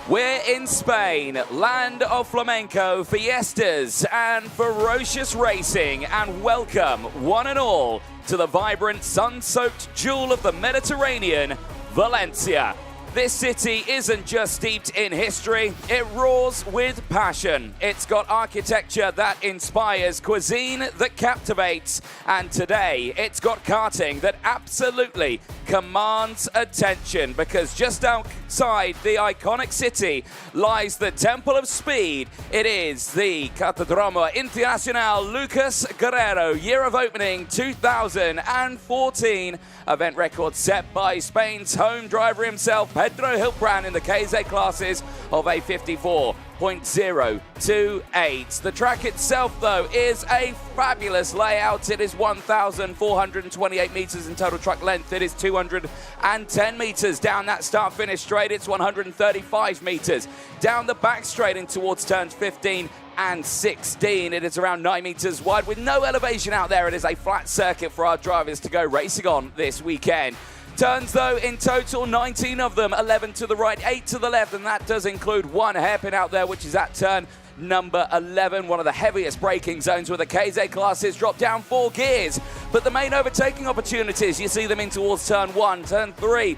We're in Spain, land of flamenco, fiestas and ferocious racing, and welcome one and all to the vibrant, sun-soaked jewel of the Mediterranean, Valencia. This city isn't just steeped in history, it roars with passion. It's got architecture that inspires, cuisine that captivates, and today it's got karting that absolutely commands attention, because just outside the iconic city lies the Temple of Speed. It is the KZ2 Internacional Lucas Guerrero, year of opening 2014. Event record set by Spain's home driver himself, Pedro Hilbrand, in the KZ classes of a 54.028. The track itself, though, is a fabulous layout. It is 1,428 meters in total track length. It is 210 meters down that start-finish straight. It's 135 meters down the back straight in towards turns 15 and 16. It is around 9 meters wide with no elevation out there. It is a flat circuit for our drivers to go racing on this weekend. Turns, though, in total, 19 of them, 11 to the right, 8 to the left, and that does include one hairpin out there, which is at turn number 11, one of the heaviest braking zones where the KZ classes drop down 4 gears. But the main overtaking opportunities, you see them in towards turn 1, turn 3,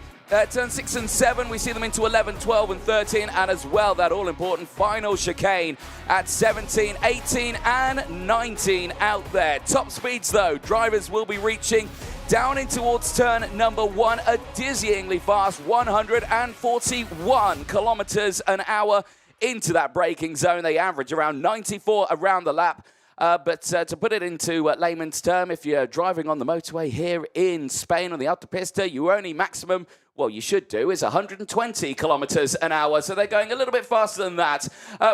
turn 6 and 7, we see them into 11, 12 and 13, and as well that all-important final chicane at 17, 18 and 19 out there. Top speeds, though, drivers will be reaching down in towards turn number 1, a dizzyingly fast 141 kilometers an hour into that braking zone. They average around 94 around the lap. But to put it into layman's term, if you're driving on the motorway here in Spain on the Autopista, you only maximum, well, you should do, is 120 kilometers an hour. So they're going a little bit faster than that.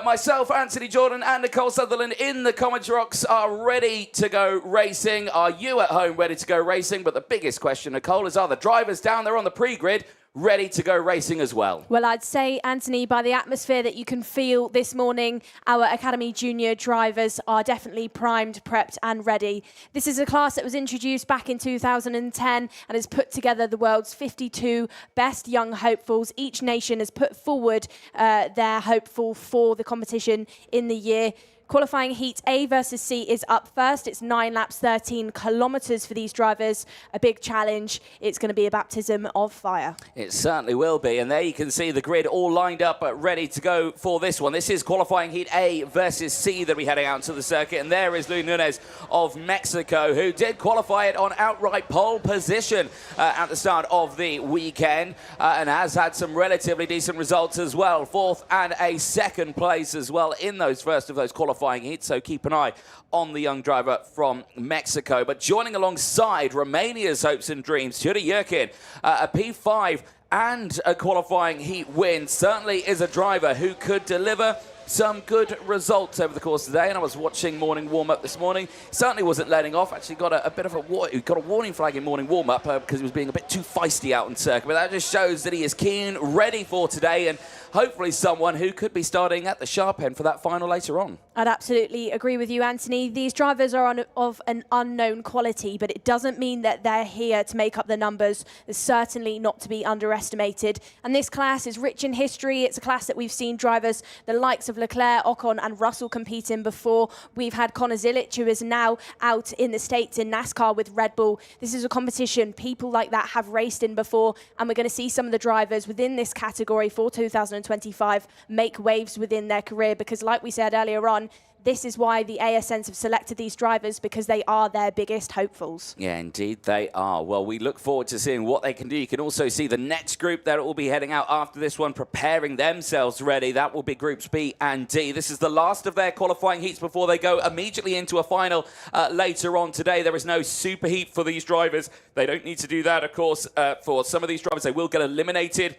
Myself, Anthony Jordan, and Nicole Sutherland in the commentary box are ready to go racing. Are you at home ready to go racing? But the biggest question, Nicole, is are the drivers down there on the pre-grid ready to go racing as well? Well, I'd say, Anthony, by the atmosphere that you can feel this morning, our Academy Junior drivers are definitely primed, prepped and ready. This is a class that was introduced back in 2010 and has put together the world's 52 best young hopefuls. Each nation has put forward their hopeful for the competition in the year. Qualifying heat A versus C is up first. It's 9 laps, 13 kilometers for these drivers. A big challenge. It's going to be a baptism of fire. It certainly will be. And there you can see the grid all lined up, ready to go for this one. This is qualifying heat A versus C that we're heading out to the circuit. And there is Luis Nunez of Mexico, who did qualify it on outright pole position at the start of the weekend and has had some relatively decent results as well. 4th and a 2nd place as well in those first of those qualifying heat, so keep an eye on the young driver from Mexico. But joining alongside Romania's hopes and dreams, Juri Jurkin, a P5 and a qualifying heat win, certainly is a driver who could deliver some good results over the course of the day. And I was watching morning warm-up this morning. Certainly wasn't letting off. Actually got a bit of a warning flag in morning warm-up because he was being a bit too feisty out in circuit. But that just shows that he is keen, ready for today, and hopefully someone who could be starting at the sharp end for that final later on. I'd absolutely agree with you, Anthony. These drivers are of an unknown quality, but it doesn't mean that they're here to make up the numbers. They're certainly not to be underestimated. And this class is rich in history. It's a class that we've seen drivers the likes of Leclerc, Ocon and Russell compete in before. We've had Conor Zilic, who is now out in the States in NASCAR with Red Bull. This is a competition people like that have raced in before, and we're going to see some of the drivers within this category for 2025 make waves within their career, because like we said earlier on, this is why the ASNs have selected these drivers, because they are their biggest hopefuls. Yeah, indeed they are. Well, we look forward to seeing what they can do. You can also see the next group that will be heading out after this one, preparing themselves ready. That will be groups B and D. This is the last of their qualifying heats before they go immediately into a final later on today. There is no super heat for these drivers. They don't need to do that, of course. For some of these drivers, they will get eliminated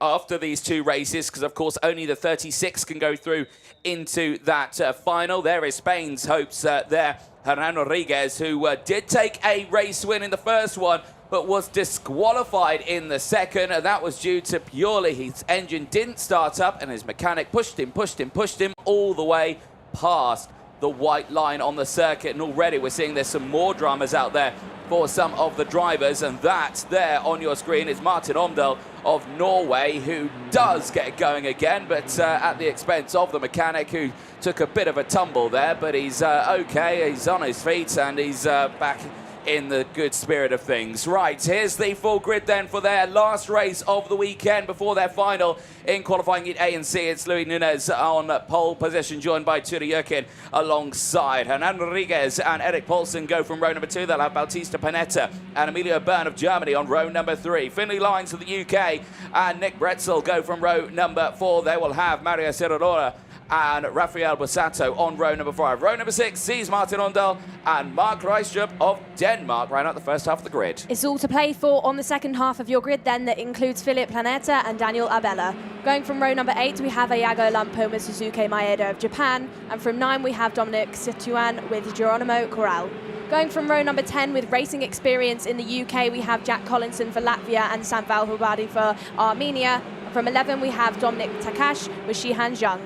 after these 2 races, because of course only the 36 can go through into that final. There is Spain's hopes there, Hernan Rodriguez, who did take a race win in the first one, but was disqualified in the second, and that was due to purely his engine didn't start up and his mechanic pushed him all the way past the white line on the circuit. And already we're seeing there's some more dramas out there for some of the drivers, and that there on your screen is Martin Omdal of Norway, who does get going again, but at the expense of the mechanic, who took a bit of a tumble there, but he's okay, he's on his feet, and he's back in the good spirit of things. Right, here's the full grid then for their last race of the weekend before their final in qualifying in A and C. It's Luis Nunes on pole position, joined by Ture Jürgen alongside. Hernan Rodriguez and Erik Poulsen go from row number 2. They'll have Bautista Panetta and Emilio Byrne of Germany on row number 3. Finley Lyons of the UK and Nick Bretzel go from row number 4. They will have Mario Serradora and Rafael Bussato on row number 5. Row number 6 sees Martin Ondal and Mark Reistrup of Denmark round out the first half of the grid. It's all to play for on the second half of your grid then, that includes Philip Planeta and Daniel Abella. Going from row number 8, we have Iago Lampone with Suzuki Maeda of Japan, and from 9 we have Dominic Situan with Geronimo Corral. Going from row number 10 with racing experience in the UK, we have Jack Collinson for Latvia and Sam Valhubadi for Armenia. From 11 we have Dominic Takash with Shihan Zhang.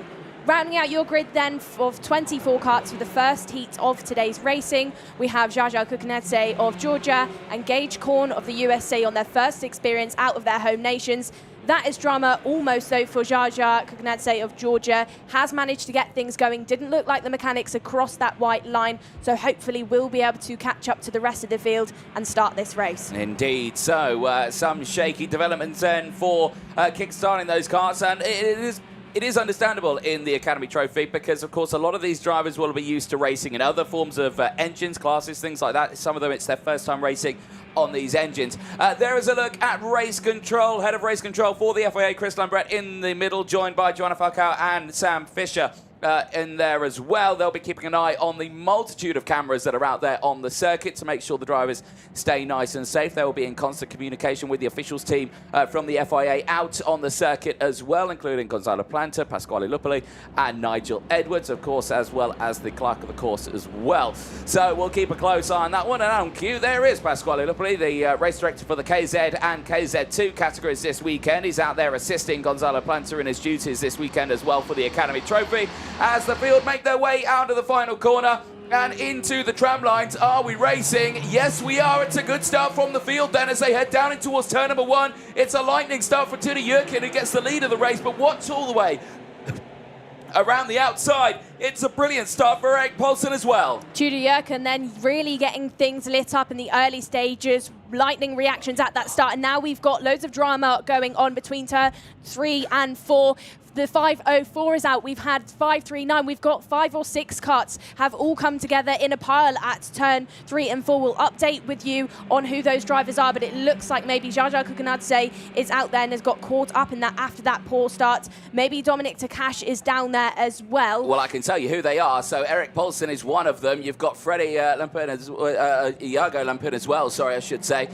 Rounding out your grid then of 24 karts for the first heat of today's racing, we have Jaja Kukunetse of Georgia and Gage Korn of the USA on their first experience out of their home nations. That is drama almost though for Jaja Kukunetse of Georgia. Has managed to get things going, didn't look like the mechanics across that white line, so hopefully we'll be able to catch up to the rest of the field and start this race. Indeed, so some shaky developments then for kick-starting those karts, and it is understandable in the Academy Trophy because, of course, a lot of these drivers will be used to racing in other forms of engines, classes, things like that. Some of them, it's their first time racing on these engines. There is a look at race control. Head of race control for the FIA, Chris Lambret, in the middle, joined by Joanna Falcao and Sam Fisher in there as well. They'll be keeping an eye on the multitude of cameras that are out there on the circuit to make sure the drivers stay nice and safe. They will be in constant communication with the officials team from the FIA out on the circuit as well, including Gonzalo Planta, Pasquale Lupoli and Nigel Edwards, of course, as well as the clerk of the course as well. So we'll keep a close eye on that one. And on cue, there is Pasquale Lupoli, the race director for the KZ and KZ2 categories this weekend. He's out there assisting Gonzalo Planta in his duties this weekend as well for the Academy Trophy. As the field make their way out of the final corner and into the tram lines. Are we racing? Yes, we are. It's a good start from the field then as they head down in towards turn number 1. It's a lightning start for Ture Jürgen, who gets the lead of the race, but watch all the way around the outside. It's a brilliant start for Erik Poulsen as well. Ture Jürgen then really getting things lit up in the early stages. Lightning reactions at that start, and now we've got loads of drama going on between turn 3 and 4. The 504 is out. We've had 539. We've got 5 or 6 karts have all come together in a pile at turn 3 and 4. We'll update with you on who those drivers are, but it looks like maybe Jaja Kukunadze is out there and has got caught up in that after that poor start. Maybe Dominic Takash is down there as well. Well, I can tell you who they are. So Erik Poulsen is one of them. You've got Freddie Lampone, Iago Lampone as well, sorry, I should say.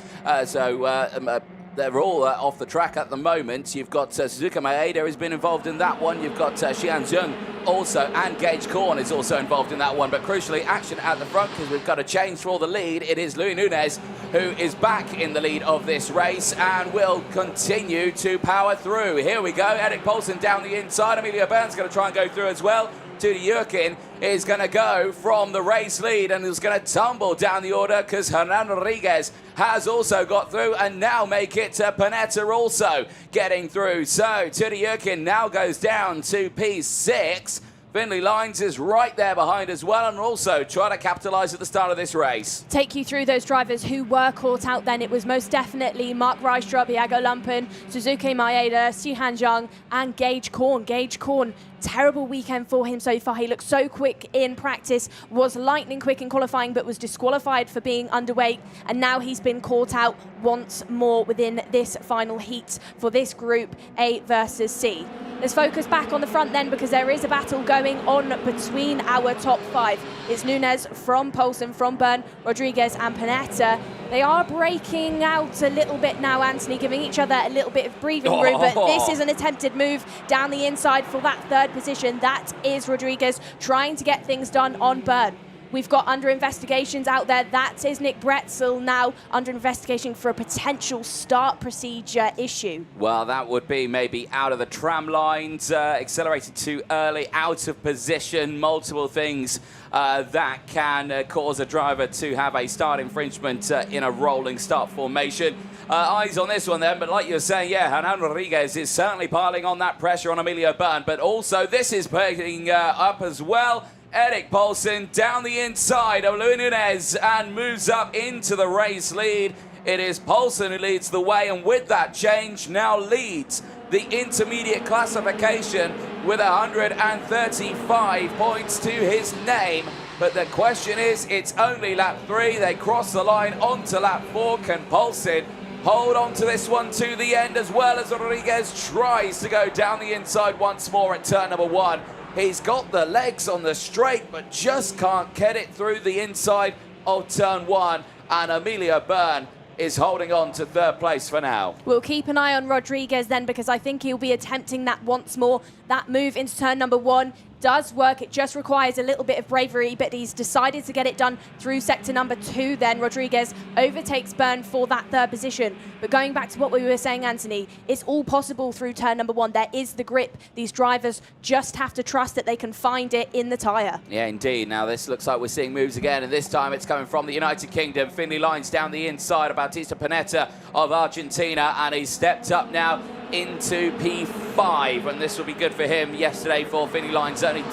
They're all off the track at the moment. You've got Suzuki Maeda has been involved in that one. You've got Xian Zheng also, and Gage Korn is also involved in that one. But crucially, action at the front because we've got a change for the lead. It is Luis Nunes who is back in the lead of this race and will continue to power through. Here we go. Erik Poulsen down the inside. Emilio Byrne's going to try and go through as well. Ture Jürgen is going to go from the race lead and is going to tumble down the order because Hernan Rodriguez has also got through and now make it to Panetta also getting through. So Ture Jürgen now goes down to P6. Finley Lyons is right there behind as well and also trying to capitalise at the start of this race. Take you through those drivers who were caught out then. It was most definitely Mark Reistrup, Iago Lampone, Suzuki Maeda, Shihan Zhang and Gage Korn. Gage Korn, terrible weekend for him so far. He looked so quick in practice, was lightning quick in qualifying but was disqualified for being underweight, and now he's been caught out once more within this final heat for this group A versus C. Let's focus back on the front then because there is a battle going on between our top 5. It's Nunes from Poulsen, from Byrne, Rodriguez and Panetta. They are breaking out a little bit now, Anthony, giving each other a little bit of breathing room, but this is an attempted move down the inside for that 3rd position. That is Rodriguez trying to get things done on Byrne. We've got under investigations out there. That is Nick Bretzel now under investigation for a potential start procedure issue. Well, that would be maybe out of the tram lines, accelerated too early, out of position, multiple things that can cause a driver to have a start infringement in a rolling start formation. eyes on this one then, but like you were saying, yeah, Hernan Rodriguez is certainly piling on that pressure on Emilio Byrne, but also this is picking up as well. Erik Poulsen down the inside of Luis Nunez and moves up into the race lead. It is Poulsen who leads the way, and with that change now leads the intermediate classification with 135 points to his name. But the question is, it's only lap 3. They cross the line onto lap 4. Can Poulsen hold on to this one to the end, as well as Rodriguez tries to go down the inside once more at turn number 1. He's got the legs on the straight, but just can't get it through the inside of turn 1. And Emilio Byrne is holding on to 3rd place for now. We'll keep an eye on Rodriguez then, because I think he'll be attempting that once more. That move into turn number 1 does work. It just requires a little bit of bravery, but he's decided to get it done through sector number 2 then. Rodriguez overtakes Byrne for that 3rd position. But going back to what we were saying, Anthony, it's all possible through turn number 1. There is the grip. These drivers just have to trust that they can find it in the tyre. Yeah, indeed. Now this looks like we're seeing moves again, and this time it's coming from the United Kingdom. Finley Lines down the inside of Bautista Panetta of Argentina, and he's stepped up now into P5, and this will be good for him. Yesterday for Finley Lines, only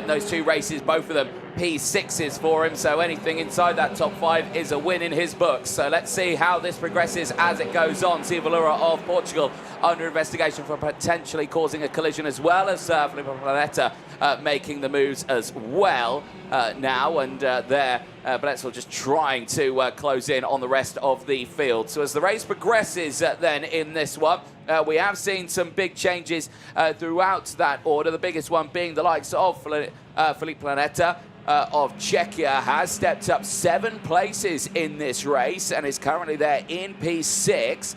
those 2 races, both of them P6s for him, so anything inside that top 5 is a win in his books. So let's see how this progresses as it goes on. Civalura of Portugal under investigation for potentially causing a collision, as well as Felipe Planeta making the moves as well now, and there Bledsoe just trying to close in on the rest of the field. So as the race progresses then in this one, we have seen some big changes throughout that order, the biggest one being the likes of Felipe Planeta of Czechia has stepped up 7 places in this race and is currently there in P6.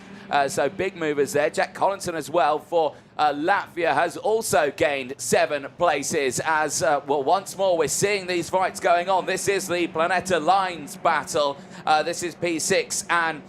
So big movers there. Jack Collinson as well for Latvia has also gained 7 places as, well, once more we're seeing these fights going on. This is the Planeta Lines battle. This is P6 and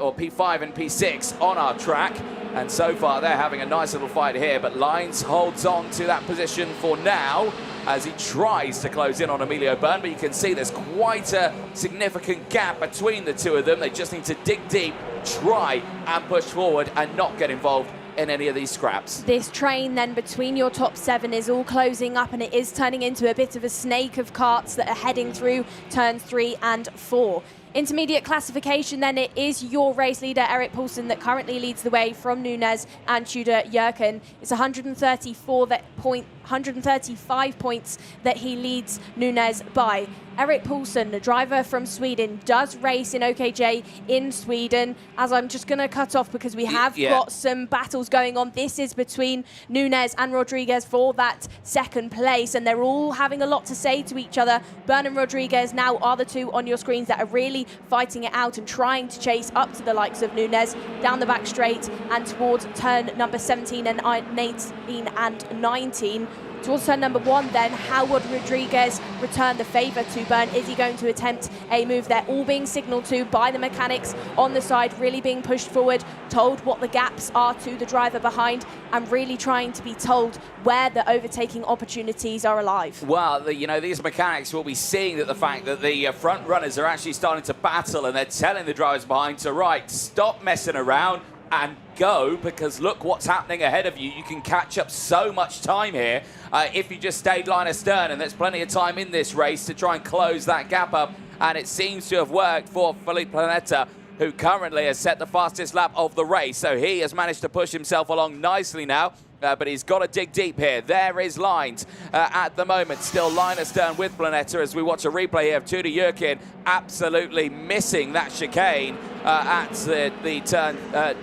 or P5 and P6 on our track, and so far they're having a nice little fight here, but Lines holds on to that position for now as he tries to close in on Emilio Byrne, but you can see there's quite a significant gap between the 2 of them. They just need to dig deep, try and push forward and not get involved in any of these scraps. This train then between your top 7 is all closing up, and it is turning into a bit of a snake of karts that are heading through turns 3 and 4. Intermediate classification then, it is your race leader Erik Poulsen that currently leads the way from Nunez and Tudor Jurken. It's 135 points that he leads Nunez by. Erik Poulsen, the driver from Sweden, does race in OKJ in Sweden. As I'm just going to cut off because we have got some battles going on. This is between Nunez and Rodriguez for that 2nd place, and they're all having a lot to say to each other. Byrne and Rodriguez now are the 2 on your screens that are really fighting it out and trying to chase up to the likes of Nunez down the back straight and towards turn number 17 and 18 and 19. Towards turn number 1 then, how would Rodriguez return the favour to Byrne? Is he going to attempt a move? They're all being signalled to by the mechanics on the side, really being pushed forward, told what the gaps are to the driver behind, and really trying to be told where the overtaking opportunities are alive. Well, you know, these mechanics will be seeing that the fact that the front runners are actually starting to battle, and they're telling the drivers behind to, right, stop messing around and go, because look what's happening ahead of you. You can catch up so much time here if you just stayed line astern, and there's plenty of time in this race to try and close that gap up, and it seems to have worked for Felipe Planeta, who currently has set the fastest lap of the race. So he has managed to push himself along nicely now. But he's got to dig deep here. There is Lines at the moment, still line astern with Planeta as we watch a replay here of Tudor Jurken absolutely missing that chicane at the turn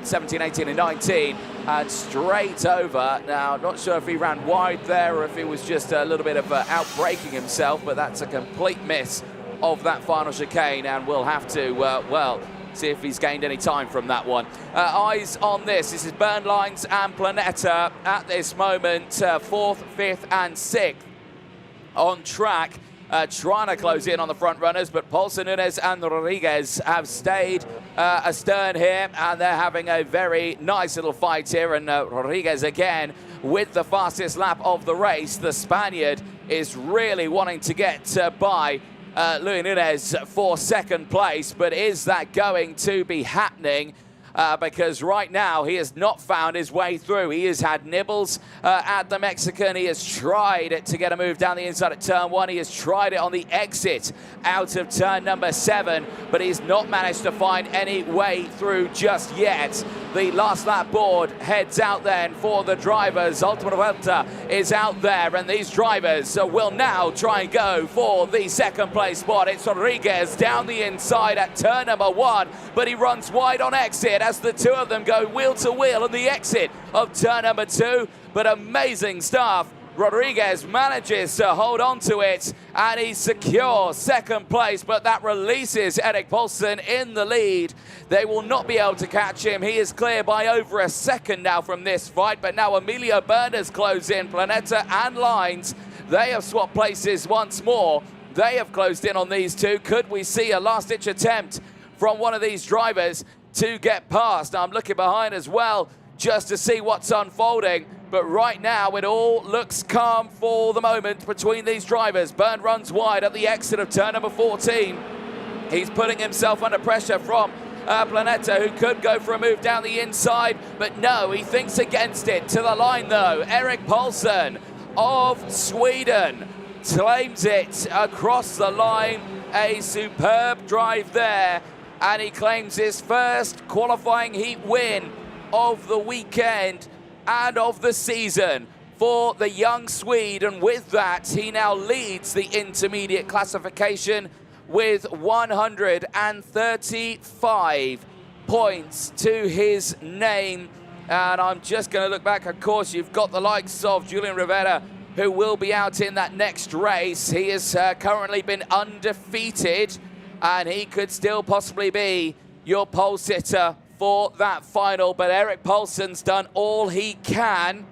17, 18 and 19 and straight over. Now, not sure if he ran wide there or if he was just a little bit of out-braking himself, but that's a complete miss of that final chicane, and we'll have to, well, see if he's gained any time from that one. Eyes on this. This is Byrne, Lines and Planeta at this moment, 4th, 5th and 6th on track, trying to close in on the front runners, but Poulsen, Nunez and Rodriguez have stayed astern here, and they're having a very nice little fight here, and Rodriguez again with the fastest lap of the race. The Spaniard is really wanting to get by Luis Nunez for 2nd place, but is that going to be happening? because right now he has not found his way through. He has had nibbles at the Mexican. He has tried to get a move down the inside at turn 1. He has tried it on the exit out of turn number 7, but he's not managed to find any way through just yet. The last lap board heads out then for the drivers. Ultima Vuelta is out there, and these drivers will now try and go for the second place spot. It's Rodriguez down the inside at turn number 1, but he runs wide on exit as the two of them go wheel to wheel on the exit of turn number 2. But amazing stuff. Rodriguez manages to hold on to it, and he secures second place, but that releases Erik Poulsen in the lead. They will not be able to catch him. He is clear by over a second now from this fight, but now Emilio Berners close in. Planeta and Lines, they have swapped places once more. They have closed in on these two. Could we see a last-ditch attempt from one of these drivers to get past? I'm looking behind as well just to see what's unfolding. But right now, it all looks calm for the moment between these drivers. Byrne runs wide at the exit of turn number 14. He's putting himself under pressure from Planeta, who could go for a move down the inside. But no, he thinks against it. To the line, though, Erik Poulsen of Sweden claims it across the line. A superb drive there. And he claims his first qualifying heat win of the weekend and of the season for the young Swede, and with that he now leads the intermediate classification with 135 points to his name. And I'm just going to look back. Of course, you've got the likes of Julian Rivera, who will be out in that next race. He has currently been undefeated, and he could still possibly be your pole sitter for that final. But Erik Poulsen's done all he can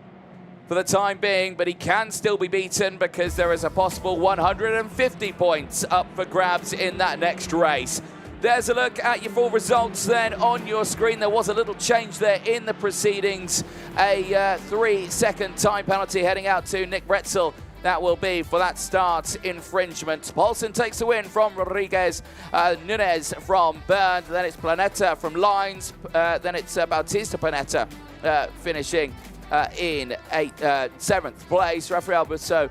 for the time being, but he can still be beaten because there is a possible 150 points up for grabs in that next race. There's a look at your full results then on your screen. There was a little change there in the proceedings. A 3-second time penalty heading out to Nick Retzel. That will be for that start infringement. Poulsen takes the win from Rodriguez, Nunez from Byrne, then it's Planeta from Lines, then it's Bautista Planeta finishing in 7th place. Rafael Busso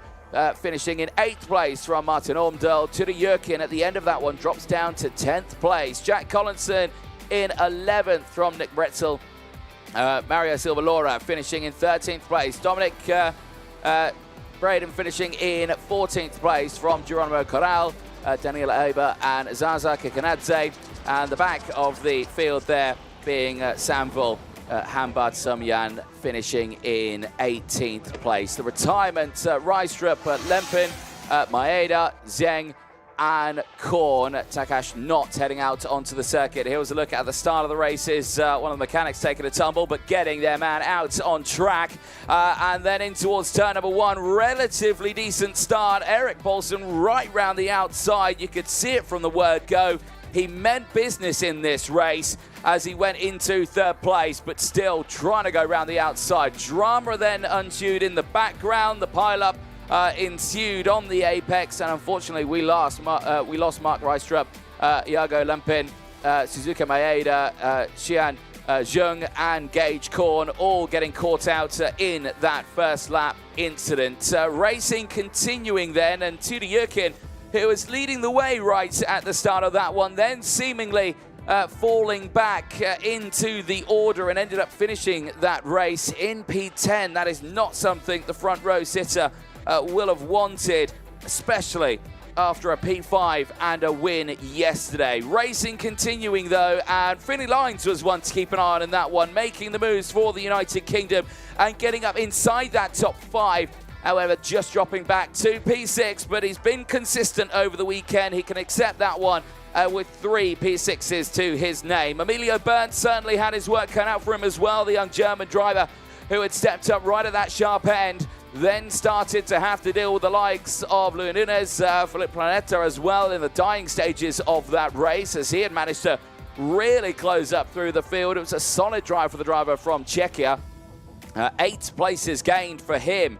finishing in 8th place from Martin Ormdahl. Tudor Jurkin at the end of that one drops down to 10th place. Jack Collinson in 11th from Nick Retzel. Mario Silva Laura finishing in 13th place. Dominic Braden finishing in 14th place from Geronimo Corral, Daniel Eber and Zaza Kikanadze. And the back of the field there being Samvel, Hambad Sumyan finishing in 18th place. The retirement, Reistrup, Lempin, Maeda, Zheng and Korn. Takash not heading out onto the circuit. Here was a look at the start of the races. One of the mechanics taking a tumble, but getting their man out on track. And then in towards turn number 1, relatively decent start. Erik Poulsen right round the outside. You could see it from the word go. He meant business in this race as he went into 3rd place, but still trying to go round the outside. Drama then ensued in the background. The pile-up ensued on the apex, and unfortunately we lost Mark Reistrup, Iago Lempin, Suzuka Maeda, Xian Zheng and Gage Korn all getting caught out in that first lap incident. Racing continuing then, and Tudor Jurkin, who was leading the way right at the start of that one, then seemingly falling back into the order and ended up finishing that race in P10. That is not something the front row sitter will have wanted, especially after a P5 and a win yesterday. Racing continuing though, and Finley Lines was one to keep an eye on in that one, making the moves for the United Kingdom and getting up inside that top 5. However, just dropping back to P6, but he's been consistent over the weekend. He can accept that one with 3 P6s to his name. Emilio Byrne certainly had his work cut out for him as well, the young German driver who had stepped up right at that sharp end, then started to have to deal with the likes of Luis Nunez, Felipe Planeta as well in the dying stages of that race, as he had managed to really close up through the field. It was a solid drive for the driver from Czechia. 8 places gained for him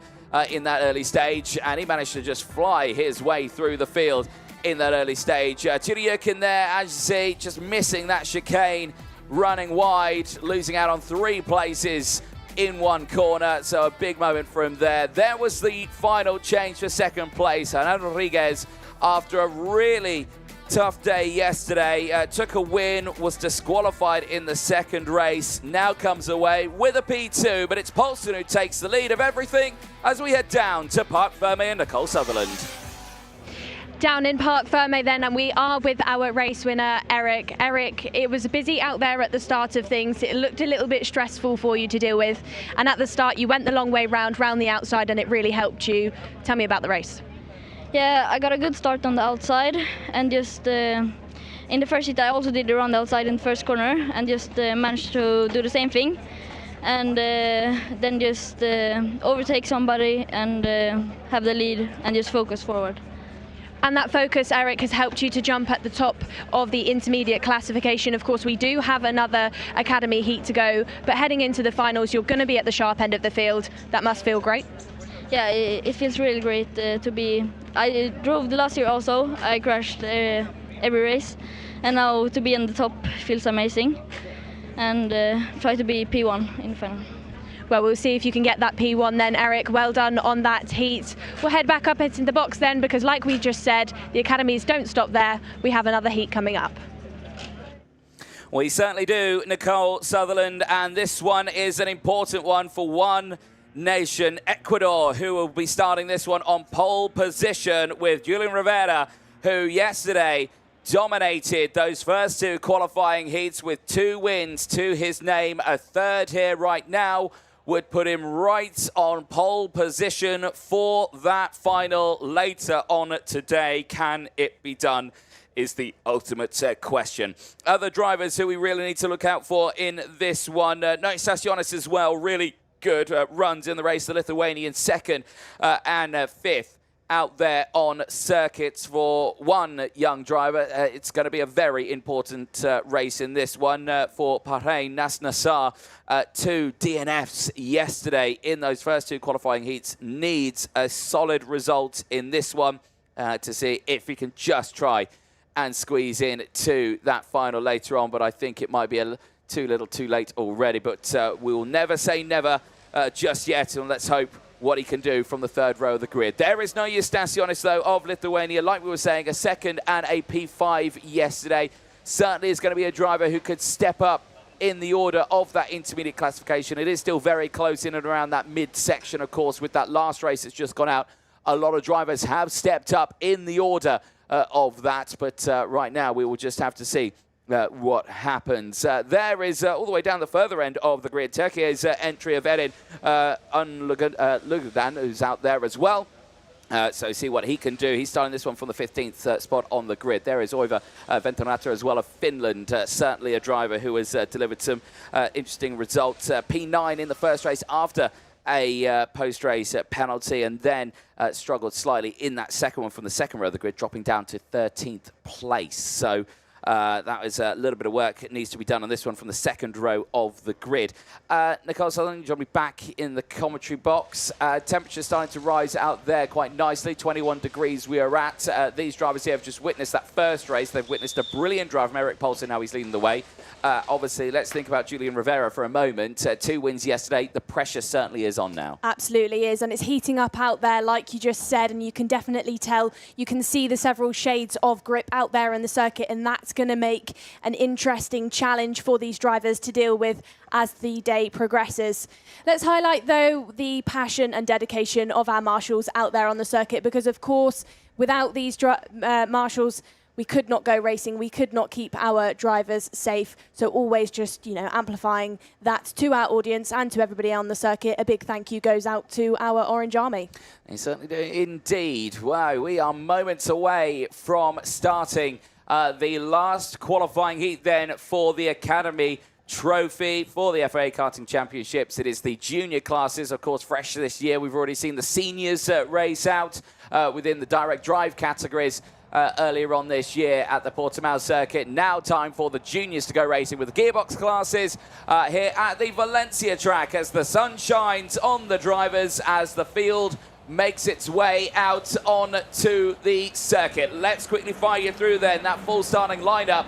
in that early stage, and he managed to just fly his way through the field in that early stage. Tudor Jurkin there, as you see, just missing that chicane running wide, losing out on 3 places in one corner, so a big moment for him there. There was the final change for second place. Hernan Rodriguez, after a really tough day yesterday, took a win, was disqualified in the second race, now comes away with a P2, but it's Paulson who takes the lead of everything as we head down to Parc Ferme and Nicole Sutherland. Down in Parc Ferme then, and we are with our race winner, Eric. Eric, it was busy out there at the start of things. It looked a little bit stressful for you to deal with, and at the start you went the long way round the outside, and it really helped you. Tell me about the race. Yeah, I got a good start on the outside, and just in the first heat I also did the run outside in the first corner, and just managed to do the same thing, and then just overtake somebody and have the lead and just focus forward. And that focus, Eric, has helped you to jump at the top of the intermediate classification. Of course, we do have another Academy heat to go, but heading into the finals, you're going to be at the sharp end of the field. That must feel great. Yeah, it feels really great to be. I drove the last year also. I crashed every race, and now to be on the top feels amazing. And try to be P1 in the final. Well, we'll see if you can get that P1 then, Eric. Well done on that heat. We'll head back up into the box then, because like we just said, the academies don't stop there. We have another heat coming up. We certainly do, Nicole Sutherland, and this one is an important one for one nation, Ecuador, who will be starting this one on pole position with Julian Rivera, who yesterday dominated those first 2 qualifying heats with 2 wins to his name. A third here right now would put him right on pole position for that final later on today. Can it be done? Is the ultimate question. Other drivers who we really need to look out for in this one, Noe Stasionis as well, really good runs in the race. The Lithuanian second and fifth out there on circuits for one young driver. It's going to be a very important race in this one for Bahrain. Nas Nassar, 2 DNFs yesterday in those first 2 qualifying heats. Needs a solid result in this one to see if he can just try and squeeze in to that final later on. But I think it might be too little too late already. But we will never say never just yet. And let's hope what he can do from the third row of the grid. There is Noe Stasionis, though, of Lithuania. Like we were saying, a second and a P5 yesterday. Certainly is going to be a driver who could step up in the order of that intermediate classification. It is still very close in and around that mid-section, of course, with that last race that's just gone out. A lot of drivers have stepped up in the order of that, but right now we will just have to see what happens. There is, all the way down the further end of the grid, Turkey's entry of Erin Lugudan, who's out there as well. So see what he can do. He's starting this one from the 15th spot on the grid. There is Oiva Ventonata as well of Finland. Certainly a driver who has delivered some interesting results. P9 in the first race after a post-race penalty, and then struggled slightly in that second one from the second row of the grid, dropping down to 13th place. So that is a little bit of work that needs to be done on this one from the second row of the grid. Nicole Sutherland, you'll be back in the commentary box. Temperature starting to rise out there quite nicely. 21 degrees we are at. These drivers here have just witnessed that first race. They've witnessed a brilliant drive from Erik Poulsen. Now he's leading the way. Obviously, let's think about Julian Rivera for a moment. 2 wins yesterday. The pressure certainly is on now. Absolutely is, and it's heating up out there, like you just said, and you can definitely tell. You can see the several shades of grip out there in the circuit, and that's going to make an interesting challenge for these drivers to deal with as the day progresses. Let's highlight, though, the passion and dedication of our marshals out there on the circuit, because, of course, without these marshals, we could not go racing. We could not keep our drivers safe. So always just, amplifying that to our audience and to everybody on the circuit. A big thank you goes out to our Orange Army. They certainly do indeed. Wow, we are moments away from starting the last qualifying heat then for the Academy Trophy for the FIA Karting Championships. It is the junior classes, of course, fresh this year. We've already seen the seniors race out within the direct drive categories earlier on this year at the Portimao circuit. Now time for the juniors to go racing with the gearbox classes here at the Valencia track as the sun shines on the drivers as the field makes its way out onto the circuit. Let's quickly fire you through then that full starting lineup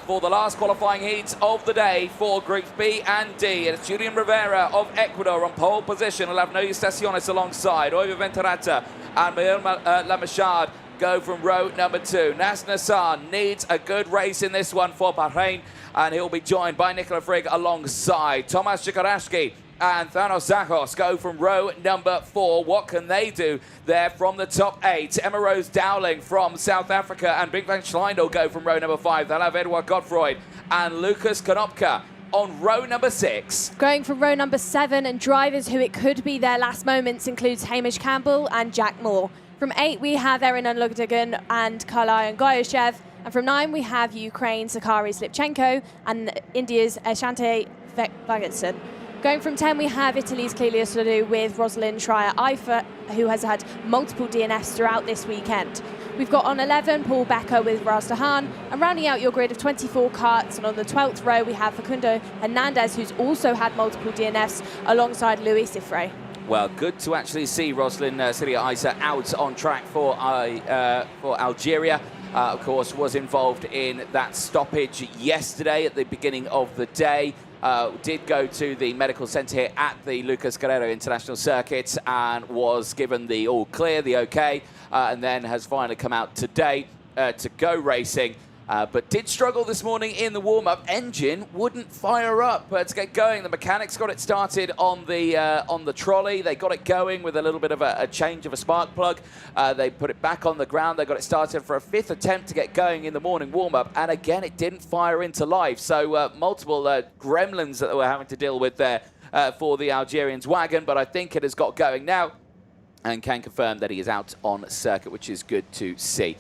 for the last qualifying heats of the day for Groups B and D. It's Julian Rivera of Ecuador on pole position. We'll have No Estaciones alongside. Oiva Venturata and Miguel Lamachard go from row number 2. Nas Nassar needs a good race in this one for Bahrain, and he'll be joined by Nicola Frigg alongside. Tomasz Czikoraski and Thanos Zachos go from row number 4. What can they do there from the top 8? Emma Rose Dowling from South Africa and Big Van Schleindel go from row number 5. They'll have Edward Godfroy and Lucas Konopka on row number 6. Going from row number 7, and drivers who it could be their last moments includes Hamish Campbell and Jack Moore. From 8, we have Erin Unlugdagan and Karlayan Goyashev. And from 9, we have Ukraine Sakari Slipchenko and India's Ashante Vagatson. Going from 10, we have Italy's Clelia Solu with Rosalind Schreier-Eifer, who has had multiple DNFs throughout this weekend. We've got on 11, Paul Becker with Raz Dahan, and rounding out your grid of 24 karts, and on the 12th row, we have Facundo Hernandez, who's also had multiple DNFs, alongside Louis Siffre. Well, good to actually see Rosalind Schreier-Eifer out on track for Algeria. Of course, was involved in that stoppage yesterday at the beginning of the day. Did go to the medical centre here at the Lucas Guerrero International Circuit and was given the all clear, the okay, and then has finally come out today to go racing. But did struggle this morning in the warm-up. Engine wouldn't fire up to get going. The mechanics got it started on the trolley. They got it going with a little bit of a change of a spark plug. They put it back on the ground. They got it started for a 5th attempt to get going in the morning warm-up. And again, it didn't fire into life. So multiple gremlins that they were having to deal with there for the Algerians wagon. But I think it has got going now, and can confirm that he is out on circuit, which is good to see.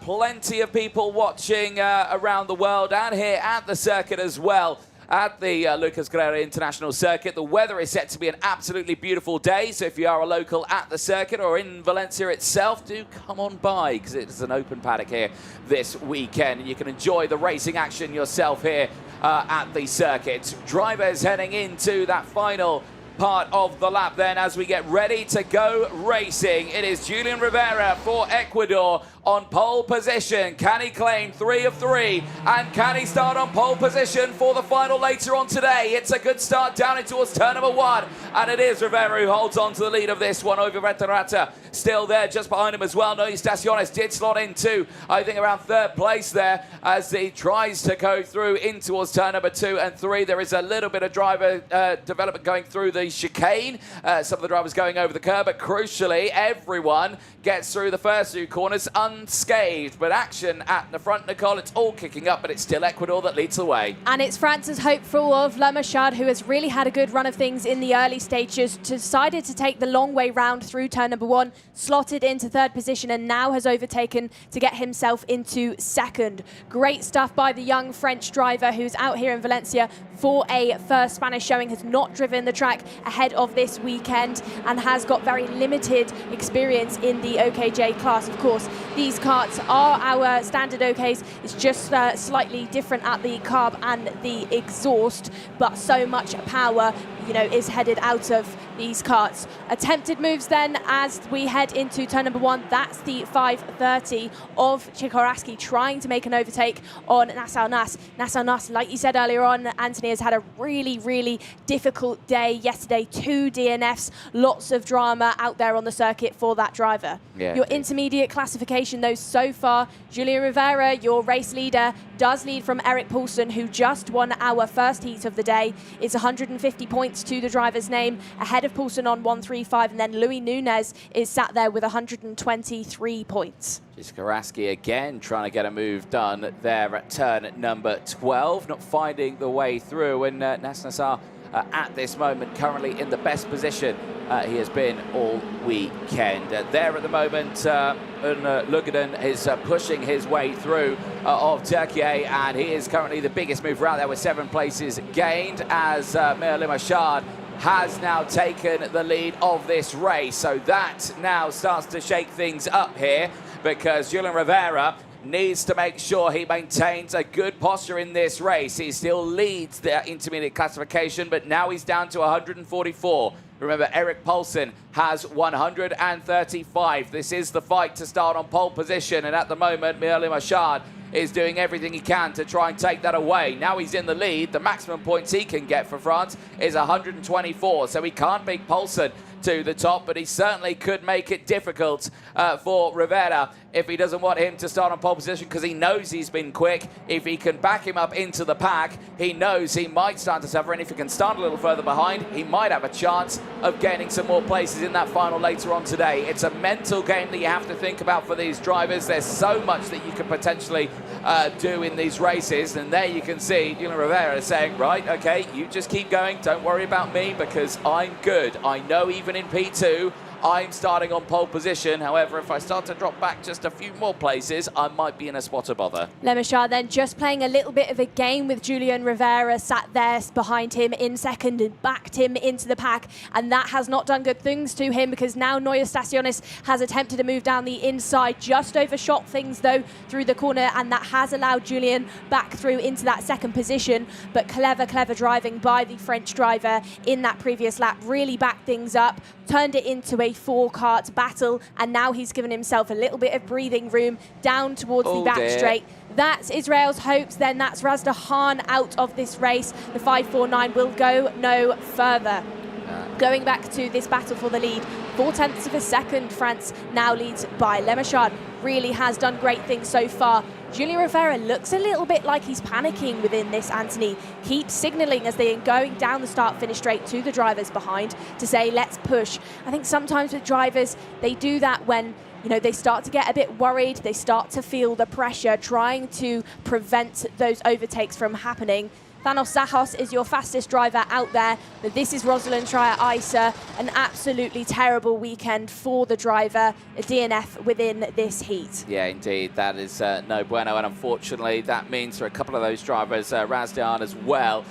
Plenty of people watching around the world and here at the circuit as well. At the Lucas Guerrero International Circuit, the weather is set to be an absolutely beautiful day. So if you are a local at the circuit or in Valencia itself, do come on by, because it's an open paddock here this weekend. And you can enjoy the racing action yourself here at the circuit. Drivers heading into that final part of the lap then as we get ready to go racing. It is Julian Rivera for Ecuador on pole position. Can he claim 3 of 3? And can he start on pole position for the final later on today? It's a good start down in towards turn number 1. And it is Rivera who holds on to the lead of this one. Over Venturata still there just behind him as well. No Estaciones did slot into, I think, around 3rd place there as he tries to go through in towards turn number 2 and 3. There is a little bit of driver development going through the chicane. Some of the drivers going over the curb, but crucially, everyone gets through the first 2 corners unscathed. But action at the front, Nicole, it's all kicking up, but it's still Ecuador that leads the way. And it's France's hopeful of Lamachard, who has really had a good run of things in the early stages, decided to take the long way round through turn number 1, slotted into 3rd position, and now has overtaken to get himself into 2nd. Great stuff by the young French driver who's out here in Valencia for a first Spanish showing, has not driven the track ahead of this weekend and has got very limited experience in the OKJ class. Of course, these karts are our standard OKs. It's just slightly different at the carb and the exhaust, but so much power, you know, is headed out of these karts. Attempted moves then as we head into turn number 1. That's the 530 of Czikoraski trying to make an overtake on Nassau Nas. Nassau Nas, like you said earlier on, Anthony, has had a really, really difficult day yesterday. 2 DNFs, lots of drama out there on the circuit for that driver. Yeah. Your intermediate classification, though, so far, Julian Rivera, your race leader, does lead from Eric Poulsen, who just won our first heat of the day. It's 150 points to the driver's name, ahead of Poulsen on 135, and then Louis Nunez is sat there with 123 points. Czikoraski again trying to get a move done there at turn number 12, not finding the way through, and Nas Nassar at this moment currently in the best position he has been all weekend. There at the moment, Lugaden is pushing his way through of Turkey, and he is currently the biggest mover out there with 7 places gained, as Miguel Lamachard has now taken the lead of this race. So that now starts to shake things up here, because Julian Rivera needs to make sure he maintains a good posture in this race. He still leads the intermediate classification, but now he's down to 144. Remember, Eric Poulsen has 135. This is the fight to start on pole position, and at the moment, Miguel Lamachard is doing everything he can to try and take that away. Now he's in the lead. The maximum points he can get for France is 124, so he can't beat Poulsen to the top, but he certainly could make it difficult for Rivera if he doesn't want him to start on pole position, because he knows he's been quick. If he can back him up into the pack, he knows he might start to suffer, and if he can start a little further behind, he might have a chance of gaining some more places in that final later on today. It's a mental game that you have to think about for these drivers. There's so much that you can potentially do in these races, and there you can see Julian Rivera saying, right, okay, you just keep going, don't worry about me because I'm good. I know even in P2 I'm starting on pole position. However, if I start to drop back just a few more places, I might be in a spot of bother. Le Machard then just playing a little bit of a game with Julian Rivera, sat there behind him in second and backed him into the pack, and that has not done good things to him, because now Neue Stationes has attempted to move down the inside, just overshot things though through the corner, and that has allowed Julian back through into that second position. But clever driving by the French driver in that previous lap, really backed things up, turned it into a four-kart battle, and now he's given himself a little bit of breathing room down towards the back straight. That's Israel's hopes then. That's Razda Khan out of this race. The 549 will go no further. Going back to this battle for the lead, 0.4 of a second, France now leads by Le Machard. Really has done great things so far. Julian Rivera looks a little bit like he's panicking within this, Anthony. Keeps signalling as they are going down the start-finish straight to the drivers behind to say, let's push. I think sometimes with drivers, they do that when they start to get a bit worried, they start to feel the pressure, trying to prevent those overtakes from happening. Thanos Zahos is your fastest driver out there, but this is Rosalind Schreier-Eiser. An absolutely terrible weekend for the driver, a DNF within this heat. Yeah, indeed, that is no bueno, and unfortunately that means for a couple of those drivers, Razdan as well,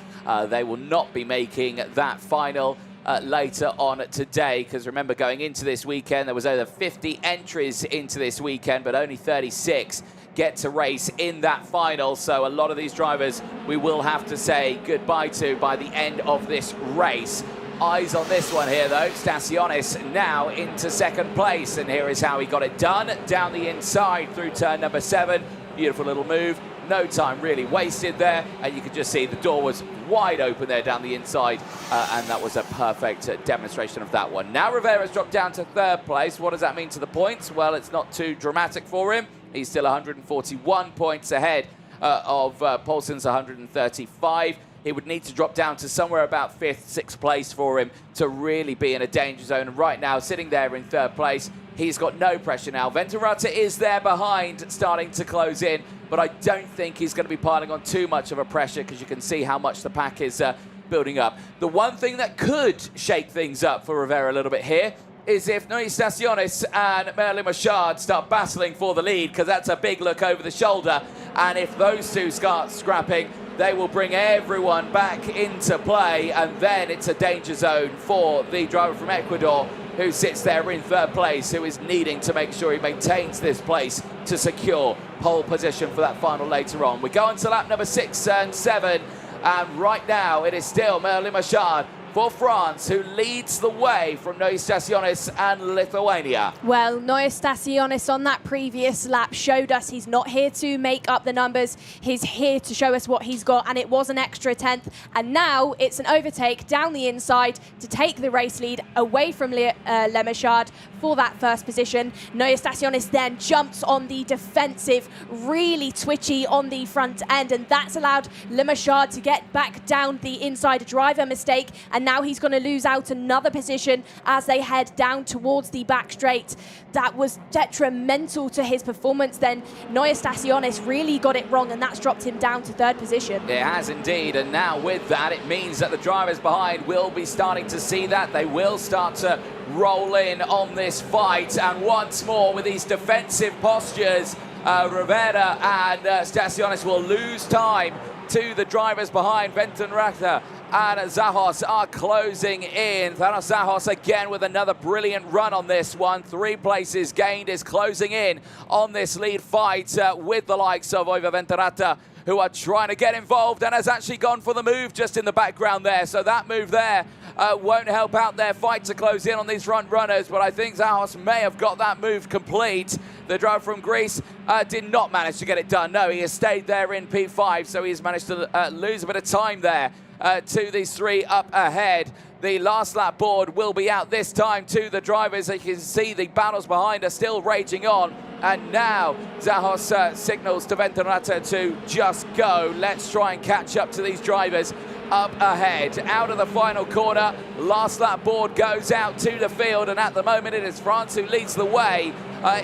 they will not be making that final later on today, because remember, going into this weekend, there was over 50 entries into this weekend, but only 36 get to race in that final. So a lot of these drivers we will have to say goodbye to by the end of this race. Eyes on this one here though. Staciones now into second place, and here is how he got it done. Down the inside through turn number 7. Beautiful little move. No time really wasted there, and you can just see the door was wide open there down the inside, and that was a perfect demonstration of that one. Now Rivera's dropped down to third place. What does that mean to the points? Well, it's not too dramatic for him. He's still 141 points ahead of Poulsen's 135. He would need to drop down to somewhere about 5th, 6th place for him to really be in a danger zone. And right now, sitting there in third place, he's got no pressure now. Venturata is there behind, starting to close in, but I don't think he's going to be piling on too much of a pressure, because you can see how much the pack is building up. The one thing that could shake things up for Rivera a little bit here is if Neue Stationes and Le Machard start battling for the lead, because that's a big look over the shoulder. And if those two start scrapping, they will bring everyone back into play, and then it's a danger zone for the driver from Ecuador, who sits there in third place, who is needing to make sure he maintains this place to secure pole position for that final later on. We go on to lap number 6 and 7, and right now it is still Le Machard for France, who leads the way from Neue Stationes and Lithuania. Well, Neue Stationes on that previous lap showed us he's not here to make up the numbers. He's here to show us what he's got, and it was an extra 10th. And now it's an overtake down the inside to take the race lead away from Le Machard for that first position. Neue Stationes then jumps on the defensive, really twitchy on the front end, and that's allowed Le Machard to get back down the inside. Driver mistake, and now he's going to lose out another position as they head down towards the back straight. That was detrimental to his performance then. Neue Stationes really got it wrong, and that's dropped him down to third position. It has indeed, and now with that, it means that the drivers behind will be starting to see that. They will start to roll in on this fight, and once more with these defensive postures, Rivera and Staciones will lose time to the drivers behind. Venturata and Zahos are closing in. Thanos Zahos again with another brilliant run on this one. 3 places gained, is closing in on this lead fight with the likes of Venturata, who are trying to get involved and has actually gone for the move just in the background there. So that move there won't help out their fight to close in on these front runners, but I think Zahos may have got that move complete. The driver from Greece did not manage to get it done. No, he has stayed there in P5, so he's managed to lose a bit of time there to these three up ahead. The last lap board will be out this time to the drivers. As you can see, the battles behind are still raging on. And now Zahos signals to Venturata to just go. Let's try and catch up to these drivers up ahead. Out of the final corner, last lap board goes out to the field, and at the moment it is France who leads the way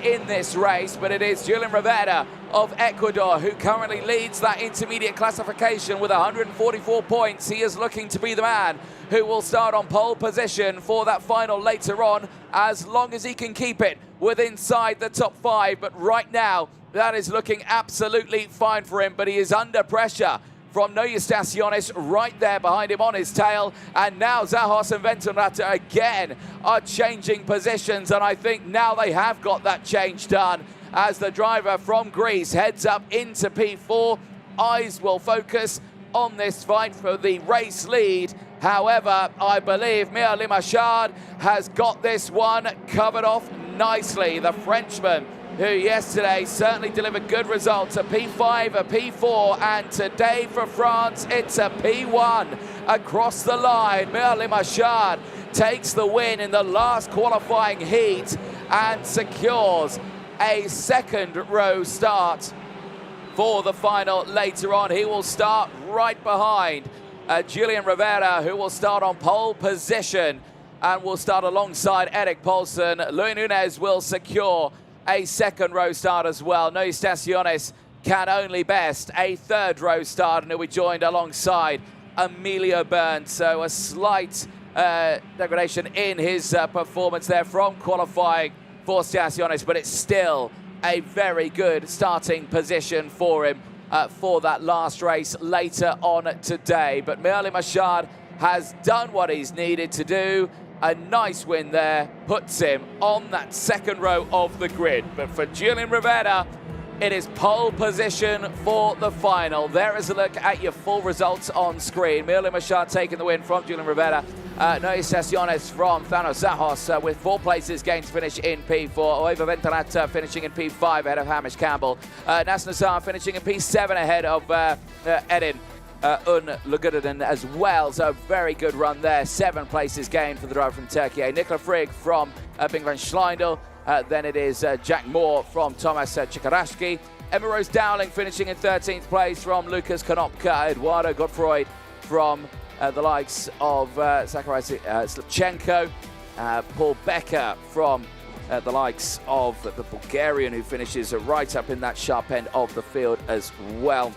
in this race, but it is Julian Rivera of Ecuador who currently leads that intermediate classification with 144 points. He is looking to be the man who will start on pole position for that final later on, as long as he can keep it within inside the top 5. But right now, that is looking absolutely fine for him, but he is under pressure from No Eustaciones right there behind him on his tail. And now Zahos and Venturata again are changing positions, and I think now they have got that change done as the driver from Greece heads up into P4. Eyes will focus on this fight for the race lead. However, I believe Mia Limachard has got this one covered off nicely. The Frenchman, who yesterday certainly delivered good results, a P5, a P4, and today for France, it's a P1 across the line. Mia Limachard takes the win in the last qualifying heat and secures a second row start for the final later on. He will start right behind Julian Rivera, who will start on pole position and will start alongside Eric Paulsen. Louis Nunez will secure a second row start as well. No Eustaciones can only best a third row start, and he'll be joined alongside Emilio Burns. So a slight degradation in his performance there from qualifying for Staciones, but it's still a very good starting position for him for that last race later on today. But Mia Limachard has done what he's needed to do. A nice win there puts him on that second row of the grid. But for Julian Rivera, it is pole position for the final. There is a look at your full results on screen. Mia Limachard taking the win from Julian Rivera. No Estaciones from Thanos Zahos with 4 places gained to finish in P4. Oiva Venturata finishing in P5 ahead of Hamish Campbell. Nas Nassar finishing in P7 ahead of Edin Lugudin as well. So very good run there. 7 places gained for the driver from Turkey. Nicola Frigg from Bing van Schleindel. Then it is Jack Moore from Thomas Chikarashki. Emma Rose Dowling finishing in 13th place from Lucas Konopka. Eduardo Godfroy from the likes of Zachary Slipchenko. Paul Becker from the likes of the Bulgarian, who finishes right up in that sharp end of the field as well.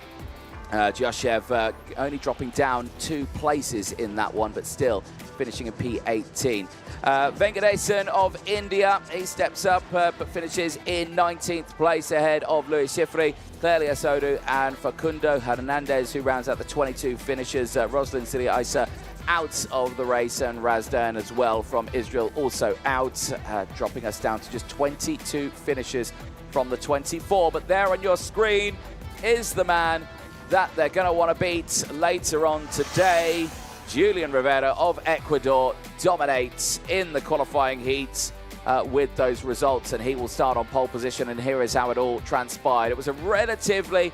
Joshev only dropping down 2 places in that one, but still finishing in P18. Venkatesan of India, he steps up but finishes in 19th place ahead of Louis Shifri, Clelia Sodu and Facundo Hernandez, who rounds out the 22 finishers. Roslyn Silia Isa out of the race, and Razdan as well from Israel also out, dropping us down to just 22 finishers from the 24. But there on your screen is the man that they're going to want to beat later on today. Julian Rivera of Ecuador dominates in the qualifying heats with those results, and he will start on pole position, and here is how it all transpired. It was a relatively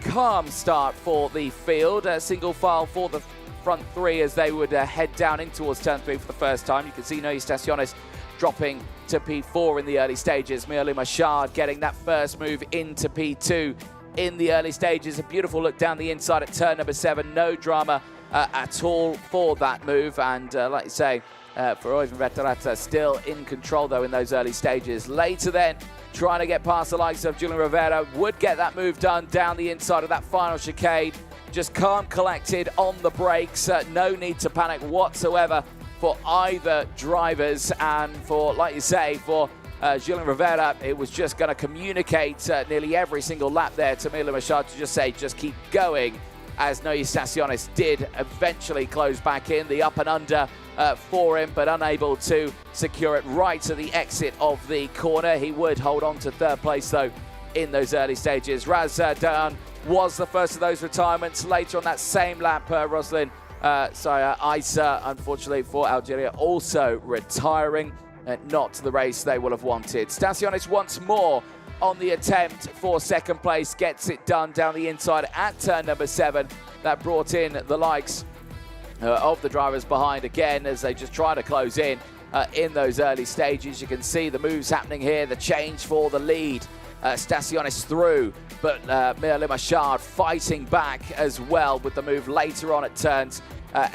calm start for the field, a single file for the front 3 as they would head down in towards turn 3 for the first time. You can see No Estaciones dropping to P4 in the early stages. Mia Limachard getting that first move into P2 in the early stages. A beautiful look down the inside at turn number 7. No drama at all for that move. And like you say, for Oivan Venturata, still in control though in those early stages. Later then, trying to get past the likes of Julian Rivera, would get that move done down the inside of that final chicane. Just calm, collected on the brakes. No need to panic whatsoever for either drivers. And for, like you say, for Julian Rivera, it was just going to communicate nearly every single lap there to Mia Limachard to just say, just keep going, as No Estaciones did eventually close back in the up and under for him, but unable to secure it right to the exit of the corner. He would hold on to third place though in those early stages. Razdan was the first of those retirements. Later on that same lap, Isa, unfortunately for Algeria, also retiring. Not the race they will have wanted. Stasionis once more on the attempt for second place, gets it done down the inside at turn number 7. That brought in the likes of the drivers behind again as they just try to close in those early stages. You can see the moves happening here, the change for the lead. Stasionis through, but Mir Limachard fighting back as well with the move later on at turns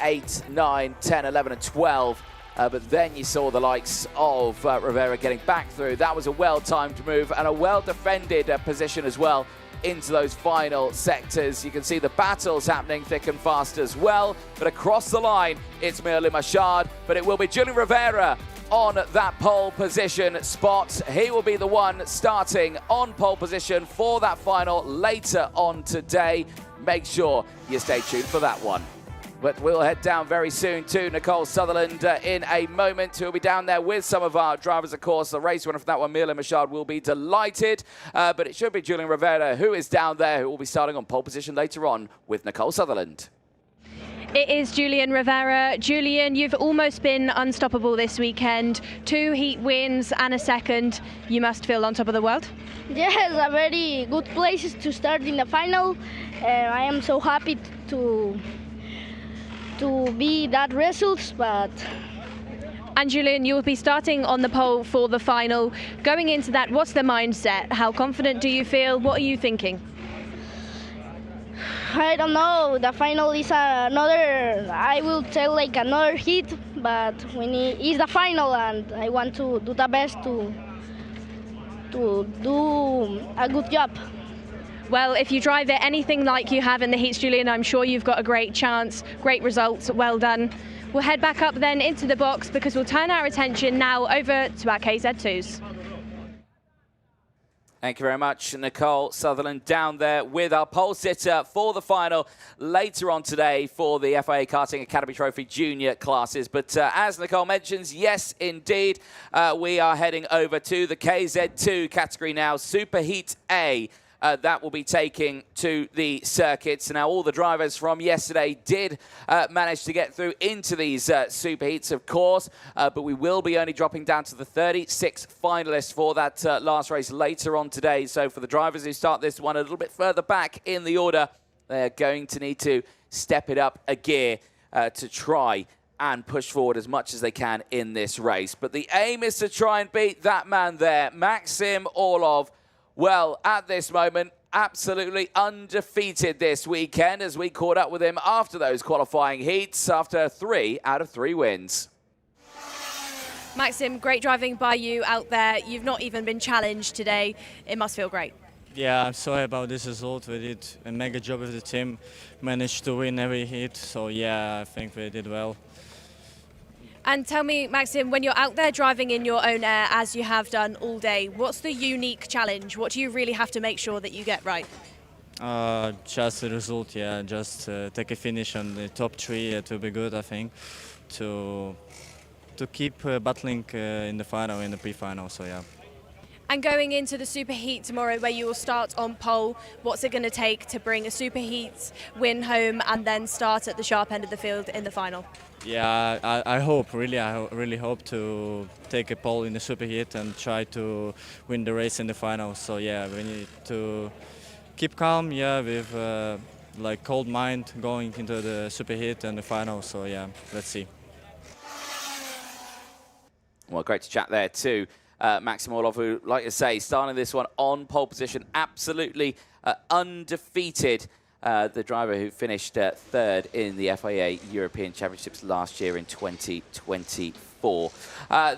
8, 9, 10, 11 and 12. But then you saw the likes of Rivera getting back through. That was a well-timed move and a well-defended position as well into those final sectors. You can see the battles happening thick and fast as well. But across the line, it's Mir Limachard, but it will be Julian Rivera on that pole position spot. He will be the one starting on pole position for that final later on today. Make sure you stay tuned for that one. But we'll head down very soon to Nicole Sutherland in a moment. Who'll be down there with some of our drivers, of course. The race winner for that one, Mir Limachard, will be delighted. But it should be Julian Rivera who is down there, who will be starting on pole position later on with Nicole Sutherland. It is Julian Rivera. Julian, you've almost been unstoppable this weekend. 2 heat wins and a second. You must feel on top of the world. Yes, a very good place to start in the final. I am so happy to be that results, but... And Julian, you will be starting on the pole for the final. Going into that, what's the mindset? How confident do you feel? What are you thinking? I don't know. The final is another, I will tell like another hit, but it's the final and I want to do the best to do a good job. Well, if you drive it anything like you have in the heats, Julian, I'm sure you've got a great chance. Great results, well done. We'll head back up then into the box because we'll turn our attention now over to our KZ2s. Thank you very much, Nicole Sutherland, down there with our pole sitter for the final later on today for the FIA Karting Academy Trophy Junior classes. But as Nicole mentions, yes, indeed, we are heading over to the KZ2 category now, Superheat A. That will be taking to the circuits. Now, all the drivers from yesterday did manage to get through into these superheats, of course, but we will be only dropping down to the 36 finalists for that last race later on today. So for the drivers who start this one a little bit further back in the order, they're going to need to step it up a gear to try and push forward as much as they can in this race. But the aim is to try and beat that man there, Maxim Orlov. Well, at this moment, absolutely undefeated this weekend as we caught up with him after those qualifying heats after 3 out of 3 wins. Maxim, great driving by you out there. You've not even been challenged today. It must feel great. Yeah, I'm sorry about this result. We did a mega job with the team, managed to win every heat. So yeah, I think we did well. And tell me, Maxim, when you're out there driving in your own air, as you have done all day, what's the unique challenge? What do you really have to make sure that you get right? Just the result, yeah. Just take a finish on the top 3, it will be good, I think, to keep battling in the final, in the pre-final, so yeah. And going into the superheat tomorrow, where you will start on pole, what's it going to take to bring a superheat win home and then start at the sharp end of the field in the final? Yeah, I hope, really, I really hope to take a pole in the superheat and try to win the race in the final. So yeah, we need to keep calm, yeah, with like cold mind going into the superheat and the final. So yeah, let's see. Well, great to chat there too. Maxim Orlov, who, like I say, starting this one on pole position, absolutely undefeated. The driver who finished 3rd in the FIA European Championships last year in 2024.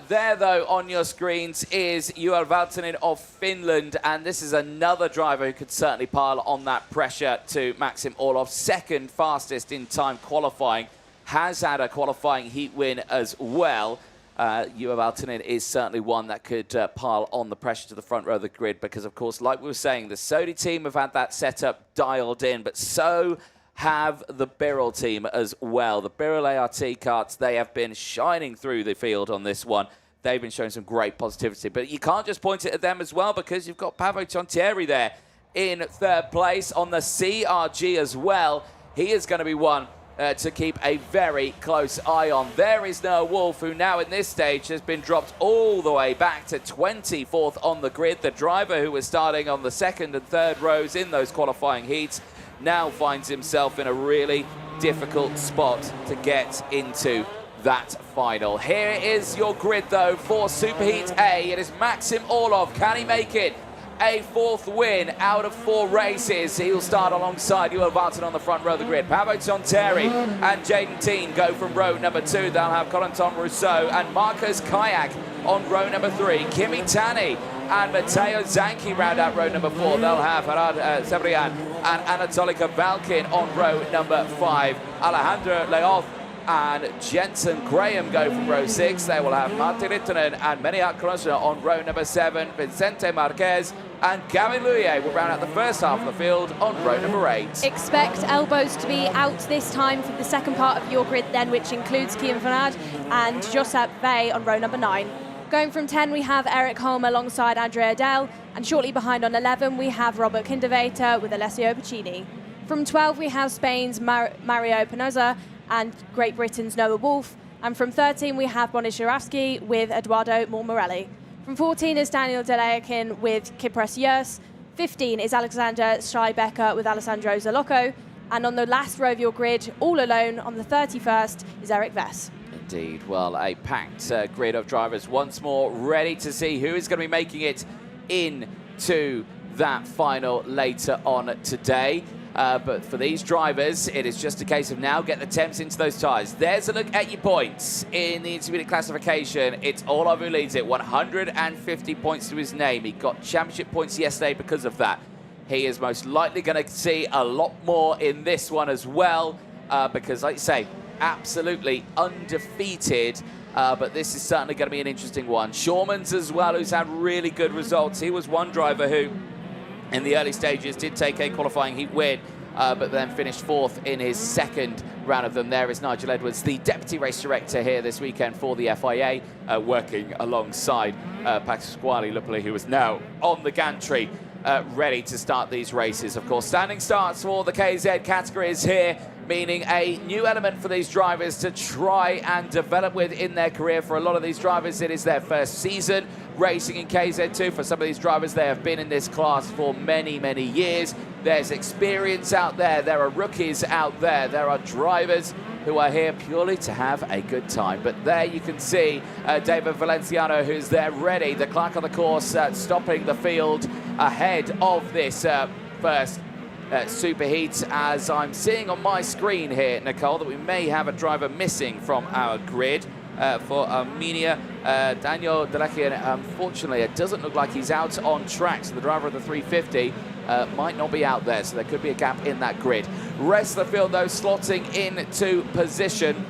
There, though, on your screens is Juha Valtonen of Finland, and this is another driver who could certainly pile on that pressure to Maxim Orlov. 2nd fastest in time qualifying, has had a qualifying heat win as well. Juha Valtonen is certainly one that could pile on the pressure to the front row of the grid because, of course, like we were saying, the Sodi team have had that setup dialed in, but so have the Birol team as well. The Birol ART karts, they have been shining through the field on this one. They've been showing some great positivity, but you can't just point it at them as well because you've got Paavo Tontieri there in third place on the CRG as well. He is going to be one to keep a very close eye on. There is Noah Wolf, who now in this stage has been dropped all the way back to 24th on the grid. The driver who was starting on the second and third rows in those qualifying heats now finds himself in a really difficult spot to get into that final. Here is your grid though for Superheat A. It is Maxim Orlov. Can he make it? A fourth win out of 4 races. He'll start alongside Joel Vartan on the front row of the grid. Paavo Tonterri and Jaden Teen go from row number 2. They'll have Corentin Rousseau and Marcos Kayak on row number 3. Kimi Tani and Matteo Zanchi round out row number 4. They'll have Harad Sebrian and Anatoly Kavalkin on row number 5. Alejandro Leoth and Jensen Graham go from row 6. They will have Martin Rittonen and Menihat Krosner on row number 7. Vicente Marquez and Gavin Luye will round out the first half of the field on row number 8. Expect elbows to be out this time for the second part of your grid then, which includes Kian Vanad and Josep Vey on row number 9. Going from 10, we have Eric Holm alongside Andrea Dell, and shortly behind on 11, we have Robert Kindervater with Alessio Piccini. From 12, we have Spain's Mario Penoza and Great Britain's Noah Wolf. And from 13, we have Bonis Juravsky with Eduardo Mormarelli. From 14 is Daniel Deleakin with Kipras Yurs. 15 is Alexander Schreibecker with Alessandro Zalocco. And on the last row of your grid, all alone on the 31st, is Eric Vess. Indeed. Well, a packed grid of drivers once more, ready to see who is going to be making it into that final later on today. But for these drivers, it is just a case of now get the temps into those tyres. There's a look at your points in the intermediate classification. It's Orlov who leads it, 150 points to his name. He got championship points yesterday because of that. He is most likely going to see a lot more in this one as well, because, like you say, absolutely undefeated. But this is certainly going to be an interesting one. Shawmans as well, who's had really good results. He was one driver who, in the early stages, did take a qualifying heat win, but then finished 4th in his second round of them. There is Nigel Edwards, the Deputy Race Director here this weekend for the FIA, working alongside Pasquale Lupoli, who is now on the gantry, ready to start these races. Of course, standing starts for the KZ categories here, meaning a new element for these drivers to try and develop with in their career. For a lot of these drivers, it is their first season racing in KZ2. For some of these drivers, they have been in this class for many, many years. There's experience out there. There are rookies out there. There are drivers who are here purely to have a good time. But there you can see David Valenciano, who's there ready. The clerk on the course stopping the field ahead of this first superheat. As I'm seeing on my screen here, Nicole, that we may have a driver missing from our grid. For Armenia, Daniel Delakian, unfortunately, it doesn't look like he's out on track, so the driver of the 350 might not be out there, so there could be a gap in that grid. Rest of the field, though, slotting into position.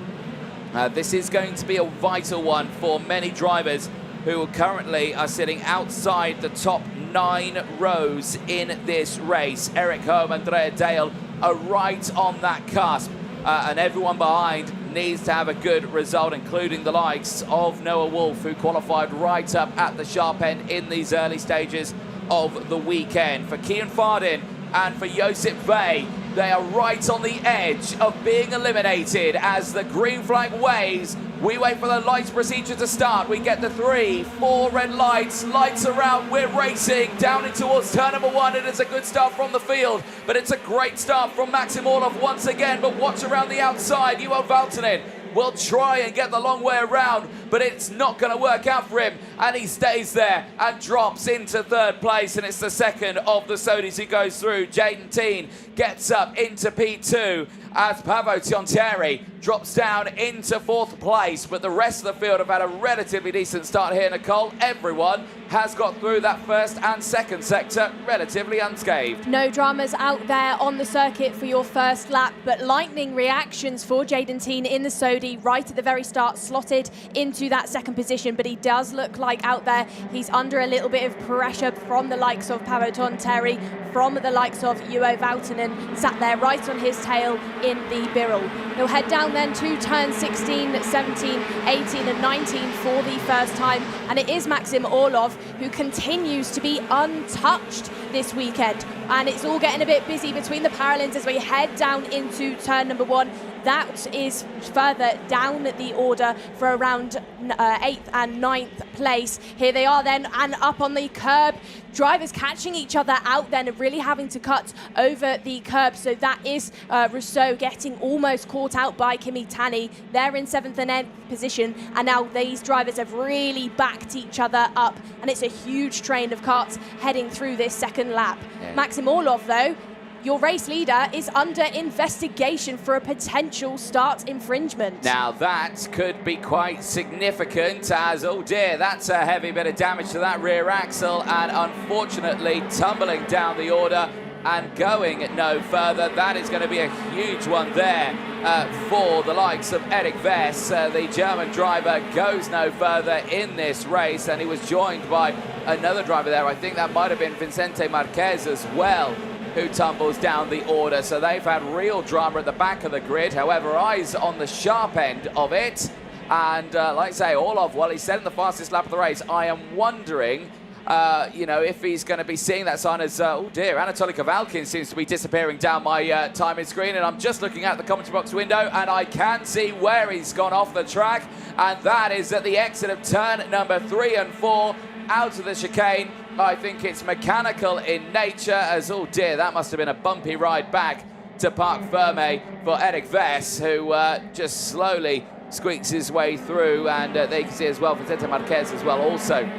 This is going to be a vital one for many drivers who currently are sitting outside the top 9 rows in this race. Eric Holm and Andrea Dale are right on that cusp, and everyone behind needs to have a good result, including the likes of Noah Wolf, who qualified right up at the sharp end in these early stages of the weekend. For Kian Fardin and for Josip Vey, they are right on the edge of being eliminated as the green flag waves. We wait for the lights procedure to start. We get the 3, 4 red lights, lights around. We're racing down in towards turn number 1. It is a good start from the field, but it's a great start from Maxim Orlov once again. But watch around the outside. Juho Valtonen will try and get the long way around, but it's not going to work out for him, and he stays there and drops into 3rd place, and it's the second of the Sodis who goes through. Jaden Teen gets up into P2 as Paavo Tonterri drops down into 4th place, but the rest of the field have had a relatively decent start here, Nicole. Everyone has got through that 1st and 2nd sector relatively unscathed. No dramas out there on the circuit for your first lap, but lightning reactions for Jaden Teen in the Sodi right at the very start, slotted into that 2nd position, but he does look like out there he's under a little bit of pressure from the likes of Paavo Tonterri, from the likes of Juho Valtonen, sat there right on his tail in the Birrell. He'll head down then to turn 16, 17, 18 and 19 for the first time. And it is Maxim Orlov who continues to be untouched this weekend. And it's all getting a bit busy between the Paralins as we head down into turn number 1. That is further down the order for around 8th and 9th place. Here they are then, and up on the curb. Drivers catching each other out then and really having to cut over the curb. So that is Rousseau getting almost caught out by Kimi Tani. They're in 7th and 8th position, and now these drivers have really backed each other up. And it's a huge train of karts heading through this second lap. Yeah. Maxim Orlov, though, your race leader, is under investigation for a potential start infringement. Now that could be quite significant as, oh dear, that's a heavy bit of damage to that rear axle, and unfortunately tumbling down the order and going no further. That is going to be a huge one there for the likes of Eric Vess. The German driver goes no further in this race, and he was joined by another driver there. I think that might have been Vicente Marquez as well, who tumbles down the order. So they've had real drama at the back of the grid. However, eyes on the sharp end of it. And like I say, Orlov, well, he said in the fastest lap of the race, I am wondering, you know, if he's going to be seeing that sign as, oh dear, Anatoly Kavalkin seems to be disappearing down my timing screen. And I'm just looking out the commentary box window and I can see where he's gone off the track. And that is at the exit of turn number 3 and 4, out of the chicane. I think it's mechanical in nature as, oh dear, that must have been a bumpy ride back to Parc Ferme for Eric Vess, who just slowly squeaks his way through. And there you can see as well Vicente Marquez as well also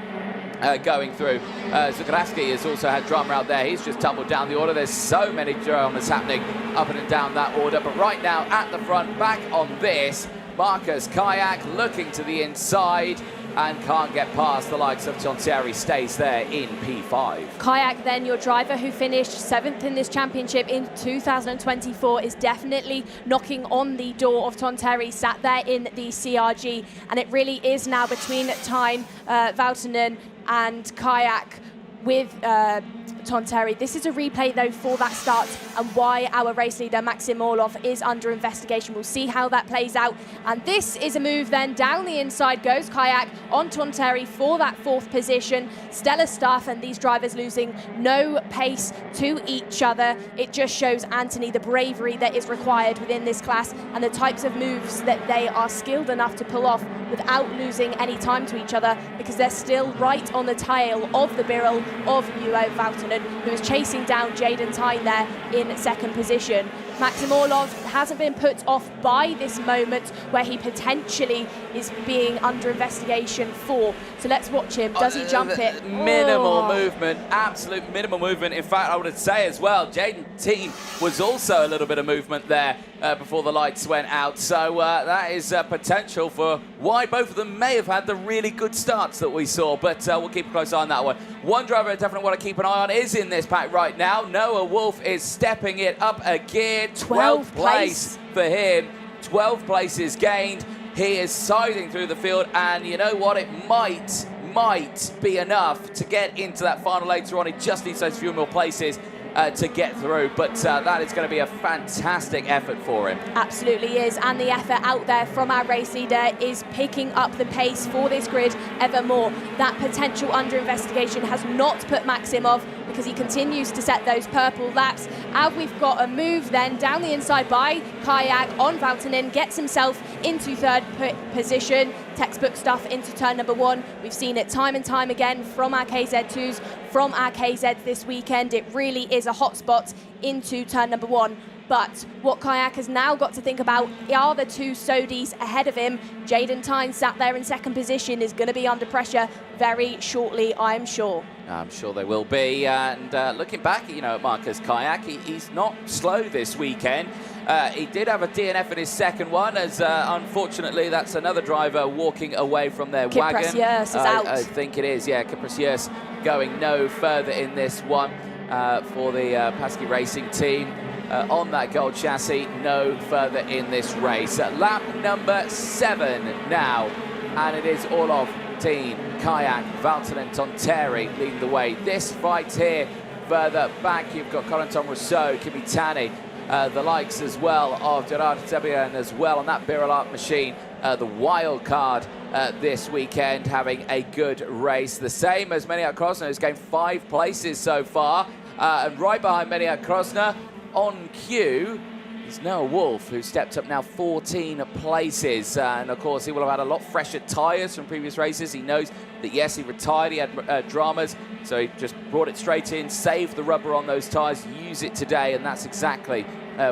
going through. Zugraski has also had drama out there. He's just tumbled down the order. There's so many dramas happening up and down that order. But right now at the front, back on this, Marcus Kayak looking to the inside and can't get past the likes of Tontieri, stays there in P5. Kayak, then, your driver who finished 7th in this championship in 2024, is definitely knocking on the door of Tontieri, sat there in the CRG. And it really is now between Time, Valtonen and Kayak with Tontieri. This is a replay, though, for that start and why our race leader, Maxim Orlov, is under investigation. We'll see how that plays out. And this is a move then. Down the inside goes Kayak on Tontieri for that 4th position. Stellar stuff, and these drivers losing no pace to each other. It just shows, Anthony, the bravery that is required within this class and the types of moves that they are skilled enough to pull off without losing any time to each other, because they're still right on the tail of the Birrell of Juho Valtonen, who is chasing down Jaden Tyne there in 2nd position. Maxim Orlov hasn't been put off by this moment where he potentially is being under investigation for. So let's watch him. Does he jump it? Minimal movement, absolute minimal movement. In fact, I would say as well, Jaden Tyne was also a little bit of movement there before the lights went out. So that is potential for why both of them may have had the really good starts that we saw. But we'll keep a close eye on that one. One driver I definitely want to keep an eye on is in this pack right now. Noah Wolf is stepping it up a gear. 12th place for him. 12 places gained. He is scything through the field, and you know what? It might be enough to get into that final later on. He just needs those few more places to get through, but that is going to be a fantastic effort for him. Absolutely is, and the effort out there from our race leader is picking up the pace for this grid ever more. That potential under investigation has not put Maxim off, because he continues to set those purple laps. And we've got a move then down the inside by Kayak on Valtonen, gets himself into 3rd position. Textbook stuff into turn number 1. We've seen it time and time again from our KZ2s, from our KZs this weekend. It really is a hot spot into turn number 1. But what Kayak has now got to think about are the 2 Sodis ahead of him. Jaden Tyne, sat there in 2nd position, is going to be under pressure very shortly, I'm sure. I'm sure they will be. And looking back, you know, at Marcus Kayak, he's not slow this weekend. He did have a DNF in his 2nd one, as unfortunately that's another driver walking away from their wagon. Kiprasius is out. I think it is, yeah. Kiprasius going no further in this one for the Paski Racing team. On that gold chassis, no further in this race. Lap number 7 now, and it is Orlov, Tyne, Kayak, Valtonen, Tontieri leading the way. This fight here, further back, you've got Corentin Rousseau, Kimi Tani, the likes as well of Gerard Sebian as well on that Birolart machine, the wild card this weekend, having a good race. The same as Meniat Krosner, who's gained 5 places so far. And right behind Meniat Krosner, on cue, is Noah Wolf, who stepped up now 14 places. And of course, he will have had a lot fresher tyres from previous races. He knows that, yes, he retired, he had dramas, so he just brought it straight in, saved the rubber on those tyres, use it today, and that's exactly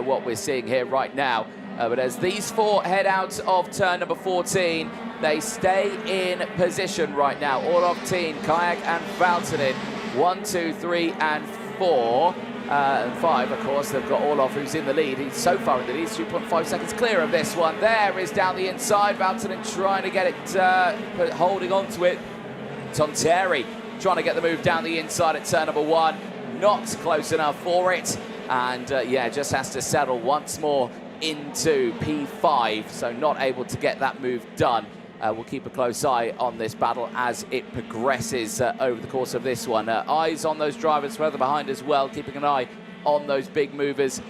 what we're seeing here right now. But as these 4 head out of turn number 14, they stay in position right now. Orlov, Teen, Kayak and Valtonen. 1, 2, 3 and 4. And 5, of course, they've got Orlov, who's in the lead. He's so far in the lead, he's 2.5 seconds clear of this one. There is down the inside. Valtonen trying to get it, holding on to it. Tonterri trying to get the move down the inside at turn number 1. Not close enough for it. And yeah, just has to settle once more into P5. So not able to get that move done. We'll keep a close eye on this battle as it progresses over the course of this one. Eyes on those drivers further behind as well, keeping an eye on those big movers,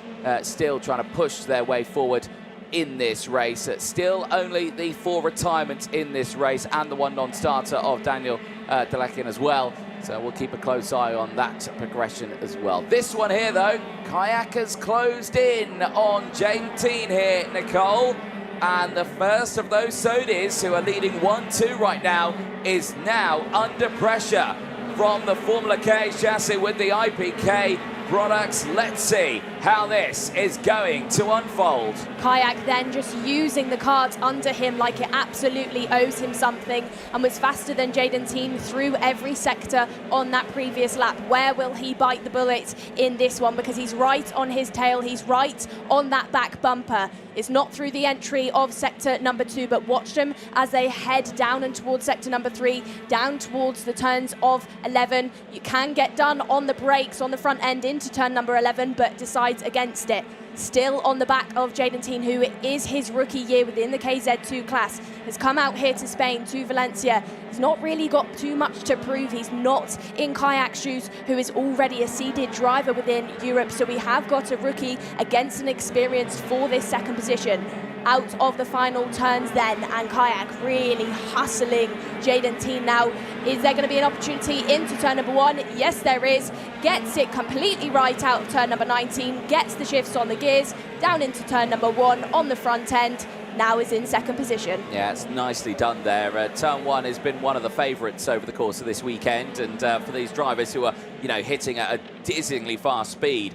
still trying to push their way forward in this race. Still only the 4 retirements in this race and the 1 non-starter of Daniel Delekin as well. So we'll keep a close eye on that progression as well. This one here, though, Kayak has closed in on Jaden Teen here, Nicole. And the first of those Sodis, who are leading 1-2 right now, is now under pressure from the Formula K chassis with the IPK products. Let's see how this is going to unfold. Kayak then just using the cards under him like it absolutely owes him something, and was faster than Jaden Teen through every sector on that previous lap. Where will he bite the bullet in this one? Because he's right on his tail, he's right on that back bumper. It's not through the entry of sector number 2, but watch them as they head down and towards sector number 3, down towards the turns of 11. You can get done on the brakes on the front end into turn number 11, but decides against it. Still on the back of Jaden Teen, who is his rookie year within the KZ2 class, has come out here to Spain, to Valencia. He's not really got too much to prove. He's not in Kayak shoes, who is already a seeded driver within Europe. So we have got a rookie against an experienced for this second position. Out of the final turns then, and Kayak really hustling Jaden Teen now. Is there going to be an opportunity into turn number 1? Yes, there is. Gets it completely right out of turn number 19, gets the shifts on the gears, down into turn number 1 on the front end. Now is in second position. Yeah, it's nicely done there. Turn 1 has been one of the favourites over the course of this weekend, and for these drivers who are, you know, hitting at a dizzyingly fast speed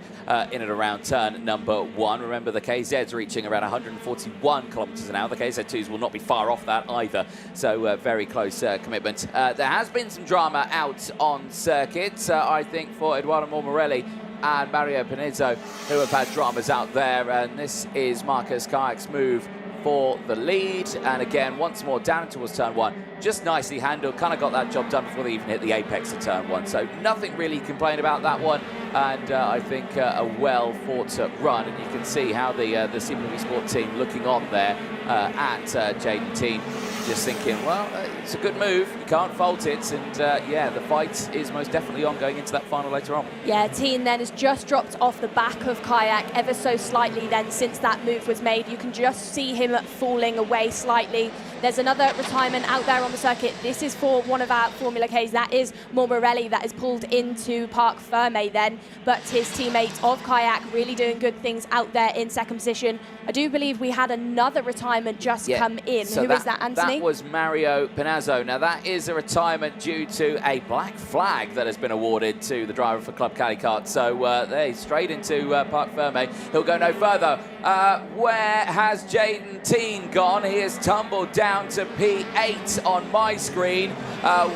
in and around turn number 1. Remember, the KZ's reaching around 141 kilometres an hour. The KZ2s will not be far off that either, so very close commitment. There has been some drama out on circuit, I think, for Eduardo Mormarelli and Mario Pinizzo, who have had dramas out there, and this is Marcus Kayak's move for the lead. And again, once more down towards turn 1, just nicely handled, kind of got that job done before they even hit the apex of turn 1, so nothing really to complain about that one. And I think a well fought run, and you can see how the CPW Sport team looking on there at Jaden Teen, just thinking, well, it's a good move, you can't fault it. And yeah, the fight is most definitely on going into that final later on. Yeah, Teen then has just dropped off the back of Kayak ever so slightly then since that move was made. You can just see him falling away slightly. There's another retirement out there on the circuit. This is for one of our Formula Ks. That is Mormarelli, that is pulled into Parc Ferme then. But his teammate of Kayak really doing good things out there in second position. I do believe we had another retirement just come in. So Who is that, Anthony? That was Mario Pinazzo. Now, that is a retirement due to a black flag that has been awarded to the driver for Club Calicat. So they straight into Parc Ferme. He'll go no further. Where has Jaden Teen gone? He has tumbled down to P8 on my screen.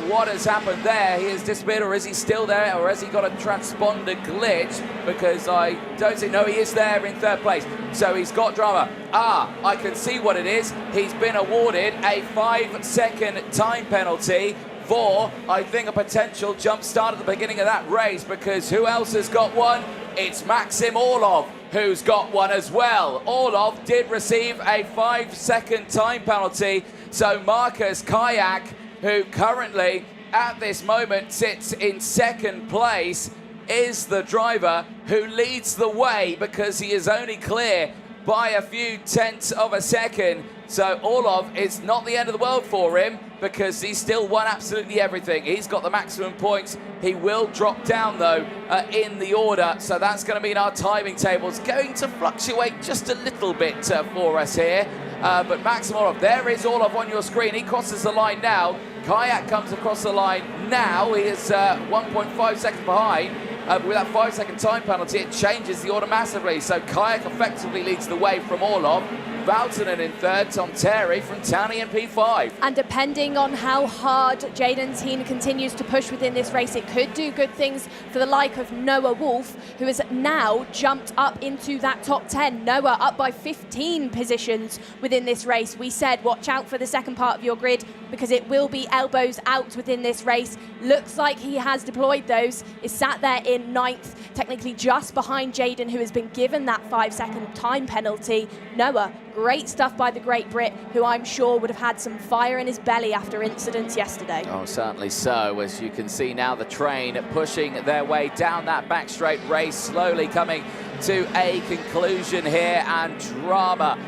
What has happened there? He has disappeared, or is he still there, or has he got a transponder glitch? Because I don't see, no, he is there in third place. So he's got drama. I can see what it is. He's been awarded a 5-second time penalty for, I think, a potential jump start at the beginning of that race, because who else has got one? It's Maxim Orlov who's got one as well. Orlov did receive a 5-second time penalty. So Marcus Kayak, who currently at this moment sits in second place, is the driver who leads the way because he is only clear by a few tenths of a second. So Orlov, it's not the end of the world for him because he's still won absolutely everything. He's got the maximum points. He will drop down, though, in the order. So that's going to mean our timing table's going to fluctuate just a little bit for us here. But Maxim Orlov, there is Orlov on your screen. He crosses the line now. Kayak comes across the line now. He is 1.5 seconds behind. With that 5-second time penalty, it changes the order massively. So Kayak effectively leads the way from Orlov. Valtonen in third, Tom Terry from Townie in P5. And depending on how hard Jaden Teen continues to push within this race, it could do good things for the like of Noah Wolf, who has now jumped up into that top 10. Noah up by 15 positions within this race. We said watch out for the second part of your grid because it will be elbows out within this race. Looks like he has deployed those, is sat there in 9th, technically just behind Jaden, who has been given that 5-second time penalty. Noah, great stuff by the Great Brit, who I'm sure would have had some fire in his belly after incidents yesterday. Oh, certainly so. As you can see now, the train pushing their way down that back straight, race slowly coming to a conclusion here, and drama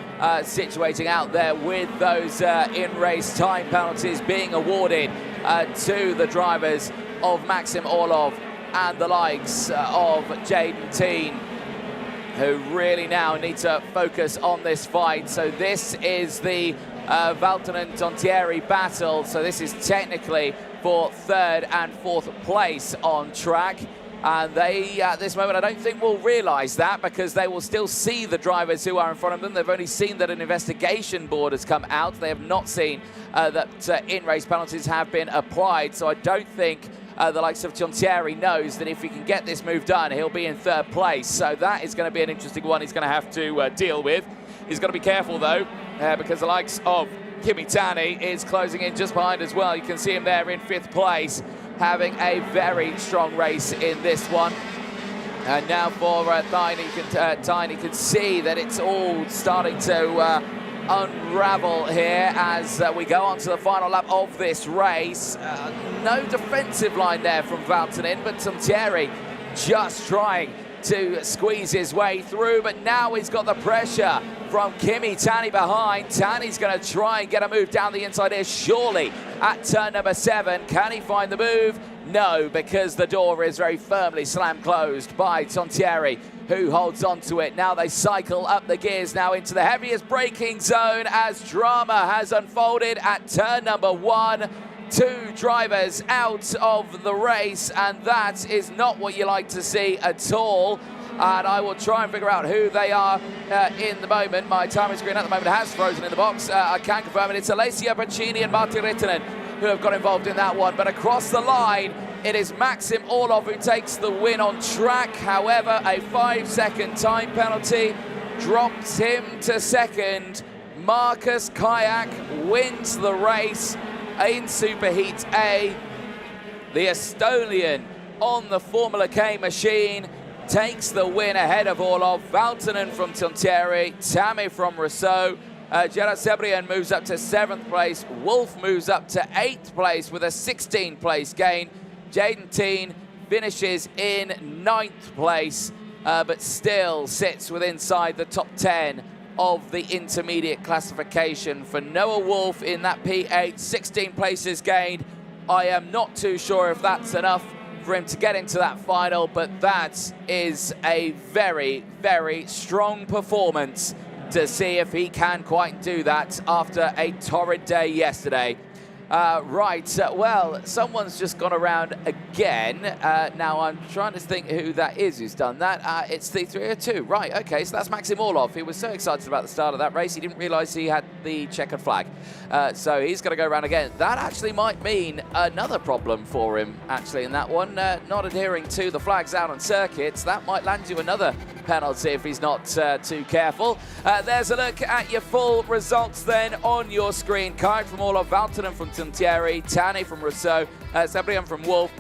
situating out there with those in-race time penalties being awarded to the drivers of Maxim Orlov and the likes of Jaden Teen, who really now need to focus on this fight. So this is the Valtonen-Tontieri battle. So this is technically for 3rd and 4th place on track. And they, at this moment, I don't think will realise that because they will still see the drivers who are in front of them. They've only seen that an investigation board has come out. They have not seen that in-race penalties have been applied. So I don't think the likes of Tontieri knows that if he can get this move done, he'll be in 3rd place. So that is going to be an interesting one he's going to have to deal with. He's got to be careful, though, because the likes of Kimi Tani is closing in just behind as well. You can see him there in 5th place, having a very strong race in this one. And now for Tiny can see that it's all starting to unravel here as we go on to the final lap of this race. No defensive line there from Valtonen, but Tontieri just trying to squeeze his way through, but now he's got the pressure from Kimi Tani behind. Tani's going to try and get a move down the inside here, surely at turn number 7. Can he find the move? No, because the door is very firmly slammed closed by Tontieri, who holds on to it. Now they cycle up the gears now into the heaviest braking zone as drama has unfolded at turn number 1. 2 drivers out of the race, and that is not what you like to see at all. And I will try and figure out who they are in the moment. My timing screen at the moment has frozen in the box. I can confirm it. It's Alessia Braccini and Martti Rittinen who have got involved in that one. But across the line, it is Maxim Orlov who takes the win on track. However, a 5-second time penalty drops him to 2nd. Markus Kayak wins the race in Superheat A. The Estonian on the Formula K machine takes the win ahead of Orlov. Valtonen from Tontieri, Tammy from Rousseau. Gerard Sebrian moves up to 7th place. Wolf moves up to 8th place with a 16th place gain. Jaden Teen finishes in 9th place, but still sits inside the top 10 of the intermediate classification. For Noah Wolf in that P8, 16 places gained. I am not too sure if that's enough for him to get into that final, but that is a very, very strong performance to see if he can quite do that after a torrid day yesterday. Well, someone's just gone around again. Now I'm trying to think who that is who's done that. It's the 302. Right, okay, so that's Maxim Orlov. He was so excited about the start of that race, he didn't realise he had the checkered flag. So he's going to go around again. That actually might mean another problem for him, actually, in that one. Not adhering to the flags out on circuits. That might land you another penalty if he's not too careful. There's a look at your full results then on your screen. Kayak from Orlov, Valtonen from Tontieri, Tani from Rousseau, Sebrian from Wolf,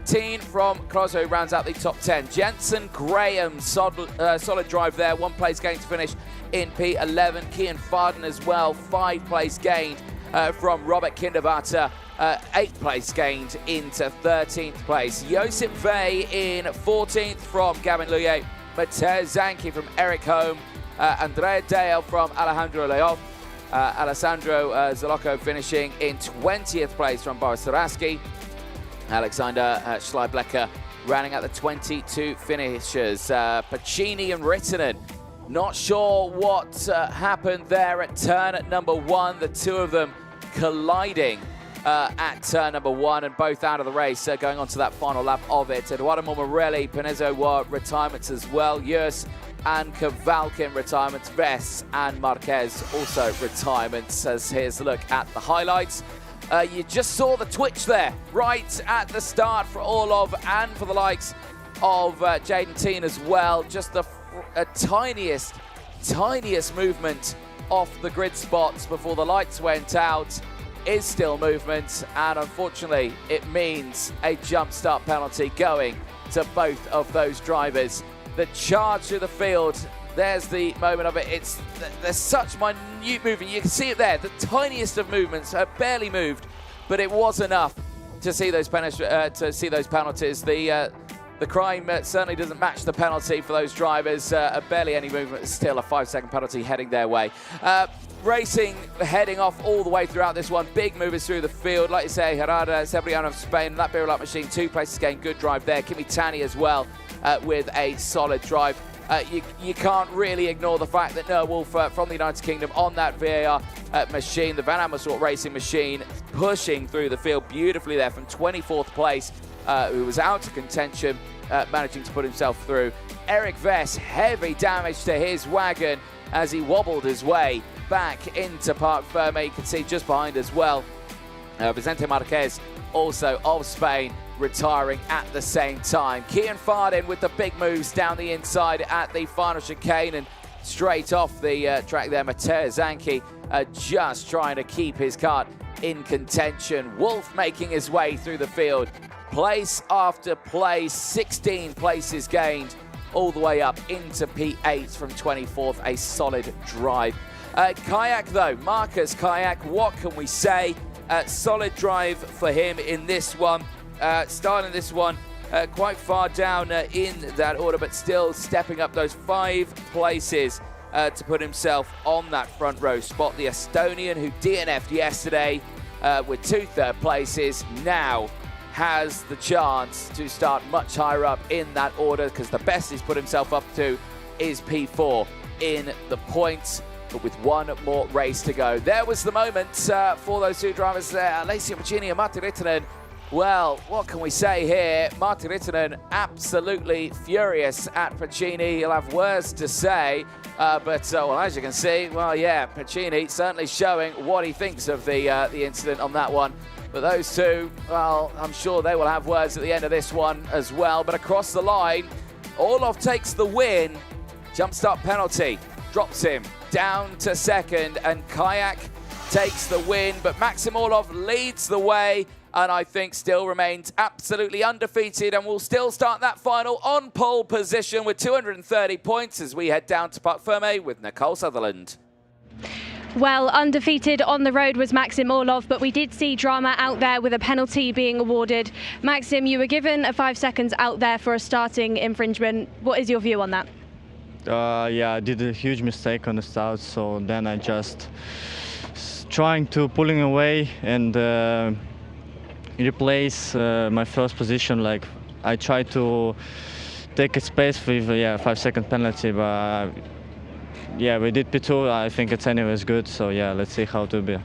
Teen from Clozo rounds out the top 10. Jensen Graham, solid drive there, 1 place gain to finish in P11. Kian Farden as well, 5 place gained from Robert Kinderbatter 8th place gained into 13th place. Josip Vey in 14th from Gavin Luye, Matej Zanki from Eric Holm, Andrea Dale from Alejandro Leon, Alessandro Zalocco finishing in 20th place from Boris Saraski, Alexander Schleiblecker rounding out the 22 finishers. Pacini and Rittinen, not sure what happened there at turn at number 1. The two of them colliding at turn number 1 and both out of the race, going on to that final lap of it. Eduardo Morelli, Pinezzo were retirements as well. Yurs and Kavalkin retirements. Vess and Marquez also retirements. As here's a look at the highlights. You just saw the twitch there right at the start for Orlov and for the likes of Jaden Teen as well. Just the tiniest movement off the grid spots before the lights went out is still movement, and unfortunately it means a jump start penalty going to both of those drivers. The charge through the field, there's the moment of it. There's such minute movement. You can see it there, the tiniest of movements, barely moved, but it was enough to see those penalties. The crime certainly doesn't match the penalty for those drivers. Barely any movement, still a 5-second penalty heading their way. Racing heading off all the way throughout this one. Big movers through the field. Like you say, Herrada, Cebriano of Spain, that Birolak machine, 2 places gained, good drive there. Kimi Tani as well with a solid drive. You can't really ignore the fact that Noah Wolf from the United Kingdom on that VAR machine, the Van Amersfoort racing machine, pushing through the field beautifully there from 24th place, who was out of contention, managing to put himself through. Eric Vess, heavy damage to his wagon as he wobbled his way back into Parc Ferme. You can see just behind as well, Vicente Marquez, also of Spain, retiring at the same time. Kian Fardin with the big moves down the inside at the final chicane, and straight off the track there, Matej Zanki just trying to keep his kart in contention. Wolf making his way through the field, place after place, 16 places gained all the way up into P8 from 24th, a solid drive. Kayak though, Marcus Kayak, what can we say? Solid drive for him in this one. Starting this one quite far down in that order, but still stepping up those 5 places to put himself on that front row spot. The Estonian who DNF'd yesterday with 2 third places now has the chance to start much higher up in that order, because the best he's put himself up to is P4 in the points, but with 1 more race to go. There was the moment for those 2 drivers there, Alessio Pacini and Matti Rittinen. Well, what can we say here? Matti Rittinen absolutely furious at Pacini. He'll have words to say, but well, as you can see, well, yeah, Pacini certainly showing what he thinks of the incident on that one. But those 2, well, I'm sure they will have words at the end of this one as well. But across the line, Orlov takes the win. Jump start penalty drops him down to 2nd, and Kayak takes the win. But Maxim Orlov leads the way, and I think still remains absolutely undefeated, and will still start that final on pole position with 230 points as we head down to Parc Ferme with Nicole Sutherland. Well, undefeated on the road was Maxim Orlov, but we did see drama out there with a penalty being awarded. Maxim, you were given a 5 seconds out there for a starting infringement. What is your view on that? Yeah, I did a huge mistake on the start, so then I just trying to pulling away and replace my first position. Like, I tried to take a space with 5 second penalty, but yeah, we did P2. I think it's anyways good, so yeah, let's see how it will be.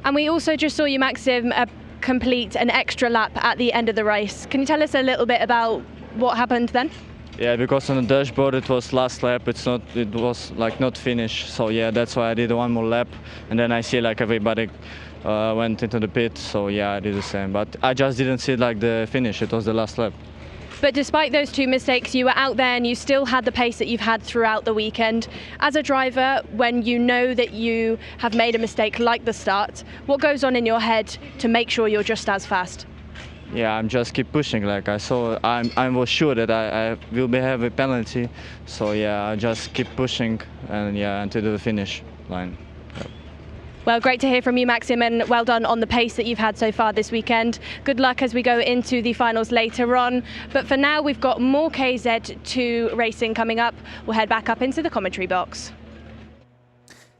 And we also just saw you, Maxim, complete an extra lap at the end of the race. Can you tell us a little bit about what happened then? Yeah, because on the dashboard it was last lap. It was like not finished. So yeah, that's why I did 1 more lap, and then I see like everybody went into the pit. So yeah, I did the same. But I just didn't see like the finish. It was the last lap. But despite those 2 mistakes, you were out there and you still had the pace that you've had throughout the weekend. As a driver, when you know that you have made a mistake like the start, what goes on in your head to make sure you're just as fast? Yeah, I'm just keep pushing. Like I was sure that I will have a penalty. So yeah, I just keep pushing and yeah, until the finish line. Yep. Well, great to hear from you, Maxim, and well done on the pace that you've had so far this weekend. Good luck as we go into the finals later on. But for now, we've got more KZ2 racing coming up. We'll head back up into the commentary box.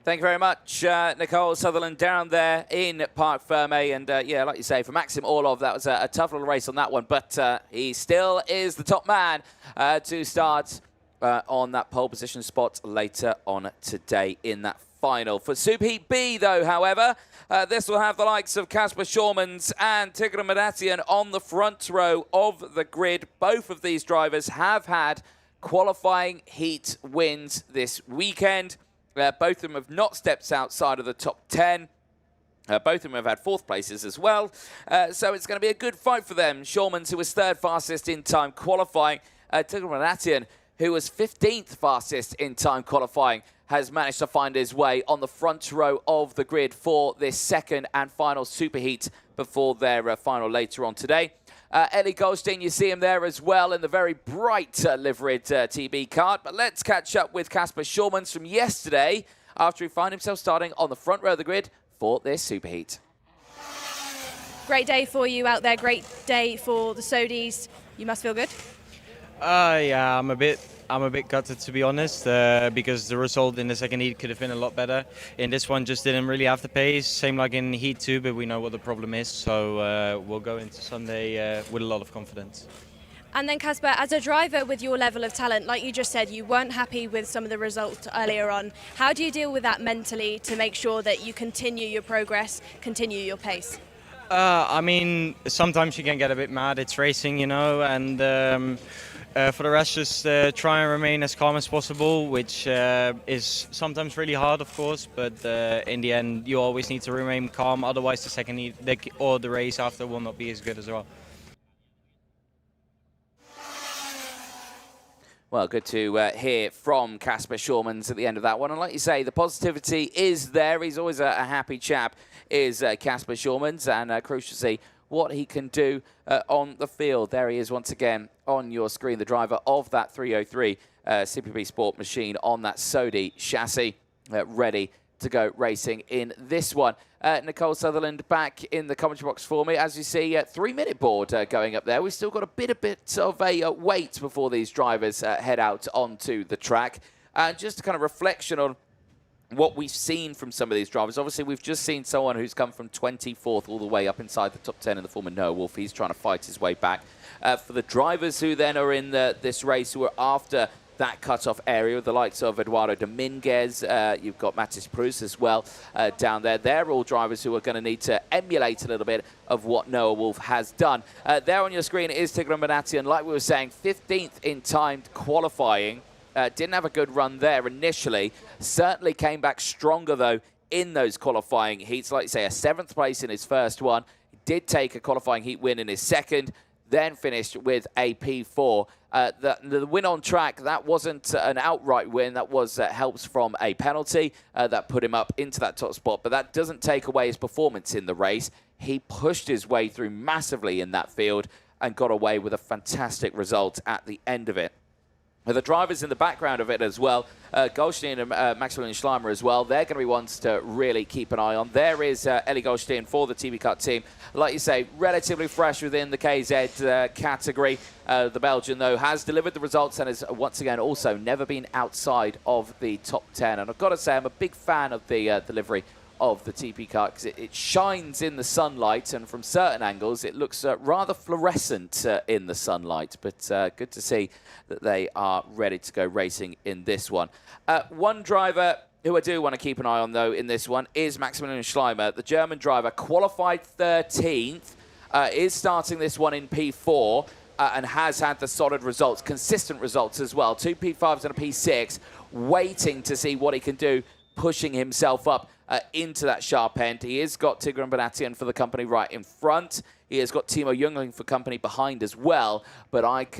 Thank you very much, Nicole Sutherland, down there in Parc Ferme. And yeah, like you say, for Maxim Orlov, that was a tough little race on that one. But he still is the top man to start on that pole position spot later on today in that final. For Superheat B, though, however, this will have the likes of Kasper Schurmans and Tigran Manatian on the front row of the grid. Both of these drivers have had qualifying heat wins this weekend. Both of them have not stepped outside of the top 10. Both of them have had fourth places as well. So it's going to be a good fight for them. Schurmans, who was third fastest in time qualifying. Tigran Manatian, who was 15th fastest in time qualifying, has managed to find his way on the front row of the grid for this second and final superheat before their final later on today. Eli Goldstein, you see him there as well in the very bright liveried TB card. But let's catch up with Kasper Schurmans from yesterday after he found himself starting on the front row of the grid for this superheat. Great day for you out there. Great day for the Sodis. You must feel good. Yeah, I'm a bit gutted, to be honest, because the result in the second heat could have been a lot better. In this one, just didn't really have the pace, same like in heat 2, but we know what the problem is, so we'll go into Sunday with a lot of confidence. And then, Kasper, as a driver with your level of talent, like you just said, you weren't happy with some of the results earlier on. How do you deal with that mentally to make sure that you continue your progress, continue your pace? I mean, sometimes you can get a bit mad, it's racing, you know, and for the rest, just try and remain as calm as possible, which is sometimes really hard, of course, but in the end, you always need to remain calm, otherwise the second heat or the race after will not be as good as well. Well, good to hear from Kasper Schurmans at the end of that one. And like you say, the positivity is there. He's always a happy chap, is Kasper Schurmans, and crucial to see what he can do on the field. There he is once again on your screen, the driver of that 303 CPB Sport machine on that Sodi chassis, ready to go racing in this one. Nicole Sutherland back in the commentary box for me. As you see, 3-minute board going up there. We've still got a bit of a wait before these drivers head out onto the track. Just a kind of reflection on what we've seen from some of these drivers. Obviously, we've just seen someone who's come from 24th all the way up inside the top 10 in the form of Noah Wolf. He's trying to fight his way back. For the drivers who then are in this race who are after that cut-off area, the likes of Eduardo Dominguez, you've got Matis Prus as well down there. They're all drivers who are going to need to emulate a little bit of what Noah Wolf has done. There on your screen is Tigran Manatian, like we were saying, 15th in timed qualifying. Didn't have a good run there initially. Certainly came back stronger, though, in those qualifying heats. Like you say, a 7th place in his first one. He did take a qualifying heat win in his second, then finished with a P4. The win on track, that wasn't an outright win. That was helps from a penalty that put him up into that top spot. But that doesn't take away his performance in the race. He pushed his way through massively in that field and got away with a fantastic result at the end of it. The drivers in the background of it as well, Goldstein and Maximilian Schleimer as well, they're going to be ones to really keep an eye on. There is Eli Goldstein for the TB Kart team. Like you say, relatively fresh within the KZ category. The Belgian, though, has delivered the results and has once again also never been outside of the top 10. And I've got to say, I'm a big fan of the delivery of the TP car because it shines in the sunlight, and from certain angles it looks rather fluorescent in the sunlight, but good to see that they are ready to go racing in this one. One driver who I do want to keep an eye on, though, in this one is Maximilian Schleimer. The German driver, qualified 13th, is starting this one in P4 and has had the solid results, consistent results as well. 2 P5s and a P6, waiting to see what he can do, pushing himself up into that sharp end. He has got Tigran Manatian for the company right in front. He has got Timo Jungling for company behind as well. But I've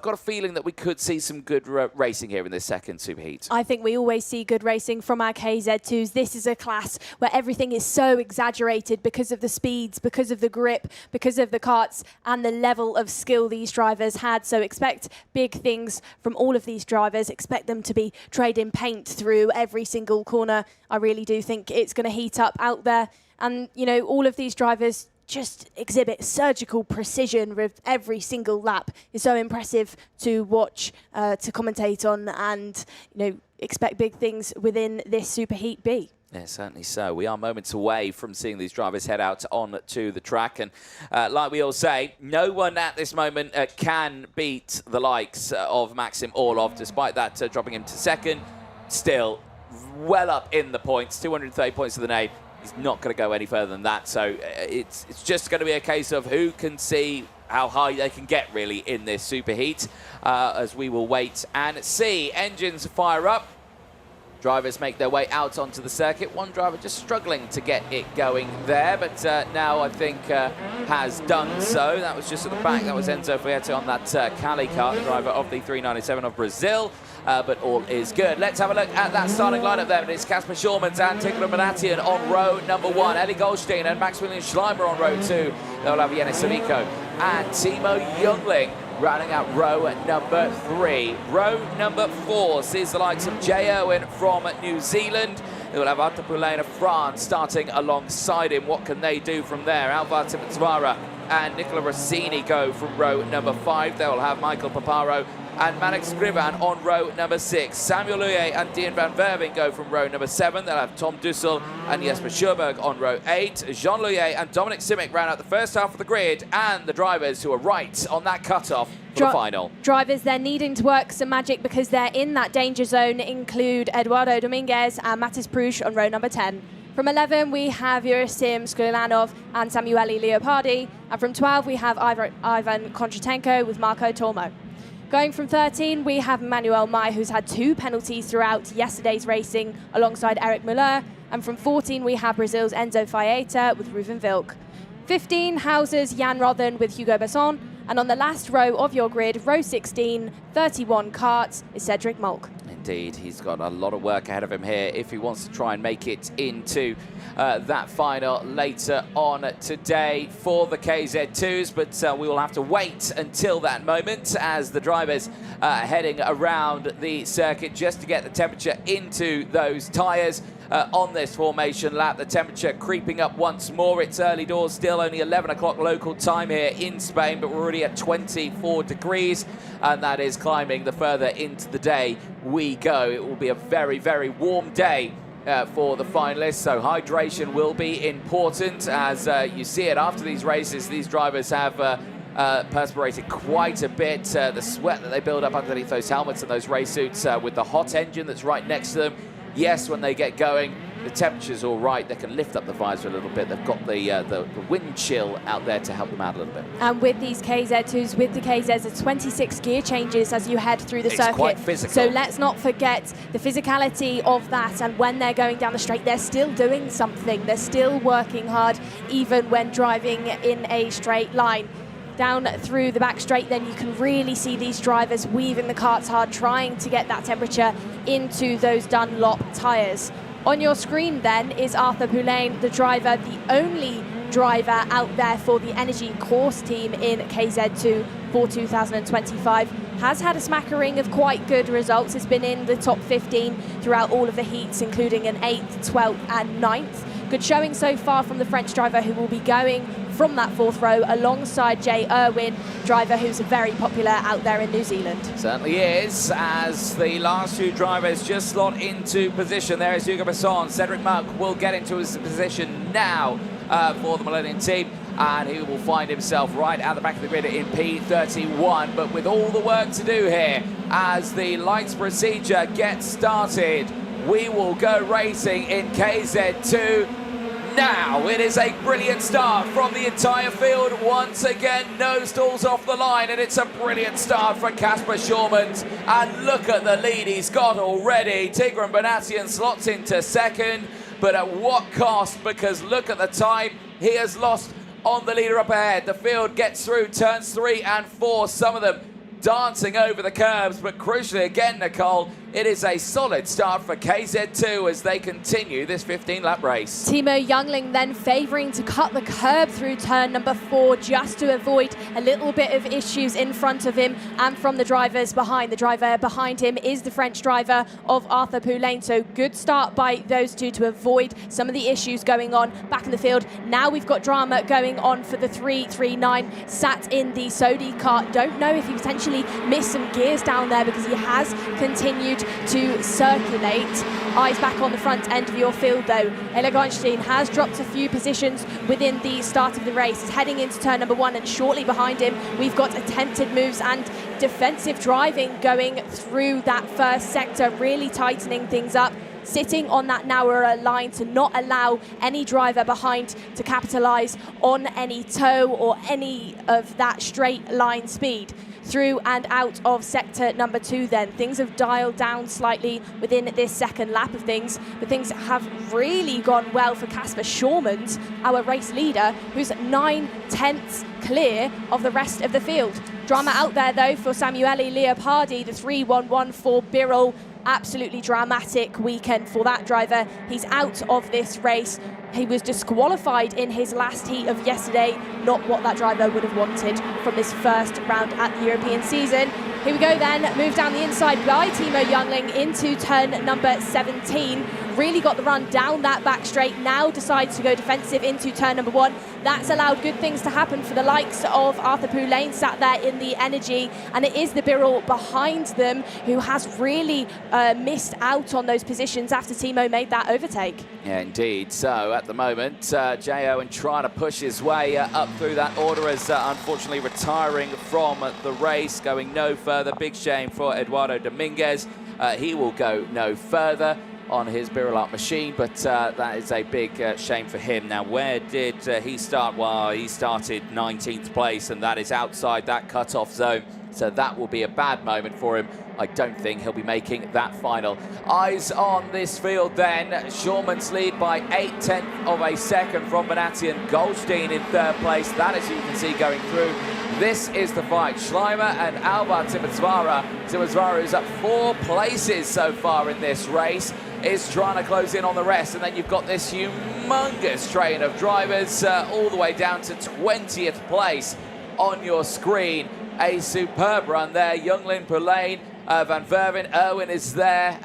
got a feeling that we could see some good racing here in this second superheat. I think we always see good racing from our KZ2s. This is a class where everything is so exaggerated because of the speeds, because of the grip, because of the karts and the level of skill these drivers had. So expect big things from all of these drivers. Expect them to be trading paint through every single corner. I really do think it's going to heat up out there. And, you know, all of these drivers just exhibit surgical precision with every single lap. It's so impressive to watch, to commentate on, and, you know, expect big things within this Superheat B. Yeah, certainly so. We are moments away from seeing these drivers head out on to the track. And like we all say, no one at this moment can beat the likes of Maxim Orlov, despite that dropping him to second. Still well up in the points, 230 points to the name. He's not going to go any further than that. So it's just going to be a case of who can see how high they can get, really, in this superheat, as we will wait and see. Engines fire up. Drivers make their way out onto the circuit. One driver just struggling to get it going there, but now I think has done so. That was just at the back. That was Enzo Fieta on that Cali car, the driver of the 397 of Brazil. But all is good. Let's have a look at that starting lineup there. It's Kasper Schulmans and Tigran Banatian on row number 1. Eli Goldstein and Maximilian Schleimer on row 2. They'll have Yannis Savico and Timo Jungling rounding out row number 3. Row number 4 sees the likes of Jay Irwin from New Zealand. They will have Arthur Poulain of France starting alongside him. What can they do from there? Alvar Tipitzvara and Nicola Rossini go from row number 5. They will have Michael Paparo and Manek Scrivan on row number 6. Samuel Luye and Dean van Verving go from row number 7. They'll have Tom Dussel and Jesper Schuberg on row 8. Jean Luye and Dominic Simic round out the first half of the grid, and the drivers who are right on that cutoff for the final. Drivers, they're needing to work some magic because they're in that danger zone, include Eduardo Dominguez and Matis Prush on row number 10. From 11, we have Yurisim Skulanov and Samueli Leopardi. And from 12, we have Ivan Kontratenko with Marco Tormo. Going from 13, we have Manuel Mai, who's had 2 penalties throughout yesterday's racing alongside Eric Muller. And from 14, we have Brazil's Enzo Fieta with Ruven Vilk. 15 houses Jan Rothen with Hugo Besson. And on the last row of your grid, row 16, 31 karts, is Cedric Molk. Indeed, he's got a lot of work ahead of him here if he wants to try and make it into that final later on today for the KZ2s. But we will have to wait until that moment as the drivers heading around the circuit just to get the temperature into those tyres. On this formation lap, the temperature creeping up once more. It's early doors still, only 11 o'clock local time here in Spain, but we're already at 24 degrees, and that is climbing the further into the day we go. It will be a very, very warm day for the finalists, so hydration will be important. As you see it after these races, these drivers have perspirated quite a bit. The sweat that they build up underneath those helmets and those race suits with the hot engine that's right next to them. Yes, when they get going, the temperature's all right. They can lift up the visor a little bit. They've got the wind chill out there to help them out a little bit. And with these KZ2s, with the KZs, there's 26 gear changes as you head through the circuit. It's quite physical. So let's not forget the physicality of that. And when they're going down the straight, they're still doing something. They're still working hard, even when driving in a straight line. Down through the back straight, then you can really see these drivers weaving the karts hard, trying to get that temperature into those Dunlop tyres. On your screen then is Arthur Poulain, the driver, the only driver out there for the Energy Course team in KZ2 for 2025. Has had a smattering of quite good results. Has been in the top 15 throughout all of the heats, including an 8th, 12th and 9th. Good showing so far from the French driver, who will be going from that 4th row alongside Jay Irwin, driver who's very popular out there in New Zealand. Certainly is, as the last 2 drivers just slot into position. There is Hugo Besson. Cedric Molk will get into his position now for the Millennium team, and he will find himself right at the back of the grid in P31. But with all the work to do here, as the lights procedure gets started, we will go racing in KZ2 now. It is a brilliant start from the entire field. Once again, no stalls off the line, and it's a brilliant start for Kasper Schulmans. And look at the lead he's got already. Tigran Banatian slots into second, but at what cost? Because look at the time. He has lost on the leader up ahead. The field gets through turns 3 and 4, some of them dancing over the curbs, but crucially again, Nicole, it is a solid start for KZ2 as they continue this 15-lap race. Timo Youngling then favouring to cut the curb through turn number 4 just to avoid a little bit of issues in front of him and from the drivers behind. The driver behind him is the French driver of Arthur Poulain, so good start by those two to avoid some of the issues going on back in the field. Now we've got drama going on for the 339 sat in the Sodi car. Don't know if he potentially missed some gears down there because he has continued to circulate. Eyes back on the front end of your field though. Elegantstein has dropped a few positions within the start of the race. He's heading into turn number 1 and shortly behind him we've got attempted moves and defensive driving going through that first sector, really tightening things up, sitting on that narrower line to not allow any driver behind to capitalise on any toe or any of that straight line speed. Through and out of sector number 2 then. Things have dialed down slightly within this second lap of things, but things have really gone well for Kasper Schaumann, our race leader, who's 9/10 clear of the rest of the field. Drama out there though for Samuele Leopardi, the 311 for Birol. Absolutely dramatic weekend for that driver. He's out of this race. He was disqualified in his last heat of yesterday. Not what that driver would have wanted from this first round at the European season. Here we go then, move down the inside by Timo Youngling into turn number 17. Really got the run down that back straight, now decides to go defensive into turn number 1. That's allowed good things to happen for the likes of Arthur Poulain sat there in the energy, and it is the Birol behind them who has really missed out on those positions after Timo made that overtake. Yeah, indeed. So at the moment, J. Owen trying to push his way up through that order as unfortunately retiring from the race, going no further. Big shame for Eduardo Dominguez. He will go no further on his Birol machine, but that is a big shame for him. Now, where did he start? Well, he started 19th place, and that is outside that cut-off zone, so that will be a bad moment for him. I don't think he'll be making that final. Eyes on this field then. Schauman's lead by 0.8 of a second from Benatti and Goldstein in 3rd place. That, as you can see, going through. This is the fight. Schleimer and Alba Timisoara. Timisoara is up 4 places so far in this race, is trying to close in on the rest, and then you've got this humongous train of drivers all the way down to 20th place on your screen. A superb run there. Youngling, Poulain, Van Verven, Irwin is there,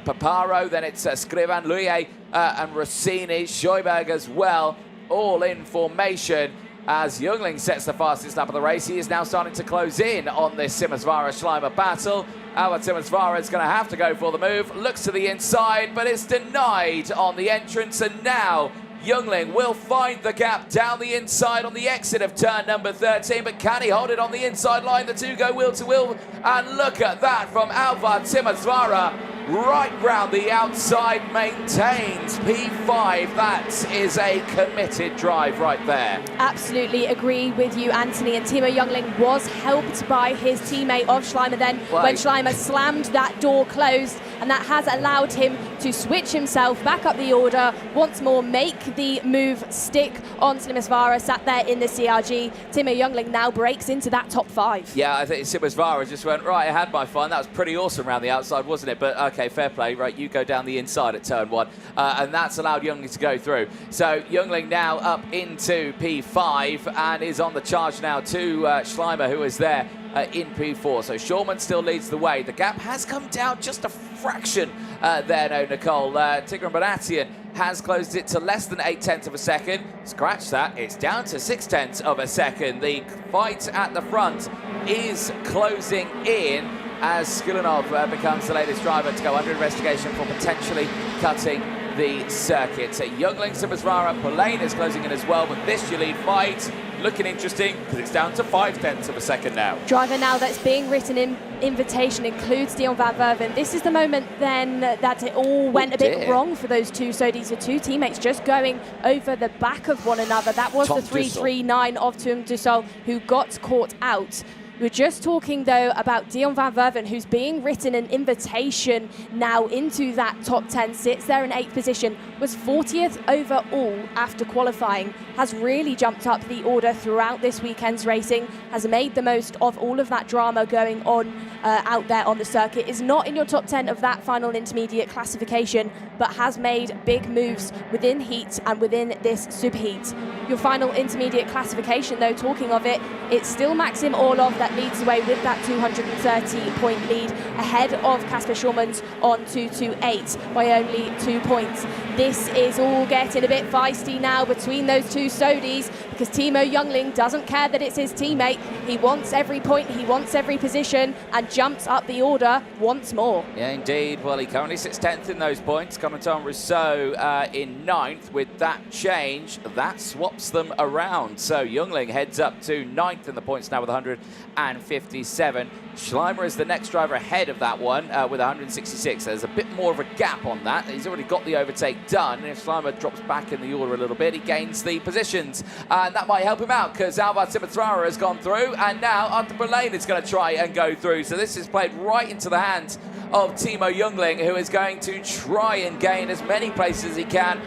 Paparo, then it's Scrivan, Luye, and Rossini, Scheuberg as well, all in formation. As Youngling sets the fastest lap of the race, he is now starting to close in on this Timisoara-Schleimer battle. Albert Timisoara is going to have to go for the move, looks to the inside, but it's denied on the entrance, and now Youngling will find the gap down the inside on the exit of turn number 13, but can he hold it on the inside line? The two go wheel to wheel, and look at that from Alvar Timisoara. Right round the outside, maintains P5. That is a committed drive right there. Absolutely agree with you, Anthony. And Timo Youngling was helped by his teammate of Schleimer then when Schleimer slammed that door closed, and that has allowed him to switch himself back up the order once more, make the move stick on Timisoara, sat there in the CRG. Timo Youngling now breaks into that top 5. Yeah, I think Timisoara just went, right, I had my fun. That was pretty awesome around the outside, wasn't it? But okay, fair play, right, you go down the inside at turn 1, and that's allowed Youngling to go through. So Youngling now up into P5 and is on the charge now to Schleimer, who is there in P4. So Schaumann still leads the way. The gap has come down just a fraction there, no, Nicole. Tigran Bonatian has closed it to less than 0.8 of a second. Scratch that, it's down to 0.6 of a second. The fight at the front is closing in as Skulinov becomes the latest driver to go under investigation for potentially cutting the circuit. So Youngling, Timisoara, Poulain is closing in as well, but this you lead fight looking interesting because it's down to 0.5 of a second now. Driver now that's being written in invitation includes Dion Van Verven. This is the moment then that it all went a bit wrong for those two Sodis, the two teammates just going over the back of one another. That was the 339 of Tom Dussel who got caught out. We're just talking, though, about Dion Van Verven, who's being written an invitation now into that top 10, sits there in 8th position, was 40th overall after qualifying, has really jumped up the order throughout this weekend's racing, has made the most of all of that drama going on out there on the circuit, is not in your top 10 of that final intermediate classification, but has made big moves within heat and within this superheat. Your final intermediate classification, though, talking of it, it's still Maxim Orlov that leads the way with that 230-point lead, ahead of Kasper Schulman's on 228 by only 2 points. This is all getting a bit feisty now between those two Sodis, because Timo Jungling doesn't care that it's his teammate. He wants every point, he wants every position, and jumps up the order once more. Yeah, indeed. Well, he currently sits 10th in those points. Corentin Rousseau in 9th. With that change, that swaps them around. So Jungling heads up to 9th in the points now with 157. Schleimer is the next driver ahead of that one with 166. There's a bit more of a gap on that. He's already got the overtake done. And if Schleimer drops back in the order a little bit, he gains the positions. And that might help him out, because Alvar Simatrara has gone through, and now Arthur Berlane is going to try and go through. So this is played right into the hands of Timo Jungling, who is going to try and gain as many places as he can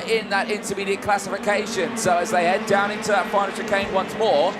in that intermediate classification. So as they head down into that final chicane once more,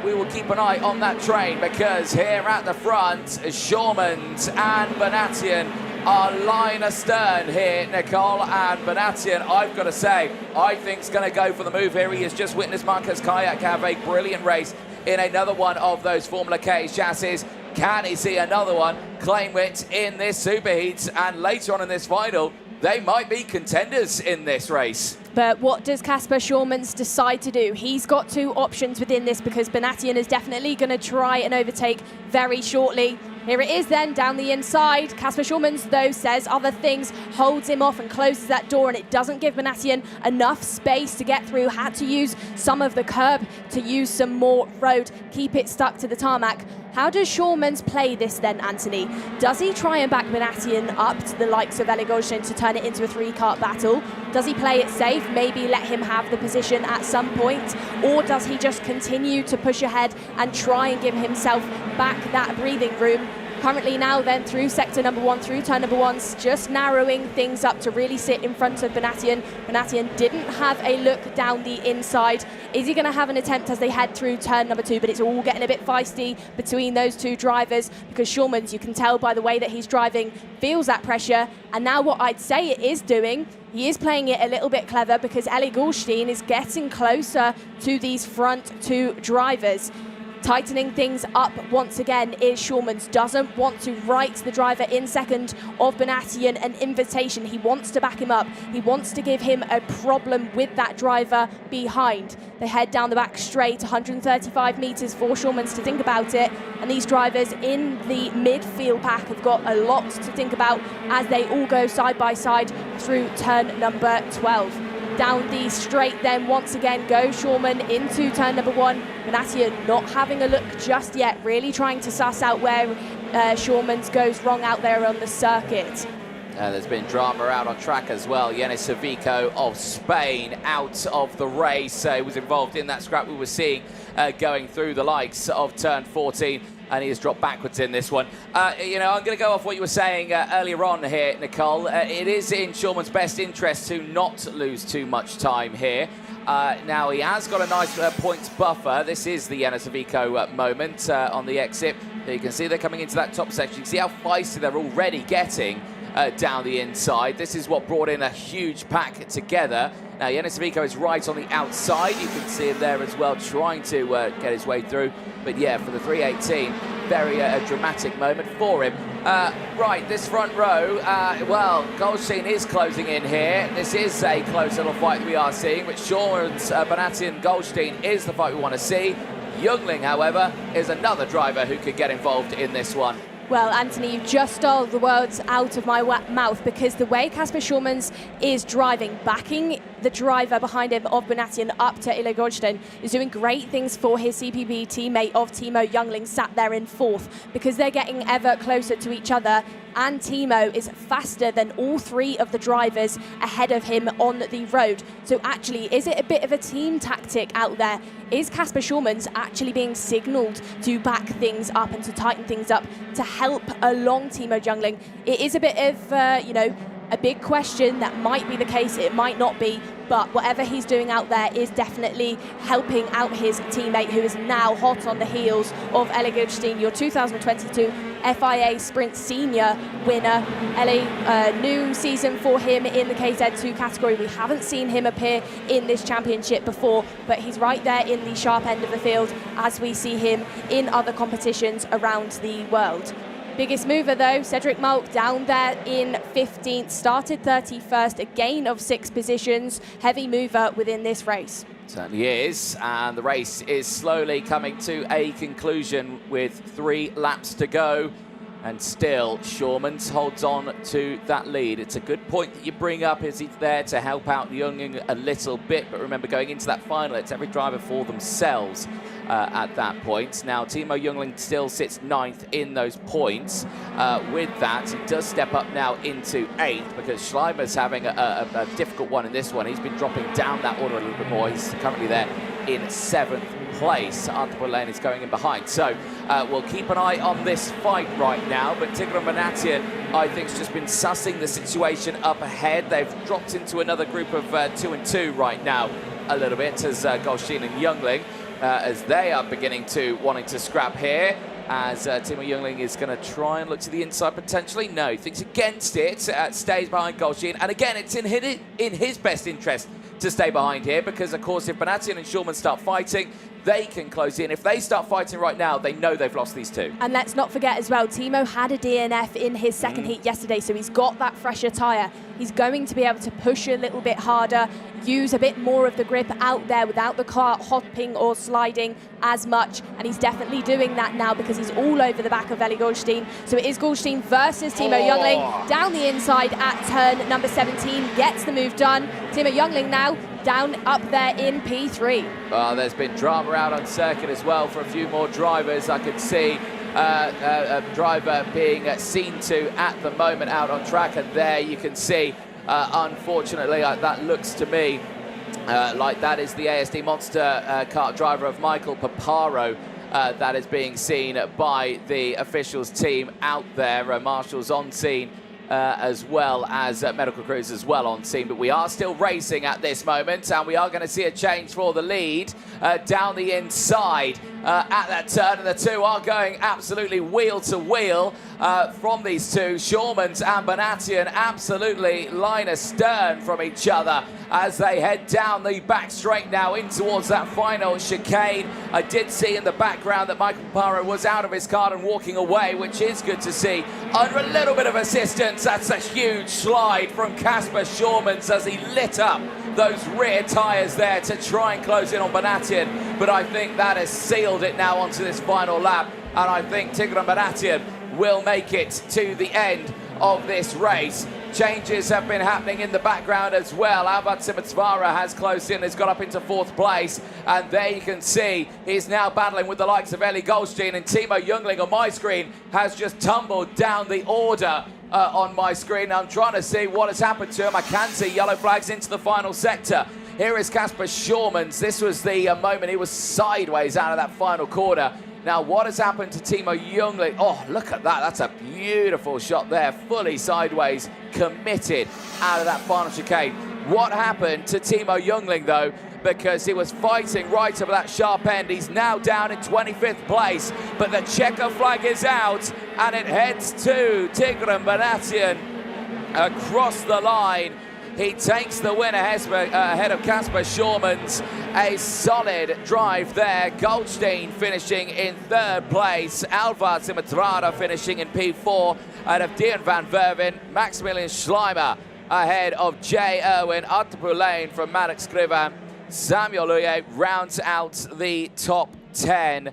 we will keep an eye on that train, because here at the front, Schulmans and Benatian are line astern here, Nicole. And Benatian, I've got to say, I think is going to go for the move here. He has just witnessed Marcus Kayak have a brilliant race in another one of those Formula K chassis. Can he see another one claim it in this superheat? And later on in this final, they might be contenders in this race. But what does Kasper Schulmans decide to do? He's got two options within this, because Benatian is definitely going to try and overtake very shortly. Here it is then, down the inside. Kasper Schulmans, though, says other things, holds him off and closes that door, and it doesn't give Benatian enough space to get through. Had to use some of the curb to use some more road, keep it stuck to the tarmac. How does Schulmans play this then, Anthony? Does he try and back Benatian up to the likes of Eligoshin to turn it into a three-kart battle? Does he play it safe, maybe let him have the position at some point? Or does he just continue to push ahead and try and give himself back that breathing room? Currently now then through sector number 1, through turn number 1, just narrowing things up to really sit in front of Benatian. Benatian didn't have a look down the inside. Is he going to have an attempt as they head through turn number 2? But it's all getting a bit feisty between those two drivers, because Schulmans, you can tell by the way that he's driving, feels that pressure. And now what I'd say it is doing, he is playing it a little bit clever, because Eli Goldstein is getting closer to these front two drivers. Tightening things up once again is Schulmans. Doesn't want to write the driver in second of Benatian an invitation. He wants to back him up. He wants to give him a problem with that driver behind. They head down the back straight, 135 metres for Schulmans to think about it. And these drivers in the midfield pack have got a lot to think about as they all go side by side through turn number 12. Down the straight then once again goes Schulman into turn number 1. Benatian not having a look just yet, really trying to suss out where Schulmans goes wrong out there on the circuit. There's been drama out on track as well. Yanis Savico of Spain out of the race. He was involved in that scrap we were seeing going through the likes of turn 14. And he has dropped backwards in this one. You know, I'm going to go off what you were saying earlier on here, Nicole. It is in Schulman's best interest to not lose too much time here. Now, he has got a nice points buffer. This is the Yanis Savico moment on the exit. You can see they're coming into that top section. You can see how feisty they're already getting down the inside. This is what brought in a huge pack together. Now, Yanis Savico is right on the outside. You can see him there as well, trying to get his way through. But yeah, for the 318, very dramatic moment for him. Right, this front row, well, Goldstein is closing in here. This is a close little fight we are seeing, but Schulmans, Benatian, Goldstein is the fight we want to see. Jungling, however, is another driver who could get involved in this one. Well, Anthony, you've just stole the words out of my mouth, because the way Kasper Schulmans is driving, backing the driver behind him of Benatian up to Eli Goldstein, is doing great things for his CPB teammate of Timo Jungling, sat there in 4th, because they're getting ever closer to each other. And Timo is faster than all 3 of the drivers ahead of him on the road. So actually, is it a bit of a team tactic out there? Is Kasper Schulmans actually being signalled to back things up and to tighten things up to help along Timo Jungling? It is a bit of, you know, a big question. That might be the case, it might not be, but whatever he's doing out there is definitely helping out his teammate, who is now hot on the heels of Eli Goldstein, your 2022 FIA Sprint Senior winner. Eli, new season for him in the KZ2 category. We haven't seen him appear in this championship before, but he's right there in the sharp end of the field as we see him in other competitions around the world. Biggest mover though, Cedric Malk down there in 15th, started 31st, a gain of 6 positions. Heavy mover within this race. Certainly is, and the race is slowly coming to a conclusion with 3 laps to go. And still, Shormans holds on to that lead. It's a good point that you bring up. Is he's there to help out Youngling a little bit? But remember, going into that final, it's every driver for themselves at that point. Now, Timo Youngling still sits 9th in those points. With that, he does step up now into 8th because Schleimer's having a difficult one in this one. He's been dropping down that order a little bit more. He's currently there in 7th place. Arthur Lane is going in behind. So we'll keep an eye on this fight right now. But Tigran Banatian, I think, has just been sussing the situation up ahead. They've dropped into another group of 2 and 2 right now a little bit as Goldstein and Youngling, as they are beginning to wanting to scrap here. As Timo Youngling is going to try and look to the inside potentially. No, he thinks against it, stays behind Goldstein. And again, it's in his best interest to stay behind here because, of course, if Banatian and Schulman start fighting, they can close in. If they start fighting right now, they know they've lost these 2. And let's not forget as well, Timo had a DNF in his second heat yesterday, so he's got that fresher tyre. He's going to be able to push a little bit harder, use a bit more of the grip out there without the car hopping or sliding as much. And he's definitely doing that now because he's all over the back of Eli Goldstein. So it is Goldstein versus Timo Youngling. Down the inside at turn number 17, gets the move done. Timo Youngling now down up there in P3. Well, there's been drama out on circuit as well for a few more drivers. I could see a driver being seen to at the moment out on track, and there you can see, unfortunately, that looks to me like that is the ASD Monster kart driver of Michael Paparo. That is being seen by the officials team out there, marshals on scene, as well as medical crews as well on scene. But we are still racing at this moment, and we are going to see a change for the lead down the inside at that turn, and the 2 are going absolutely wheel to wheel from these 2. Shormans and Banatian absolutely line astern from each other as they head down the back straight now in towards that final chicane. I did see in the background that Michael Paparo was out of his car and walking away, which is good to see. Under a little bit of assistance, that's a huge slide from Kasper Shormans as he lit up those rear tyres there to try and close in on Banatian. But I think that has sealed it now onto this final lap. And I think Tigran Banatian will make it to the end of this race. Changes have been happening in the background as well. Alvad Simatsvara has closed in, has got up into 4th place. And there you can see he's now battling with the likes of Eli Goldstein, and Timo Youngling on my screen has just tumbled down the order on my screen. I'm trying to see what has happened to him. I can see yellow flags into the final sector. Here is Kasper Shormans. This was the moment he was sideways out of that final corner. Now, what has happened to Timo Youngling? Oh, look at that. That's a beautiful shot there. Fully sideways, committed out of that final chicane. What happened to Timo Youngling, though? Because he was fighting right over that sharp end. He's now down in 25th place, but the checker flag is out, and it heads to Tigran Banatian across the line. He takes the win ahead of Kasper Shormans. A solid drive there. Goldstein finishing in 3rd place. Alvar Simatrada finishing in P4 out of Dion van Verven. Maximilian Schleimer ahead of Jay Irwin. Artur Lane from Maddox Scriva. Samuel Luye rounds out the top 10.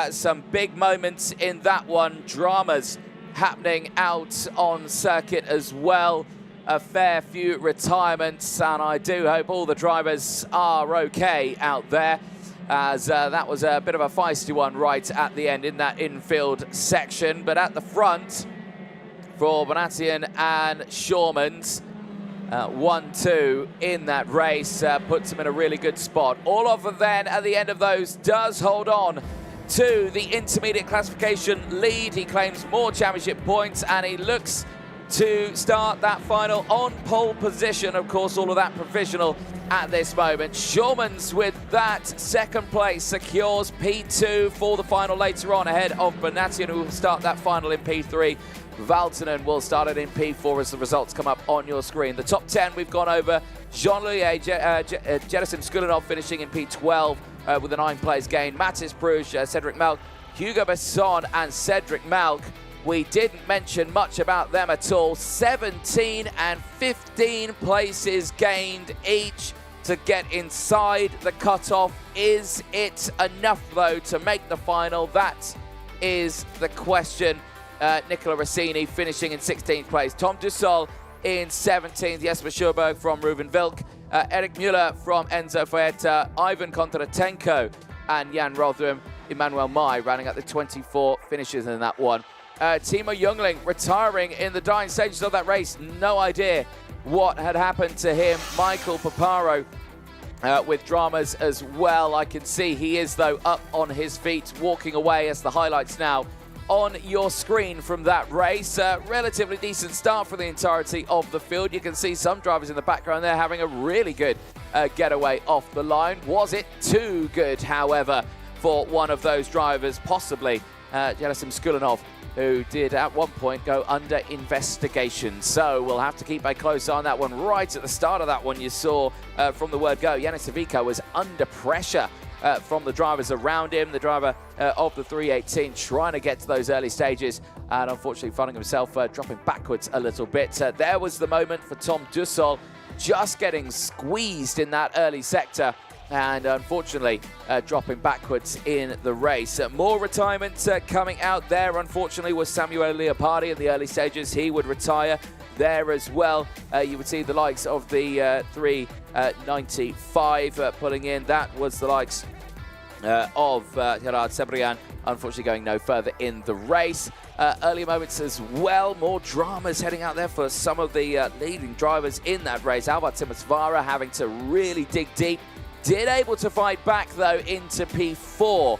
Some big moments in that one. Dramas happening out on circuit as well. A fair few retirements, and I do hope all the drivers are okay out there, as that was a bit of a feisty one right at the end in that infield section. But at the front for Banatian and Shormans, 1-2 in that race, puts him in a really good spot. All of them then at the end of those does hold on to the intermediate classification lead. He claims more championship points, and he looks to start that final on pole position. Of course, all of that provisional at this moment. Schurmans with that second place secures P2 for the final later on, ahead of Bonatian, who will start that final in P3. Valtonen will start it in P4 as the results come up on your screen. The top 10 we've gone over. Jean-Louis Jedisim Skulinov finishing in P12 with a 9 place gain. Mathis Bruges, Cedric Malk, Hugo Besson and Cedric Malk. We didn't mention much about them at all. 17 and 15 places gained each to get inside the cutoff. Is it enough, though, to make the final? That is the question. Nicola Rossini finishing in 16th place. Tom Dussol in 17th. Jesper Schuberg from Ruben Vilk. Eric Müller from Enzo Faeta. Ivan Kondratenko and Jan Rothrum. Emmanuel Mai rounding up the 24 finishes in that one. Timo Jungling retiring in the dying stages of that race. No idea what had happened to him. Michael Paparo with dramas as well. I can see he is, though, up on his feet, walking away as the highlights now on your screen from that race. Relatively decent start for the entirety of the field. You can see some drivers in the background there having a really good getaway off the line. Was it too good, however, for one of those drivers, possibly Jedisim Skulinov, who did at one point go under investigation. So we'll have to keep a close eye on that one. Right at the start of that one, you saw from the word go, Yanis Savico was under pressure from the drivers around him. The driver of the 318 trying to get to those early stages and unfortunately finding himself dropping backwards a little bit. There was the moment for Tom Dussol, just getting squeezed in that early sector and unfortunately dropping backwards in the race. More retirements coming out there, unfortunately, was Samuel Leopardi in the early stages. He would retire there as well. You would see the likes of the 395 pulling in. That was the likes of Gerard Sebrian, unfortunately going no further in the race. Early moments as well. More dramas heading out there for some of the leading drivers in that race. Albert Timosvara having to really dig deep. Did able to fight back, though, into P4,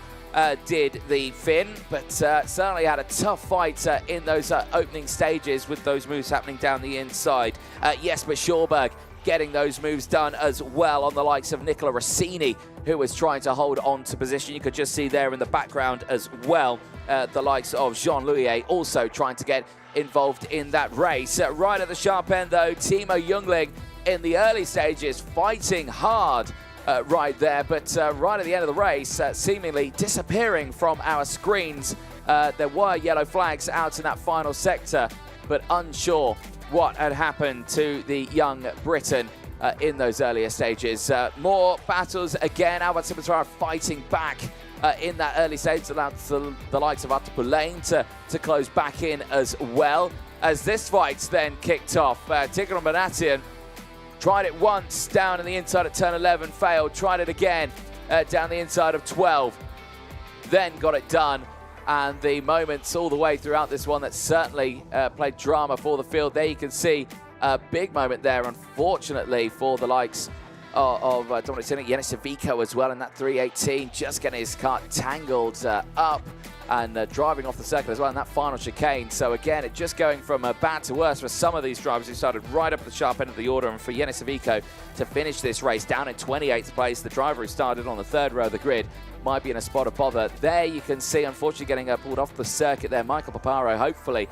did the Finn, but certainly had a tough fight in those opening stages with those moves happening down the inside. Jesper Schuberg getting those moves done as well on the likes of Nicola Rossini, who was trying to hold on to position. You could just see there in the background as well, the likes of Jean-Louis also trying to get involved in that race. Right at the sharp end, though, Timo Jungling in the early stages fighting hard right there, but right at the end of the race, seemingly disappearing from our screens. There were yellow flags out in that final sector, but unsure what had happened to the young Briton in those earlier stages. More battles again. Albert Timotara fighting back in that early stage, allowed the likes of Atapulain to close back in as well. As this fight then kicked off, Tigran Bonatian tried it once down in the inside at turn 11, failed, tried it again down the inside of 12, then got it done. And the moments all the way throughout this one that certainly played drama for the field. There you can see a big moment there, unfortunately, for the likes of Dominic Sinnick, Yanis Savico as well in that 318, just getting his car tangled up and driving off the circle as well in that final chicane. So again, it just going from bad to worse for some of these drivers who started right up at the sharp end of the order, and for Yanis Savico to finish this race down in 28th place, the driver who started on the third row of the grid might be in a spot of bother. There you can see, unfortunately, getting pulled off the circuit there, Michael Paparo. Hopefully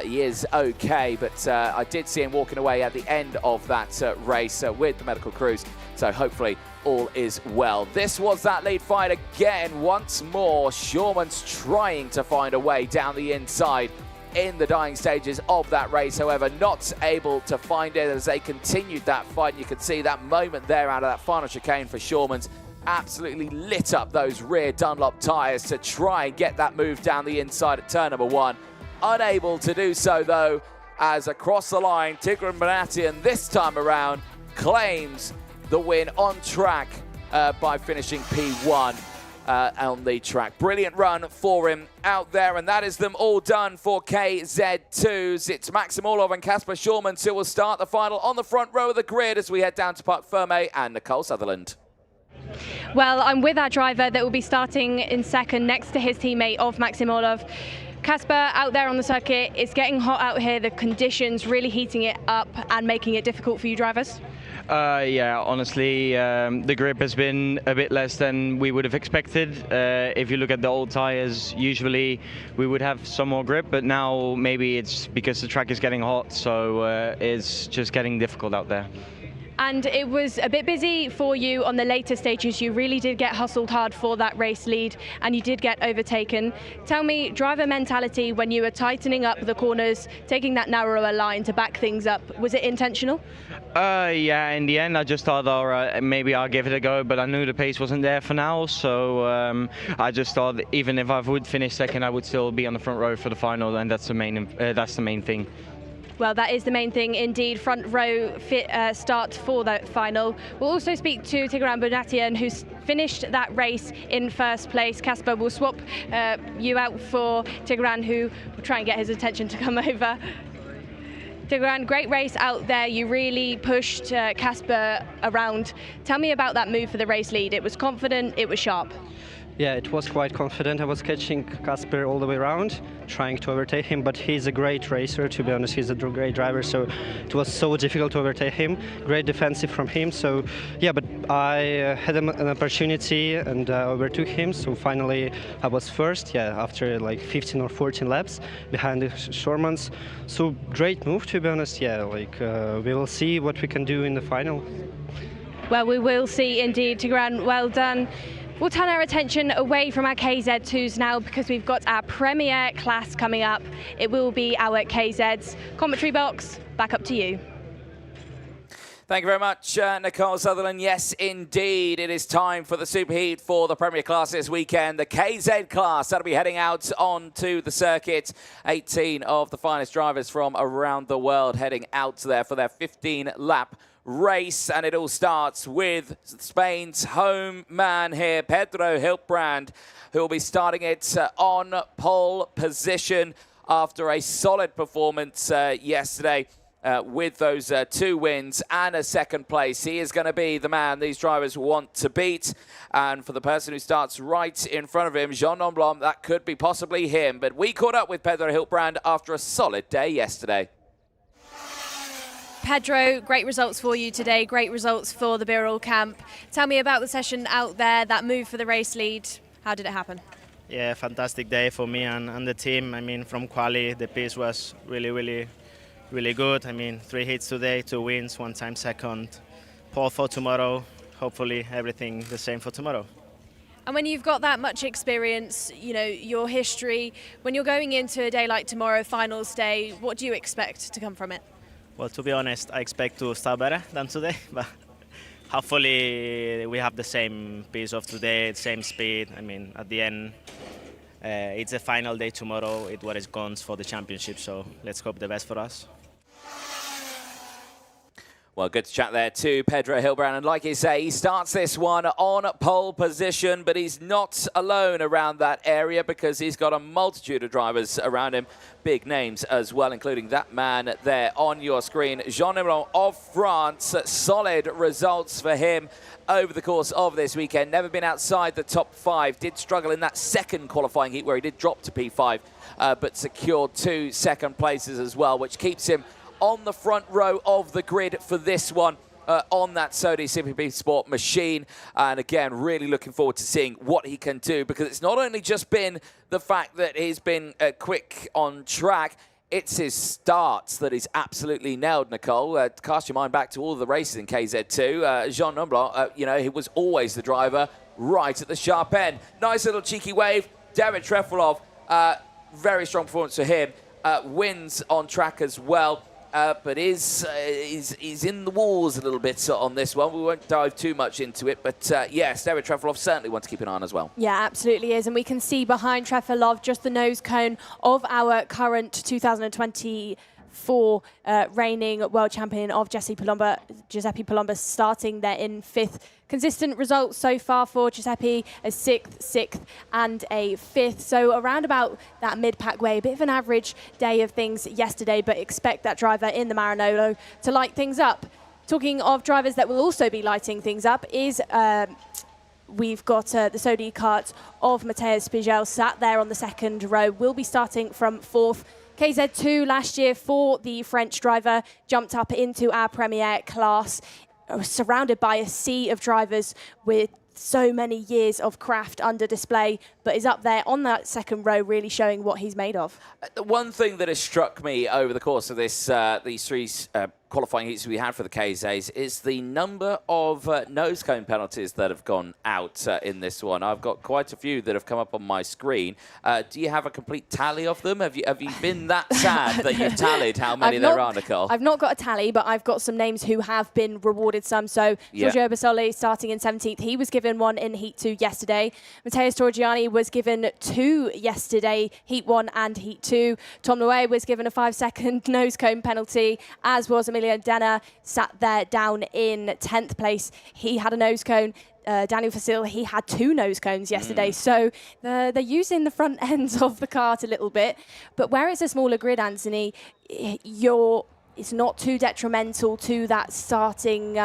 he is okay, but I did see him walking away at the end of that race with the medical crews, so hopefully all is well. This was that lead fight again. Once more, Schurmans trying to find a way down the inside in the dying stages of that race, however, not able to find it as they continued that fight. And you can see that moment there out of that final chicane for Schurmans absolutely lit up those rear Dunlop tyres to try and get that move down the inside at turn number 1. Unable to do so, though, as across the line, Tigran Bonatian this time around claims the win on track by finishing P1 on the track. Brilliant run for him out there, and that is them all done for KZ2s. It's Maxim Orlov and Kasper Schurmans who will start the final on the front row of the grid as we head down to Parc Fermé and Nicole Sutherland. Well, I'm with our driver that will be starting in second next to his teammate of Maxim Orlov. Casper, out there on the circuit, it's getting hot out here, the conditions really heating it up and making it difficult for you drivers? Yeah, honestly, the grip has been a bit less than we would have expected. If you look at the old tires, usually we would have some more grip, but now maybe it's because the track is getting hot, so it's just getting difficult out there. And it was a bit busy for you on the later stages. You really did get hustled hard for that race lead and you did get overtaken. Tell me, driver mentality when you were tightening up the corners, taking that narrower line to back things up, was it intentional? Yeah, in the end I just thought, all right, maybe I'll give it a go, but I knew the pace wasn't there for now, so I just thought even if I would finish second, I would still be on the front row for the final, and that's the main thing. Well, that is the main thing indeed, front row start for the final. We'll also speak to Tigran Bonatian, who's finished that race in first place. Casper, will swap you out for Tigran, who will try and get his attention to come over. Tigran, great race out there. You really pushed Casper around. Tell me about that move for the race lead. It was confident, it was sharp. Yeah, it was quite confident. I was catching Casper all the way around, trying to overtake him, but he's a great racer, to be honest. He's a great driver, so it was so difficult to overtake him. Great defensive from him, so yeah, but I had an opportunity and overtook him, so finally I was first, yeah, after like 15 or 14 laps behind the Shormans. So great move, to be honest, yeah, like we will see what we can do in the final. Well, we will see indeed, Tigran, well done. We'll turn our attention away from our KZ2s now because we've got our premier class coming up. It will be our KZs. Commentary box, back up to you. Thank you very much, Nicole Sutherland. Yes, indeed, it is time for the superheat for the Premier Class this weekend. The KZ class that'll be heading out onto the circuit. 18 of the finest drivers from around the world heading out there for their 15-lap race, and it all starts with Spain's home man here, Pedro Hiltbrand, who will be starting it on pole position after a solid performance yesterday with those 2 wins and a second place. He is going to be the man these drivers want to beat, and for the person who starts right in front of him, Jean Nomblom, that could be possibly him, but we caught up with Pedro Hiltbrand after a solid day yesterday. Pedro, great results for you today, great results for the Birol camp. Tell me about the session out there, that move for the race lead. How did it happen? Yeah, fantastic day for me and the team. I mean, from quali, the pace was really good. I mean, 3 hits today, 2 wins, 1 time second. Pole for tomorrow. Hopefully everything the same for tomorrow. And when you've got that much experience, you know, your history, when you're going into a day like tomorrow, finals day, what do you expect to come from it? Well, to be honest, I expect to start better than today, but hopefully we have the same pace of today, same speed. I mean, at the end, it's a final day tomorrow. It's what it counts for the championship, so let's hope the best for us. Well, good to chat there to Pedro Hiltbrand. And like you say, he starts this one on pole position, but he's not alone around that area because he's got a multitude of drivers around him, big names as well, including that man there on your screen, Jean Nomblom of France. Solid results for him over the course of this weekend. Never been outside the top 5. Did struggle in that second qualifying heat where he did drop to P5, but secured 2 second places as well, which keeps him on the front row of the grid for this one on that Sodi CPP Sport machine. And again, really looking forward to seeing what he can do, because it's not only just been the fact that he's been quick on track, it's his starts that he's absolutely nailed, Nicole. Cast your mind back to all of the races in KZ2. Jean Nomblom, you know, he was always the driver right at the sharp end. Nice little cheeky wave. David Trefilov, very strong performance for him. Wins on track as well. But he's in the walls a little bit on this one. We won't dive too much into it, but yes, David Trefilov certainly one to keep an eye on as well. Yeah, absolutely is, and we can see behind Trefilov just the nose cone of our current 2024 reigning world champion of Giuseppe Palomba, starting there in 5th. Consistent results so far for Giuseppe, a 6th, and a 5th. So around about that mid-pack way, a bit of an average day of things yesterday, but expect that driver in the Maranello to light things up. Talking of drivers that will also be lighting things up is we've got the Sodi kart of Matej Spigel sat there on the second row. Will be starting from fourth. KZ2 last year for the French driver jumped up into our Premier class, surrounded by a sea of drivers with so many years of craft under display, but is up there on that second row, really showing what he's made of. The one thing that has struck me over the course of this these three qualifying heats we had for the KZs is the number of nose cone penalties that have gone out in this one. I've got quite a few that have come up on my screen. Do you have a complete tally of them? Have you been that sad that you've tallied how many there are, Nicole? I've not got a tally, but I've got some names who have been rewarded some. So Giorgio Basoli starting in 17th. He was given one in Heat 2 yesterday. Matteo Torgiani was given 2 yesterday, Heat 1 and Heat 2. Tom Loewe was given a 5-second nose cone penalty, as was Emilio Denner, sat there down in 10th place. He had a nose cone. Daniel Fasil, he had 2 nose cones yesterday. So they're using the front ends of the kart a little bit. But where it's a smaller grid, Anthony, it's not too detrimental to that starting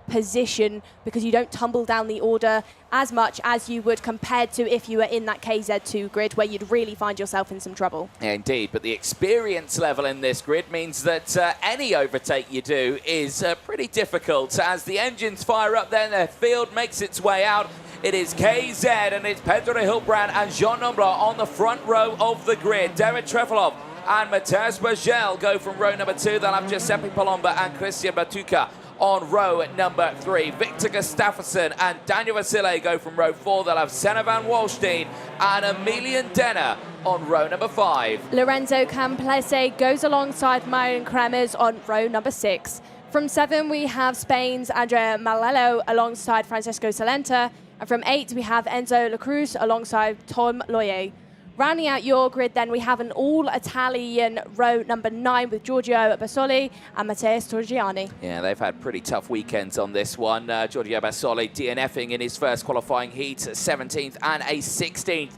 position, because you don't tumble down the order as much as you would compared to if you were in that KZ2 grid, where you'd really find yourself in some trouble. Yeah, indeed, but the experience level in this grid means that any overtake you do is pretty difficult. As the engines fire up, then the field makes its way out. It is KZ and it's Pedro Hilbrand and Jean Nomblat on the front row of the grid. David Trefilov and Matej Spigel go from row number 2. They'll have Giuseppe Palomba and Christian Batuka on row number 3. Victor Gustafsson and Daniel Vasile go from row 4. They'll have Senna van Walstein and Emilian Denner on row number 5. Lorenzo Camplese goes alongside Myron Kremers on row number 6. From 7, we have Spain's Andrea Malello alongside Francesco Salenta. And from 8, we have Enzo Lacruz alongside Tom Loyer. Rounding out your grid, then, we have an all-Italian row number 9 with Giorgio Basoli and Matteo Torgiani. Yeah, they've had pretty tough weekends on this one. Giorgio Basoli DNFing in his first qualifying heat, 17th and a 16th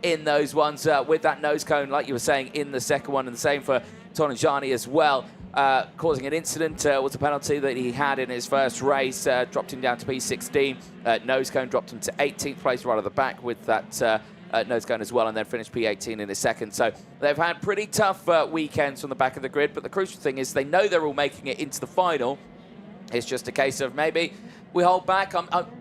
in those ones with that nose cone, like you were saying, in the second one, and the same for Torgiani as well. Causing an incident was a penalty that he had in his first race, dropped him down to P16. Nose cone dropped him to 18th place right at the back with that nose cone as well, and then finished P18 in his second. So they've had pretty tough weekends from the back of the grid, but the crucial thing is they know they're all making it into the final. It's just a case of maybe we hold back.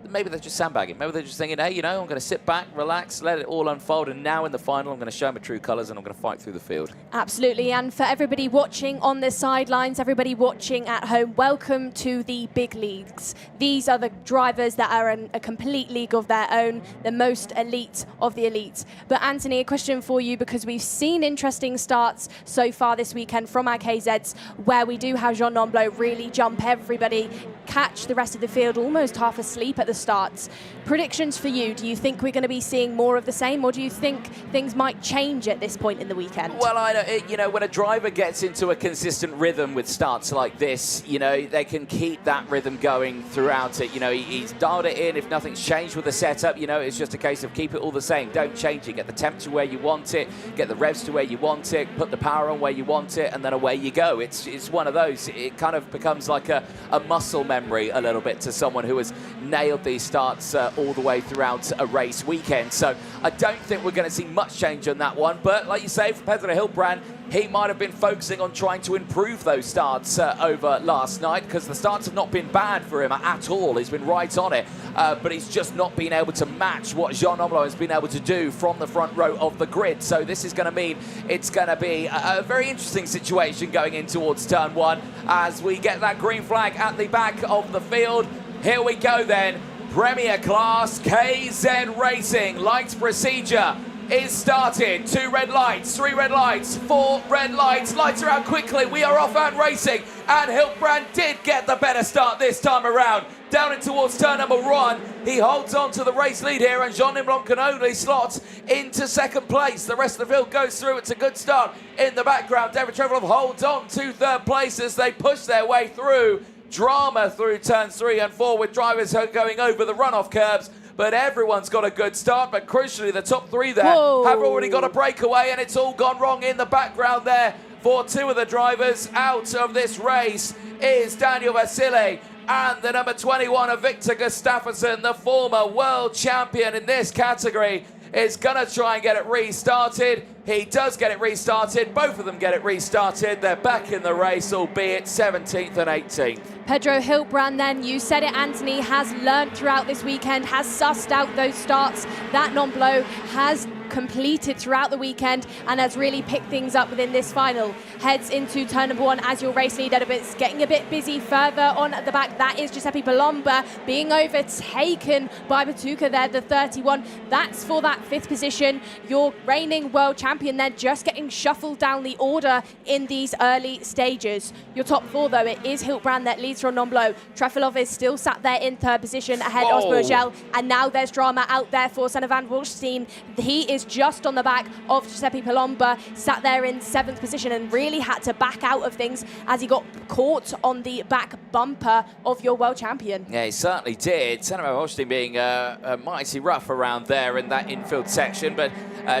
Maybe they're just sandbagging. Maybe they're just thinking, hey, you know, I'm going to sit back, relax, let it all unfold, and now in the final I'm going to show my true colours and I'm going to fight through the field. Absolutely, and for everybody watching on the sidelines, everybody watching at home, welcome to the big leagues. These are the drivers that are in a complete league of their own, the most elite of the elite. But Anthony, a question for you, because we've seen interesting starts so far this weekend from our KZs, where we do have Jean Nomblat really jump everybody, catch the rest of the field almost half asleep at the starts. Predictions for you, do you think we're going to be seeing more of the same, or do you think things might change at this point in the weekend? Well, you know, when a driver gets into a consistent rhythm with starts like this, you know, they can keep that rhythm going throughout it. You know, he's dialed it in. If nothing's changed with the setup, you know, it's just a case of keep it all the same. Don't change it. Get the temperature where you want it, get the revs to where you want it, put the power on where you want it, and then away you go. It's one of those. It kind of becomes like a muscle memory a little bit to someone who has nailed these starts all the way throughout a race weekend. So I don't think we're going to see much change on that one. But like you say, for Pedro Hilbrand, he might have been focusing on trying to improve those starts over last night, because the starts have not been bad for him at all. He's been right on it, but he's just not been able to match what Jean Nomblat has been able to do from the front row of the grid. So this is going to mean it's going to be a very interesting situation going in towards turn 1 as we get that green flag at the back of the field. Here we go then. Premier Class KZ Racing. Lights procedure is started. 2 red lights, 3 red lights, 4 red lights. Lights are out quickly. We are off and racing. And Hilbrand did get the better start this time around. Down in towards turn number 1. He holds on to the race lead here, and Jean Nomblat can only slot into second place. The rest of the field goes through. It's a good start in the background. David Trefilov holds on to third place as they push their way through. Drama through turns 3 and 4 with drivers going over the runoff curbs, but everyone's got a good start. But crucially, the top 3 there have already got a breakaway, and it's all gone wrong in the background there for 2 of the drivers. Out of this race is Daniel Vasile And the number 21 of Victor Gustafsson, the former world champion in this category, is going to try and get it restarted. He does get it restarted. Both of them get it restarted. They're back in the race, albeit 17th and 18th. Pedro Hiltbrand then, you said it, Anthony, has learnt throughout this weekend, has sussed out those starts that non-blow, has completed throughout the weekend and has really picked things up within this final. Heads into turn number 1 as your race leader, but it's getting a bit busy further on at the back. That is Giuseppe Palomba being overtaken by Batuka there, the 31. That's for that 5th position. Your reigning world champion there just getting shuffled down the order in these early stages. Your top 4 though, it is Hiltbrand that leads from non-blow. Trefilov is still sat there in 3rd position ahead of Spurgel, and now there's drama out there for Sander van Wolstein. He is just on the back of Giuseppe Palomba, sat there in 7th position and really had to back out of things as he got caught on the back bumper of your world champion. Yeah, he certainly did. Sander van Wolstein being mighty rough around there in that infield section, but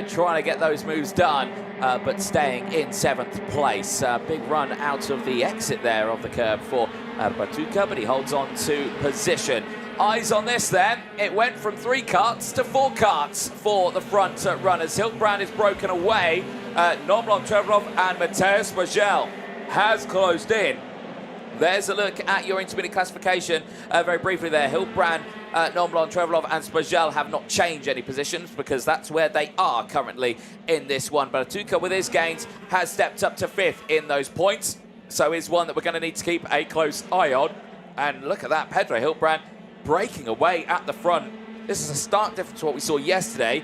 trying to get those moves done, but staying in 7th place. Big run out of the exit there of the curb for Batuka, but he holds on to position. Eyes on this then. It went from 3 carts to 4 carts for the front runners. Hiltbrand is broken away. Nomblon Trefilov and Mateusz Spurgel has closed in. There's a look at your intermediate classification very briefly there. Hiltbrand, Nomblon Trefilov and Spurgel have not changed any positions because that's where they are currently in this one. But Batuka with his gains has stepped up to 5th in those points. So is one that we're going to need to keep a close eye on. And look at that, Pedro Hiltbrand breaking away at the front. This is a stark difference to what we saw yesterday.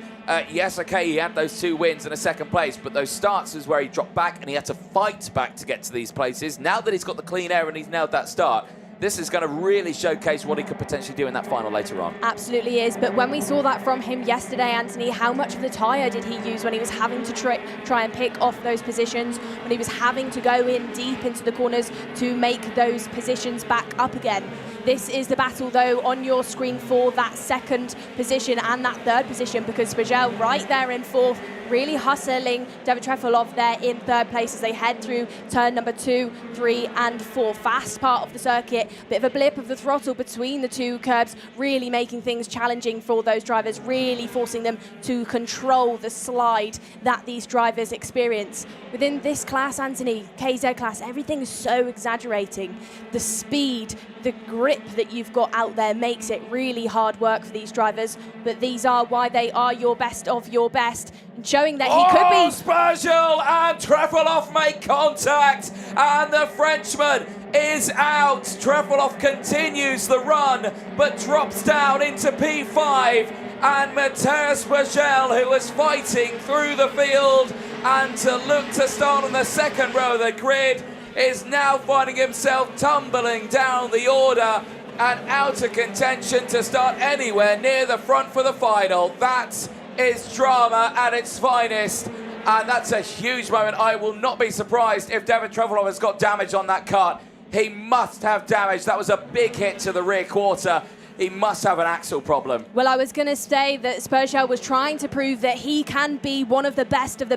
Yes, okay, he had those 2 wins and a 2nd place, but those starts is where he dropped back and he had to fight back to get to these places. Now that he's got the clean air and he's nailed that start, this is going to really showcase what he could potentially do in that final later on. Absolutely is, but when we saw that from him yesterday, Anthony, how much of the tyre did he use when he was having to try and pick off those positions, when he was having to go in deep into the corners to make those positions back up again? This is the battle, though, on your screen for that 2nd position and that 3rd position, because Spurgel right there in 4th, really hustling David Trefilov there in 3rd place as they head through turn number 2, 3 and 4. Fast part of the circuit, bit of a blip of the throttle between the 2 curbs, really making things challenging for those drivers, really forcing them to control the slide that these drivers experience. Within this class, Anthony, KZ class, everything is so exaggerating. The speed, the grip that you've got out there makes it really hard work for these drivers, but these are why they are your best of your best, showing that he could be... Spurgel and Trefilov make contact, and the Frenchman is out. Trefilov continues the run, but drops down into P5, and Mateusz Spurgel, who was fighting through the field and to look to start on the 2nd row of the grid, is now finding himself tumbling down the order and out of contention to start anywhere near the front for the final. That is drama at its finest, and that's a huge moment. I will not be surprised if David Trefilov has got damage on that kart. He must have damage. That was a big hit to the rear quarter. He must have an axle problem. Well, I was going to say that Spurgel was trying to prove that he can be one of the best in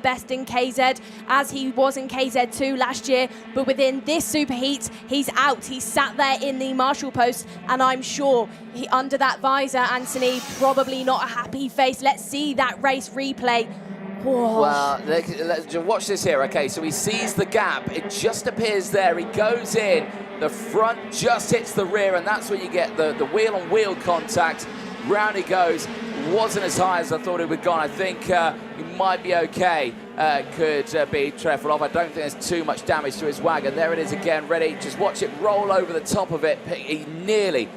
KZ, as he was in KZ2 last year. But within this superheat, he's out. He's sat there in the marshal post, and I'm sure under that visor, Anthony, probably not a happy face. Let's see that race replay. Whoa. Well, let's watch this here. Okay, so he sees the gap. It just appears there. He goes in. The front just hits the rear, and that's when you get the wheel-on-wheel contact. Round he goes. Wasn't as high as I thought it would go. I think he might be okay. Could be Trefilov. I don't think there's too much damage to his wagon. There it is again, ready. Just watch it roll over the top of it. He nearly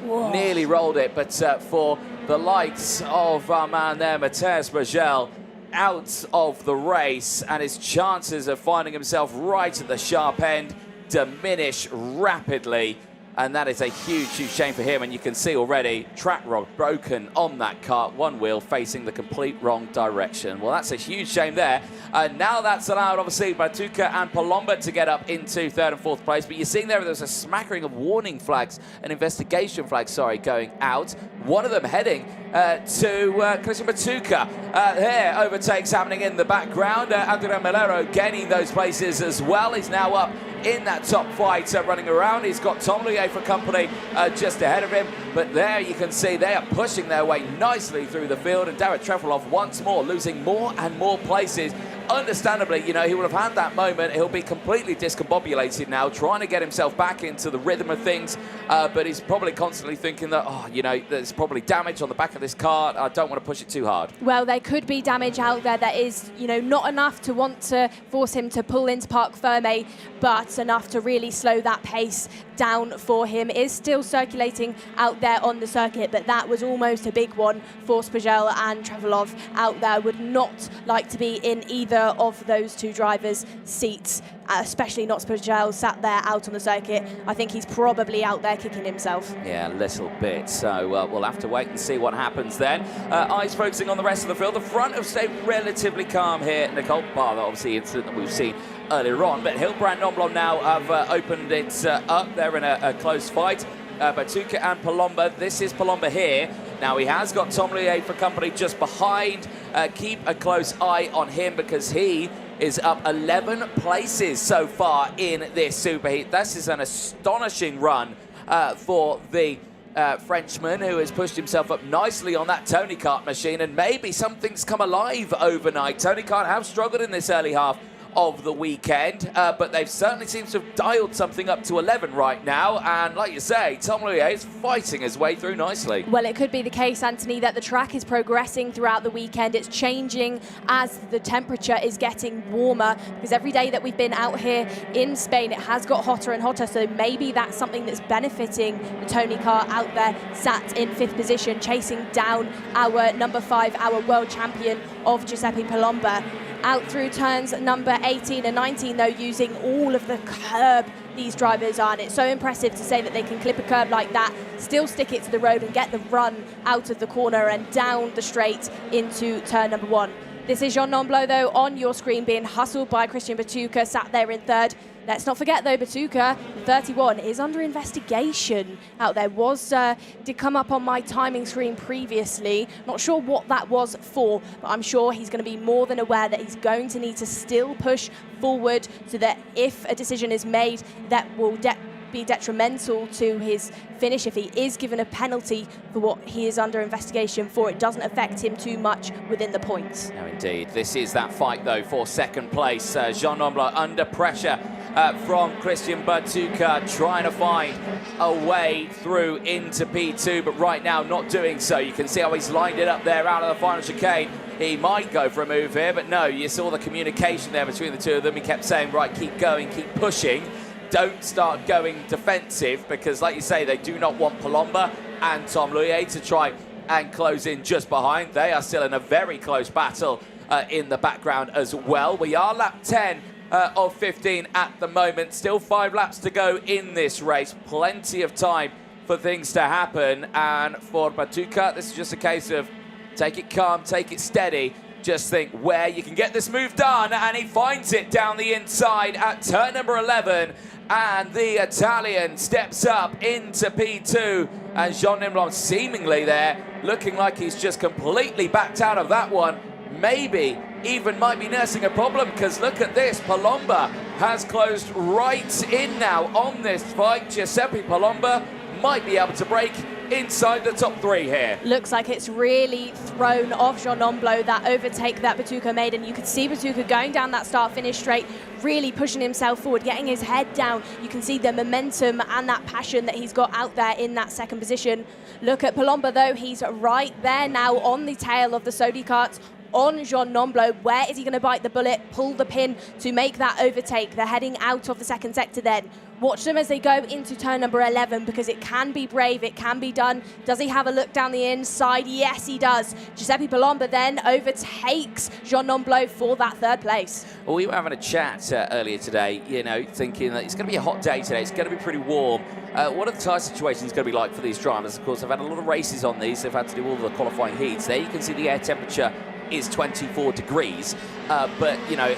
rolled it, but for the likes of our man there, Mateusz Spurgel, out of the race, and his chances of finding himself right at the sharp end diminish rapidly, and that is a huge shame for him. And you can see already track rod broken on that kart, one wheel facing the complete wrong direction. Well, that's a huge shame there. Now that's allowed obviously Batuka and Palomba to get up into 3rd and 4th place, but you're seeing there's a smattering of warning flags and investigation flags, sorry, going out. One of them heading to Christian Batuka. There, overtakes happening in the background. Andrea Melero gaining those places as well. He's now up in that top fight running around. He's got Tom Luye for company just ahead of him, but there you can see they are pushing their way nicely through the field, and Darek Trefilov once more losing more and more places. Understandably, you know, he would have had that moment. He'll be completely discombobulated now, trying to get himself back into the rhythm of things, but he's probably constantly thinking that, oh, you know, there's probably damage on the back of this car. I don't want to push it too hard. Well, there could be damage out there that is, you know, not enough to want to force him to pull into Parc Fermé, but enough to really slow that pace down for him. Is still circulating out there on the circuit, but that was almost a big one for Spagel and Trefilov out there. Would not like to be in either of those two drivers' seats, especially not Spagel sat there out on the circuit. I think he's probably out there kicking himself. Yeah, a little bit. So we'll have to wait and see what happens then. Eyes focusing on the rest of the field. The front have stayed relatively calm here. Nicole, bar, obviously incident that we've seen earlier on, but Hilbrand Nomblon now have opened it up. They're in a close fight. Batuka and Palomba. This is Palomba here. Now he has got Tom Luye for company just behind. Keep a close eye on him because he is up 11 places so far in this superheat. This is an astonishing run for the Frenchman, who has pushed himself up nicely on that Tony Kart machine, and maybe something's come alive overnight. Tony Kart have struggled in this early half of the weekend, but they've certainly seemed to have dialed something up to 11 right now, and like you say, Tom Luye is fighting his way through nicely. Well, it could be the case, Anthony, that the track is progressing throughout the weekend. It's changing as the temperature is getting warmer, because every day that we've been out here in Spain, it has got hotter and hotter, so maybe that's something that's benefiting the Tony Kart out there, sat in 5th position, chasing down our number 5, our world champion of Giuseppe Palomba. Out through turns number 18 and 19, though, using all of the curb these drivers are. And it's so impressive to say that they can clip a curb like that, still stick it to the road and get the run out of the corner and down the straight into turn number 1. This is Jean Nomblot, though, on your screen, being hustled by Christian Batuka, sat there in 3rd. Let's not forget, though, Batuka, 31, is under investigation out there. Did come up on my timing screen previously. Not sure what that was for, but I'm sure he's going to be more than aware that he's going to need to still push forward, so that if a decision is made that will be detrimental to his finish, if he is given a penalty for what he is under investigation for, it doesn't affect him too much within the points. No, indeed. This is that fight, though, for 2nd place. Jean Nomblot under pressure from Christian Batuka, trying to find a way through into P2, but right now not doing so. You can see how he's lined it up there out of the final chicane. He might go for a move here, but no, you saw the communication there between the two of them. He kept saying, right, keep going, keep pushing. Don't start going defensive, because, like you say, they do not want Palomba and Tom Luye to try and close in just behind. They are still in a very close battle in the background as well. We are lap 10 of 15 at the moment. Still 5 laps to go in this race. Plenty of time for things to happen. And for Batuka, this is just a case of take it calm, take it steady. Just think where you can get this move done, and he finds it down the inside at turn number 11, and the Italian steps up into P2, and Jean Nomblot seemingly there looking like he's just completely backed out of that one. Maybe even might be nursing a problem, because look at this, Palomba has closed right in now on this fight. Giuseppe Palomba might be able to break inside the top 3 here. Looks like it's really thrown off Jean Nomblot, that overtake that Batuka made, and you could see Batuka going down that start-finish straight, really pushing himself forward, getting his head down. You can see the momentum and that passion that he's got out there in that 2nd position. Look at Palomba, though. He's right there now on the tail of the Sodi Kart, on Jean Nomblot. Where is he going to bite the bullet, pull the pin to make that overtake? They're heading out of the 2nd sector then. Watch them as they go into turn number 11, because it can be brave, it can be done. Does he have a look down the inside? Yes, he does. Giuseppe Palomba then overtakes Jean Nomblot for that 3rd place. Well, we were having a chat earlier today, you know, thinking that it's going to be a hot day today. It's going to be pretty warm. What are the tyre situations going to be like for these drivers? Of course, they've had a lot of races on these. They've had to do all the qualifying heats. There you can see the air temperature is 24 degrees. But, you know,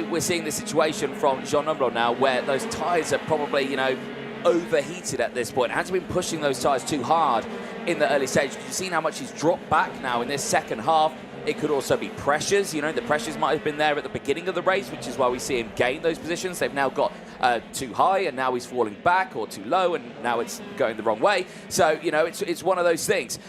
we're seeing the situation from Jean Nomblot now, where those tyres are probably, you know, overheated at this point. Hasn't been pushing those tyres too hard in the early stage. You've seen how much he's dropped back now in this 2nd half. It could also be pressures. You know, the pressures might have been there at the beginning of the race, which is why we see him gain those positions. They've now got too high, and now he's falling back, or too low, and now it's going the wrong way. So, you know, it's one of those things.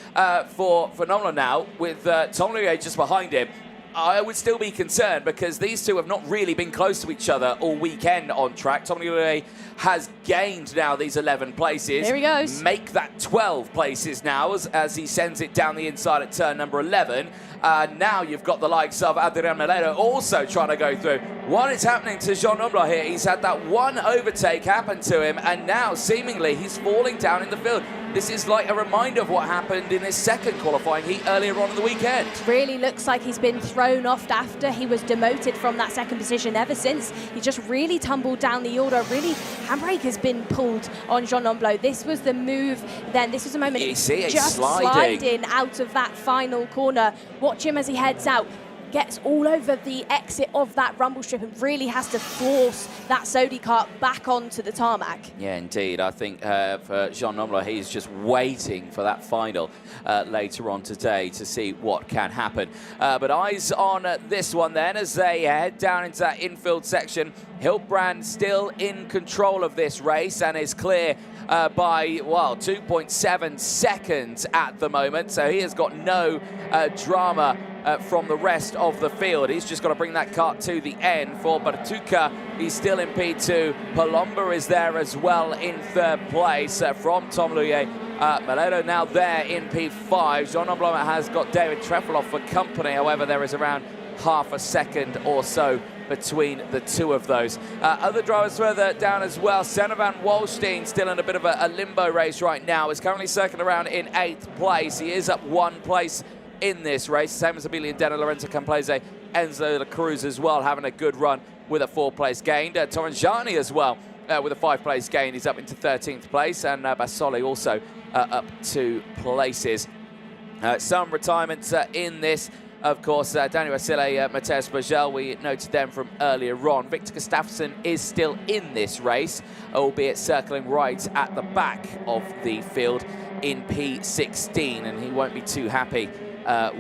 For Phenomenal now, with Tom Luyer just behind him, I would still be concerned because these two have not really been close to each other all weekend on track. Tom Luyer has gained now these 11 places. There he goes. Make that 12 places now as he sends it down the inside at turn number 11. Now you've got the likes of Adrian Melero also trying to go through. What is happening to Jean Nombla here? He's had that one overtake happen to him, and now seemingly he's falling down in the field. This is like a reminder of what happened in his second qualifying heat earlier on in the weekend. Really looks like he's been thrown off after he was demoted from that second position. Ever since, he just really tumbled down the order. Really, handbrake has been pulled on Jean Nombla. This was the move then. This was the moment You see it just sliding out of that final corner. Watch him as he heads out. Gets all over the exit of that rumble strip and really has to force that Sodi kart back onto the tarmac. Yeah, indeed. I think for Jean Nombla, he's just waiting for that final later on today to see what can happen. But eyes on this one then as they head down into that infield section. Hilbrand still in control of this race and is clear by, well, 2.7 seconds at the moment. So he has got no drama from the rest of the field. He's just got to bring that kart to the end. For Bartuca, he's still in P2. Palomba is there as well in third place from Tom Luyer. Melero now there in P5. Jean Nombla has got David Trefilov for company. However, there is around half a second or so between the two of those. Other drivers further down as well. Senna van Wallstein still in a bit of a limbo race right now. Is currently circling around in 8th place. He is up 1 place in this race. Same as Emilian Denner, Lorenzo Camplese, Enzo La Cruz as well, having a good run with a 4th-place gain. Torrengiani as well with a 5th-place gain. He's up into 13th place. And Basoli also up 2 places. Some retirements in this. Of course, Daniel Vasile, Mateusz Bagel, we noted them from earlier on. Victor Gustafsson is still in this race, albeit circling right at the back of the field in P16, and he won't be too happy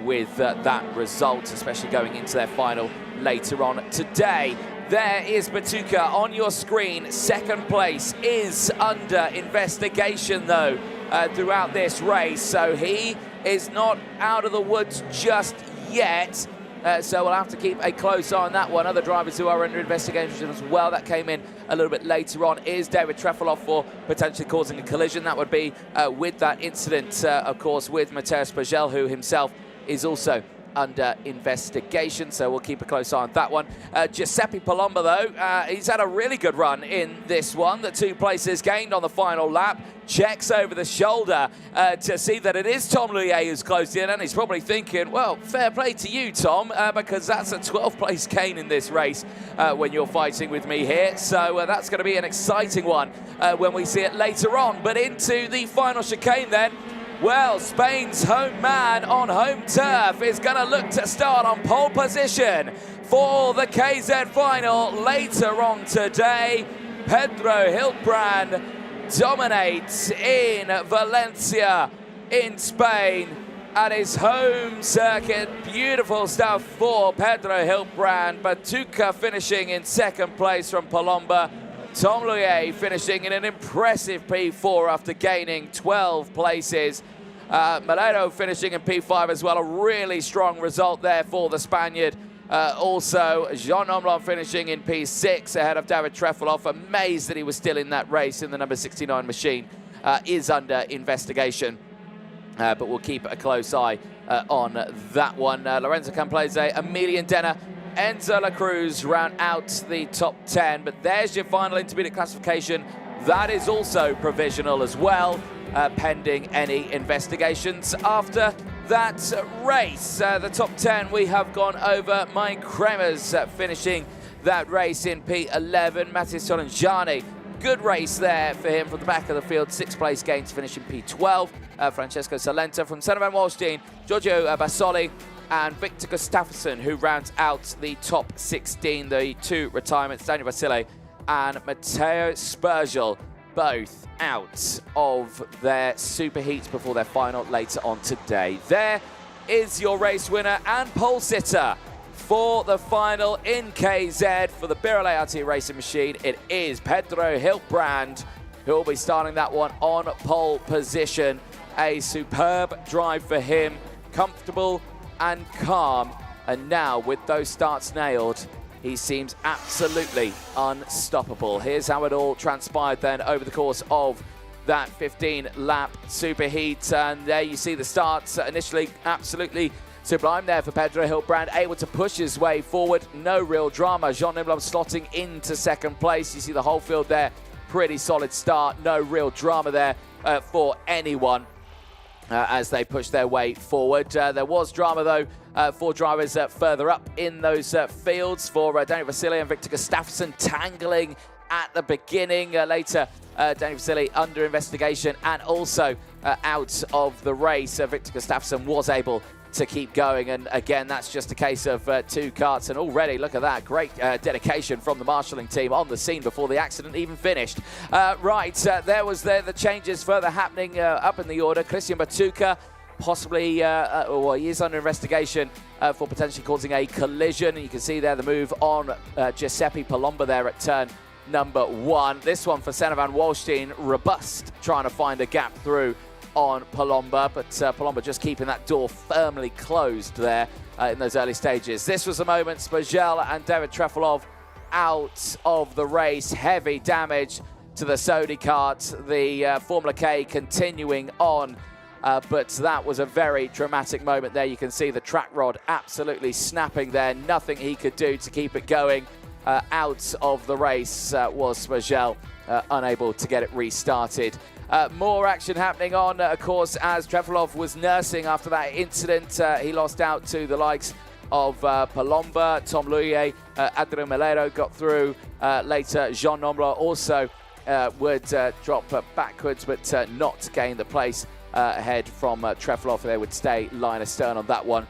with that result, especially going into their final later on today. There is Batuka on your screen. 2nd place is under investigation, though, throughout this race, so he is not out of the woods just yet. So we'll have to keep a close eye on that one. Other drivers who are under investigation as well, that came in a little bit later on, is David Trefilov for potentially causing a collision. That would be with that incident, of course, with Mateusz Bagel, who himself is also under investigation, so we'll keep a close eye on that one. Giuseppe Palomba, though, he's had a really good run in this one. The 2 places gained on the final lap. Checks over the shoulder to see that it is Tom Luyer who's closed in, and he's probably thinking, well, fair play to you, Tom, because that's a 12th place gain in this race when you're fighting with me here. So that's going to be an exciting one when we see it later on. But into the final chicane then. Well, Spain's home man on home turf is going to look to start on pole position for the KZ final later on today. Pedro Hilbrand dominates in Valencia in Spain at his home circuit. Beautiful stuff for Pedro Hilbrand. Batuka finishing in 2nd place from Palomba. Tom Luyer finishing in an impressive P4 after gaining 12 places. Melero finishing in P5 as well, a really strong result there for the Spaniard. Also, Jean Nombla finishing in P6 ahead of David Trefilov. Amazed that he was still in that race in the number 69 machine. Is under investigation, but we'll keep a close eye on that one. Lorenzo Camplese, Emilian Denner, Enzo La Cruz round out the top 10, but there's your final intermediate classification. That is also provisional as well, pending any investigations after that race. The top 10 we have gone over. Mike Kremers finishing that race in P11. Matthias Torrengiani, good race there for him from the back of the field. 6th place gain to finish in P12. Francesco Salenta from Senna van Wallstein, Giorgio Basoli, and Victor Gustafsson, who rounds out the top 16. The 2 retirements, Daniel Vasile and Matteo Spurgel, both out of their super heats before their final later on today. There is your race winner and pole sitter for the final in KZ for the Birra Leati Racing Machine. It is Pedro Hiltbrand who will be starting that one on pole position. A superb drive for him, comfortable and calm. And now with those starts nailed, he seems absolutely unstoppable. Here's how it all transpired then over the course of that 15-lap superheat. And there you see the starts initially absolutely sublime there for Pedro Hiltbrand, able to push his way forward. No real drama. Jean Nimblom slotting into second place. You see the whole field there. Pretty solid start. No real drama there for anyone as they push their way forward. There was drama, though, for drivers further up in those fields for Daniel Vasili and Victor Gustafsson tangling at the beginning. Later, Daniel Vasili under investigation and also out of the race. Victor Gustafsson was able to keep going, and again that's just a case of two karts, and already look at that great dedication from the marshalling team on the scene before the accident even finished. There was the changes further happening up in the order. Christian Batuka possibly he is under investigation for potentially causing a collision, and you can see there the move on Giuseppe Palomba there at turn number 1. This one for Senna van Walstein, robust, trying to find a gap through on Palomba, but Palomba just keeping that door firmly closed there in those early stages. This was the moment Spagel and David Trefilov out of the race. Heavy damage to the Sodi kart. The Formula K continuing on, but that was a very dramatic moment there. You can see the track rod absolutely snapping there. Nothing he could do to keep it going. Out of the race was Spagel, unable to get it restarted. More action happening on, of course, as Trefilov was nursing after that incident. He lost out to the likes of Palomba, Tom Luye, Adrian Melero got through. Later, Jean Nombre also would drop backwards, but not gain the place ahead from Trefilov. They would stay line astern on that one.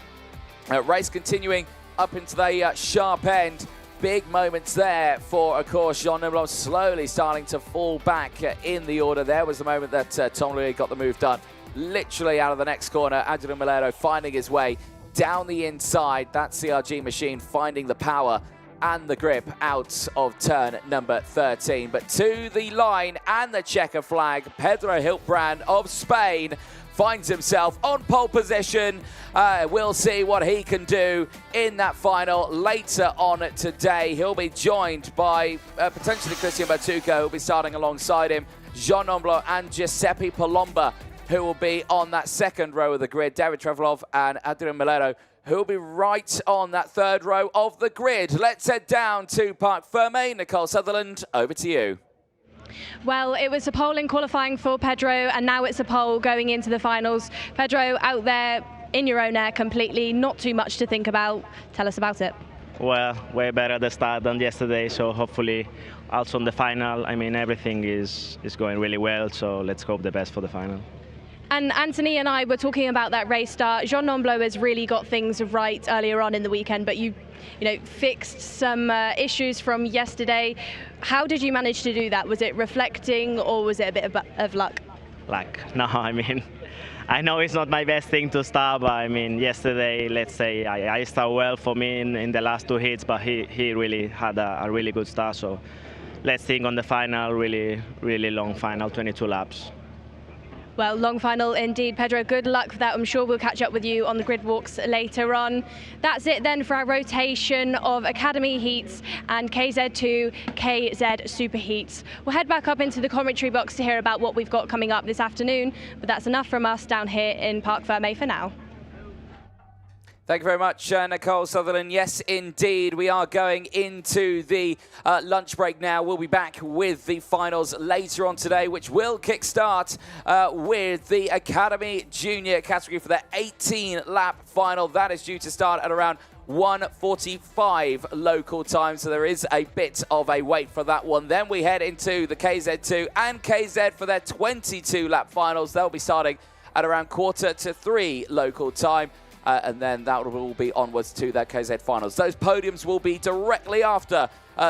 Race continuing up into the sharp end. Big moments there for, of course, Jean Nimblom slowly starting to fall back in the order. There was the moment that Tom Louis got the move done. Literally out of the next corner, Adrian Melero finding his way down the inside. That CRG machine finding the power and the grip out of turn number 13. But to the line and the checker flag, Pedro Hiltbrand of Spain finds himself on pole position. We'll see what he can do in that final later on today. He'll be joined by potentially Christian Batuka, who'll be starting alongside him, Jean Nombre and Giuseppe Palomba, who will be on that second row of the grid, David Trefilov and Adrian Melero, who will be right on that third row of the grid. Let's head down to Parc Ferme. Nicole Sutherland, over to you. Well, it was a pole in qualifying for Pedro, and now it's a pole going into the finals. Pedro, out there in your own air completely, not too much to think about. Tell us about it. Well, way better at the start than yesterday, so hopefully also in the final, I mean, everything is going really well, so let's hope the best for the final. And Anthony and I were talking about that race start. Jean Nombre has really got things right earlier on in the weekend, but you fixed some issues from yesterday. How did you manage to do that? Was it reflecting, or was it a bit of luck? Luck. No, I mean, I know it's not my best thing to start, but I mean, yesterday, let's say, I started well for me in the last two hits, but he really had a really good start. So let's think on the final, really, really long final, 22 laps. Well, long final indeed, Pedro. Good luck for that. I'm sure we'll catch up with you on the grid walks later on. That's it then for our rotation of Academy Heats and KZ2, KZ Super Heats. We'll head back up into the commentary box to hear about what we've got coming up this afternoon, but that's enough from us down here in Parc Ferme for now. Thank you very much, Nicole Sutherland. Yes, indeed, we are going into the lunch break now. We'll be back with the finals later on today, which will kickstart with the Academy Junior category for the 18-lap final. That is due to start at around 1:45 local time, so there is a bit of a wait for that one. Then we head into the KZ2 and KZ for their 22-lap finals. They'll be starting at around 2:45 local time. And then that will all be onwards to that KZ finals. Those podiums will be directly after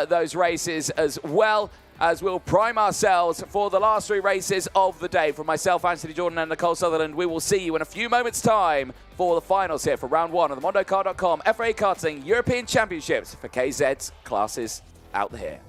those races as well. as we'll prime ourselves for the last 3 races of the day. From myself, Anthony Jordan, and Nicole Sutherland, we will see you in a few moments' time for the finals here for round 1 of the MondoCar.com FIA Karting European Championships for KZ's classes out here.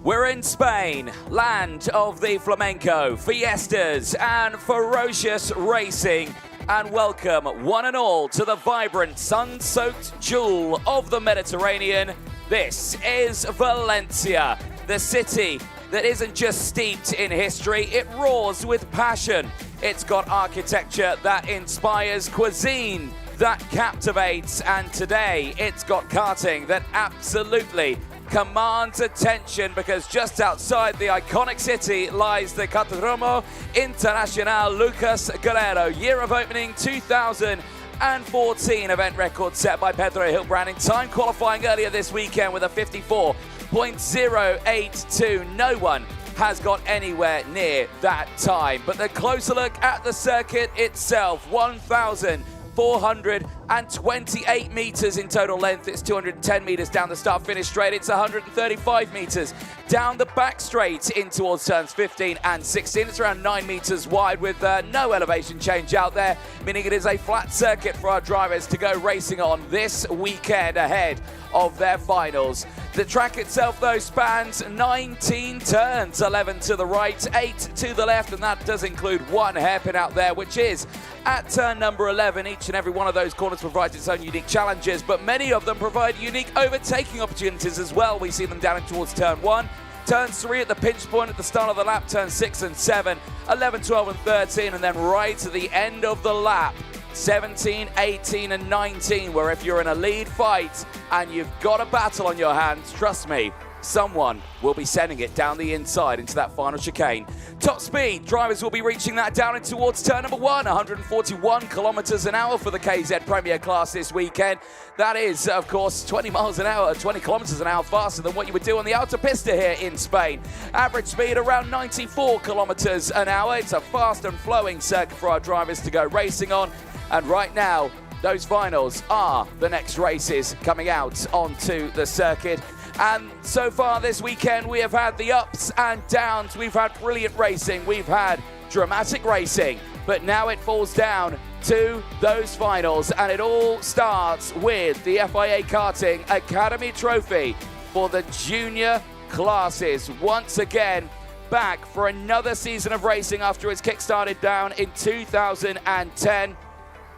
We're in Spain, land of the flamenco, fiestas and ferocious racing. And welcome one and all to the vibrant, sun-soaked jewel of the Mediterranean. This is Valencia, the city that isn't just steeped in history, it roars with passion. It's got architecture that inspires, cuisine that captivates, and today it's got karting that absolutely commands attention, because just outside the iconic city lies the Cartódromo Internacional Lucas Guerrero. Year of opening 2014, event record set by Pedro Hilbrand in time qualifying earlier this weekend with a 54.082. No one has got anywhere near that time. But the closer look at the circuit itself, 1,428 meters in total length. It's 210 meters down the start-finish straight. It's 135 meters down the back straight in towards turns 15 and 16. It's around 9 meters wide with no elevation change out there, meaning it is a flat circuit for our drivers to go racing on this weekend ahead of their finals. The track itself, though, spans 19 turns, 11 to the right, 8 to the left, and that does include one hairpin out there, which is at turn number 11. Each and every one of those corners provides its own unique challenges, but many of them provide unique overtaking opportunities as well. We see them down towards turn 1, turn 3 at the pinch point at the start of the lap, turn 6 and 7, 11, 12 and 13, and then right to the end of the lap, 17, 18 and 19, where if you're in a lead fight and you've got a battle on your hands, trust me, someone will be sending it down the inside into that final chicane. Top speed, drivers will be reaching that down in towards turn number 1, 141 kilometers an hour for the KZ Premier Class this weekend. That is, of course, 20 miles an hour, 20 kilometers an hour faster than what you would do on the Autopista here in Spain. Average speed around 94 kilometers an hour. It's a fast and flowing circuit for our drivers to go racing on. And right now, those finals are the next races coming out onto the circuit. And so far this weekend, we have had the ups and downs. We've had brilliant racing. We've had dramatic racing. But now it falls down to those finals. And it all starts with the FIA Karting Academy Trophy for the junior classes. Once again, back for another season of racing after it's kick-started down in 2010.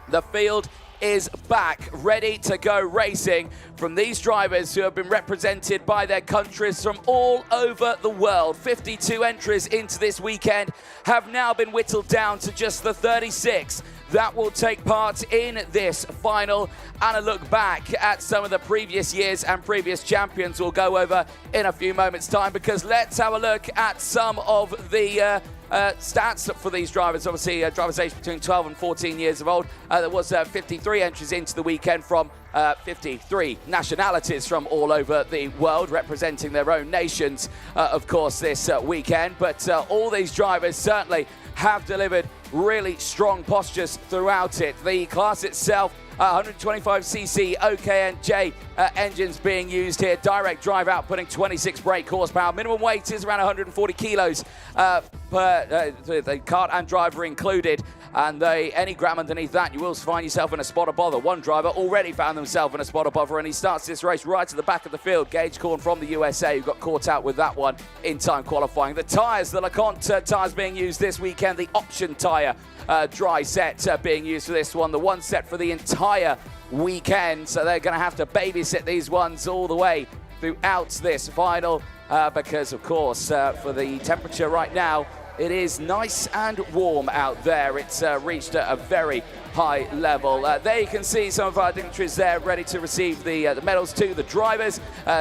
The field is back, ready to go racing from these drivers who have been represented by their countries from all over the world. 52 entries into this weekend have now been whittled down to just the 36 that will take part in this final. And a look back at some of the previous years and previous champions we'll go over in a few moments' time, because let's have a look at some of the stats for these drivers. Obviously, drivers aged between 12 and 14 years of old. There was 53 entries into the weekend from 53 nationalities from all over the world, representing their own nations, of course, this weekend. But all these drivers certainly have delivered really strong postures throughout it. The class itself, 125cc OKNJ engines being used here. Direct drive outputting 26 brake horsepower. Minimum weight is around 140 kilos per the kart and driver included. And any gram underneath that, you will find yourself in a spot of bother. One driver already found himself in a spot of bother, and he starts this race right to the back of the field. Gage Korn from the USA, who got caught out with that one in time qualifying. The tyres, the LeConte tyres being used this weekend. The option tyre dry set being used for this one. The one set for the entire weekend. So they're going to have to babysit these ones all the way throughout this final because, of course, for the temperature right now, it is nice and warm out there. It's reached a very high level. There you can see some of our dignitaries there ready to receive the medals to the drivers.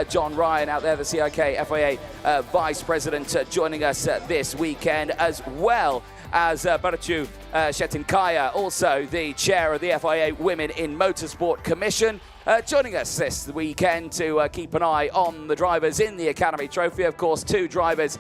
John Ryan out there, the CIK FIA Vice President, joining us this weekend, as well as Baratu Shetinkaya, also the chair of the FIA Women in Motorsport Commission, joining us this weekend to keep an eye on the drivers in the Academy Trophy. Of course, 2 drivers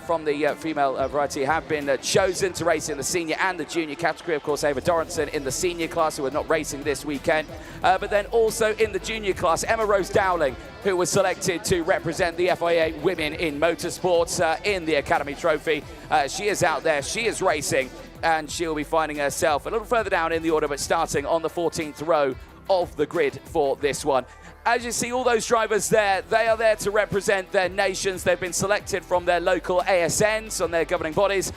from the female variety have been chosen to race in the senior and the junior category. Of course, Ava Doranson in the senior class, who are not racing this weekend. But then also in the junior class, Emma Rose Dowling, who was selected to represent the FIA Women in Motorsports in the Academy Trophy. She is out there, she is racing, and she'll be finding herself a little further down in the order, but starting on the 14th row of the grid for this one. As you see, all those drivers there, they are there to represent their nations. They've been selected from their local ASNs, on their governing bodies,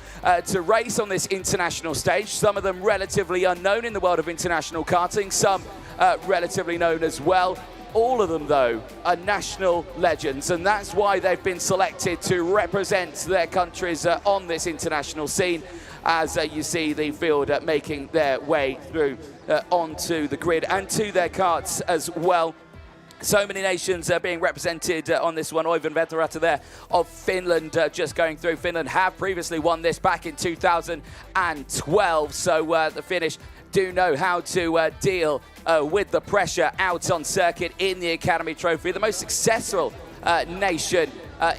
to race on this international stage. Some of them relatively unknown in the world of international karting, some relatively known as well. All of them, though, are national legends, and that's why they've been selected to represent their countries on this international scene. As you see the field making their way through onto the grid and to their karts as well. So many nations being represented on this one. Oivan Veterata there of Finland just going through. Finland have previously won this back in 2012, so the Finnish do know how to deal with the pressure out on circuit in the Academy Trophy. The most successful nation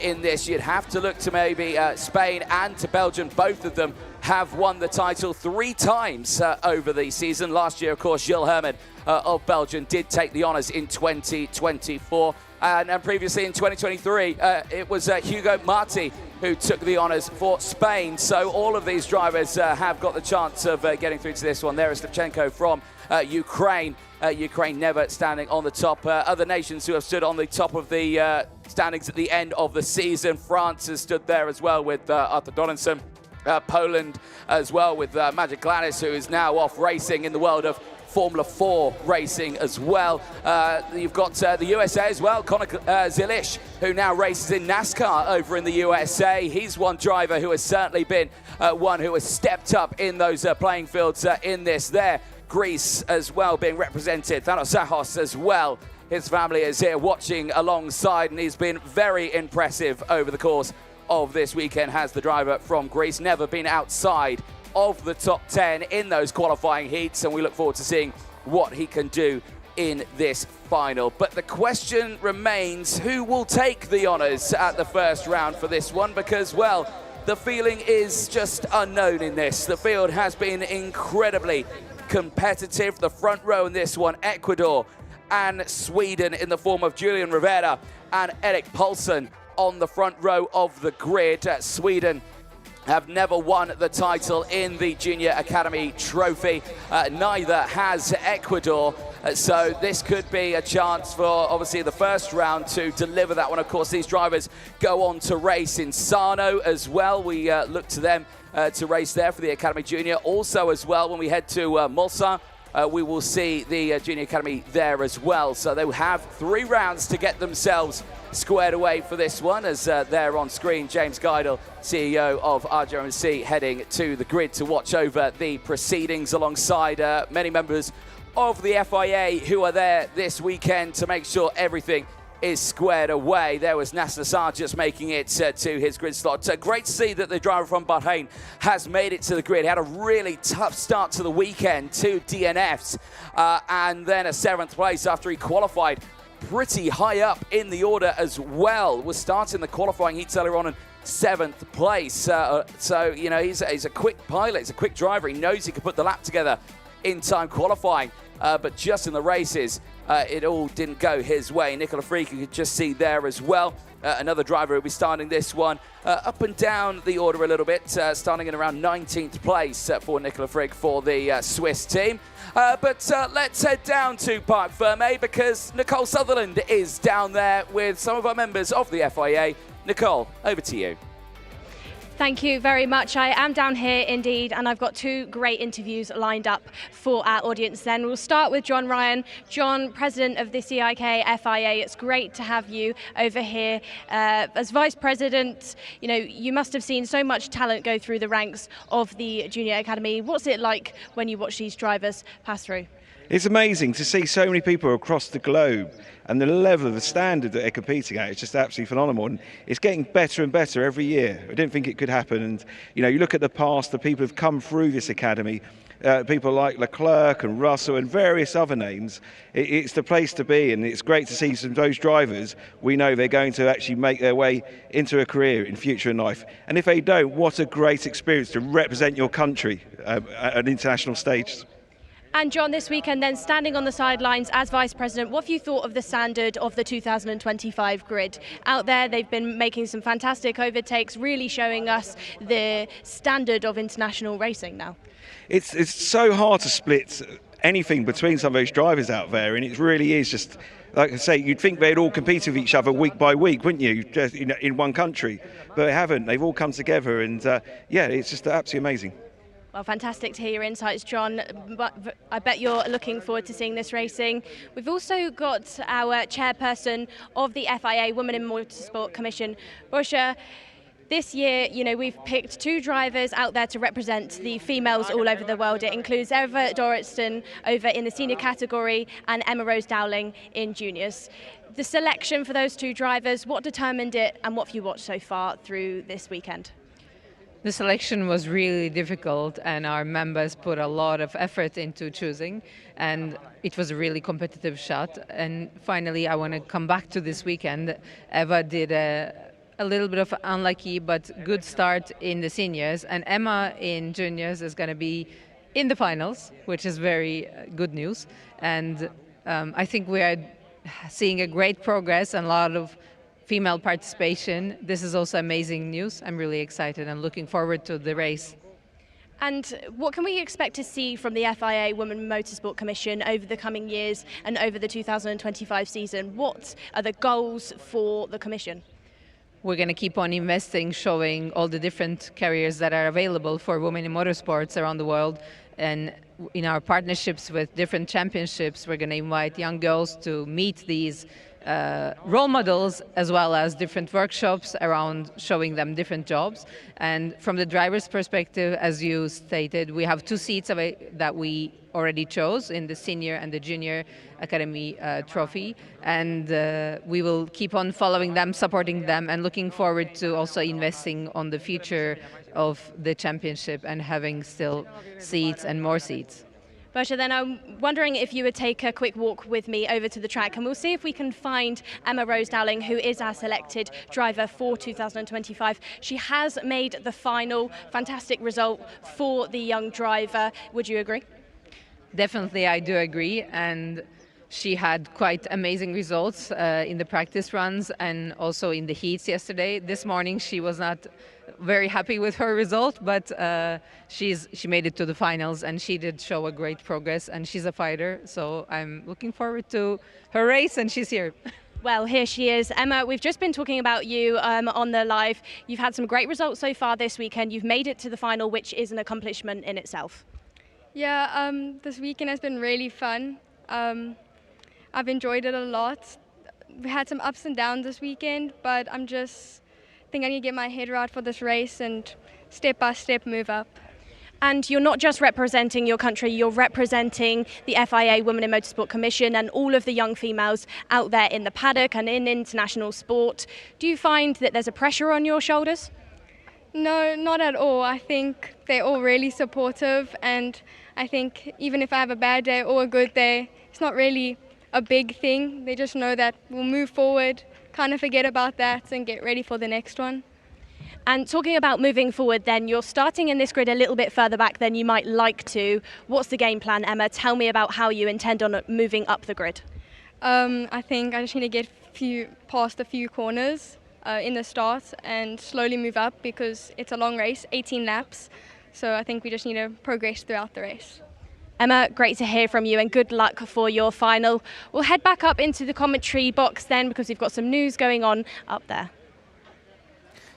in this, you'd have to look to maybe Spain and to Belgium. Both of them have won the title 3 times over the season. Last year, of course, Gilles Herman of Belgium did take the honours in 2024. And previously in 2023, it was Hugo Marti who took the honours for Spain. So all of these drivers have got the chance of getting through to this one. There is Stevchenko from Ukraine. Ukraine never standing on the top. Other nations who have stood on the top of the standings at the end of the season. France has stood there as well with Arthur Donaldson. Poland as well with Magic Glanis, who is now off racing in the world of Formula 4 racing as well. You've got the USA as well, Conor Zilish, who now races in NASCAR over in the USA. He's one driver who has certainly been one who has stepped up in those playing fields in this there. Greece as well being represented. Thanos Zahos as well. His family is here watching alongside, and he's been very impressive over the course of this weekend. Has the driver from Greece never been outside of the top 10 in those qualifying heats, and we look forward to seeing what he can do in this final. But the question remains, who will take the honours at the first round for this one? Because, well, the feeling is just unknown in this. The field has been incredibly competitive. The front row in this one, Ecuador and Sweden in the form of Julian Rivera and Erik Paulsen on the front row of the grid. Sweden have never won the title in the Junior Academy Trophy. Neither has Ecuador. So this could be a chance for, obviously, the first round to deliver that one. Of course, these drivers go on to race in Sano as well. We look to them to race there for the Academy Junior. Also as well, when we head to Mulsanne, we will see the Junior Academy there as well. So they will have 3 rounds to get themselves squared away for this one. As there on screen, James Geidel, CEO of RJMC, heading to the grid to watch over the proceedings alongside many members of the FIA who are there this weekend to make sure everything is squared away. There was Nasser Nassar just making it to his grid slot. Great to see that the driver from Bahrain has made it to the grid. He had a really tough start to the weekend, 2 DNFs, and then a 7th place after he qualified pretty high up in the order as well. Was starting the qualifying heats earlier on in 7th place. So, you know, he's a quick pilot, he's a quick driver. He knows he can put the lap together in time qualifying, but just in the races, it all didn't go his way. Nicola Freak, you could just see there as well. Another driver who will be starting this one up and down the order a little bit, starting in around 19th place for Nicola Freak for the Swiss team. But let's head down to Parc Fermé because Nicole Sutherland is down there with some of our members of the FIA. Nicole, over to you. Thank you very much. I am down here indeed, and I've got 2 great interviews lined up for our audience then. We'll start with John Ryan. John, President of the CIK FIA, it's great to have you over here. As Vice President, you know, you must have seen so much talent go through the ranks of the Junior Academy. What's it like when you watch these drivers pass through? It's amazing to see so many people across the globe, and the level of the standard that they're competing at is just absolutely phenomenal, and it's getting better and better every year. I didn't think it could happen, and you know, you look at the past, the people who've come through this academy, people like Leclerc and Russell and various other names. It's the place to be, and it's great to see some of those drivers. We know they're going to actually make their way into a career in future in life, and if they don't, what a great experience to represent your country at an international stage. And John, this weekend then, standing on the sidelines as Vice President, what have you thought of the standard of the 2025 grid? Out there, they've been making some fantastic overtakes, really showing us the standard of international racing now. It's so hard to split anything between some of those drivers out there, and it really is just, like I say, you'd think they'd all compete with each other week by week, wouldn't you, just in one country, but they haven't. They've all come together, and yeah, it's just absolutely amazing. Well, fantastic to hear your insights, John. But I bet you're looking forward to seeing this racing. We've also got our chairperson of the FIA Women in Motorsport Commission, Boscha. This year, we've picked 2 drivers out there to represent the females all over the world. It includes Eva Dorritson over in the senior category and Emma Rose Dowling in juniors. The selection for those 2 drivers, what determined it and what have you watched so far through this weekend? The selection was really difficult, and our members put a lot of effort into choosing, and it was a really competitive shot. And finally, I want to come back to this weekend. Eva did a little bit of unlucky but good start in the seniors, and Emma in juniors is going to be in the finals, which is very good news. And I think we are seeing a great progress and a lot of female participation. This is also amazing news. I'm really excited and looking forward to the race. And what can we expect to see from the FIA Women Motorsport Commission over the coming years and over the 2025 season? What are the goals for the Commission? We're going to keep on investing, showing all the different careers that are available for women in motorsports around the world. And in our partnerships with different championships, we're going to invite young girls to meet these role models, as well as different workshops around showing them different jobs. And from the driver's perspective, as you stated, we have 2 seats that we already chose in the senior and the junior academy trophy, and we will keep on following them, supporting them, and looking forward to also investing on the future of the championship and having still seats and more seats. Boscha, then I'm wondering if you would take a quick walk with me over to the track, and we'll see if we can find Emma Rose Dowling, who is our selected driver for 2025. She has made the final. Fantastic result for the young driver. Would you agree? Definitely, I do agree. And she had quite amazing results in the practice runs and also in the heats yesterday. This morning she was not very happy with her result, but she made it to the finals, and she did show a great progress, and she's a fighter, so I'm looking forward to her race, and she's here. Well, here she is. Emma, we've just been talking about you on the live. You've had some great results so far this weekend. You've made it to the final, which is an accomplishment in itself. Yeah, this weekend has been really fun. I've enjoyed it a lot. We had some ups and downs this weekend, but I think I need to get my head right for this race and step by step move up. And you're not just representing your country, you're representing the FIA Women in Motorsport Commission and all of the young females out there in the paddock and in international sport. Do you find that there's a pressure on your shoulders? No, not at all. I think they're all really supportive, and I think even if I have a bad day or a good day, it's not really a big thing. They just know that we'll move forward, kind of forget about that and get ready for the next one. And talking about moving forward then, you're starting in this grid a little bit further back than you might like to. What's the game plan, Emma? Tell me about how you intend on moving up the grid. I think I just need to get past a few corners in the start and slowly move up, because it's a long race, 18 laps. So I think we just need to progress throughout the race. Emma, great to hear from you, and good luck for your final. We'll head back up into the commentary box then, because we've got some news going on up there.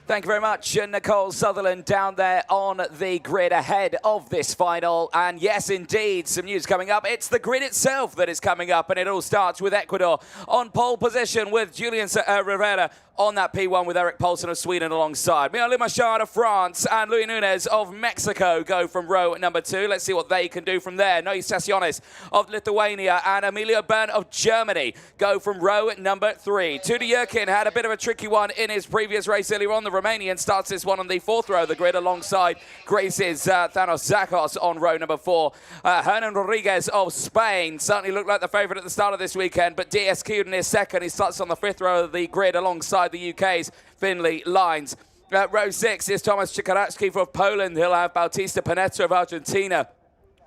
Thank you very much, Nicole Sutherland, down there on the grid ahead of this final. And yes, indeed, some news coming up. It's the grid itself that is coming up, and it all starts with Ecuador on pole position with Julian Rivera on that P1 with Eric Poulsen of Sweden alongside. Miguel Machado of France and Luis Nunez of Mexico go from row number 2. Let's see what they can do from there. Noe Staciones of Lithuania and Emilio Bern of Germany go from row number 3. Tudi Jurkin had a bit of a tricky one in his previous race earlier on. The Romanian starts this one on the 4th row of the grid alongside Grace's Thanos Zakos on row number 4. Hernan Rodriguez of Spain certainly looked like the favourite at the start of this weekend, but DS Kuden is second. He starts on the 5th row of the grid alongside the UK's Finlay Lines. Row 6 is Thomas Chikaratsky of Poland. He'll have Bautista Panetta of Argentina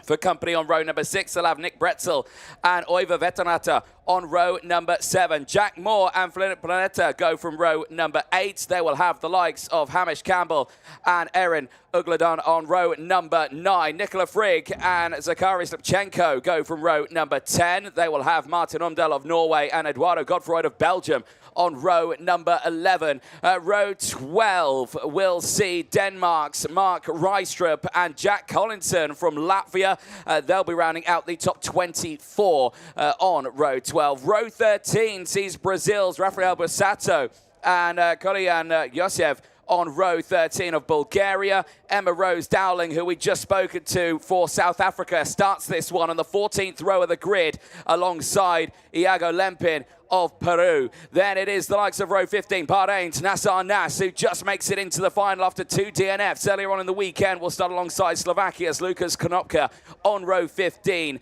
For company on row number 6, they'll have Nick Bretzel and Oiva Vetanata on row number 7. Jack Moore and Flynn Planeta go from row number 8. They will have the likes of Hamish Campbell and Erin Ugladon on row number 9. Nicola Frigg and Zakari Slipchenko go from row number 10. They will have Martin Umdal of Norway and Eduardo Godfroyd of Belgium on row number 11. Row 12 will see Denmark's Mark Reistrup and Jack Collinson from Latvia. They'll be rounding out the top 24 on row 12. Row 13 sees Brazil's Rafael Bussato and Kolian Yosev on row 13 of Bulgaria. Emma Rose Dowling, who we just spoken to for South Africa, starts this one on the 14th row of the grid alongside Iago Lempin of Peru. Then it is the likes of row 15, Bahrain's Nassar Nas, who just makes it into the final after 2 DNFs. Earlier on in the weekend, we'll start alongside Slovakia's Lukas Konopka on row 15.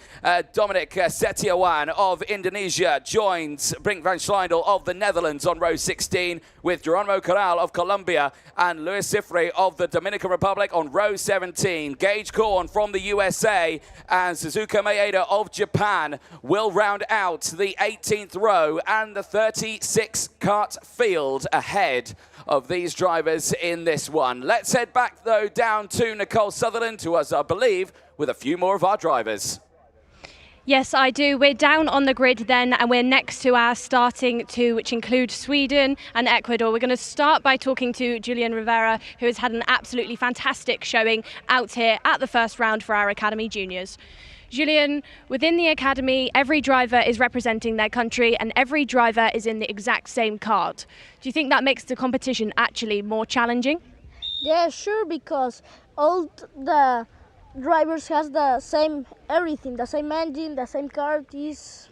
Dominic Setiawan of Indonesia joins Brink van Schleindel of the Netherlands on row 16, with Geronimo Corral of Colombia and Luis Cifre of the Dominican Republic on row 17. Gage Korn from the USA and Suzuka Maeda of Japan will round out the 18th row and the 36 kart field ahead of these drivers in this one. Let's head back, though, down to Nicole Sutherland, who was, I believe, with a few more of our drivers. Yes, I do. We're down on the grid then, and we're next to our starting two, which include Sweden and Ecuador. We're going to start by talking to Julian Rivera, who has had an absolutely fantastic showing out here at the first round for our Academy Juniors. Julian, within the Academy, every driver is representing their country and every driver is in the exact same kart. Do you think that makes the competition actually more challenging? Yeah, sure, because all the drivers has the same everything, the same engine, the same kart. Is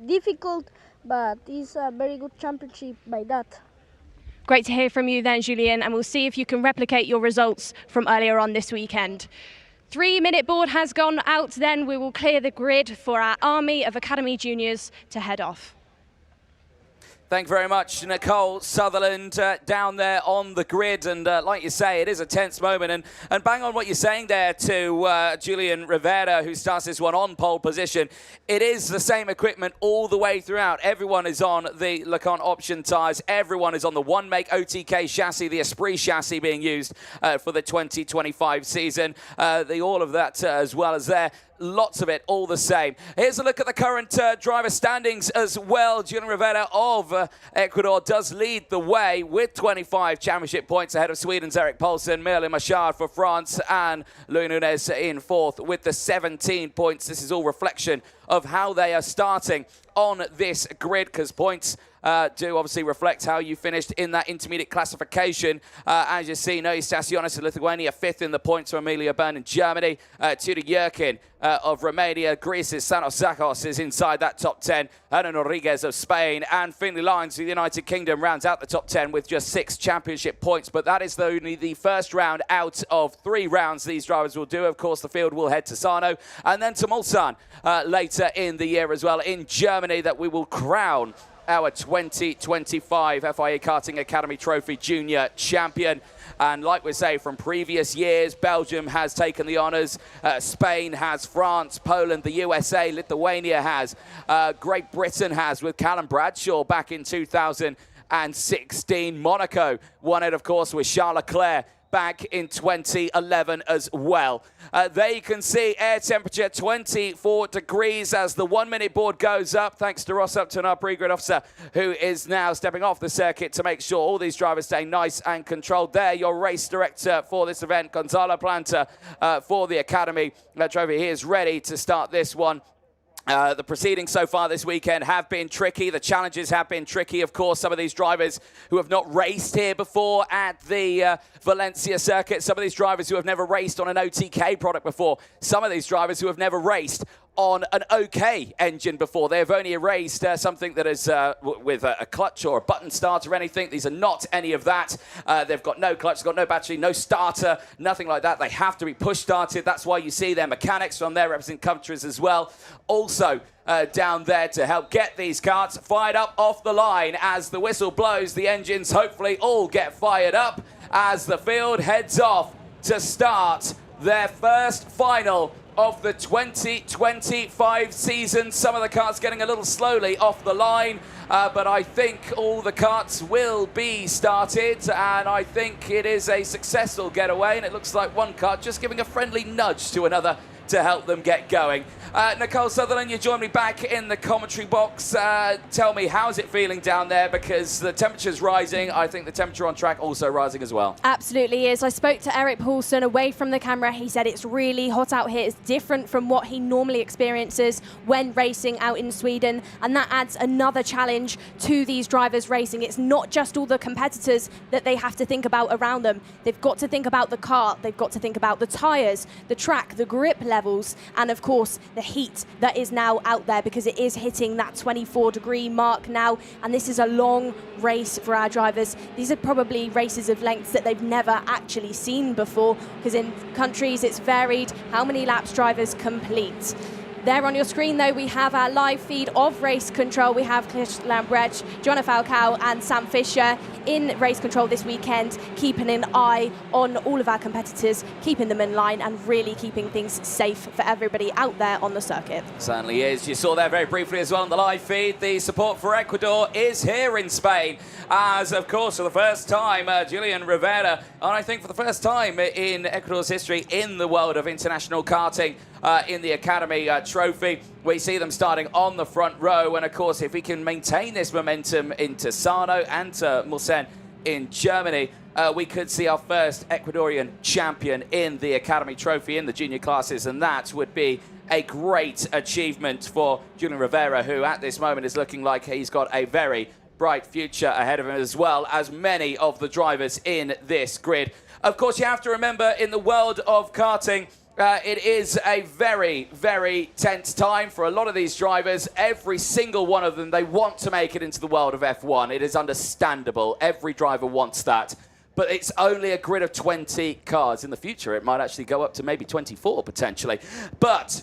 difficult, but it's a very good championship by that. Great to hear from you then, Julian, and we'll see if you can replicate your results from earlier on this weekend. 3-minute board has gone out, then we will clear the grid for our army of Academy Juniors to head off. Thank you very much, Nicole Sutherland, down there on the grid. And like you say, it is a tense moment. And bang on what you're saying there to Julian Rivera, who starts this one on pole position. It is the same equipment all the way throughout. Everyone is on the Lacan option tyres. Everyone is on the one-make OTK chassis, the Esprit chassis being used for the 2025 season. All of that as well as there. Lots of it, all the same. Here's a look at the current driver standings as well. Julian Rivera of Ecuador does lead the way with 25 championship points ahead of Sweden's Eric Poulsen, Merlin Machard for France, and Louis Nunes in fourth with the 17 points. This is all reflection of how they are starting on this grid, because points do obviously reflect how you finished in that intermediate classification. As you see, Noe Stasionis of Lithuania, fifth in the points for Amelia Byrne in Germany. Tudor Yerkin of Romania. Greece's Sanos Zakos is inside that top 10. Ana Rodriguez of Spain and Finley Lyons of the United Kingdom rounds out the top 10 with just 6 championship points. But that is only the first round out of 3 rounds these drivers will do. Of course, the field will head to Sarno and then to Mulsanne later in the year as well in Germany, that we will crown our 2025 FIA Karting Academy Trophy Junior Champion. And like we say, from previous years, Belgium has taken the honours, Spain has, France, Poland, the USA, Lithuania has, Great Britain has with Callum Bradshaw back in 2016. Monaco won it, of course, with Charles Leclerc back in 2011 as well. There you can see air temperature 24 degrees as the 1-minute board goes up, thanks to Ross Upton, our pre-grid officer, who is now stepping off the circuit to make sure all these drivers stay nice and controlled. There, your race director for this event, Gonzalo Planta, for the Academy Trophy. He is ready to start this one. The proceedings so far this weekend have been tricky. The challenges have been tricky. Of course, some of these drivers who have not raced here before at the Valencia circuit, some of these drivers who have never raced on an OTK product before, some of these drivers who have never raced on an OK engine before. They have only raced something that is with a clutch or a button start or anything. These are not any of that. They've got no clutch, they've got no battery, no starter, nothing like that. They have to be push started. That's why you see their mechanics from their representing countries as well. Also down there to help get these karts fired up off the line. As the whistle blows, the engines hopefully all get fired up as the field heads off to start their first final of the 2025 season. Some of the karts getting a little slowly off the line, but I think all the karts will be started, and I think it is a successful getaway, and it looks like one kart just giving a friendly nudge to another to help them get going. Nicole Sutherland, you join me back in the commentary box. Tell me, how's it feeling down there? Because the temperature's rising. I think the temperature on track also rising as well. Absolutely is. I spoke to Erik Poulsen away from the camera. He said it's really hot out here. It's different from what he normally experiences when racing out in Sweden. And that adds another challenge to these drivers racing. It's not just all the competitors that they have to think about around them. They've got to think about the kart. They've got to think about the tyres, the track, the grip levels, and of course, the heat that is now out there, because it is hitting that 24-degree mark now, and this is a long race for our drivers. These are probably races of lengths that they've never actually seen before, because in countries it's varied how many laps drivers complete. There on your screen, though, we have our live feed of race control. We have Chris Lambrecht, Joanna Falcao and Sam Fisher in race control this weekend, keeping an eye on all of our competitors, keeping them in line and really keeping things safe for everybody out there on the circuit. Certainly is. You saw there very briefly as well on the live feed, the support for Ecuador is here in Spain, as of course for the first time Julian Rivera, and I think for the first time in Ecuador's history in the world of international karting, in the Academy Trophy. We see them starting on the front row, and of course if we can maintain this momentum into Sano and to Mulsanne in Germany, we could see our first Ecuadorian champion in the Academy Trophy in the junior classes, and that would be a great achievement for Julian Rivera, who at this moment is looking like he's got a very bright future ahead of him, as well as many of the drivers in this grid. Of course, you have to remember, in the world of karting, it is a very, very tense time for a lot of these drivers. Every single one of them, they want to make it into the world of F1. It is understandable. Every driver wants that. But it's only a grid of 20 cars. In the future, it might actually go up to maybe 24, potentially. But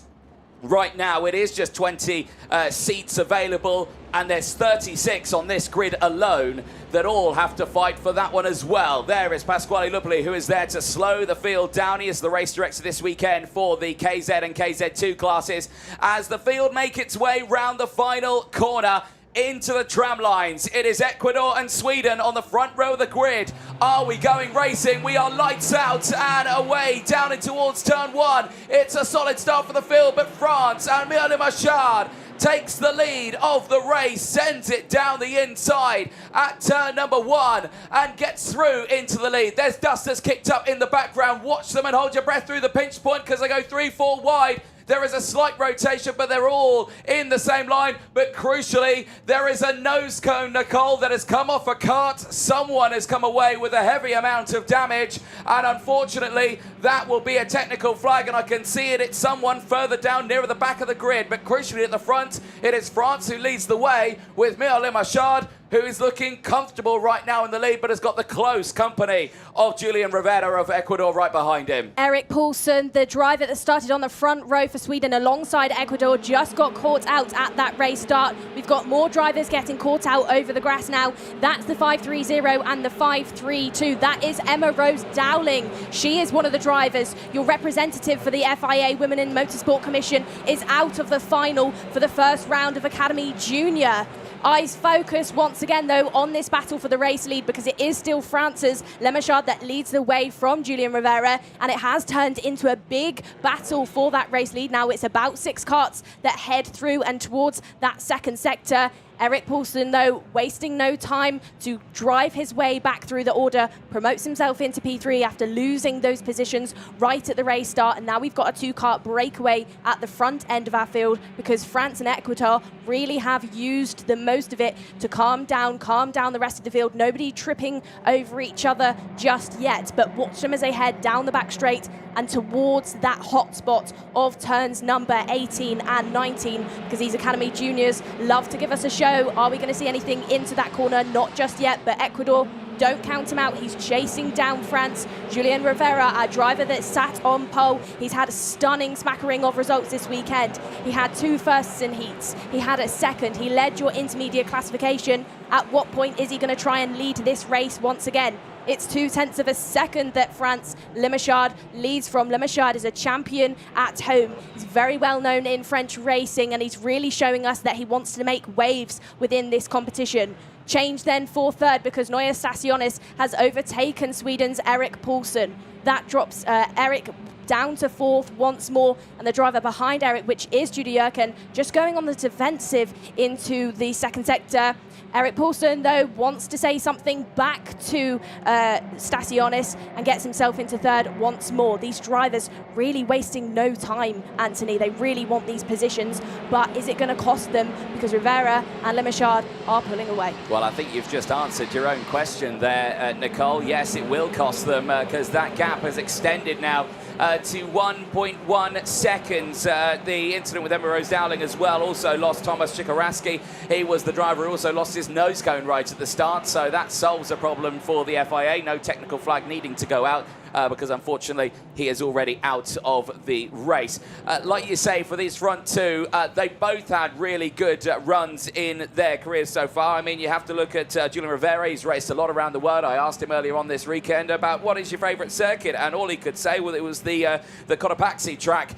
right now, it is just 20 seats available, and there's 36 on this grid alone that all have to fight for that one as well. There is Pasquale Lupoli, who is there to slow the field down. He is the race director this weekend for the KZ and KZ2 classes, as the field make its way round the final corner into the tram lines. It is Ecuador and Sweden on the front row of the grid. Are we going racing? We are lights out and away down in towards turn one. It's a solid start for the field, but France and Mirle Machard takes the lead of the race, sends it down the inside at turn number one and gets through into the lead. There's dust that's kicked up in the background. Watch them and hold your breath through the pinch point, because they go 3-4 wide. There is a slight rotation, but they're all in the same line. But crucially, there is a nose cone, Nicole, that has come off a kart. Someone has come away with a heavy amount of damage, and unfortunately, that will be a technical flag, and I can see it. It's someone further down nearer the back of the grid. But crucially at the front, it is France who leads the way, with Mirle Machard, who is looking comfortable right now in the lead, but has got the close company of Julian Rivera of Ecuador right behind him. Erik Poulsen, the driver that started on the front row for Sweden alongside Ecuador, just got caught out at that race start. We've got more drivers getting caught out over the grass now. That's the 530 and the 532. That is Emma Rose Dowling. She is one of the drivers. Your representative for the FIA Women in Motorsport Commission is out of the final for the first round of Academy Junior. Eyes focus once again, though, on this battle for the race lead, because it is still France's Le Machard that leads the way from Julian Rivera, and it has turned into a big battle for that race lead. Now it's about 6 karts that head through and towards that second sector. Erik Poulsen, though, wasting no time to drive his way back through the order, promotes himself into P3 after losing those positions right at the race start. And now we've got a 2-kart breakaway at the front end of our field, because France and Ecuador really have used the most of it to calm down the rest of the field. Nobody tripping over each other just yet, but watch them as they head down the back straight and towards that hot spot of turns number 18 and 19, because these Academy Juniors love to give us a show. Are we going to see anything into that corner? Not just yet, but Ecuador, don't count him out. He's chasing down France. Julian Rivera, our driver that sat on pole, he's had a stunning smattering of results this weekend. He had 2 firsts in heats. He had a second. He led your intermediate classification. At what point is he going to try and lead this race once again? It's 0.2 of a second that France Lemachard leads from. Lemachard is a champion at home. He's very well known in French racing, and he's really showing us that he wants to make waves within this competition. Change then for third, because Neue Stationis has overtaken Sweden's Erik Paulsen. That drops Erik down to fourth once more, and the driver behind Erik, which is Judy Jurken, just going on the defensive into the second sector. Erik Paulsen, though, wants to say something back to Stationis and gets himself into third once more. These drivers really wasting no time, Anthony. They really want these positions, but is it going to cost them? Because Rivera and Lemachard are pulling away. Well, I think you've just answered your own question there, Nicole. Yes, it will cost them because that gap has extended now to 1.1 seconds. The incident with Emma Rose Dowling as well also lost Thomas Chikaraski. He was the driver who also lost his nose cone right at the start, so that solves a problem for the FIA. No technical flag needing to go out. Because unfortunately he is already out of the race. Like you say, for these front two, they both had really good runs in their careers so far. I mean, you have to look at Julian Rivera. He's raced a lot around the world. I asked him earlier on this weekend about what is your favourite circuit, and all he could say, well, it was the Cotopaxi track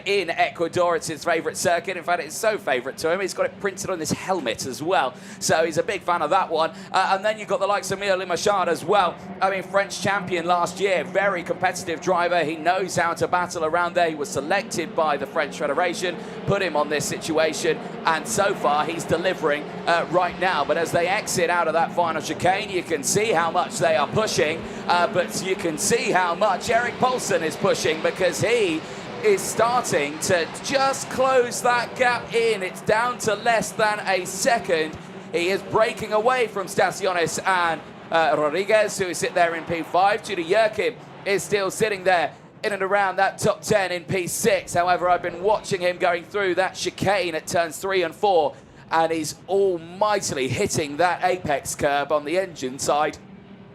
in Ecuador. It's his favourite circuit. In fact, it's so favourite to him, he's got it printed on his helmet as well. So he's a big fan of that one. And then you've got the likes of Mia Lemachard as well. I mean, French champion last year, very competitive driver. He knows how to battle around there. He was selected by the French Federation, put him on this situation, and so far he's delivering right now. But as they exit out of that final chicane, you can see how much they are pushing, but you can see how much Erik Paulsen is pushing, because he is starting to just close that gap in. It's down to less than a second. He is breaking away from Stacionis and Rodriguez, who is sitting there in P5. Judy Jurken is still sitting there in and around that top 10 in P6. However, I've been watching him going through that chicane at turns 3 and 4, and he's almightily hitting that apex curb on the engine side,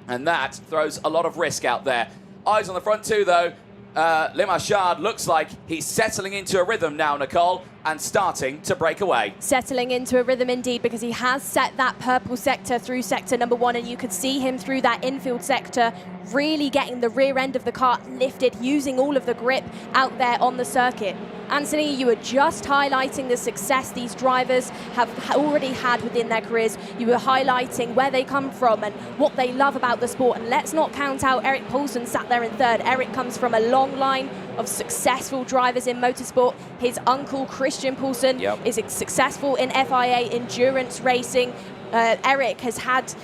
and that throws a lot of risk out there. Eyes on the front two, though. Lemachard looks like he's settling into a rhythm now, Nicole, and starting to break away. Settling into a rhythm indeed, because he has set that purple sector through sector number 1, and you could see him through that infield sector really getting the rear end of the car lifted, using all of the grip out there on the circuit. Anthony, you were just highlighting the success these drivers have already had within their careers. You were highlighting where they come from and what they love about the sport. And let's not count out Erik Paulsen sat there in third. Erik comes from a long line of successful drivers in motorsport. His uncle, Christian Paulsen, is successful in FIA endurance racing. Erik has had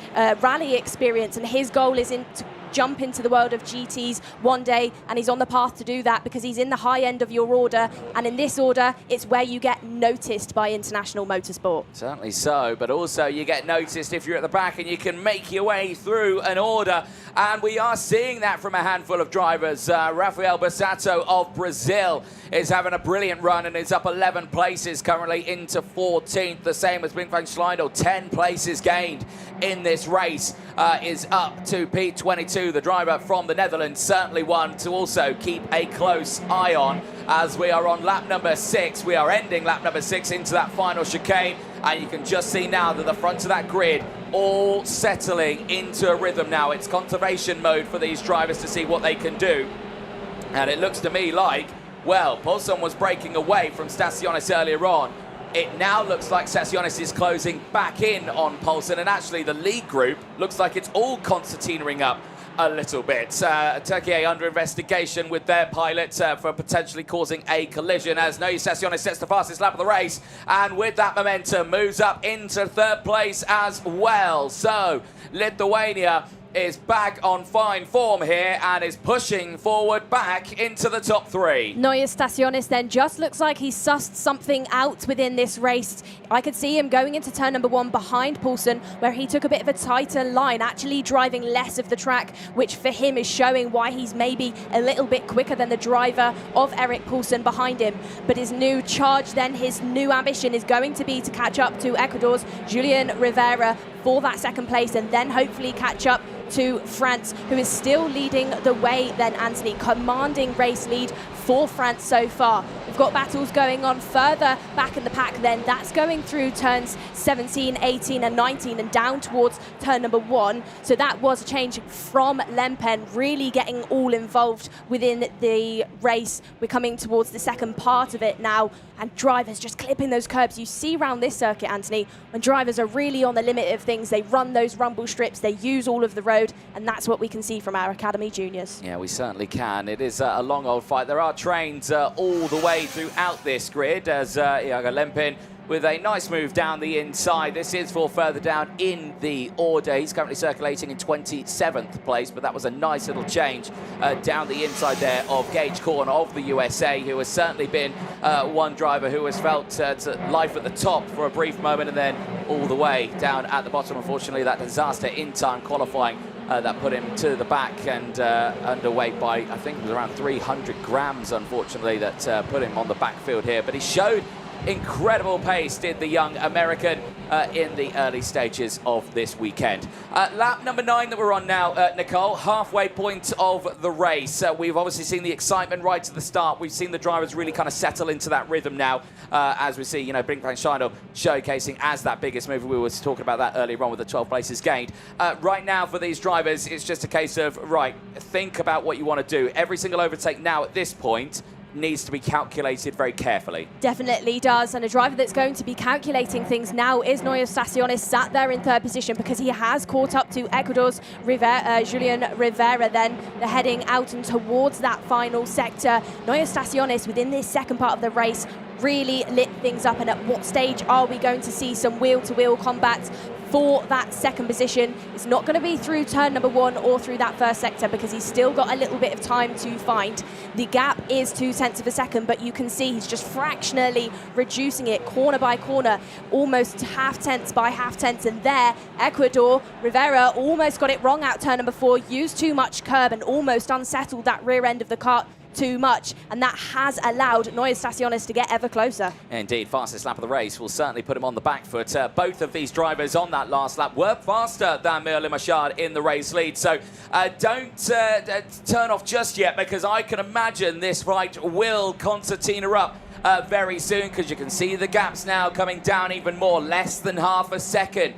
rally experience, and his goal is to jump into the world of GTs one day, and he's on the path to do that because he's in the high end of your order, and in this order it's where you get noticed by international motorsport. Certainly so, but also you get noticed if you're at the back and you can make your way through an order, and we are seeing that from a handful of drivers. Rafael Bassato of Brazil is having a brilliant run and is up 11 places currently into 14th, the same as Wing Van Schleindel. 10 places gained in this race, is up to P22. The driver from the Netherlands, certainly one to also keep a close eye on as we are on lap number 6. We are ending lap number 6 into that final chicane, and you can just see now that the front of that grid all settling into a rhythm now. It's conservation mode for these drivers to see what they can do, and it looks to me like, well, Paulsen was breaking away from Stacionis earlier on. It now looks like Stacionis is closing back in on Paulsen, and actually the lead group looks like it's all concertinaing up a little bit. Turkey under investigation with their pilot for potentially causing a collision, as Neue Stationis sets the fastest lap of the race, and with that momentum moves up into third place as well. So Lithuania is back on fine form here and is pushing forward back into the top 3. Neue Stationis then just looks like he sussed something out within this race. I could see him going into turn number 1 behind Paulsen, where he took a bit of a tighter line, actually driving less of the track, which for him is showing why he's maybe a little bit quicker than the driver of Erik Paulsen behind him. But his new charge then, his new ambition is going to be to catch up to Ecuador's Julian Rivera for that second place, and then hopefully catch up to France, who is still leading the way then, Anthony. Commanding race lead for France so far. We've got got battles going on further back in the pack then. That's going through turns 17, 18 and 19 and down towards turn number 1. So that was a change from Lempen, really getting all involved within the race. We're coming towards the second part of it now, and drivers just clipping those curbs. You see around this circuit, Anthony, when drivers are really on the limit of things, they run those rumble strips, they use all of the road, and that's what we can see from our Academy juniors. Yeah, we certainly can. It is a long old fight. There are trains all the way throughout this grid as Iago Lempin with a nice move down the inside. This is for further down in the order. He's currently circulating in 27th place, but that was a nice little change down the inside there of Gage Corn of the USA, who has certainly been one driver who has felt life at the top for a brief moment and then all the way down at the bottom. Unfortunately, that disaster in time qualifying that put him to the back and underweight by, I think it was around 300 grams, unfortunately, that put him on the backfield here. But he showed incredible pace, did the young American, in the early stages of this weekend. Lap number 9 that we're on now, Nicole, halfway point of the race. We've obviously seen the excitement right to the start. We've seen the drivers really kind of settle into that rhythm now, as we see, Brink van Schijndel showcasing as that biggest mover. We were talking about that earlier on with the 12 places gained. Right now for these drivers, it's just a case of, right, think about what you want to do. Every single overtake now at this point needs to be calculated very carefully. Definitely does, and a driver that's going to be calculating things now is Noya Stasionis, sat there in 3rd position because he has caught up to Ecuador's Julian Rivera. Then they're heading out and towards that final sector. Noya Stasionis within this second part of the race really lit things up, and at what stage are we going to see some wheel-to-wheel combat for that second position? It's not going to be through turn number 1 or through that first sector because he's still got a little bit of time to find. The gap is 0.2 of a second, but you can see he's just fractionally reducing it corner by corner, almost half-tenths by half-tenths. And there, Ecuador, Rivera almost got it wrong out turn number 4, used too much curb and almost unsettled that rear end of the kart too much, and that has allowed Noya Stasionis to get ever closer. Indeed, fastest lap of the race will certainly put him on the back foot. Both of these drivers on that last lap were faster than Mir Limachard in the race lead, so don't turn off just yet, because I can imagine this fight will concertina up very soon, because you can see the gaps now coming down even more, less than half a second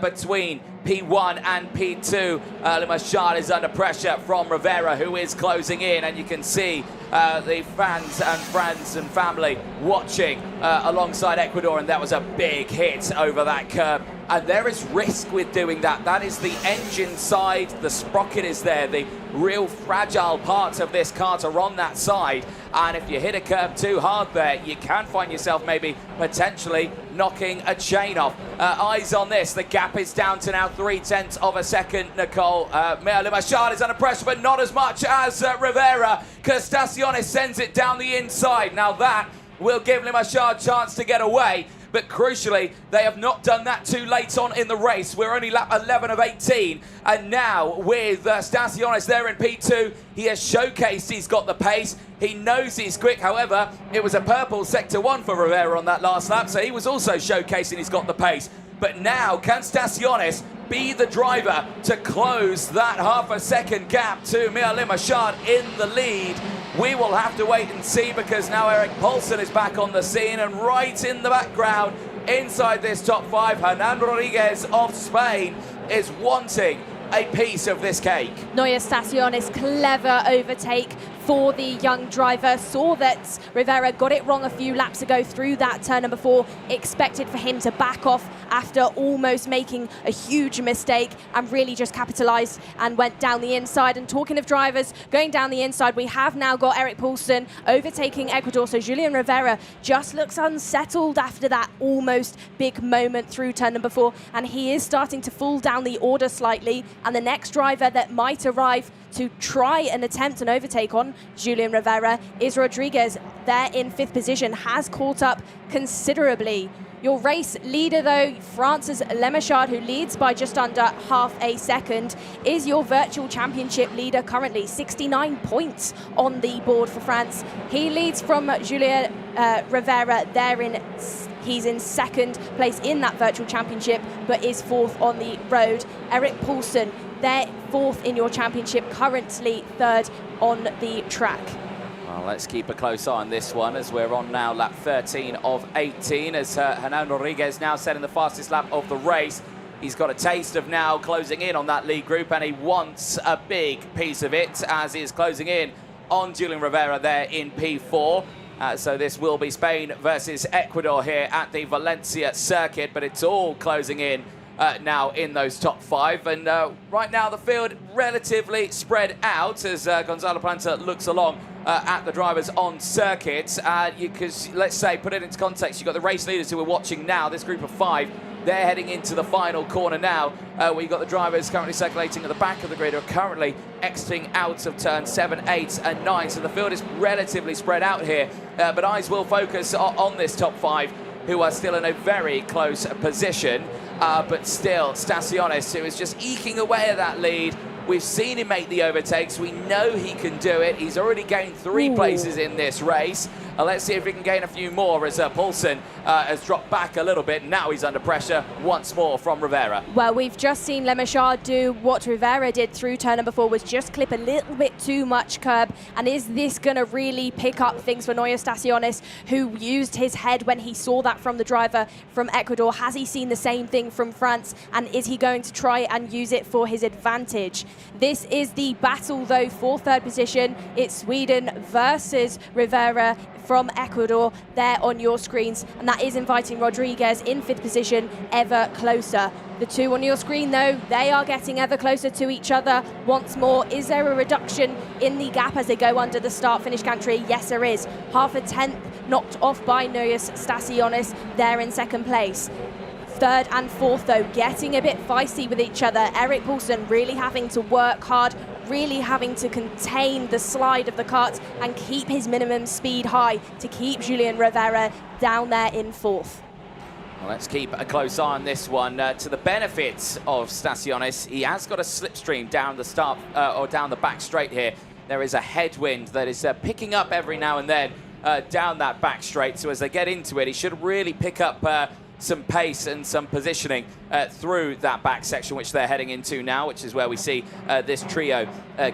between P1 and P2. Limachard is under pressure from Rivera, who is closing in, and you can see the fans and friends and family watching alongside Ecuador, and that was a big hit over that curb. And there is risk with doing that. That is the engine side, the sprocket is there, the real fragile parts of this kart are on that side, and if you hit a curb too hard there, you can find yourself maybe potentially knocking a chain off. Eyes on this, the gap is down to now 0.3 of a second, Nicole. Mir Limachard is under pressure, but not as much as Rivera, because Stasionis sends it down the inside. Now that will give Limachard a chance to get away, but crucially, they have not done that too late on in the race. We're only lap 11 of 18, and now with Stasionis there in P2, he has showcased he's got the pace. He knows he's quick. However, it was a purple sector 1 for Rivera on that last lap, so he was also showcasing he's got the pace. But now, can Stasionis be the driver to close that half a second gap to Mir Limachard in the lead? We will have to wait and see, because now Eric Paulsen is back on the scene, and right in the background, inside this top 5, Hernan Rodriguez of Spain is wanting a piece of this cake. Noya Stasionis, clever overtake for the young driver. Saw that Rivera got it wrong a few laps ago through that turn number 4. Expected for him to back off after almost making a huge mistake, and really just capitalized and went down the inside. And talking of drivers going down the inside, we have now got Eric Paulsen overtaking Ecuador. So Julian Rivera just looks unsettled after that almost big moment through turn number 4, and he is starting to fall down the order slightly. And the next driver that might arrive to try and attempt an overtake on Julian Rivera is Rodriguez. There in 5th position, has caught up considerably. Your race leader, though, France's Limachard, who leads by just under half a second, is your virtual championship leader currently. 69 points on the board for France. He leads from Julian Rivera there he's in 2nd place in that virtual championship, but is 4th on the road. Eric Paulsen, they're 4th in your championship, currently 3rd on the track. Well, let's keep a close eye on this one as we're on now lap 13 of 18 as Hernan Rodriguez now setting the fastest lap of the race. He's got a taste of now closing in on that lead group, and he wants a big piece of it as he is closing in on Julian Rivera there in P4. So this will be Spain versus Ecuador here at the Valencia circuit, but it's all closing in now in those top 5. And right now the field relatively spread out as Gonzalo Planta looks along at the drivers on circuit. Because let's say, put it into context, you've got the race leaders who are watching now, this group of 5. They're heading into the final corner now, where you've got the drivers currently circulating at the back of the grid, who are currently exiting out of turn 7, 8 and 9. So the field is relatively spread out here, but eyes will focus on this top 5, who are still in a very close position. But still, Staciones, who is just eking away at that lead. We've seen him make the overtakes. We know he can do it. He's already gained 3 places in this race. Let's see if he can gain a few more as Paulsen has dropped back a little bit. Now he's under pressure once more from Rivera. Well, we've just seen Le Machard do what Rivera did through turn number 4, was just clip a little bit too much curb. And is this going to really pick up things for Noya Staciones, who used his head when he saw that from the driver from Ecuador? Has he seen the same thing from France? And is he going to try and use it for his advantage? This is the battle, though, for 3rd position. It's Sweden versus Rivera from Ecuador there on your screens, and that is inviting Rodriguez in 5th position ever closer. The 2 on your screen, though, they are getting ever closer to each other once more. Is there a reduction in the gap as they go under the start-finish gantry? Yes, there is. Half a tenth knocked off by Noyes Staciones there in 2nd place. 3rd and 4th, though, getting a bit feisty with each other. Eric Paulsen really having to work hard, really having to contain the slide of the kart and keep his minimum speed high to keep Julian Rivera down there in 4th. Well, let's keep a close eye on this one. To the benefit of Staciones, he has got a slipstream down the start or down the back straight here. There is a headwind that is picking up every now and then down that back straight. So as they get into it, he should really pick up some pace and some positioning through that back section, which they're heading into now, which is where we see this trio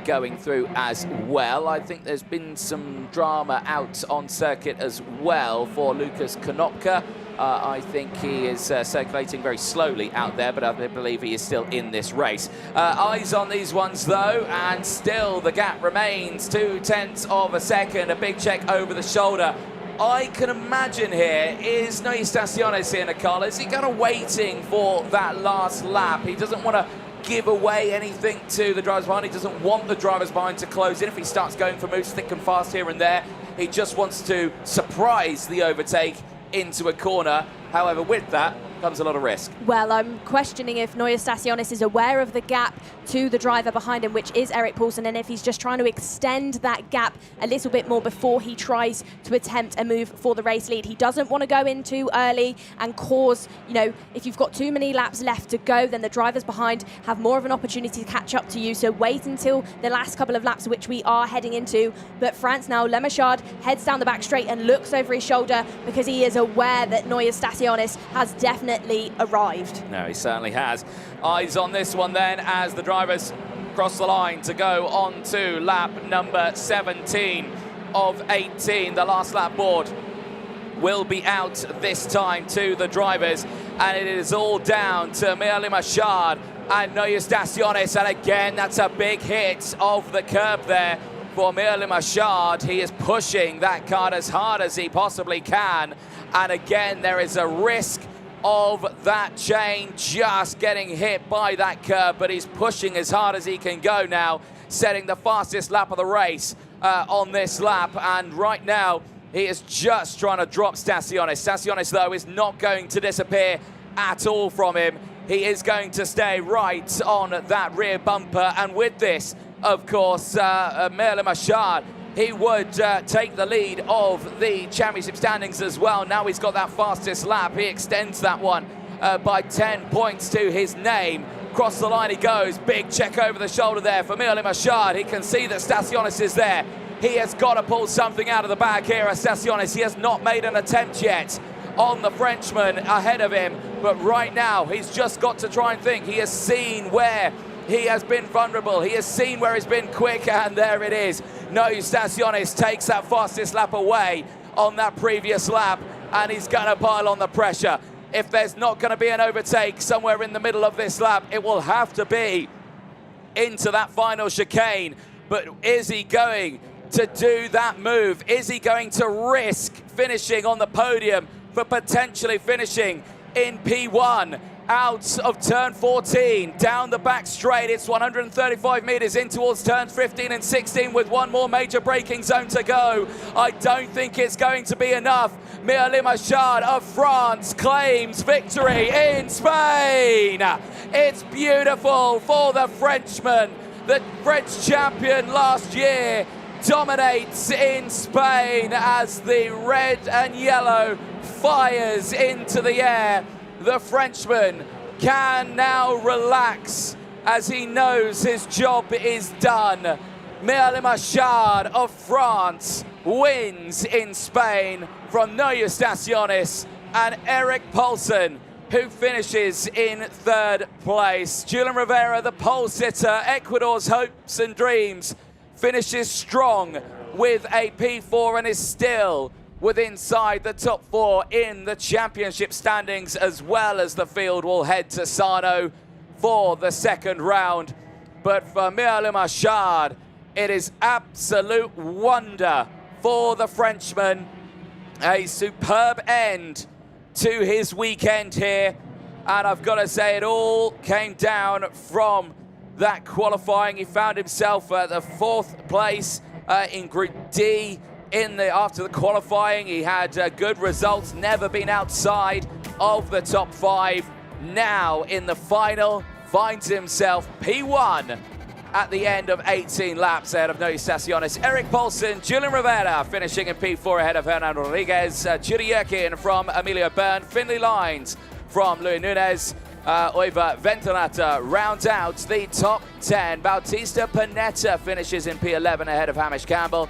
going through as well. I think there's been some drama out on circuit as well for Lucas Konopka. I think he is circulating very slowly out there, but I believe he is still in this race. Eyes on these ones, though, and still the gap remains 0.2 of a second. A big check over the shoulder. I can imagine here, is Noya Staciones in a car? Is he kind of waiting for that last lap? He doesn't want to give away anything to the drivers behind. He doesn't want the drivers behind to close in. If he starts going for moves thick and fast here and there, he just wants to surprise the overtake into a corner. However, with that comes a lot of risk. Well, I'm questioning if Noya Staciones is aware of the gap to the driver behind him, which is Eric Paulsen, and if he's just trying to extend that gap a little bit more before he tries to attempt a move for the race lead. He doesn't want to go in too early and cause, you know, if you've got too many laps left to go, then the drivers behind have more of an opportunity to catch up to you. So wait until the last couple of laps, which we are heading into. But France now, Le Machard heads down the back straight and looks over his shoulder because he is aware that Noya Staciones has definitely arrived. No, he certainly has. Eyes on this one then as the drivers cross the line to go on to lap number 17 of 18. The last lap board will be out this time to the drivers, and it is all down to Mirle Machard and Noya Staciones. And again, that's a big hit of the curb there for Mirle Machard. He is pushing that car as hard as he possibly can. And again, there is a risk of that chain just getting hit by that curb, but he's pushing as hard as he can go now, setting the fastest lap of the race on this lap. And right now, he is just trying to drop Staciones. Staciones, though, is not going to disappear at all from him. He is going to stay right on that rear bumper. And with this, of course, Mirle Machard, he would take the lead of the championship standings as well. Now he's got that fastest lap. He extends that one by 10 points to his name. Across the line he goes. Big check over the shoulder there for Mirle Machard. He can see that Staciones is there. He has got to pull something out of the bag here at Staciones. He has not made an attempt yet on the Frenchman ahead of him. But right now, he's just got to try and think. He has seen where he has been vulnerable. He has seen where he's been quick, and there it is. No Staciones takes that fastest lap away on that previous lap, and he's going to pile on the pressure. If there's not going to be an overtake somewhere in the middle of this lap, it will have to be into that final chicane. But is he going to do that move? Is he going to risk finishing on the podium for potentially finishing in P1 out of turn 14, down the back straight? It's 135 meters in towards turns 15 and 16 with one more major braking zone to go. I don't think it's going to be enough. Miralem Achard of France claims victory in Spain. It's beautiful for the Frenchman. The French champion last year dominates in Spain as the red and yellow fires into the air. The Frenchman can now relax as he knows his job is done. Miralem Achard of France wins in Spain from No Staciones, and Erik Poulsen, who finishes in third place. Julian Rivera, the pole sitter, Ecuador's hopes and dreams, finishes strong with a P4 and is still inside the top 4 in the championship standings, as well as the field will head to Sano for the second round. But for Miralem Achard, it is absolute wonder for the Frenchman. A superb end to his weekend here. And I've got to say, it all came down from that qualifying. He found himself at the 4th place in Group D. After the qualifying, he had good results, never been outside of the top 5. Now in the final, finds himself P1 at the end of 18 laps ahead of No Staciones. Erik Poulsen, Julian Rivera finishing in P4 ahead of Hernan Rodriguez, Judy Yerkin from Emilio Byrne, Finley Lines from Louis Nunes, Oiva Venturata rounds out the top 10. Bautista Panetta finishes in P11 ahead of Hamish Campbell.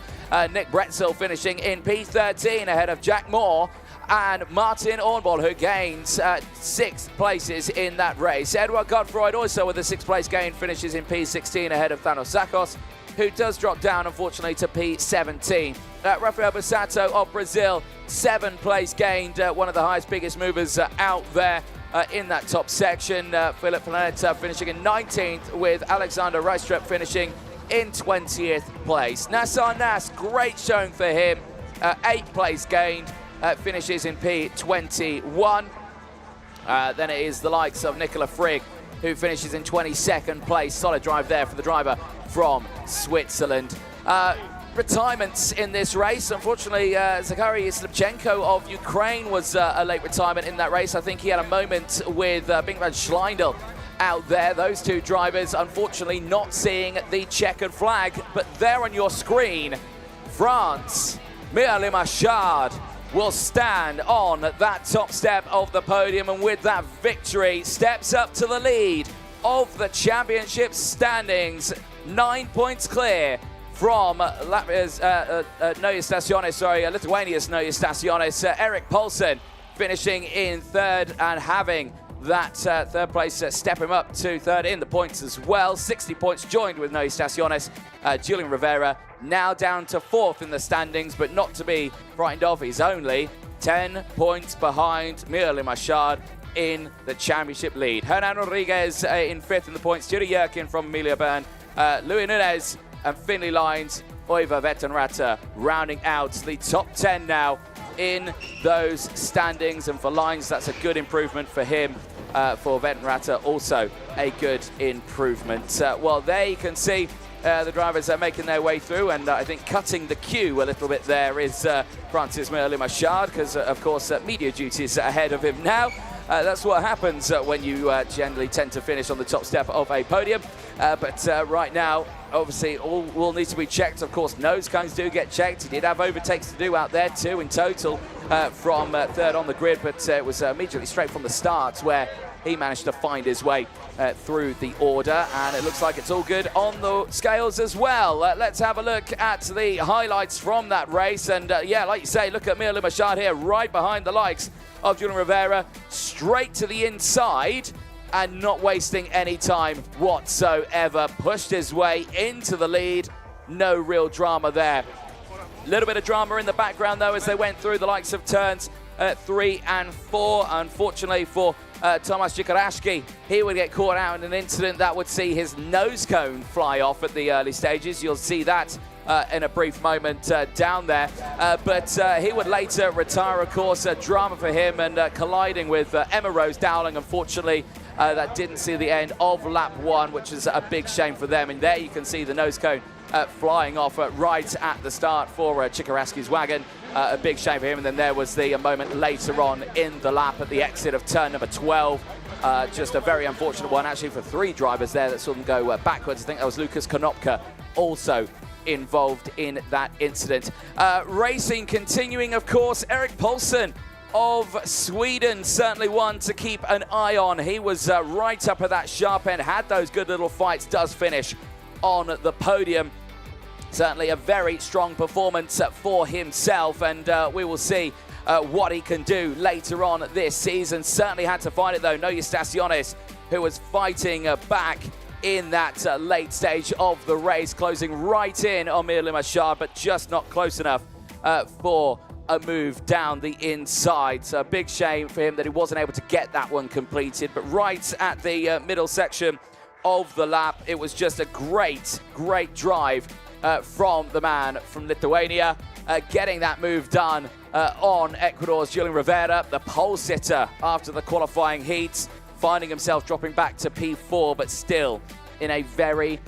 Nick Bretzel finishing in P13 ahead of Jack Moore. And Martin Ornball, who gains 6 places in that race. Edward Godfroyd also with a 6th place gain, finishes in P16 ahead of Thanos Sakos, who does drop down, unfortunately, to P17. Rafael Bussato of Brazil, 7th place gained, one of the highest, biggest movers out there in that top section. Philip Planeta finishing in 19th, with Alexander Reistrup finishing in 20th place. Nassar Nass, great showing for him, 8th place gained, finishes in P21. Then it is the likes of Nicola Frigg, who finishes in 22nd place. Solid drive there for the driver from Switzerland. Retirements in this race. Unfortunately, Zakhary Slipchenko of Ukraine was a late retirement in that race. I think he had a moment with Bingman Schleindel out there. Those two drivers, unfortunately, not seeing the checkered flag. But there on your screen, France, Miralem Achard will stand on that top step of the podium, and with that victory, steps up to the lead of the championship standings. 9 points clear from Latvia's Lithuania's No Staciones. Erik Poulsen finishing in third and having that third place step him up to third in the points as well. 60 points joined with No Staciones. Julian Rivera now down to 4th in the standings, but not to be frightened of. He's only 10 points behind Miralem Achard in the championship lead. Hernan Rodriguez in 5th in the points. Judy Yerkin from Emilia Byrne. Louis Nunes and Finley Lines, Oiva Vetenrata rounding out the top 10 now in those standings. And for Lines, that's a good improvement for him. For Vetenrata, also a good improvement. Well, there you can see the drivers are making their way through, and I think cutting the queue a little bit there is Francis Miralem Achard, because of course media duties ahead of him now. That's what happens when you generally tend to finish on the top step of a podium. But right now, obviously, all will need to be checked. Of course, nose cones do get checked. He did have overtakes to do out there, 2 in total from third on the grid, but it was immediately straight from the start where he managed to find his way through the order, and it looks like it's all good on the scales as well. Let's have a look at the highlights from that race, and yeah, like you say, look at Miralem Achard here, right behind the likes of Julian Rivera, straight to the inside, and not wasting any time whatsoever. Pushed his way into the lead. no real drama there. A little bit of drama in the background, though, as they went through the likes of turns 3 and 4. Unfortunately for Tomasz Cicaraski, he would get caught out in an incident that would see his nose cone fly off at the early stages. You'll see that in a brief moment down there. But he would later retire, of course. Drama for him, and colliding with Emma Rose Dowling, unfortunately. That didn't see the end of lap 1, which is a big shame for them. And there you can see the nose cone flying off right at the start for Cicaraski's wagon. A big shame for him. And then there was the moment later on in the lap at the exit of turn number 12. Just a very unfortunate one, actually, for 3 drivers there that saw them go backwards. I think that was Lucas Konopka also involved in that incident. Racing continuing, of course. Erik Paulsen of Sweden, certainly one to keep an eye on. He was right up at that sharp end, had those good little fights, does finish on the podium. Certainly a very strong performance for himself, and we will see what he can do later on this season. Certainly had to fight it, though. Noia Stasionis, who was fighting back in that late stage of the race, closing right in on Mir Limachard, but just not close enough for a move down the inside. So a big shame for him that he wasn't able to get that one completed. But right at the middle section of the lap, it was just a great drive from the man from Lithuania, getting that move done on Ecuador's Julian Rivera, the pole sitter after the qualifying heats, finding himself dropping back to P4, but still in a very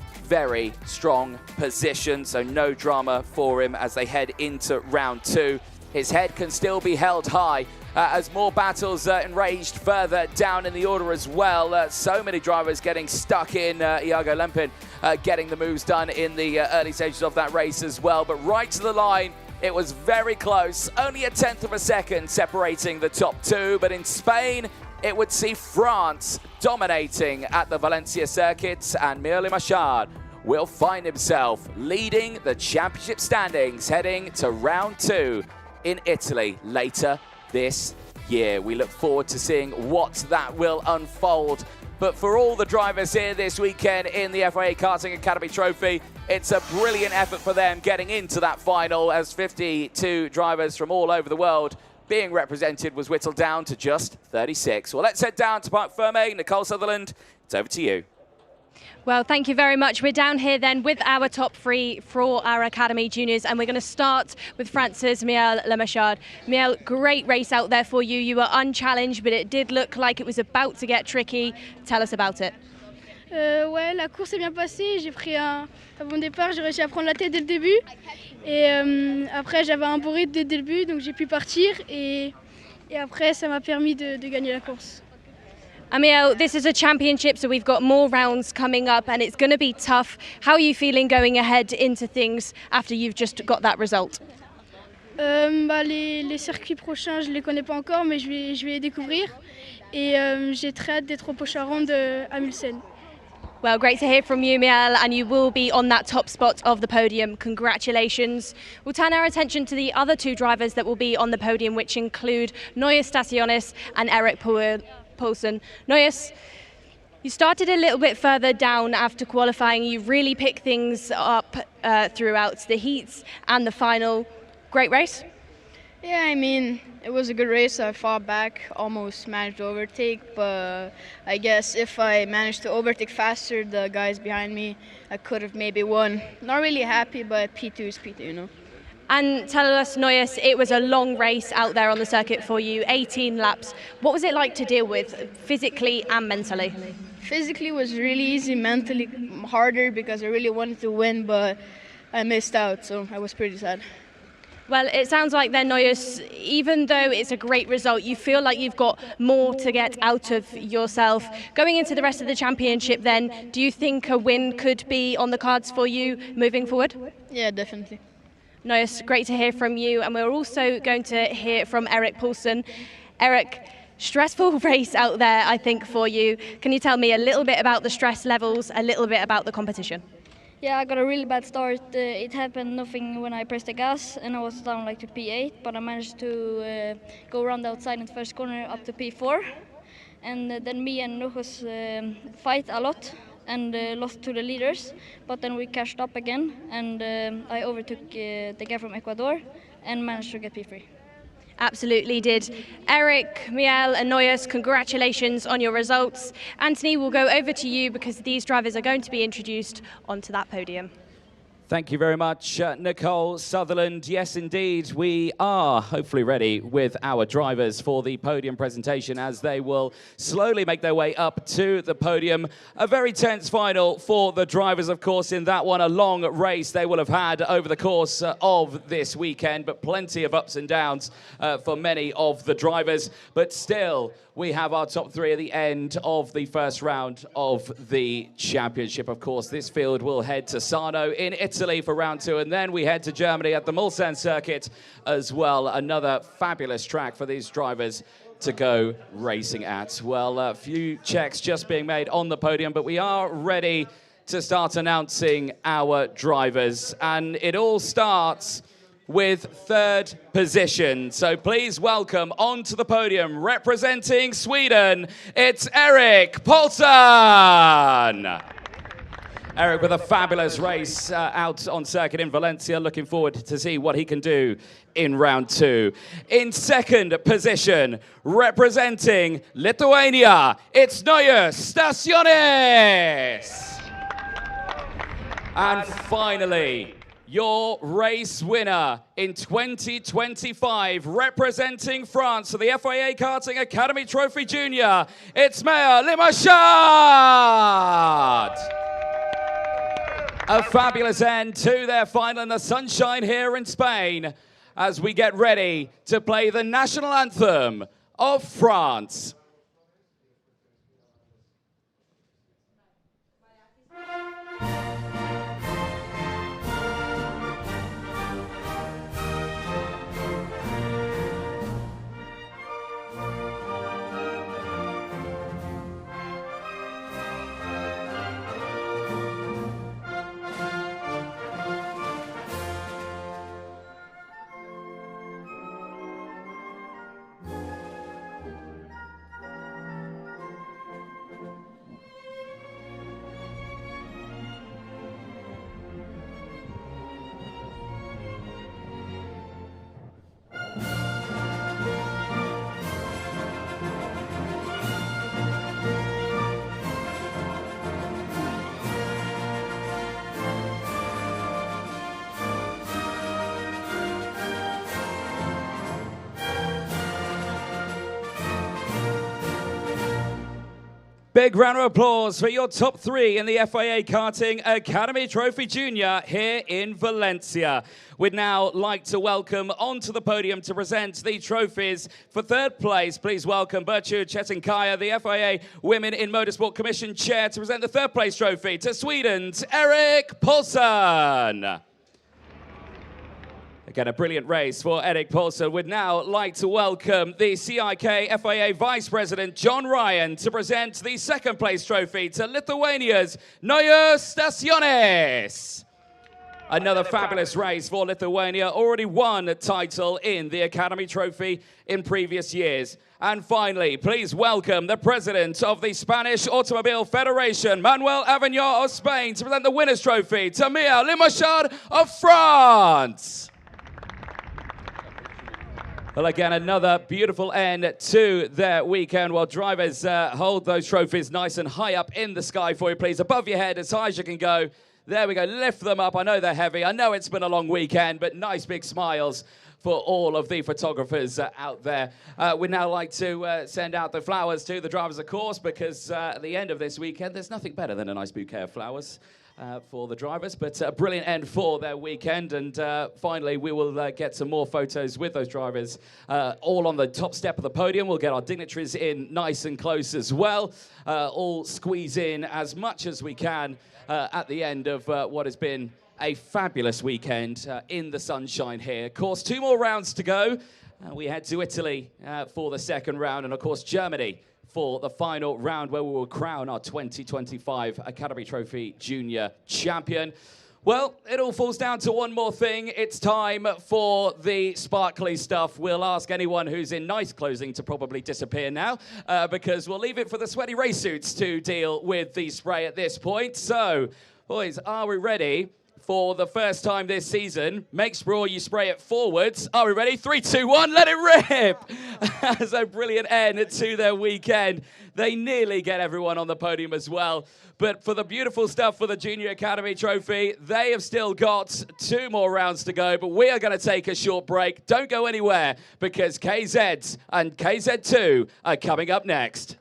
strong position. So no drama for him as they head into round 2. His head can still be held high as more battles enraged further down in the order as well. So many drivers getting stuck in. Iago Lempin getting the moves done in the early stages of that race as well. But right to the line, it was very close. Only a 1/10 of a second separating the top 2. But in Spain, it would see France dominating at the Valencia circuit, and Mir Limachard will find himself leading the championship standings heading to round 2 in Italy later this year. We look forward to seeing what that will unfold. But for all the drivers here this weekend in the FIA Karting Academy Trophy, it's a brilliant effort for them getting into that final, as 52 drivers from all over the world being represented was whittled down to just 36. Well, let's head down to Parc Fermé. Nicole Sutherland, it's over to you. Well, thank you very much. We're down here then with our top 3 for our Academy Juniors, and we're going to start with France's Mir Limachard. Mir, great race out there for you. You were unchallenged, but it did look like it was about to get tricky. Tell us about it. Ouais, la course est bien passée. J'ai pris un bon départ, j'ai réussi à prendre la tête dès le début. Et après, j'avais un bon rythme dès le début, donc j'ai pu partir. Et après, ça m'a permis de gagner la course. Amiel, this is a championship, so we've got more rounds coming up, and it's going to be tough. How are you feeling going ahead into things after you've just got that result? Les circuits prochains, je ne les connais pas encore, mais je vais les découvrir. Et j'ai très hâte d'être au prochain round à Mulsanne. Well, great to hear from you, Miel, and you will be on that top spot of the podium. Congratulations. We'll turn our attention to the other 2 drivers that will be on the podium, which include Noia Stasionis and Erik Paulsen. Noia, you started a little bit further down after qualifying. You really picked things up throughout the heats and the final. Great race? Yeah, I mean, it was a good race. I fought back, almost managed to overtake, but I guess if I managed to overtake faster the guys behind me, I could have maybe won. Not really happy, but P2 is P2, you know. And tell us, Noia, it was a long race out there on the circuit for you, 18 laps. What was it like to deal with, physically and mentally? Physically was really easy, mentally harder because I really wanted to win, but I missed out, so I was pretty sad. Well, it sounds like then, Noia, even though it's a great result, you feel like you've got more to get out of yourself. Going into the rest of the championship then, do you think a win could be on the cards for you moving forward? Yeah, definitely. Noia, great to hear from you. And we're also going to hear from Erik Paulsen. Erik, stressful race out there, I think, for you. Can you tell me a little bit about the stress levels, a little bit about the competition? Yeah, I got a really bad start. It happened nothing when I pressed the gas and I was down like to P8, but I managed to go around outside in the first corner up to P4. And then me and Nuhus fight a lot and lost to the leaders. But then we cashed up again, and I overtook the guy from Ecuador and managed to get P3. Absolutely did. Eric, Miel and Noyes, congratulations on your results. Anthony, we'll go over to you because these drivers are going to be introduced onto that podium. Thank you very much, Nicole Sutherland. Yes, indeed, we are hopefully ready with our drivers for the podium presentation as they will slowly make their way up to the podium. A very tense final for the drivers, of course, in that one. A long race they will have had over the course of this weekend, but plenty of ups and downs for many of the drivers. But still, we have our top three at the end of the first round of the championship. Of course, this field will head to Sarno in Italy for round two, and then we head to Germany at the Mulsanne circuit as well. Another fabulous track for these drivers to go racing at. Well, a few checks just being made on the podium, but we are ready to start announcing our drivers. And it all starts with third position. So please welcome onto the podium, representing Sweden, it's Erik Paulsson. Erik with a fabulous race out on circuit in Valencia. Looking forward to see what he can do in round two. In second position, representing Lithuania, it's Noyes Stasionis. And finally, your race winner in 2025, representing France for the FIA Karting Academy Trophy Junior, it's Maya Limachard. A fabulous end to their final in the sunshine here in Spain as we get ready to play the national anthem of France. Big round of applause for your top three in the FIA Karting Academy Trophy Junior here in Valencia. We'd now like to welcome onto the podium to present the trophies. For third place, please welcome Bertu Chetinkaya, the FIA Women in Motorsport Commission Chair, to present the third place trophy to Sweden's Erik Paulsson. Again, a brilliant race for Erik Paulsson. We'd now like to welcome the CIK FIA Vice President John Ryan to present the second place trophy to Lithuania's Noyes Stasionis. Another fabulous race for Lithuania, already won a title in the Academy Trophy in previous years. And finally, please welcome the president of the Spanish Automobile Federation, Manuel Avignon of Spain, to present the winner's trophy to Mia Limachard of France. Well, again, another beautiful end to their weekend while drivers hold those trophies nice and high up in the sky for you, please. Above your head, as high as you can go. There we go. Lift them up. I know they're heavy. I know it's been a long weekend, but nice big smiles for all of the photographers out there. We'd now like to send out the flowers to the drivers, of course, because at the end of this weekend, there's nothing better than a nice bouquet of flowers. For the drivers, but a brilliant end for their weekend. And finally, we will get some more photos with those drivers all on the top step of the podium. We'll get our dignitaries in nice and close as well. All squeeze in as much as we can at the end of what has been a fabulous weekend in the sunshine here. Of course, 2 more rounds to go. We head to Italy for the second round, and of course, Germany for the final round where we will crown our 2025 Academy Trophy Junior champion. Well, it all falls down to one more thing. It's time for the sparkly stuff. We'll ask anyone who's in nice clothing to probably disappear now, because we'll leave it for the sweaty race suits to deal with the spray at this point. So, boys, are we ready for the first time this season? Make sure you spray it forwards. Are we ready? 3, 2, 1, let it rip! As a brilliant end to their weekend. They nearly get everyone on the podium as well. But for the beautiful stuff for the Junior Academy Trophy, they have still got 2 more rounds to go. But we are going to take a short break. Don't go anywhere, because KZ and KZ2 are coming up next.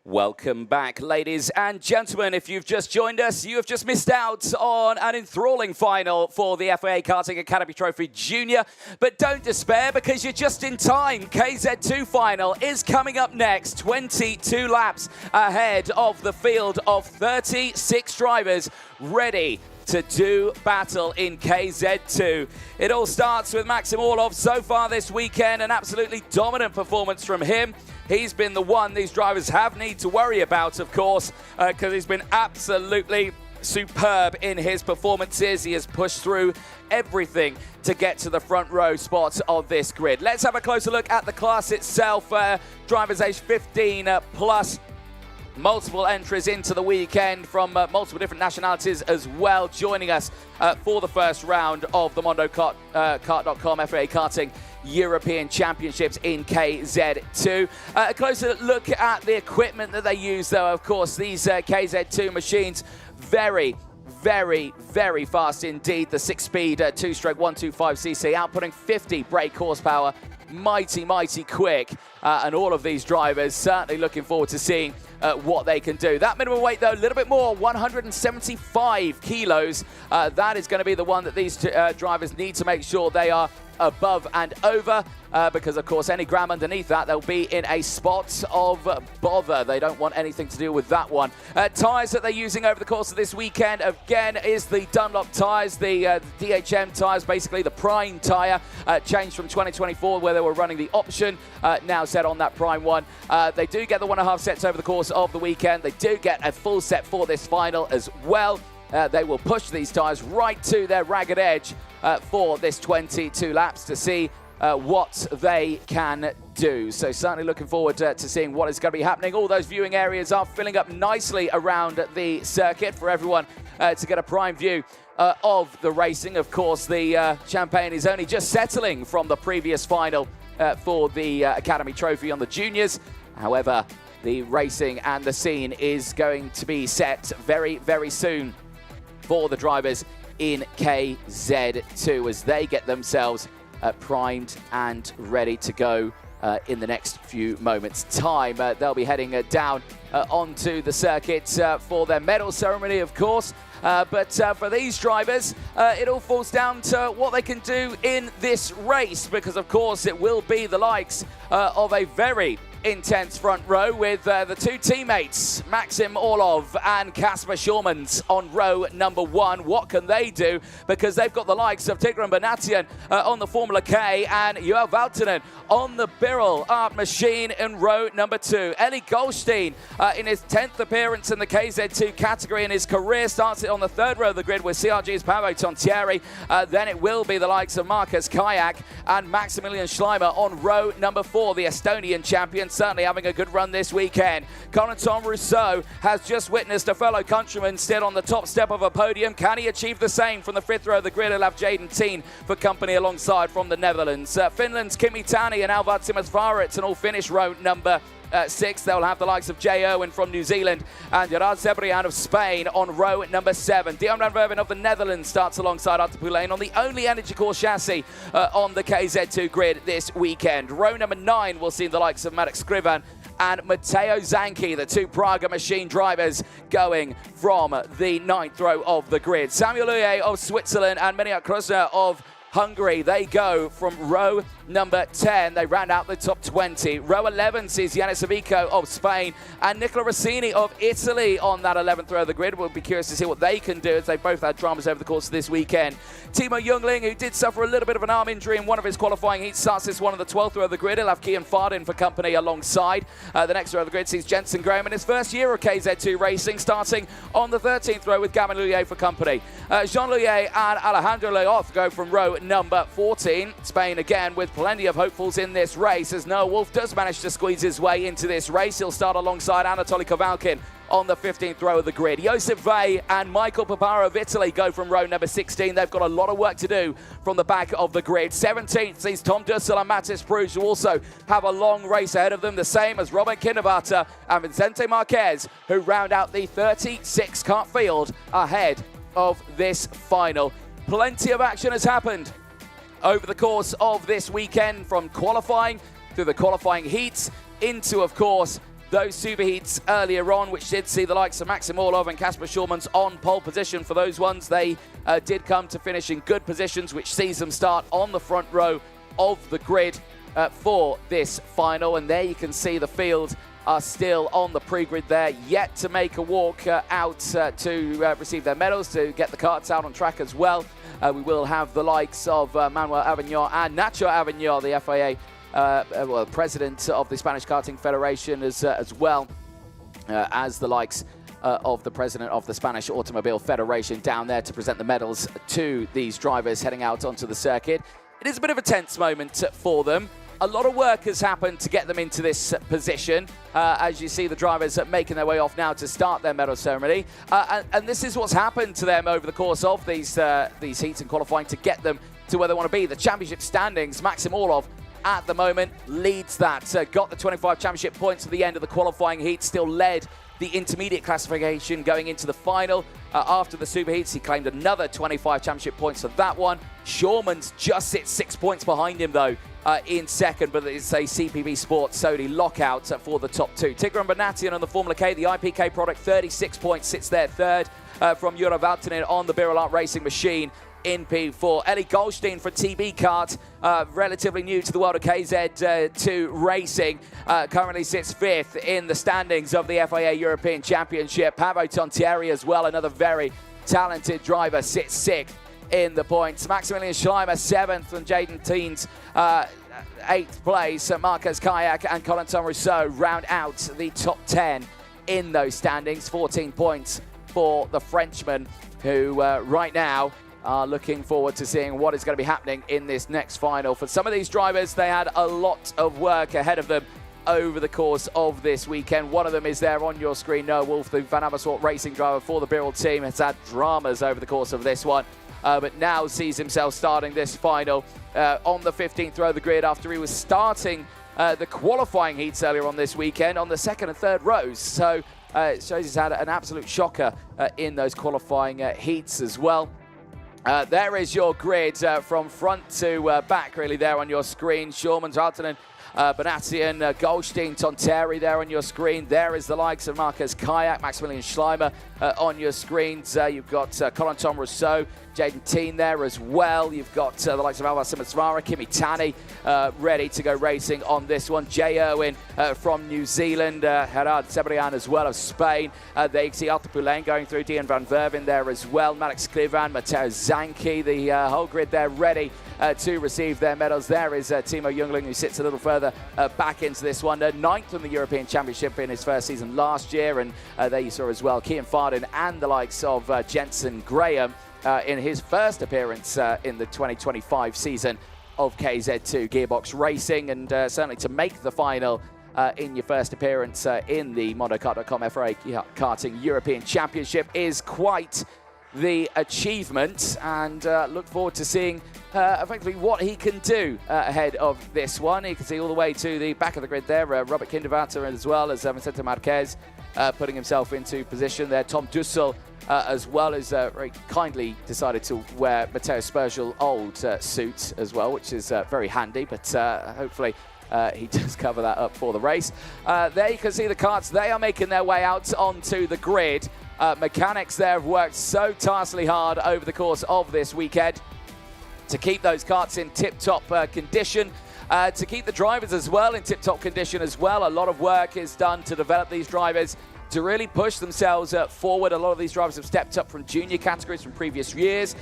Welcome back, ladies and gentlemen. If you've just joined us, you have just missed out on an enthralling final for the FIA Karting Academy Trophy Junior. But don't despair, because you're just in time. KZ2 final is coming up next, 22 laps ahead of the field of 36 drivers ready to do battle in KZ2. It all starts with Maxim Orlov so far this weekend, an absolutely dominant performance from him. He's been the one these drivers have need to worry about, of course, because he's been absolutely superb in his performances. He has pushed through everything to get to the front row spots of this grid. Let's have a closer look at the class itself. Drivers age 15 plus. Multiple entries into the weekend from multiple different nationalities as well, joining us for the first round of the MondoKart.com FIA Karting European Championships in KZ2. A closer look at the equipment that they use, though. Of course, these KZ2 machines, very fast indeed. The 6-speed 2-stroke 125cc outputting 50 brake horsepower. Mighty quick, and all of these drivers certainly looking forward to seeing what they can do. That minimum weight, though, a little bit more, 175 kilos. That is going to be the one that these drivers need to make sure they are above and over, because of course any gram underneath that, they'll be in a spot of bother. They don't want anything to do with that one. Tyres that they're using over the course of this weekend, again, is the Dunlop tyres, the DHM tyres, basically the Prime tyre, changed from 2024 where they were running the option, now set on that Prime one. They do get the 1.5 sets over the course of the weekend. They do get a full set for this final as well. They will push these tyres right to their ragged edge for this 22 laps to see what they can do. So certainly looking forward to seeing what is going to be happening. All those viewing areas are filling up nicely around the circuit for everyone to get a prime view of the racing. Of course, the champagne is only just settling from the previous final for the Academy Trophy on the juniors. However, the racing and the scene is going to be set very soon for the drivers in KZ2 as they get themselves primed and ready to go in the next few moments' time. They'll be heading down onto the circuit for their medal ceremony, of course. But for these drivers, it all falls down to what they can do in this race, because, of course, it will be the likes of a very intense front row with the 2 teammates, Maxim Orlov and Kasper Schurmans on row number 1. What can they do? Because they've got the likes of Tigran Banatian on the Formula K and Joel Valtonen on the Birrell Art Machine in row number 2. Eli Goldstein in his 10th appearance in the KZ2 category in his career starts it on the 3rd row of the grid with CRG's Paolo Tontieri. Then it will be the likes of Marcus Kayak and Maximilian Schleimer on row number 4, the Estonian champion, certainly having a good run this weekend. Corentin Rousseau has just witnessed a fellow countryman sit on the top step of a podium. Can he achieve the same from the 5th row of the grid? He'll have Jaden Teen for company alongside from the Netherlands. Finland's Kimi Tani and Alvar Timotfaritz and all finish row number 6. They'll have the likes of Jay Owen from New Zealand and Gerard Zebrian of Spain on row number 7. Dion van Verven of the Netherlands starts alongside Artur Poulain on the only Energy Core chassis on the KZ2 grid this weekend. Row number 9 will see the likes of Marek Skrivan and Matteo Zanchi, the two Praga machine drivers, going from the 9th row of the grid. Samuel Uye of Switzerland and Miniak Krosner of Hungary, they go from row number 10. They round out the top 20. Row 11 sees Yanis Avico of Spain and Nicola Rossini of Italy on that 11th row of the grid. We'll be curious to see what they can do, as they've both had dramas over the course of this weekend. Timo Jungling, who did suffer a little bit of an arm injury in one of his qualifying heats, starts this one on the 12th row of the grid. He'll have Kian Fardin for company alongside. The next row of the grid sees Jensen Graham in his first year of KZ2 racing, starting on the 13th row with Gavin Lullier for company. Jean Lullier and Alejandro Leoth go from row number 14. Spain again with plenty of hopefuls in this race, as Noah Wolf does manage to squeeze his way into this race. He'll start alongside Anatoly Kovalkin on the 15th row of the grid. Josef Vey and Michael Papara of Italy go from row number 16. They've got a lot of work to do from the back of the grid. 17th sees Tom Dussel and Matis Pruge, who also have a long race ahead of them, the same as Robin Kindervater and Vicente Marquez, who round out the 36-car field ahead of this final. Plenty of action has happened over the course of this weekend, from qualifying through the qualifying heats into, of course, those super heats earlier on, which did see the likes of Maxim Orlov and Kasper Schulmans on pole position. For those ones, they did come to finish in good positions, which sees them start on the front row of the grid for this final. And there you can see the field are still on the pre-grid there, yet to make a walk out to receive their medals, to get the karts out on track as well. We will have the likes of Manuel Avignon and Nacho Avignon, the FIA president of the Spanish Karting Federation, as well as the likes of the president of the Spanish Automobile Federation down there to present the medals to these drivers heading out onto the circuit. It is a bit of a tense moment for them. A lot of work has happened to get them into this position, as you see the drivers making their way off now to start their medal ceremony. And this is what's happened to them over the course of these heats and qualifying to get them to where they want to be. The championship standings, Maxim Orlov at the moment leads that. Got the 25 championship points at the end of the qualifying heat, still led the intermediate classification going into the final. After the super heats, he claimed another 25 championship points for that one. Schurman's just sits 6 points behind him, though, in second, but it's a CPB Sports Sony lockout for the top two. Tigran Banatian on the Formula K, the IPK product, 36 points, sits there third from Jura Valtonen on the Birolart Racing Machine in P4. Eli Goldstein for TB Kart, relatively new to the world of KZ2 racing, currently sits fifth in the standings of the FIA European Championship. Pavo Tontieri as well, another very talented driver, sits sixth in the points. Maximilian Schleimer, 7th, and Jaden Teens, 8th place. Marquez Kayak and Corentin Rousseau round out the top 10 in those standings. 14 points for the Frenchman, who right now are looking forward to seeing what is going to be happening in this next final. For some of these drivers, they had a lot of work ahead of them over the course of this weekend. One of them is there on your screen, Noah Wolf, the Van Amersfoort racing driver for the Birol team, has had dramas over the course of this one. But now sees himself starting this final on the 15th row of the grid after he was starting the qualifying heats earlier on this weekend on the second and third rows. So it shows he's had an absolute shocker in those qualifying heats as well. There is your grid from front to back, really, there on your screen. Schurmans, Valtonen, Banatian, Goldstein, Tontieri there on your screen. There is the likes of Marquez Kayak, Maximilian Schleimer on your screens. You've got Corentin Rousseau, Jaden Teen there as well. You've got the likes of Alvar Simmonsvara, Kimi Tani ready to go racing on this one. Jay Irwin from New Zealand, Gerard Sebrian as well of Spain. There you see Arthur Poulain going through, Dion van Verven there as well. Malek Skrivan, Matteo Zanchi, the whole grid there ready to receive their medals. There is Timo Jungling, who sits a little further back into this one. 9th in the European Championship in his first season last year. And there you saw as well Kian Fardin and the likes of Jensen Graham in his first appearance in the 2025 season of KZ2 Gearbox Racing. And certainly to make the final in your first appearance in the MondoKart.com FIA Karting European Championship is quite the achievement, and look forward to seeing effectively what he can do ahead of this one. You can see all the way to the back of the grid there, Robert Kindervater as well as Vicente Marquez putting himself into position there. Tom Dussel as well as very kindly decided to wear Matteo Spurgel's old suit as well, which is very handy, but hopefully he does cover that up for the race. There you can see the karts. They are making their way out onto the grid. Mechanics there have worked so tirelessly hard over the course of this weekend to keep those karts in tip-top condition, to keep the drivers as well in tip-top condition as well. A lot of work is done to develop these drivers to really push themselves forward. A lot of these drivers have stepped up from junior categories from previous years.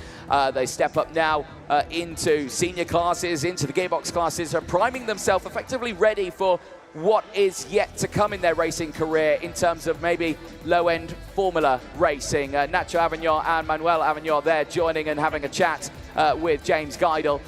They step up now into senior classes, into the gearbox classes, are priming themselves effectively ready for what is yet to come in their racing career in terms of maybe low-end Formula racing. Nacho Avignon and Manuel Avignon there joining and having a chat with James Geidel,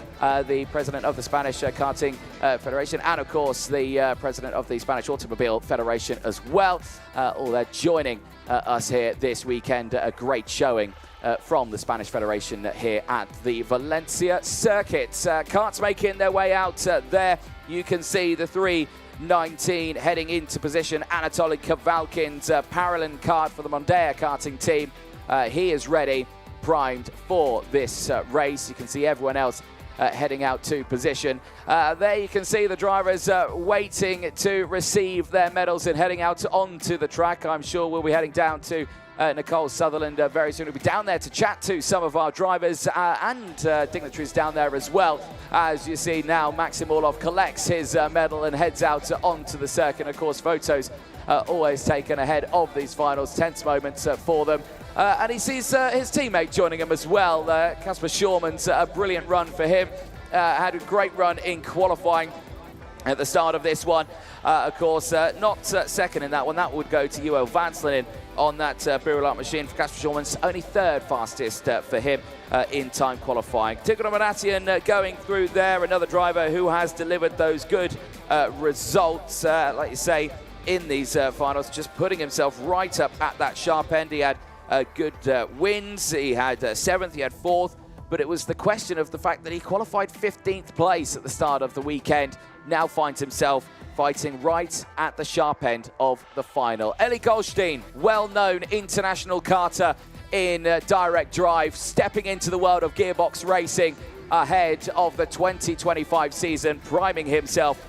the president of the Spanish Karting Federation, and of course the president of the Spanish Automobile Federation as well. All they're joining us here this weekend. A great showing from the Spanish Federation here at the Valencia circuit. Karts making their way out there. You can see the 319 heading into position. Anatoly Kavalkin's Paralin kart for the Mondea karting team. He is ready, primed for this race. You can see everyone else heading out to position. There you can see the drivers waiting to receive their medals and heading out onto the track. I'm sure we'll be heading down to Nicole Sutherland very soon. We'll be down there to chat to some of our drivers and dignitaries down there as well. As you see now, Maxim Orlov collects his medal and heads out onto the circuit. Of course, photos always taken ahead of these finals, tense moments for them. And he sees his teammate joining him as well. Casper Schurman's a brilliant run for him. Had a great run in qualifying at the start of this one. Of course, not second in that one. That would go to Joel Vanslinen on that Birulart machine. For Casper Schurman's only third fastest for him in time qualifying. Tigran Manatian going through there, another driver who has delivered those good results, like you say, in these finals, just putting himself right up at that sharp end. He had good wins, he had 7th, he had 4th, but it was the question of the fact that he qualified 15th place at the start of the weekend, now finds himself fighting right at the sharp end of the final. Eli Goldstein, well-known international karter in direct drive, stepping into the world of gearbox racing ahead of the 2025 season, priming himself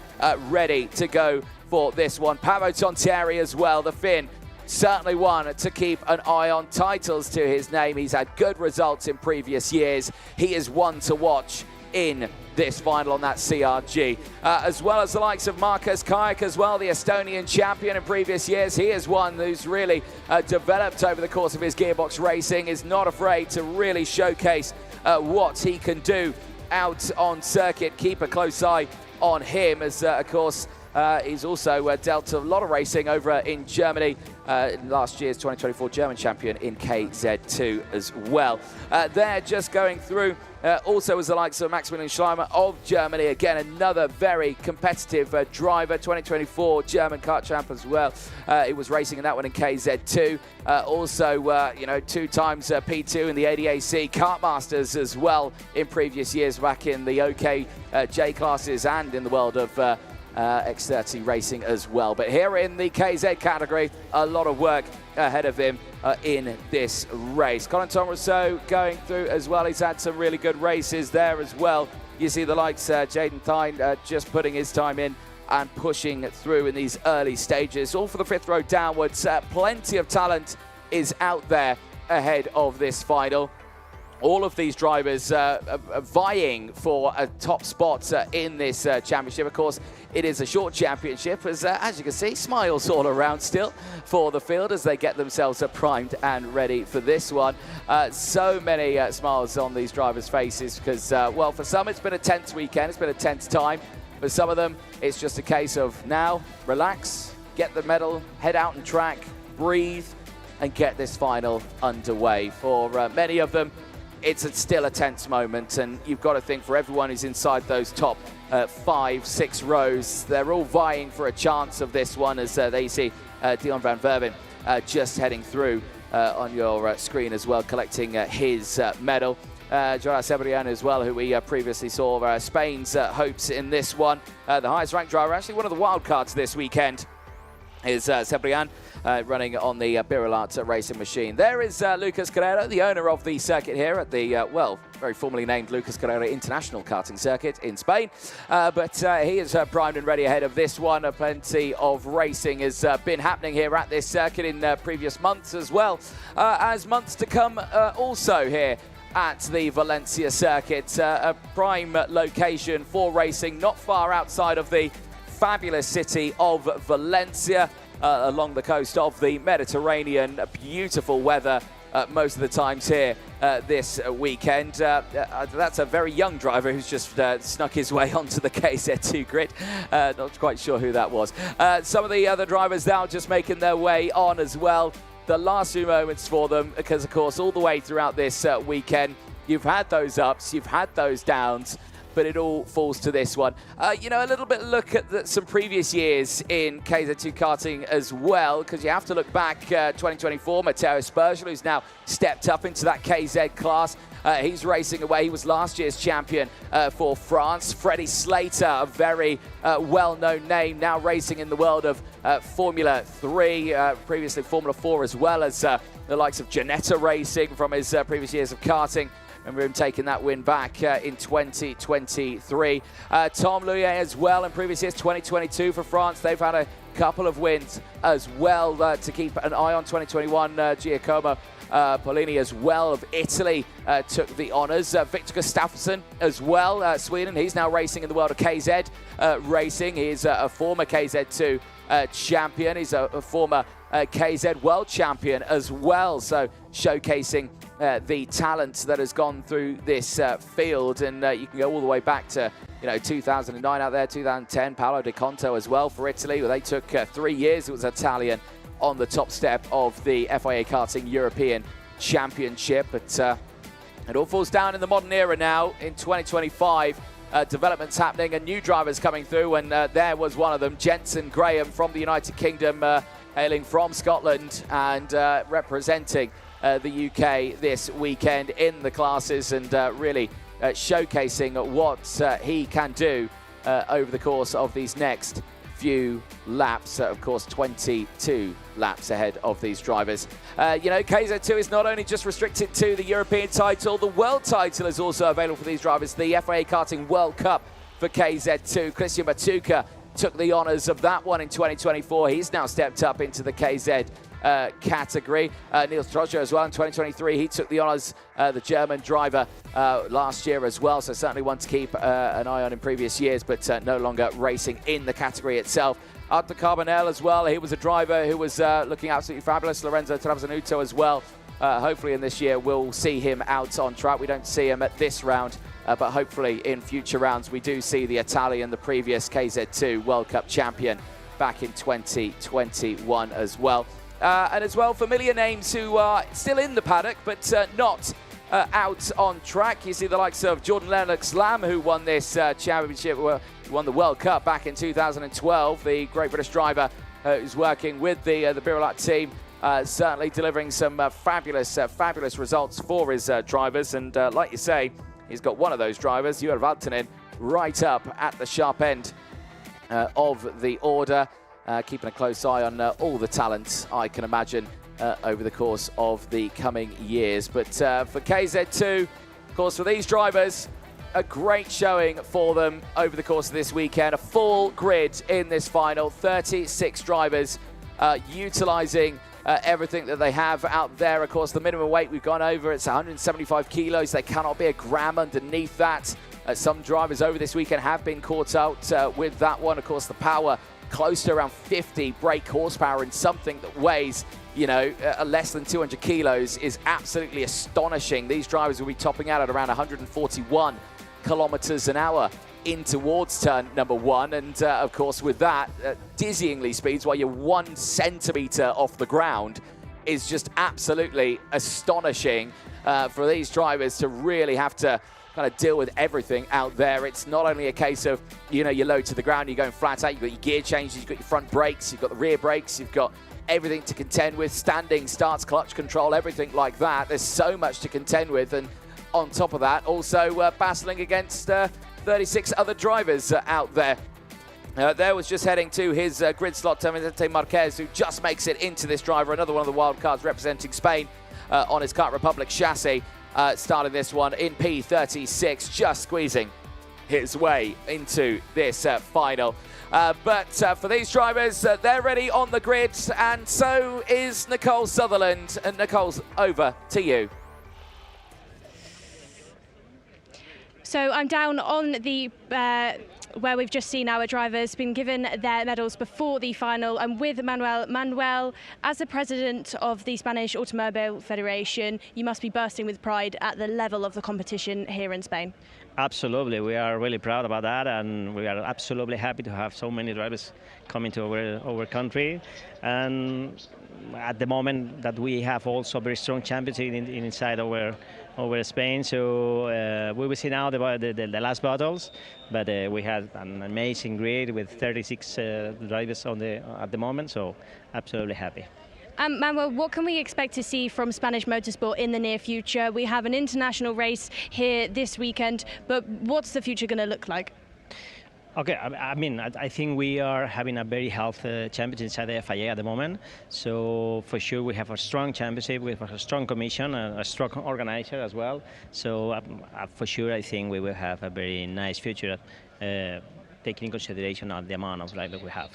ready to go for this one. Paavo Tontieri as well, the Finn, certainly one to keep an eye on. Titles to his name. He's had good results in previous years. He is one to watch in this final on that CRG. As well as the likes of Markus Kajak as well, the Estonian champion in previous years. He is one who's really developed over the course of his gearbox racing, is not afraid to really showcase what he can do out on circuit. Keep a close eye on him as, of course, he's also dealt a lot of racing over in Germany. Last year's 2024 German champion in KZ2 as well. They're just going through. Also was the likes of Maximilian Schleimer of Germany. Again, another very competitive driver, 2024 German kart champ as well. He was racing in that one in KZ2. Also, you know, 2 times P2 in the ADAC Kart Masters as well in previous years back in the OKJ classes and in the world of X30 racing as well. But here in the KZ category, a lot of work ahead of him in this race. Colin Tom-Rousseau going through as well. He's had some really good races there as well. You see the likes, Jaden Thine just putting his time in and pushing through in these early stages. All for the 5th row downwards. Plenty of talent is out there ahead of this final. All of these drivers are vying for a top spot in this championship. Of course, it is a short championship, as you can see, smiles all around still for the field as they get themselves primed and ready for this one. So many smiles on these drivers' faces because, well, for some it's been a tense weekend, it's been a tense time. For some of them, it's just a case of now, relax, get the medal, head out and track, breathe, and get this final underway. For many of them, it's still a tense moment, and you've got to think for everyone who's inside those top 5, 6 rows, they're all vying for a chance of this one as they see Dion van Verven just heading through on your screen as well, collecting his medal. Jonas Ebrian as well, who we previously saw Spain's hopes in this one. The highest ranked driver, actually one of the wild cards this weekend. is Cebrian running on the Birilat racing machine. There is Lucas Carrera, the owner of the circuit here at the, well, very formally named Lucas Carrera International Karting Circuit in Spain. But he is primed and ready ahead of this one. Plenty of racing has been happening here at this circuit in previous months as well as months to come also here at the Valencia circuit. A prime location for racing, not far outside of the fabulous city of Valencia, along the coast of the Mediterranean. Beautiful weather most of the times here this weekend. That's a very young driver who's just snuck his way onto the KZ2 grid. Not quite sure who that was. Some of the other drivers now just making their way on as well. The last few moments for them, because of course all the way throughout this weekend, you've had those ups, you've had those downs, but it all falls to this one. You know, a little bit look at some previous years in KZ2 karting as well, because you have to look back 2024, Matteo Spergel, who's now stepped up into that KZ class. He's racing away. He was last year's champion for France. Freddie Slater, a very well-known name, now racing in the world of Formula 3, previously Formula 4 as well as the likes of Ginetta Racing from his previous years of karting. Remember him taking that win back in 2023. Tom Louillet as well in previous years, 2022 for France. They've had a couple of wins as well to keep an eye on. 2021, Giacomo Polini as well of Italy took the honours. Victor Gustafsson as well, Sweden. He's now racing in the world of KZ racing. He's a former KZ2 champion. He's a former KZ world champion as well. So showcasing the talent that has gone through this field, and you can go all the way back to 2009 out there, 2010, Paolo Di Conto as well for Italy. Well, they took 3 years. It was Italian on the top step of the FIA Karting European Championship. But it all falls down in the modern era now in 2025. Developments happening and new drivers coming through, and there was one of them, Jensen Graham from the United Kingdom, hailing from Scotland and representing the UK this weekend in the classes, and really showcasing what he can do over the course of these next few laps. Of course, 22 laps ahead of these drivers. KZ2 is not only just restricted to the European title, the world title is also available for these drivers. The FIA Karting World Cup for KZ2. Christian Matuka took the honours of that one in 2024. He's now stepped up into the KZ category. Niels Troger as well in 2023. He took the honours, the German driver, last year as well. So certainly one to keep an eye on in previous years, but no longer racing in the category itself. Arthur Carbonell as well. He was a driver who was looking absolutely fabulous. Lorenzo Travasanuto as well. Hopefully in this year we'll see him out on track. We don't see him at this round, but hopefully in future rounds we do see the Italian, the previous KZ2 World Cup champion back in 2021 as well. And as well, familiar names who are still in the paddock, but not out on track. You see the likes of Jordan Lennox-Lamb, who won this championship, won the World Cup back in 2012. The Great British driver who's working with the Birilat team, certainly delivering some fabulous results for his drivers. And like you say, he's got one of those drivers, Joel Valtonen, right up at the sharp end of the order. Keeping a close eye on all the talent I can imagine over the course of the coming years. But for KZ2, of course, for these drivers, a great showing for them over the course of this weekend. A full grid in this final, 36 drivers utilising everything that they have out there. Of course, the minimum weight we've gone over, it's 175 kilos. They cannot be a gram underneath that. Some drivers over this weekend have been caught out with that one. Of course, the power close to around 50 brake horsepower in something that weighs, less than 200 kilos is absolutely astonishing. These drivers will be topping out at around 141 kilometers an hour in towards turn number one. And of course, with that, dizzyingly speeds while you're 1 centimeter off the ground is just absolutely astonishing for these drivers to really have to kind of deal with everything out there. It's not only a case of, you low to the ground, you're going flat out, you've got your gear changes, you've got your front brakes, you've got the rear brakes, you've got everything to contend with, standing, starts, clutch control, everything like that. There's so much to contend with. And on top of that, also battling against 36 other drivers out there There was just heading to his grid slot, Terminante Marquez, who just makes it into this driver. Another one of the wild cards representing Spain on his Kart Republic chassis. Starting this one in P36, just squeezing his way into this final. But for these drivers, they're ready on the grid, and so is Nicole Sutherland. And Nicole's over to you. So I'm down on the where we've just seen our drivers been given their medals before the final, and with Manuel. Manuel, as the president of the Spanish Automobile Federation, you must be bursting with pride at the level of the competition here in Spain. Absolutely, we are really proud about that, and we are absolutely happy to have so many drivers coming to our country. And at the moment that we have also very strong champions inside over Spain, so we will see now the last battles, but we had an amazing grid with 36 drivers at the moment, so absolutely happy. Manuel, what can we expect to see from Spanish motorsport in the near future? We have an international race here this weekend, but what's the future going to look like? Okay, I think we are having a very healthy championship inside the FIA at the moment. So for sure we have a strong championship, we have a strong commission, a strong organizer as well. So for sure I think we will have a very nice future, taking in consideration of the amount of drivers we have.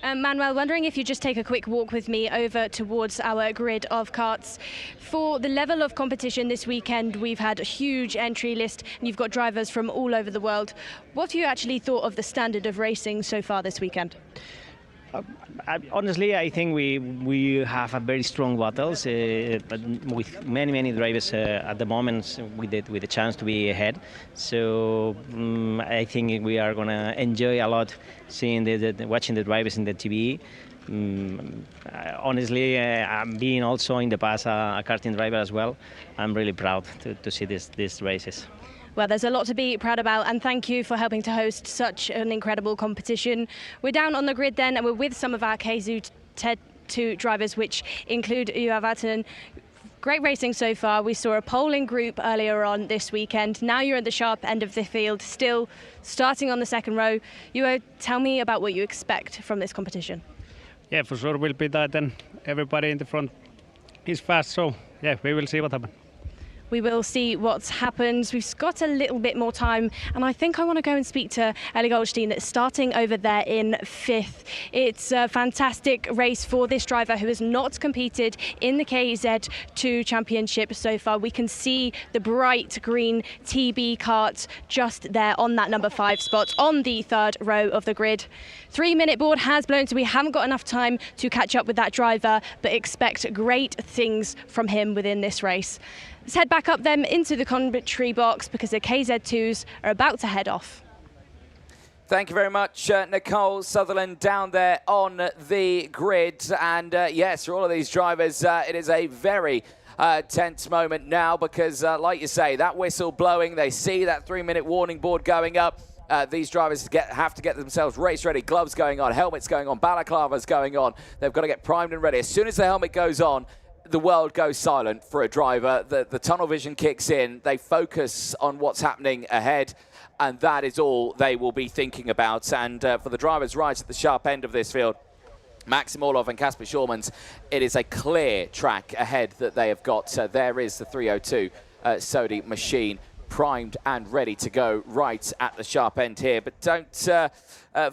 Manuel, wondering if you just take a quick walk with me over towards our grid of karts. For the level of competition this weekend, we've had a huge entry list, and you've got drivers from all over the world. What have you actually thought of the standard of racing so far this weekend? Honestly, I think we have a very strong battles, but with many drivers at the moment with the chance to be ahead. So I think we are gonna enjoy a lot seeing watching the drivers in the TV. Honestly, being also in the past a karting driver as well, I'm really proud to see these races. Well, there's a lot to be proud about, and thank you for helping to host such an incredible competition. We're down on the grid then, and we're with some of our KZ2 drivers, which include Juha Vatanen. Great racing so far. We saw a polling group earlier on this weekend. Now you're at the sharp end of the field, still starting on the second row. Juha, tell me about what you expect from this competition. Yeah, for sure will be tight, and everybody in the front is fast, so yeah, we will see what happens. We will see what's happened. We've got a little bit more time, and I think I want to go and speak to Ellie Goldstein, that's starting over there in 5th. It's a fantastic race for this driver who has not competed in the KZ2 Championship so far. We can see the bright green TB kart just there on that number 5 spot on the 3rd row of the grid. 3-minute board has blown, so we haven't got enough time to catch up with that driver, but expect great things from him within this race. Let's head back up then into the commentary box, because the KZ2s are about to head off. Thank you very much, Nicole Sutherland, down there on the grid. And yes, for all of these drivers, it is a very tense moment now, because like you say, that whistle blowing, they see that 3-minute warning board going up. These drivers have to get themselves race ready, gloves going on, helmets going on, balaclavas going on. They've got to get primed and ready. As soon as the helmet goes on, the world goes silent for a driver. The tunnel vision kicks in. They focus on what's happening ahead, and that is all they will be thinking about. And for the drivers right at the sharp end of this field, Maxim Orlov and Kasper Schulmans, it is a clear track ahead that they have got. There is the 302 Sodi machine, primed and ready to go right at the sharp end here. But don't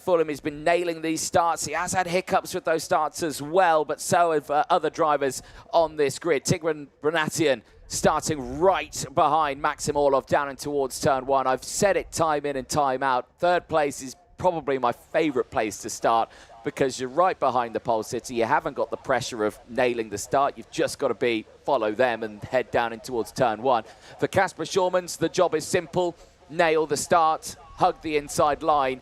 fool him, he's been nailing these starts. He has had hiccups with those starts as well, but so have other drivers on this grid. Tigran Brenatian starting right behind Maxim Orlov down and towards turn 1. I've said it time in and time out. 3rd place is probably my favourite place to start, because you're right behind the pole sitter. You haven't got the pressure of nailing the start. You've just got to follow them and head down in towards turn 1. For Kasper Schulmans, the job is simple. Nail the start, hug the inside line,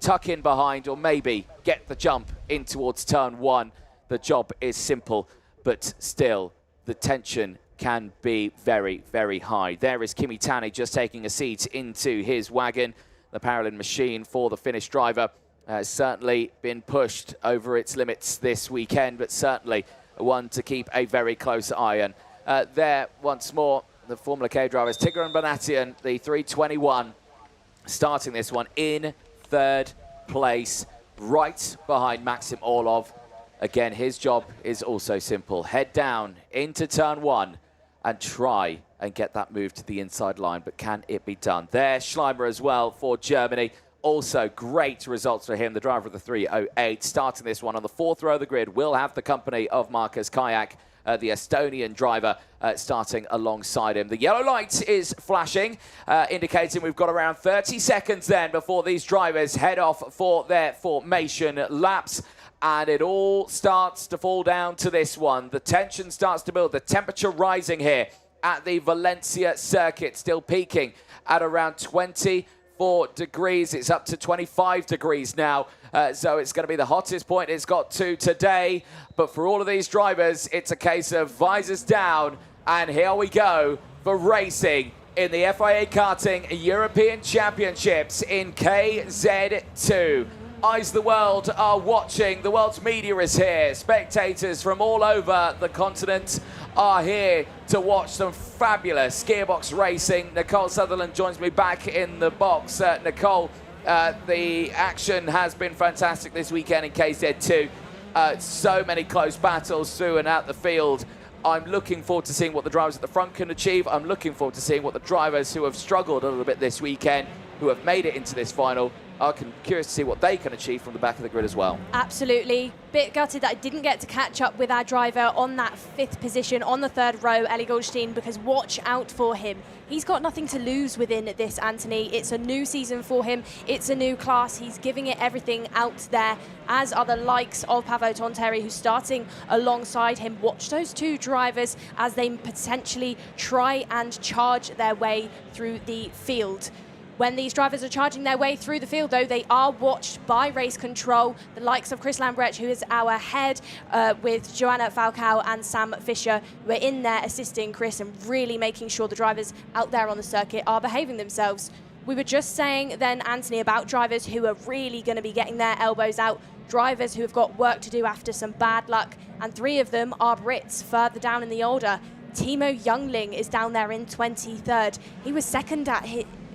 tuck in behind, or maybe get the jump in towards turn 1. The job is simple, but still the tension can be very, very high. There is Kimi Tani just taking a seat into his wagon. The Paralin machine for the Finnish driver has certainly been pushed over its limits this weekend, but certainly one to keep a very close eye on. There, once more, the Formula K drivers, Tigran Brenatian, the 321, starting this one in 3rd place, right behind Maxim Orlov. Again, his job is also simple. Head down into turn 1 and try and get that move to the inside line. But can it be done? There, Schleimer as well for Germany. Also, great results for him, the driver of the 308. Starting this one on the 4th row of the grid, will have the company of Markus Kayak, the Estonian driver, starting alongside him. The yellow light is flashing, indicating we've got around 30 seconds then before these drivers head off for their formation laps. And it all starts to fall down to this one. The tension starts to build, the temperature rising here at the Valencia circuit, still peaking at around 24 degrees. It's up to 25 degrees now. So it's going to be the hottest point it's got to today. But for all of these drivers, it's a case of visors down. And here we go for racing in the FIA Karting European Championships in KZ2. Eyes of the world are watching. The world's media is here. Spectators from all over the continent are here to watch some fabulous gearbox racing. Nicole Sutherland joins me back in the box. Nicole, the action has been fantastic this weekend in KZ2. So many close battles through and out the field. I'm looking forward to seeing what the drivers at the front can achieve. I'm looking forward to seeing what the drivers who have struggled a little bit this weekend, who have made it into this final, I'm curious to see what they can achieve from the back of the grid as well. Absolutely. Bit gutted that I didn't get to catch up with our driver on that 5th position on the 3rd row, Eli Goldstein, because watch out for him. He's got nothing to lose within this, Anthony. It's a new season for him. It's a new class. He's giving it everything out there, as are the likes of Paavo Tonteri, who's starting alongside him. Watch those two drivers as they potentially try and charge their way through the field. When these drivers are charging their way through the field, though, they are watched by race control. The likes of Chris Lambrecht, who is our head, with Joanna Falcao and Sam Fisher, who are in there assisting Chris and really making sure the drivers out there on the circuit are behaving themselves. We were just saying then, Anthony, about drivers who are really going to be getting their elbows out, drivers who have got work to do after some bad luck, and 3 of them are Brits further down in the order. Timo Youngling is down there in 23rd. He was second at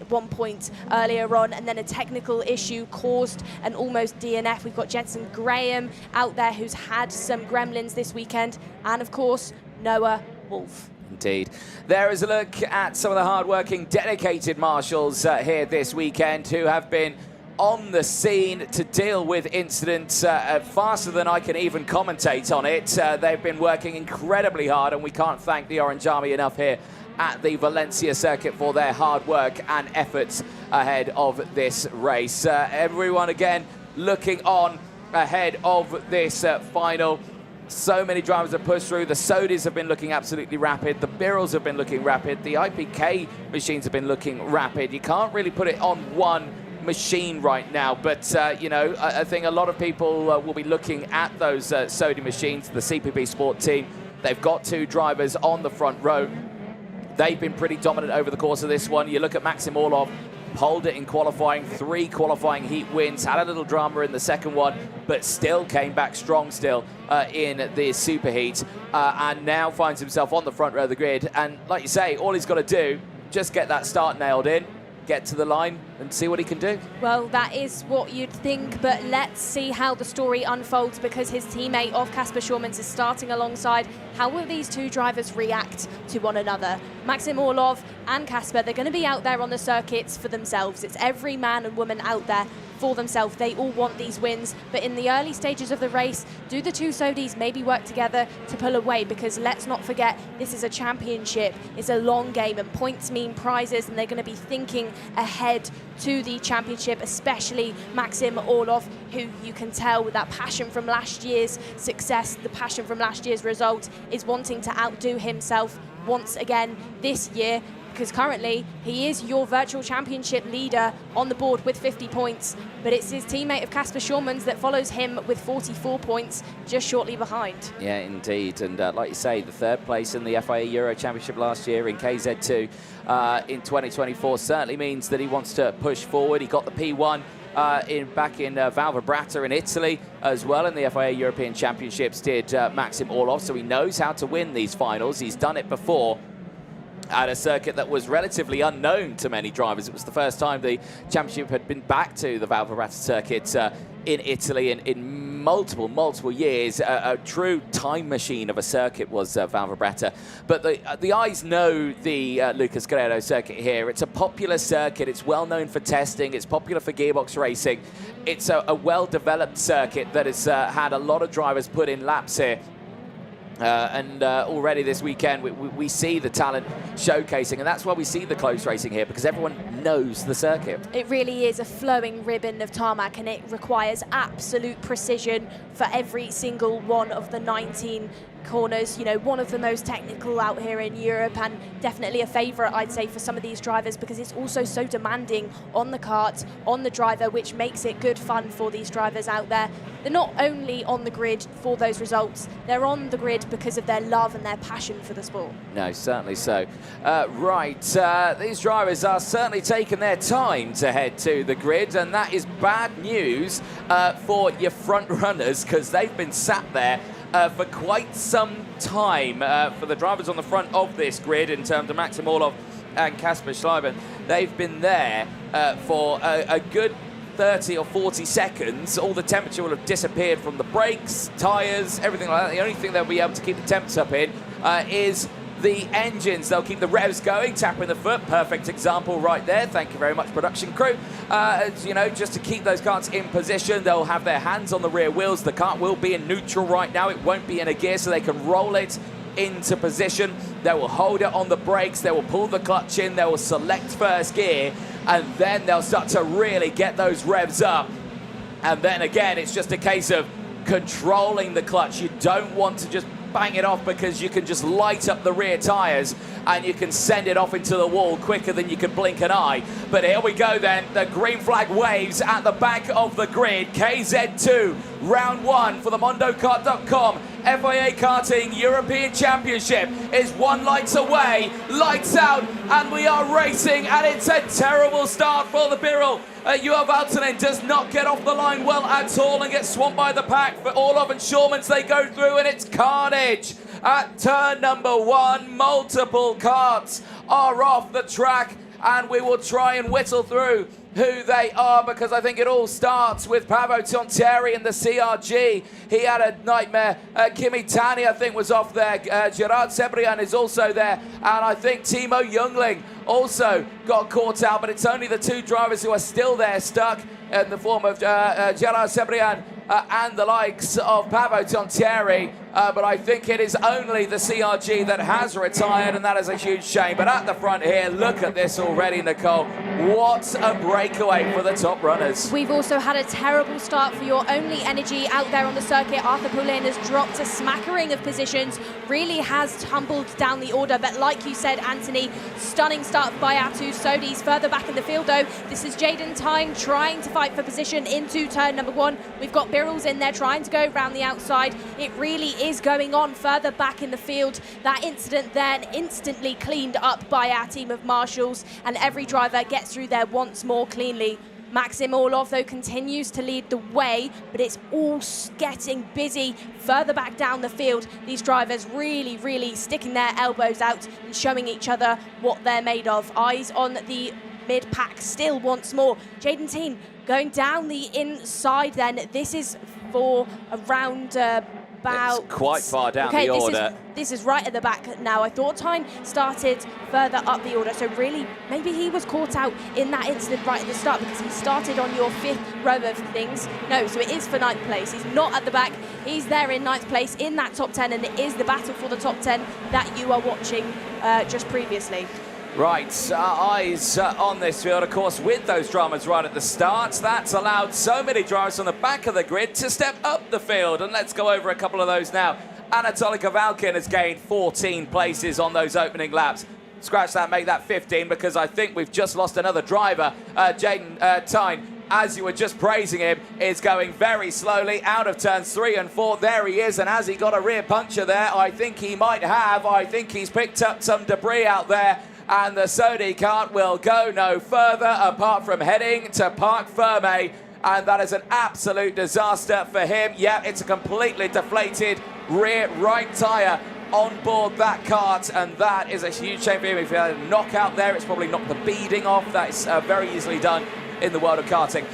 one point earlier on, and then a technical issue caused an almost DNF. We've got Jensen Graham out there, who's had some gremlins this weekend, and of course Noah Wolf. Indeed. There is a look at some of the hard-working, dedicated marshals here this weekend, who have been on the scene to deal with incidents faster than I can even commentate on it. They've been working incredibly hard, and we can't thank the Orange Army enough here at the Valencia circuit for their hard work and efforts ahead of this race. Everyone again looking on ahead of this final. So many drivers have pushed through. The Sodis have been looking absolutely rapid. The Birrells have been looking rapid. The IPK machines have been looking rapid. You can't really put it on one machine right now, but you know, I think a lot of people will be looking at those Sodi machines. The CPB Sport team, they've got 2 drivers on the front row. They've been pretty dominant over the course of this one. You look at Maxim Orlov, pulled it in qualifying, 3 qualifying heat wins, had a little drama in the second one, but still came back strong still in the superheat, and now finds himself on the front row of the grid. And like you say, all he's got to do, just get that start nailed in, get to the line and see what he can do. Well, that is what you'd think, but let's see how the story unfolds, because his teammate of Kasper Schurmans is starting alongside. How will these 2 drivers react to one another? Maxim Orlov and Kasper, they're going to be out there on the circuits for themselves. It's every man and woman out there for themselves. They all want these wins, but in the early stages of the race, do the 2 Sodis maybe work together to pull away? Because let's not forget, this is a championship. It's a long game, and points mean prizes, and they're going to be thinking ahead to the championship, especially Maxim Orlov, who you can tell with that passion from last year's success, the passion from last year's result, is wanting to outdo himself once again this year, because currently he is your virtual championship leader on the board with 50 points, but it's his teammate of Kasper Schurmans that follows him with 44 points, just shortly behind. Yeah, indeed, and like you say, the 3rd place in the FIA Euro Championship last year in KZ2 in 2024 certainly means that he wants to push forward. He got the P1 back in Val Vibrata in Italy as well in the FIA European Championships, did Maxim Orlov, so he knows how to win these finals. He's done it before. at a circuit that was relatively unknown to many drivers. It was the first time the championship had been back to the Valverata circuit in Italy in multiple years. A true time machine of a circuit was Valverata. But the eyes know the Lucas Guerrero circuit here. It's a popular circuit. It's well known for testing. It's popular for gearbox racing. It's a well-developed circuit that has had a lot of drivers put in laps here. And already this weekend, we see the talent showcasing, and that's why we see the close racing here, because everyone knows the circuit. It really is a flowing ribbon of tarmac, and it requires absolute precision for every single one of the 19 corners. You know, one of the most technical out here in Europe, and definitely a favourite, I'd say, for some of these drivers, because it's also so demanding on the kart, on the driver, which makes it good fun for these drivers out there. They're not only on the grid for those results, they're on the grid because of their love and their passion for the sport. No, certainly so. These drivers are certainly taking their time to head to the grid, and that is bad news for your front runners, because they've been sat there for quite some time. For the drivers on the front of this grid, in terms of Maxim Orlov and Kasper Schleiber, they've been there for a good 30 or 40 seconds. All the temperature will have disappeared from the brakes, tyres, everything like that. The only thing they'll be able to keep the temps up in is the engines. They'll keep the revs going, tapping the foot. Perfect example right there. Thank you very much, production crew. You know, just to keep those karts in position, they'll have their hands on the rear wheels. The kart will be in neutral right now. It won't be in a gear, so they can roll it into position. They will hold it on the brakes. They will pull the clutch in. They will select first gear, and then they'll start to really get those revs up. And then again, it's just a case of controlling the clutch. You don't want to just bang it off, because you can just light up the rear tyres and you can send it off into the wall quicker than you can blink an eye. But here we go then, the green flag waves at the back of the grid. KZ2, round one for the MondoKart.com FIA Karting European Championship is 1 lights away, lights out, and we are racing, and it's a terrible start for the Birol. Juha Valtonen does not get off the line well at all and gets swamped by the pack. For Orlov and Schulmans, they go through, and it's carnage at turn number 1. Multiple karts are off the track, and we will try and whittle through who they are, because I think it all starts with Paavo Tontieri in the CRG. He had a nightmare. Kimi Tani, I think, was off there. Gerard Sebrian is also there, and I think Timo Jungling also got caught out, but it's only the 2 drivers who are still there, stuck, in the form of Gerard Sebrian and the likes of Paavo Tontieri. But I think it is only the CRG that has retired, and that is a huge shame. But at the front here, look at this already, Nicole. What a breakaway for the top runners. We've also had a terrible start for your only energy out there on the circuit. Arthur Poulin has dropped a smattering of positions, really has tumbled down the order. But like you said, Anthony, stunning start by our 2 Sodis. Further back in the field, though, this is Jaden Tyne trying to fight for position into turn number 1. We've got Birrells in there trying to go around the outside. It really is going on further back in the field. That incident then instantly cleaned up by our team of marshals, and every driver gets through there once more cleanly. Maxim Orlov, though, continues to lead the way, but it's all getting busy further back down the field. These drivers really sticking their elbows out and showing each other what they're made of. Eyes on the mid-pack still once more. Jaden Tyne going down the inside then. This is for around about... It's quite far down the order. This is right at the back now. I thought Tyne started further up the order, so really maybe he was caught out in that incident right at the start, because he started on your 5th row of things. No, so it is for 9th place. He's not at the back. He's there in 9th place in that top 10, and it is the battle for the top 10 that you are watching just previously. Right, eyes on this field, of course, with those dramas right at the start. That's allowed so many drivers on the back of the grid to step up the field. And let's go over a couple of those now. Anatoly Kavalkin has gained 14 places on those opening laps. Scratch that, make that 15, because I think we've just lost another driver. Jaden Tyne, as you were just praising him, is going very slowly out of turns 3 and 4. There he is, and has he got a rear puncture there? I think he might have. I think he's picked up some debris out there. And the Sodi kart will go no further apart from heading to Parc Ferme. And that is an absolute disaster for him. Yeah, it's a completely deflated rear right tyre on board that kart, and that is a huge shame for him. If he had a knockout there, it's probably knocked the beading off. That is very easily done in the world of karting.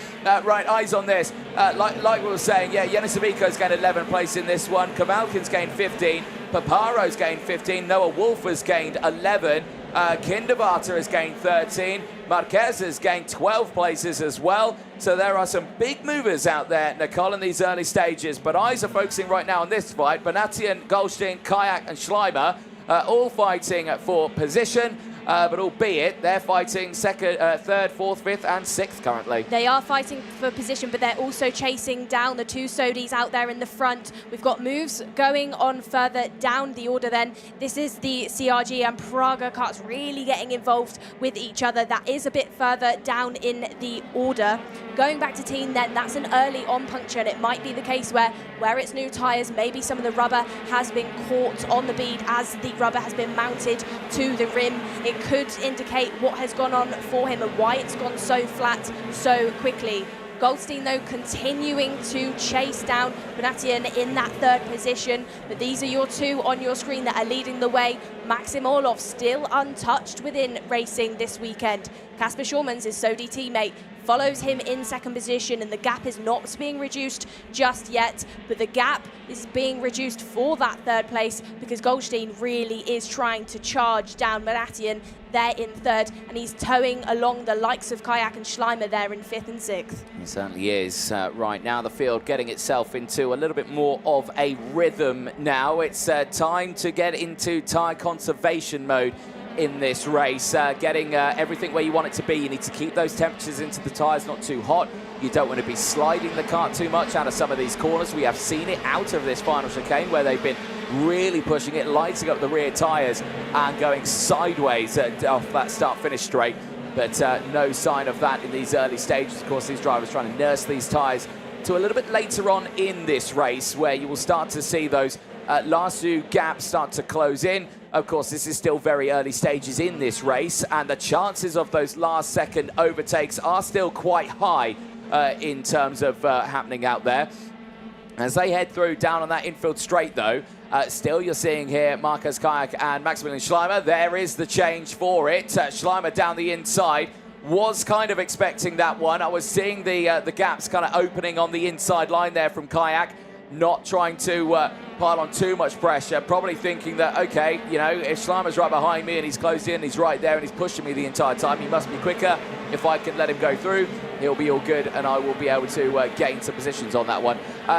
Right, eyes on this. Like we were saying, yeah, Yanisaviko's gained 11th place in this one. Kavalkin's gained 15. Paparo's gained 15. Noah Wolf has gained 11. Kindervarter has gained 13. Marquez has gained 12 places as well. So there are some big movers out there, Nicole, in these early stages. But eyes are focusing right now on this fight. Bonatian, Goldstein, Kayak and Schleimer all fighting for position. But albeit they're fighting second, third, fourth, fifth and sixth currently. They are fighting for position, but they're also chasing down the two Sodis out there in the front. We've got moves going on further down the order then. This is the CRG and Praga karts really getting involved with each other. That is a bit further down in the order. Going back to team then, that's an early on puncture, and it might be the case where it's new tyres, maybe some of the rubber has been caught on the bead as the rubber has been mounted to the rim. It could indicate what has gone on for him and why it's gone so flat so quickly. Goldstein, though, continuing to chase down Bonatian in that third position. But these are your two on your screen that are leading the way. Maxim Orlov still untouched within racing this weekend. Kasper Schulman's his Sodi teammate follows him in second position, and the gap is not being reduced just yet, but the gap is being reduced for that third place because Goldstein really is trying to charge down Bonatian there in third, and he's towing along the likes of Kayak and Schleimer there in fifth and sixth. He certainly is. Right now the field getting itself into a little bit more of a rhythm now. It's time to get into tyre conservation mode in this race, getting everything where you want it to be. You need to keep those temperatures into the tyres not too hot. You don't want to be sliding the kart too much out of some of these corners. We have seen it out of this final chicane where they've been really pushing it, lighting up the rear tyres and going sideways off that start-finish straight. But no sign of that in these early stages. Of course, these drivers trying to nurse these tyres to a little bit later on in this race where you will start to see those last two gaps start to close in. Of course, this is still very early stages in this race, and the chances of those last second overtakes are still quite high in terms of happening out there. As they head through down on that infield straight, though, still you're seeing here Marcus Kayak and Maximilian Schleimer. There is the change for it. Schleimer down the inside. Was kind of expecting that one. I was seeing the gaps kind of opening on the inside line there from Kayak. Not trying to pile on too much pressure, probably thinking that, okay, you know, if Schleimer's right behind me and he's closed in, he's right there and he's pushing me the entire time, he must be quicker. If I can let him go through, he'll be all good and I will be able to gain some positions on that one.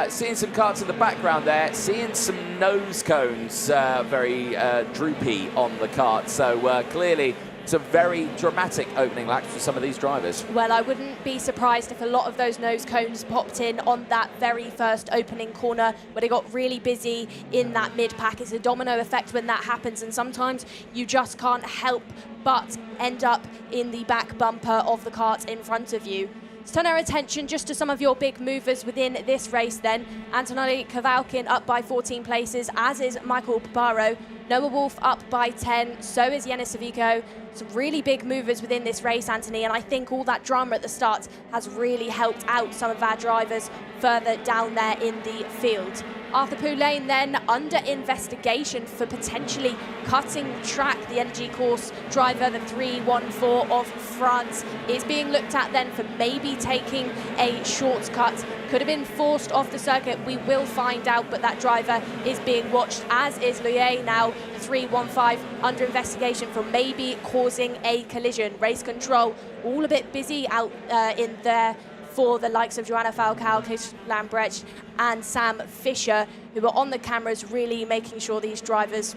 Seeing some karts in the background there, seeing some nose cones, very droopy on the kart, so clearly some very dramatic opening laps for some of these drivers. Well, I wouldn't be surprised if a lot of those nose cones popped in on that very first opening corner where they got really busy in that mid-pack. It's a domino effect when that happens, and sometimes you just can't help but end up in the back bumper of the kart in front of you. Let's turn our attention just to some of your big movers within this race then. Antonelli Kavalkin up by 14 places, as is Michael Paparo. Noah Wolf up by 10, so is Yanis Savico. Some really big movers within this race, Anthony, and I think all that drama at the start has really helped out some of our drivers further down there in the field. Arthur Poulain then under investigation for potentially cutting track. The Energy Course driver, the 314 of France, is being looked at then for maybe taking a shortcut. Could have been forced off the circuit, we will find out, but that driver is being watched, as is Luye now, 315, under investigation for maybe causing a collision. Race control all a bit busy out in there for the likes of Joanna Falcao, Chris Lambrecht and Sam Fisher, who are on the cameras really making sure these drivers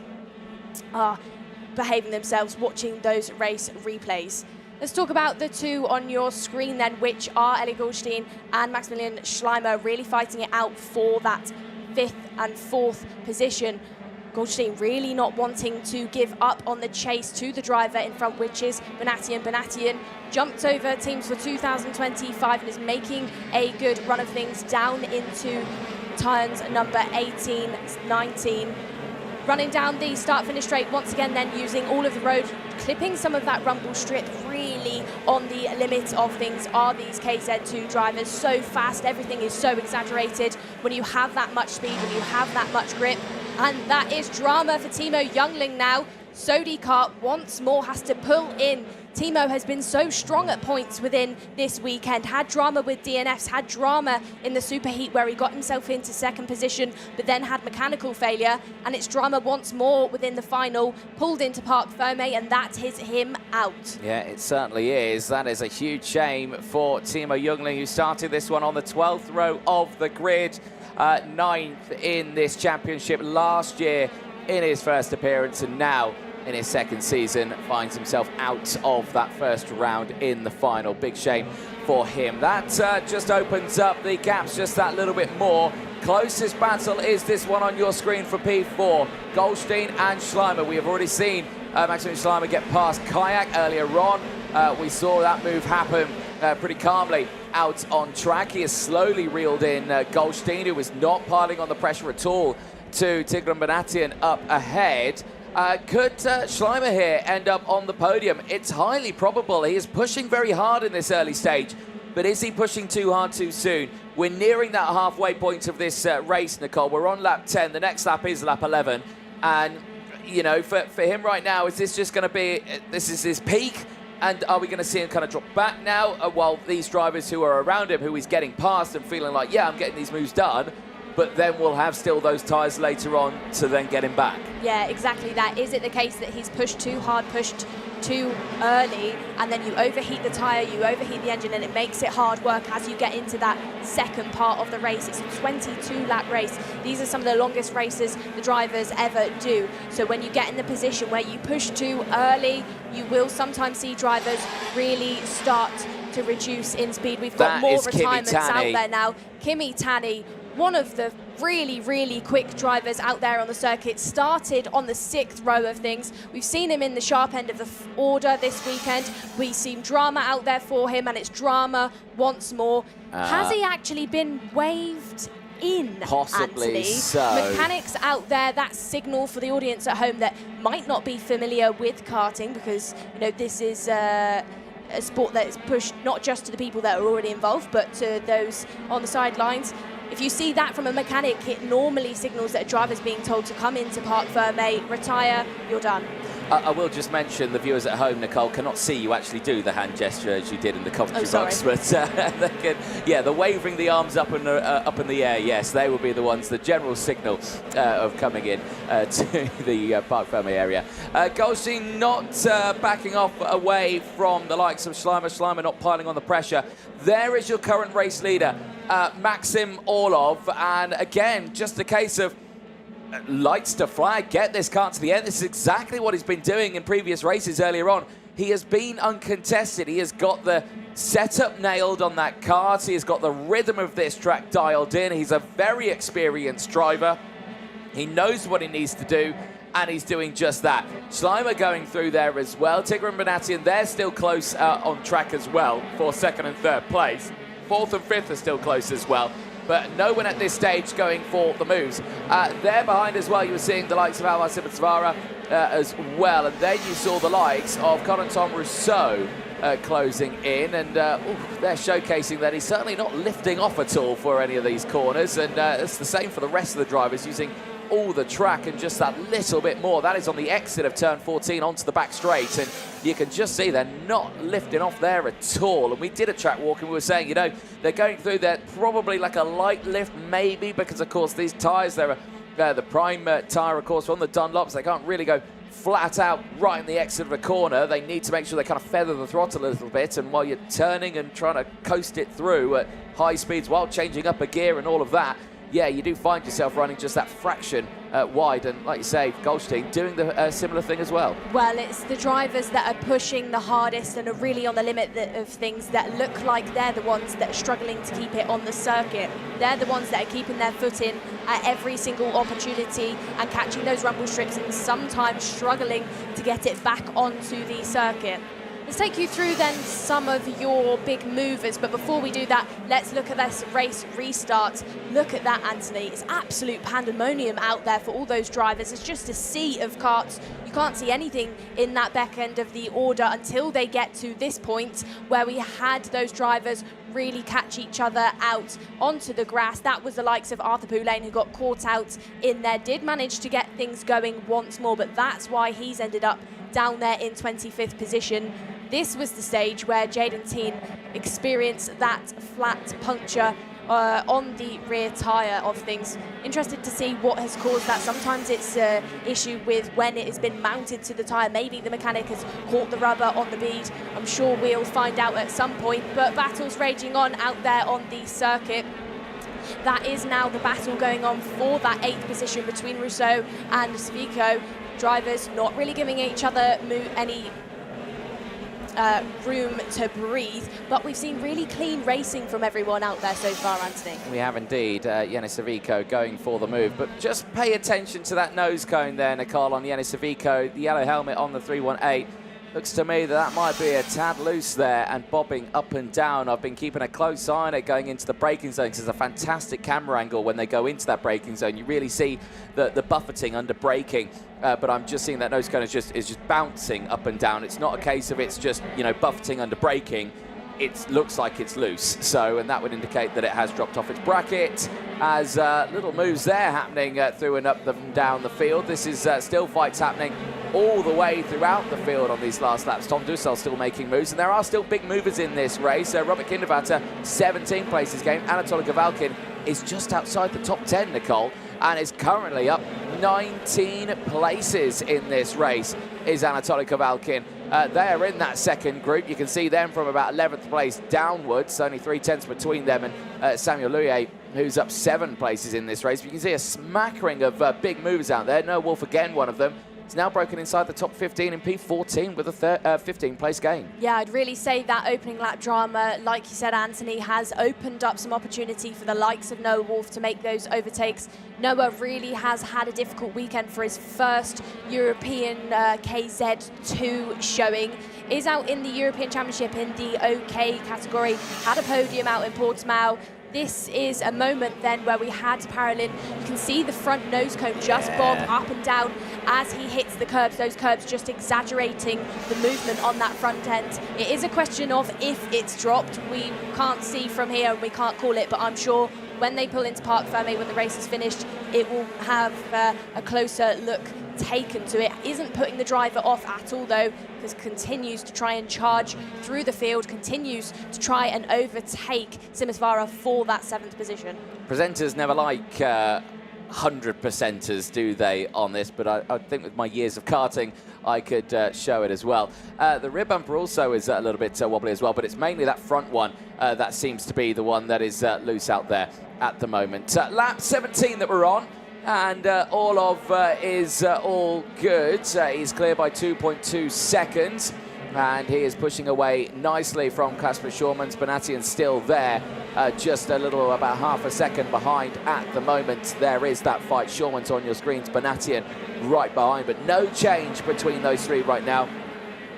are behaving themselves, watching those race replays. Let's talk about the two on your screen then, which are Eli Goldstein and Maximilian Schleimer, really fighting it out for that fifth and fourth position. Goldstein really not wanting to give up on the chase to the driver in front, which is Bonatian. Bonatian jumped over teams for 2025 and is making a good run of things down into turns number 18, 19. Running down the start-finish straight once again, then using all of the road, clipping some of that rumble strip. Really on the limit of things are these KZ2 drivers. So fast, everything is so exaggerated. When you have that much speed, when you have that much grip, And that is drama for Timo Youngling now. Sodi Kart once more has to pull in. Timo has been so strong at points within this weekend, had drama with DNFs, had drama in the superheat where he got himself into second position, but then had mechanical failure, and it's drama once more within the final, pulled into Parc Ferme, and that is him out. Yeah, it certainly is. That is a huge shame for Timo Youngling, who started this one on the 12th row of the grid, 9th in this championship last year in his first appearance, and now in his second season finds himself out of that first round in the final. Big shame for him. That just opens up the gaps just that little bit more. Closest battle is this one on your screen for P4. Goldstein and Schleimer. We have already seen Maximilian Schleimer get past Kayak earlier on. We saw that move happen pretty calmly out on track. He has slowly reeled in Goldstein, who was not piling on the pressure at all, to Tigran Banatian up ahead. Could Schleimer here end up on the podium? It's highly probable. He is pushing very hard in this early stage, but is he pushing too hard too soon? We're nearing that halfway point of this race, Nicole. We're on lap 10. The next lap is lap 11. And, you know, for him right now, is this just going to be, this is his peak? And are we going to see him kind of drop back now while these drivers who are around him, who he's getting past and feeling like, yeah, I'm getting these moves done, but then we'll have still those tyres later on to then get him back? Yeah, exactly that. Is it the case that he's pushed too hard, pushed too early, and then you overheat the tyre, you overheat the engine, and it makes it hard work as you get into that second part of the race? It's a 22-lap race. These are some of the longest races the drivers ever do. So when you get in the position where you push too early, you will sometimes see drivers really start to reduce in speed. We've got more retirements out there now. Kimi Tani, one of the really, really quick drivers out there on the circuit, started on the 6th row of things. We've seen him in the sharp end of the order this weekend. We've seen drama out there for him, and it's drama once more. Has he actually been waved in, possibly, Anthony? so. Mechanics out there, that signal for the audience at home that might not be familiar with karting, because, you know, this is a sport that is pushed not just to the people that are already involved, but to those on the sidelines. If you see that from a mechanic, it normally signals that a driver's being told to come into Parc Ferme, retire, you're done. I will just mention, the viewers at home, Nicole, cannot see you actually do the hand gesture as you did in the commentary box, but they can, yeah, the waving the arms up in the air, yes, they will be the ones, the general signal of coming in to the Parc Ferme area. Goldstein not backing off away from the likes of Schleimer. Schleimer not piling on the pressure. There is your current race leader, Maxim Orlov, and again, just a case of lights to flag, get this kart to the end. This is exactly what he's been doing in previous races earlier on. He has been uncontested. He has got the setup nailed on that kart. He has got the rhythm of this track dialed in. He's a very experienced driver. He knows what he needs to do, and he's doing just that. Schleimer going through there as well. Tigran Banatian, they're still close on track as well for 2nd and 3rd place. 4th and 5th are still close as well, but no one at this stage going for the moves. There behind as well, you were seeing the likes of Alvar Sibatsvara as well, and then you saw the likes of Corentin Rousseau closing in, and they're showcasing that he's certainly not lifting off at all for any of these corners, and it's the same for the rest of the drivers, using all the track and just that little bit more. That is on the exit of turn 14 onto the back straight, and you can just see they're not lifting off there at all. And we did a track walk and we were saying, you know, they're going through there probably like a light lift maybe, because of course these tyres, they're the prime tyre, of course, on the Dunlops. They can't really go flat out right in the exit of a corner. They need to make sure they kind of feather the throttle a little bit, and while you're turning and trying to coast it through at high speeds while changing up a gear and all of that, yeah, you do find yourself running just that fraction wide, and like you say, Goldstein doing the similar thing as well. Well, it's the drivers that are pushing the hardest and are really on the limit of things that look like they're the ones that are struggling to keep it on the circuit. They're the ones that are keeping their foot in at every single opportunity and catching those rumble strips, and sometimes struggling to get it back onto the circuit. Let's take you through then some of your big movers, but before we do that, let's look at this race restart. Look at that, Anthony. It's absolute pandemonium out there for all those drivers. It's just a sea of karts. You can't see anything in that back end of the order until they get to this point where we had those drivers really catch each other out onto the grass. That was the likes of Arthur Poulain, who got caught out in there, did manage to get things going once more, but that's why he's ended up down there in 25th position. This was the stage where Jaden Teen experienced that flat puncture on the rear tyre of things. Interested to see what has caused that. Sometimes it's an issue with when it has been mounted to the tyre. Maybe the mechanic has caught the rubber on the bead. I'm sure we'll find out at some point, but battles raging on out there on the circuit. That is now the battle going on for that 8th position between Rousseau and Savico. Drivers not really giving each other any room to breathe, but we've seen really clean racing from everyone out there so far, Anthony. We have indeed. Yanis Savico going for the move, but just pay attention to that nose cone there, Nicole, on Yanis Savico. The yellow helmet on the 318. Looks to me that might be a tad loose there and bobbing up and down. I've been keeping a close eye on it going into the braking zone, because it's a fantastic camera angle when they go into that braking zone. You really see the buffeting under braking, but I'm just seeing that nose cone is just bouncing up and down. It's not a case of it's just, you know, buffeting under braking. It looks like it's loose, and that would indicate that it has dropped off its bracket. As little moves there happening through and up and down the field. This is still fights happening all the way throughout the field on these last laps. Tom Dussel still making moves, and there are still big movers in this race. Robert Kindervatter, 17 places gained. Anatoly Gavalkin is just outside the top 10, Nicole, and is currently up 19 places in this race, is Anatoly Gavalkin. They are in that second group. You can see them from about 11th place downwards, only 3/10 between them and Samuel Louye, who's up 7 places in this race. But you can see a smattering of big movers out there. Noah Wolf, again, one of them. He's now broken inside the top 15 in P14 with a 15th-place gain. Yeah, I'd really say that opening lap drama, like you said, Anthony, has opened up some opportunity for the likes of Noah Wolf to make those overtakes. Noah really has had a difficult weekend for his first European KZ2 showing. Is out in the European Championship in the OK category, had a podium out in Portimao. This is a moment then where we had Parolin. You can see the front nose cone just bob up and down as he hits the curbs. Those curbs just exaggerating the movement on that front end. It is a question of if it's dropped. We can't see from here and we can't call it, but I'm sure when they pull into Parc Fermé when the race is finished, it will have a closer look taken to it. Isn't putting the driver off at all though, because continues to try and charge through the field, continues to try and overtake Simisvara for that 7th position. Presenters never like 100%ers, do they, on this? But I think with my years of karting, I could show it as well. The rear bumper also is a little bit wobbly as well, but it's mainly that front one that seems to be the one that is loose out there at the moment. Lap 17 that we're on. And all is all good. He's clear by 2.2 seconds. And he is pushing away nicely from Kasper Schurman's. Bonatian still there, just a little, about half a second behind at the moment. There is that fight. Schurman's on your screens, Bonatian right behind, but no change between those three right now.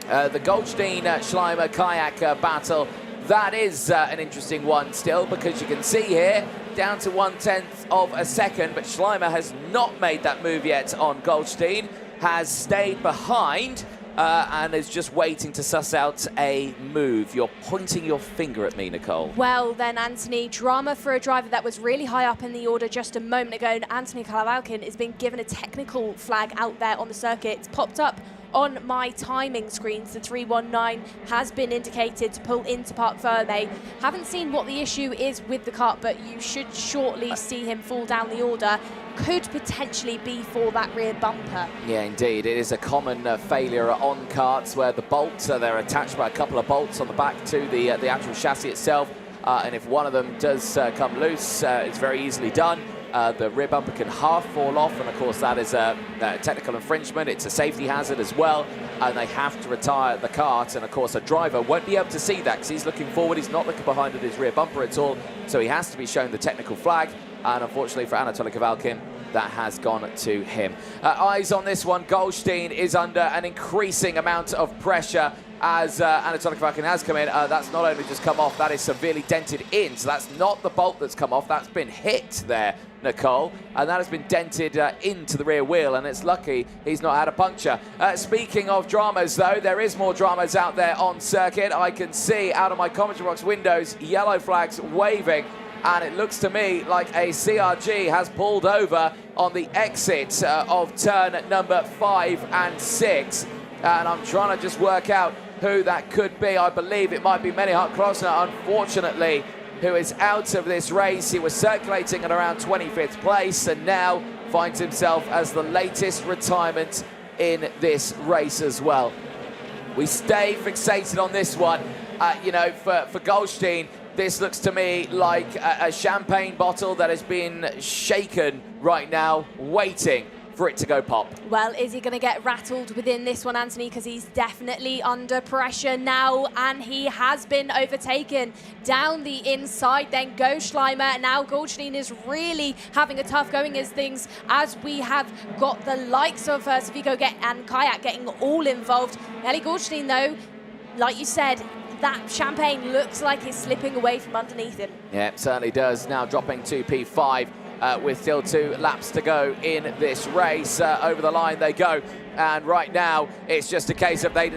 The Goldstein-Schleimer kayak battle, that is an interesting one still, because you can see here, down to 1/10 of a second, but Schleimer has not made that move yet on Goldstein, has stayed behind and is just waiting to suss out a move. You're pointing your finger at me, Nicole. Well then, Anthony, drama for a driver that was really high up in the order just a moment ago, and Anthony Gavalkin is being given a technical flag out there on the circuit. It's popped up on my timing screens. The 319 has been indicated to pull into Parc Fermé. Haven't seen what the issue is with the kart, but you should shortly see him fall down the order. Could potentially be for that rear bumper. Yeah, indeed. It is a common failure on karts where the bolts, they're attached by a couple of bolts on the back to the actual chassis itself. And if one of them does come loose, it's very easily done. The rear bumper can half fall off, and of course that is a technical infringement. It's a safety hazard as well, and they have to retire the kart. And of course a driver won't be able to see that because he's looking forward, he's not looking behind at his rear bumper at all, so he has to be shown the technical flag. And unfortunately for Anatoly Gavalkin, that has gone to him. Eyes on this one. Goldstein is under an increasing amount of pressure as Anatoly Kvakin has come in. That's not only just come off, that is severely dented in. So that's not the bolt that's come off, that's been hit there, Nicole, and that has been dented into the rear wheel, and it's lucky he's not had a puncture. Speaking of dramas, though, there is more dramas out there on circuit. I can see out of my commentary box windows yellow flags waving, and it looks to me like a CRG has pulled over on the exit of turn number 5 and 6, and I'm trying to just work out who that could be. I believe it might be Menihart Klosner, unfortunately, who is out of this race. He was circulating at around 25th place and now finds himself as the latest retirement in this race as well. We stay fixated on this one. You know, for Goldstein, this looks to me like a champagne bottle that has been shaken right now, waiting for it to go pop. Well, is he going to get rattled within this one, Anthony? Because he's definitely under pressure now, and he has been overtaken down the inside. Then goes Schleimer. Now Goldstein is really having a tough going as we have got the likes of Savico and Kayak getting all involved. Ellie Goldstein, though, like you said, that champagne looks like it's slipping away from underneath him. Yeah, it certainly does. Now dropping to P5. With still 2 laps to go in this race. Over the line they go, and right now it's just a case of they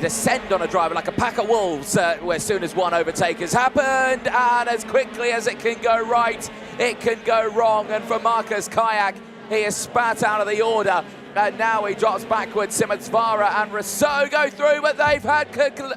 descend on a driver like a pack of wolves as soon as one overtake has happened, and as quickly as it can go right, it can go wrong. And for Marcus Kayak, he is spat out of the order, and now he drops backwards. Simotsvara and Rousseau go through, but they've had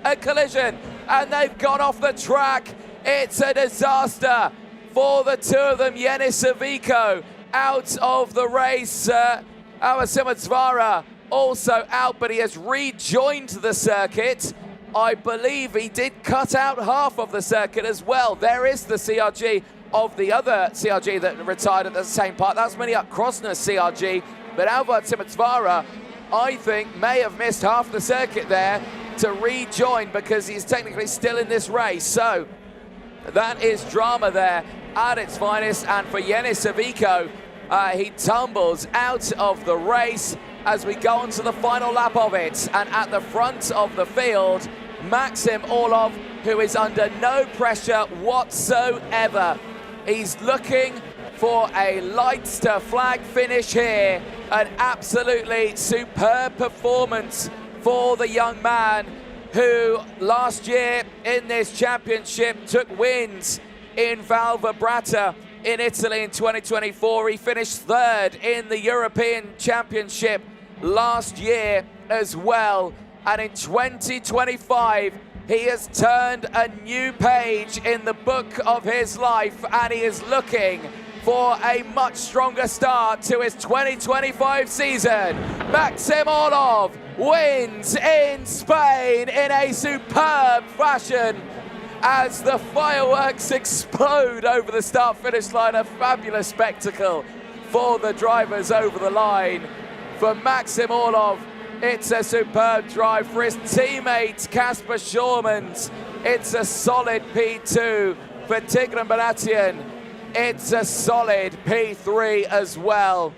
a collision and they've gone off the track. It's a disaster for the two of them. Yenis Savico out of the race. Our Simotsvara also out, but he has rejoined the circuit. I believe he did cut out half of the circuit as well. There is the CRG of the other CRG that retired at the same part. That's Menihart Klosner's CRG, but Alvard Simotsvara, I think, may have missed half the circuit there to rejoin because he's technically still in this race. So that is drama there at its finest, and for Yenis Savico, he tumbles out of the race as we go on to the final lap of it. And at the front of the field, Maxim Orlov, who is under no pressure whatsoever. He's looking for a lights to flag finish here. An absolutely superb performance for the young man who last year in this championship took wins in Val Vibrata in Italy in 2024. He finished 3rd in the European Championship last year as well. And in 2025, he has turned a new page in the book of his life, and he is looking for a much stronger start to his 2025 season. Maxim Orlov wins in Spain in a superb fashion as the fireworks explode over the start-finish line. A fabulous spectacle for the drivers over the line. For Maxim Orlov, it's a superb drive. For his teammate Kasper Schurmans, it's a solid P2. For Tigran Banatian, it's a solid P3 as well.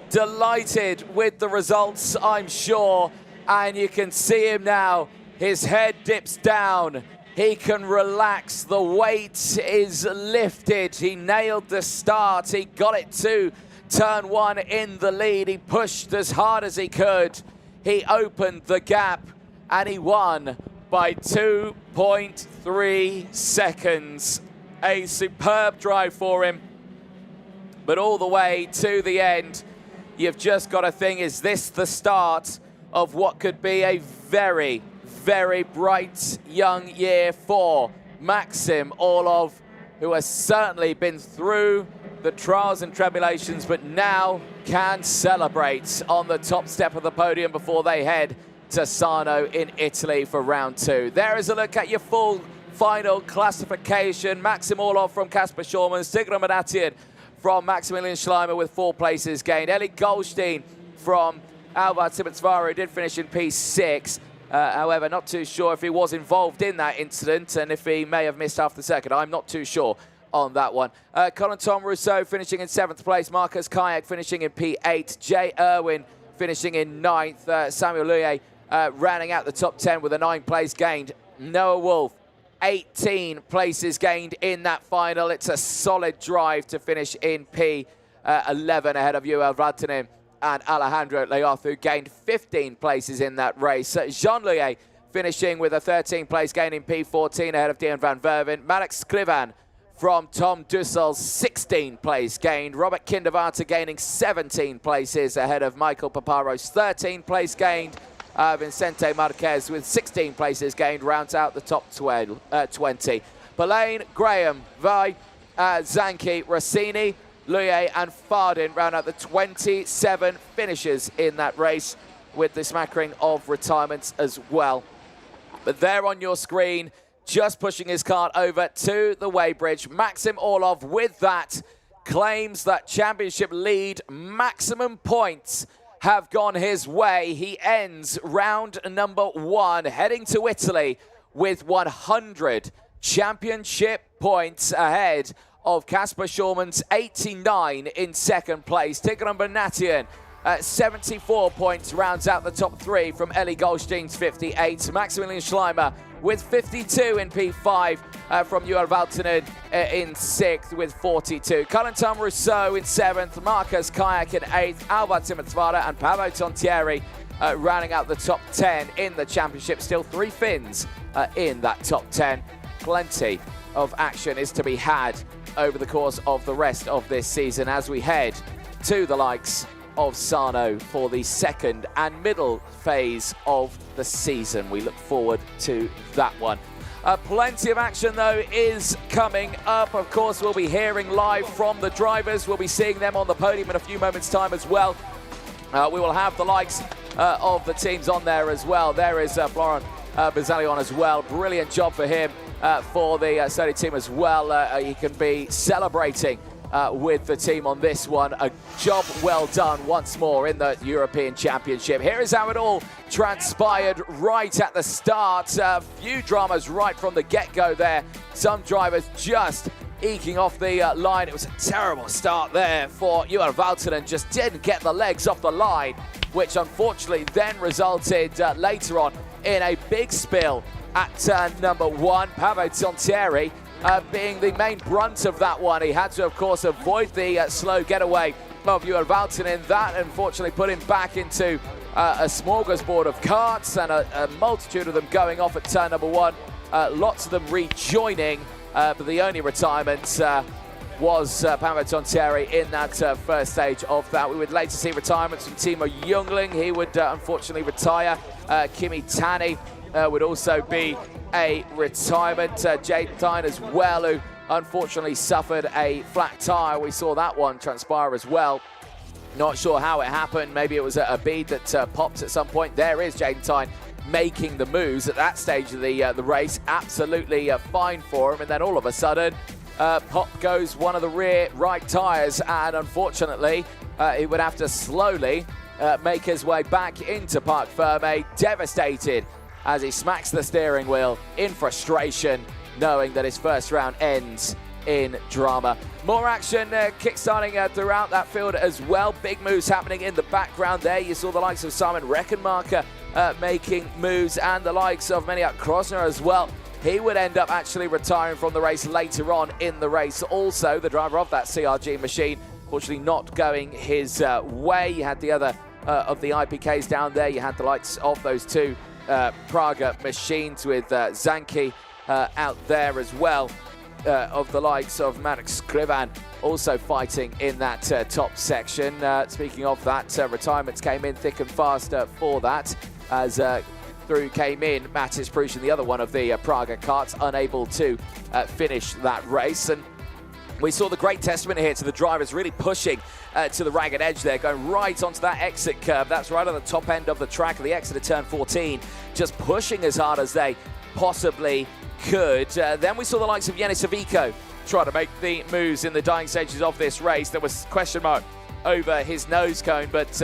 Delighted with the results, I'm sure. And you can see him now. His head dips down. He can relax. The weight is lifted. He nailed the start. He got it to turn 1 in the lead. He pushed as hard as he could. He opened the gap and he won by 2.3 seconds. A superb drive for him. But all the way to the end, you've just got to think, is this the start of what could be a very, very bright young year for Maxim Orlov, who has certainly been through the trials and tribulations, but now can celebrate on the top step of the podium before they head to Sarno in Italy for round 2. There is a look at your full final classification. Maxim Orlov from Kasper Schurmans, Tigran Banatian from Maximilian Schleimer with 4 places gained. Eli Goldstein from Alvard Simotsvara, who did finish in P6. However, not too sure if he was involved in that incident and if he may have missed half the circuit. I'm not too sure on that one. Colin Tom Rousseau finishing in 7th place. Marcus Kayak finishing in P8. Jay Irwin finishing in 9th. Samuel Luye rounding out the top 10 with a 9 place gained. Noah Wolf, 18 places gained in that final. It's a solid drive to finish in P11 ahead of Joel Valtonen and Alejandro Leoth, who gained 15 places in that race. Jean Louis finishing with a 13 place gain in P14 ahead of Dion van Verven. Marek Skrivan from Tom Dussel's 16 place gained. Robert Kinderwater gaining 17 places ahead of Michael Paparo's 13 place gained. Vicente Marquez with 16 places gained rounds out the top 20. Belaine, Graham, Vi, Zanki, Rossini, Luye and Fardin round out the 27 finishers in that race, with the smattering of retirements as well. But there on your screen, just pushing his cart over to the weighbridge, Maxim Orlov with that claims that championship lead. Maximum points have gone his way. He ends round number 1, heading to Italy with 100 championship points ahead of Kasper Schulman's 89 in second place. Tigran Bernatian at 74 points rounds out the top 3 from Ellie Goldstein's 58. Maximilian Schleimer with 52 in P5 from Joel Valtonen in 6th with 42. Corentin Rousseau in 7th, Marcus Kayak in 8th, Albert Simmonsvara and Paavo Tontieri rounding out the top 10 in the championship. Still 3 Finns in that top 10. Plenty of action is to be had over the course of the rest of this season as we head to the likes of Sano for the second and middle phase of the season. We look forward to that one. Plenty of action, though, is coming up. Of course, we'll be hearing live from the drivers. We'll be seeing them on the podium in a few moments' time as well. We will have the likes of the teams on there as well. There is Florent Bazalion as well. Brilliant job for him for the Sony team as well. He can be celebrating with the team on this one. A job well done once more in the European Championship. Here is how it all transpired right at the start. A few dramas right from the get-go there. Some drivers just eking off the line. It was a terrible start there for Joel Valtonen. Just didn't get the legs off the line, which unfortunately then resulted later on in a big spill at turn number 1. Paavo Tontieri being the main brunt of that one. He had to, of course, avoid the slow getaway of Joel Valtonen. That, unfortunately, put him back into a smorgasbord of karts and a multitude of them going off at turn number 1. Lots of them rejoining, but the only retirement was Paavo Tontieri in that first stage of that. We would later see retirements from Timo Jungling. He would unfortunately retire. Kimi Tani would also be a retirement. Jaden Tyne as well, who unfortunately suffered a flat tyre. We saw that one transpire as well. Not sure how it happened. Maybe it was a bead that popped at some point. There is Jaden Tyne making the moves at that stage of the race. Absolutely fine for him. And then all of a sudden, pop goes one of the rear right tyres. And unfortunately, he would have to slowly make his way back into Parc Ferme. Devastated as he smacks the steering wheel in frustration, knowing that his first round ends in drama. More action kickstarting throughout that field as well. Big moves happening in the background there. You saw the likes of Simon Reckenmacher making moves, and the likes of Meniak Krosner as well. He would end up actually retiring from the race later on in the race. Also, the driver of that CRG machine, fortunately not going his way. You had the other of the IPKs down there. You had the likes of those two Praga machines with Zanki out there as well, of the likes of Marek Skrivan also fighting in that top section. Speaking of that, retirements came in thick and fast for that, as through came in Mattis Prush, the other one of the Praga karts, unable to finish that race. And we saw the great testament here to the drivers really pushing to the ragged edge there, going right onto that exit curve. That's right on the top end of the track, the exit of turn 14, just pushing as hard as they possibly could. Then we saw the likes of Yanis Aviko try to make the moves in the dying stages of this race. There was question mark over his nose cone, but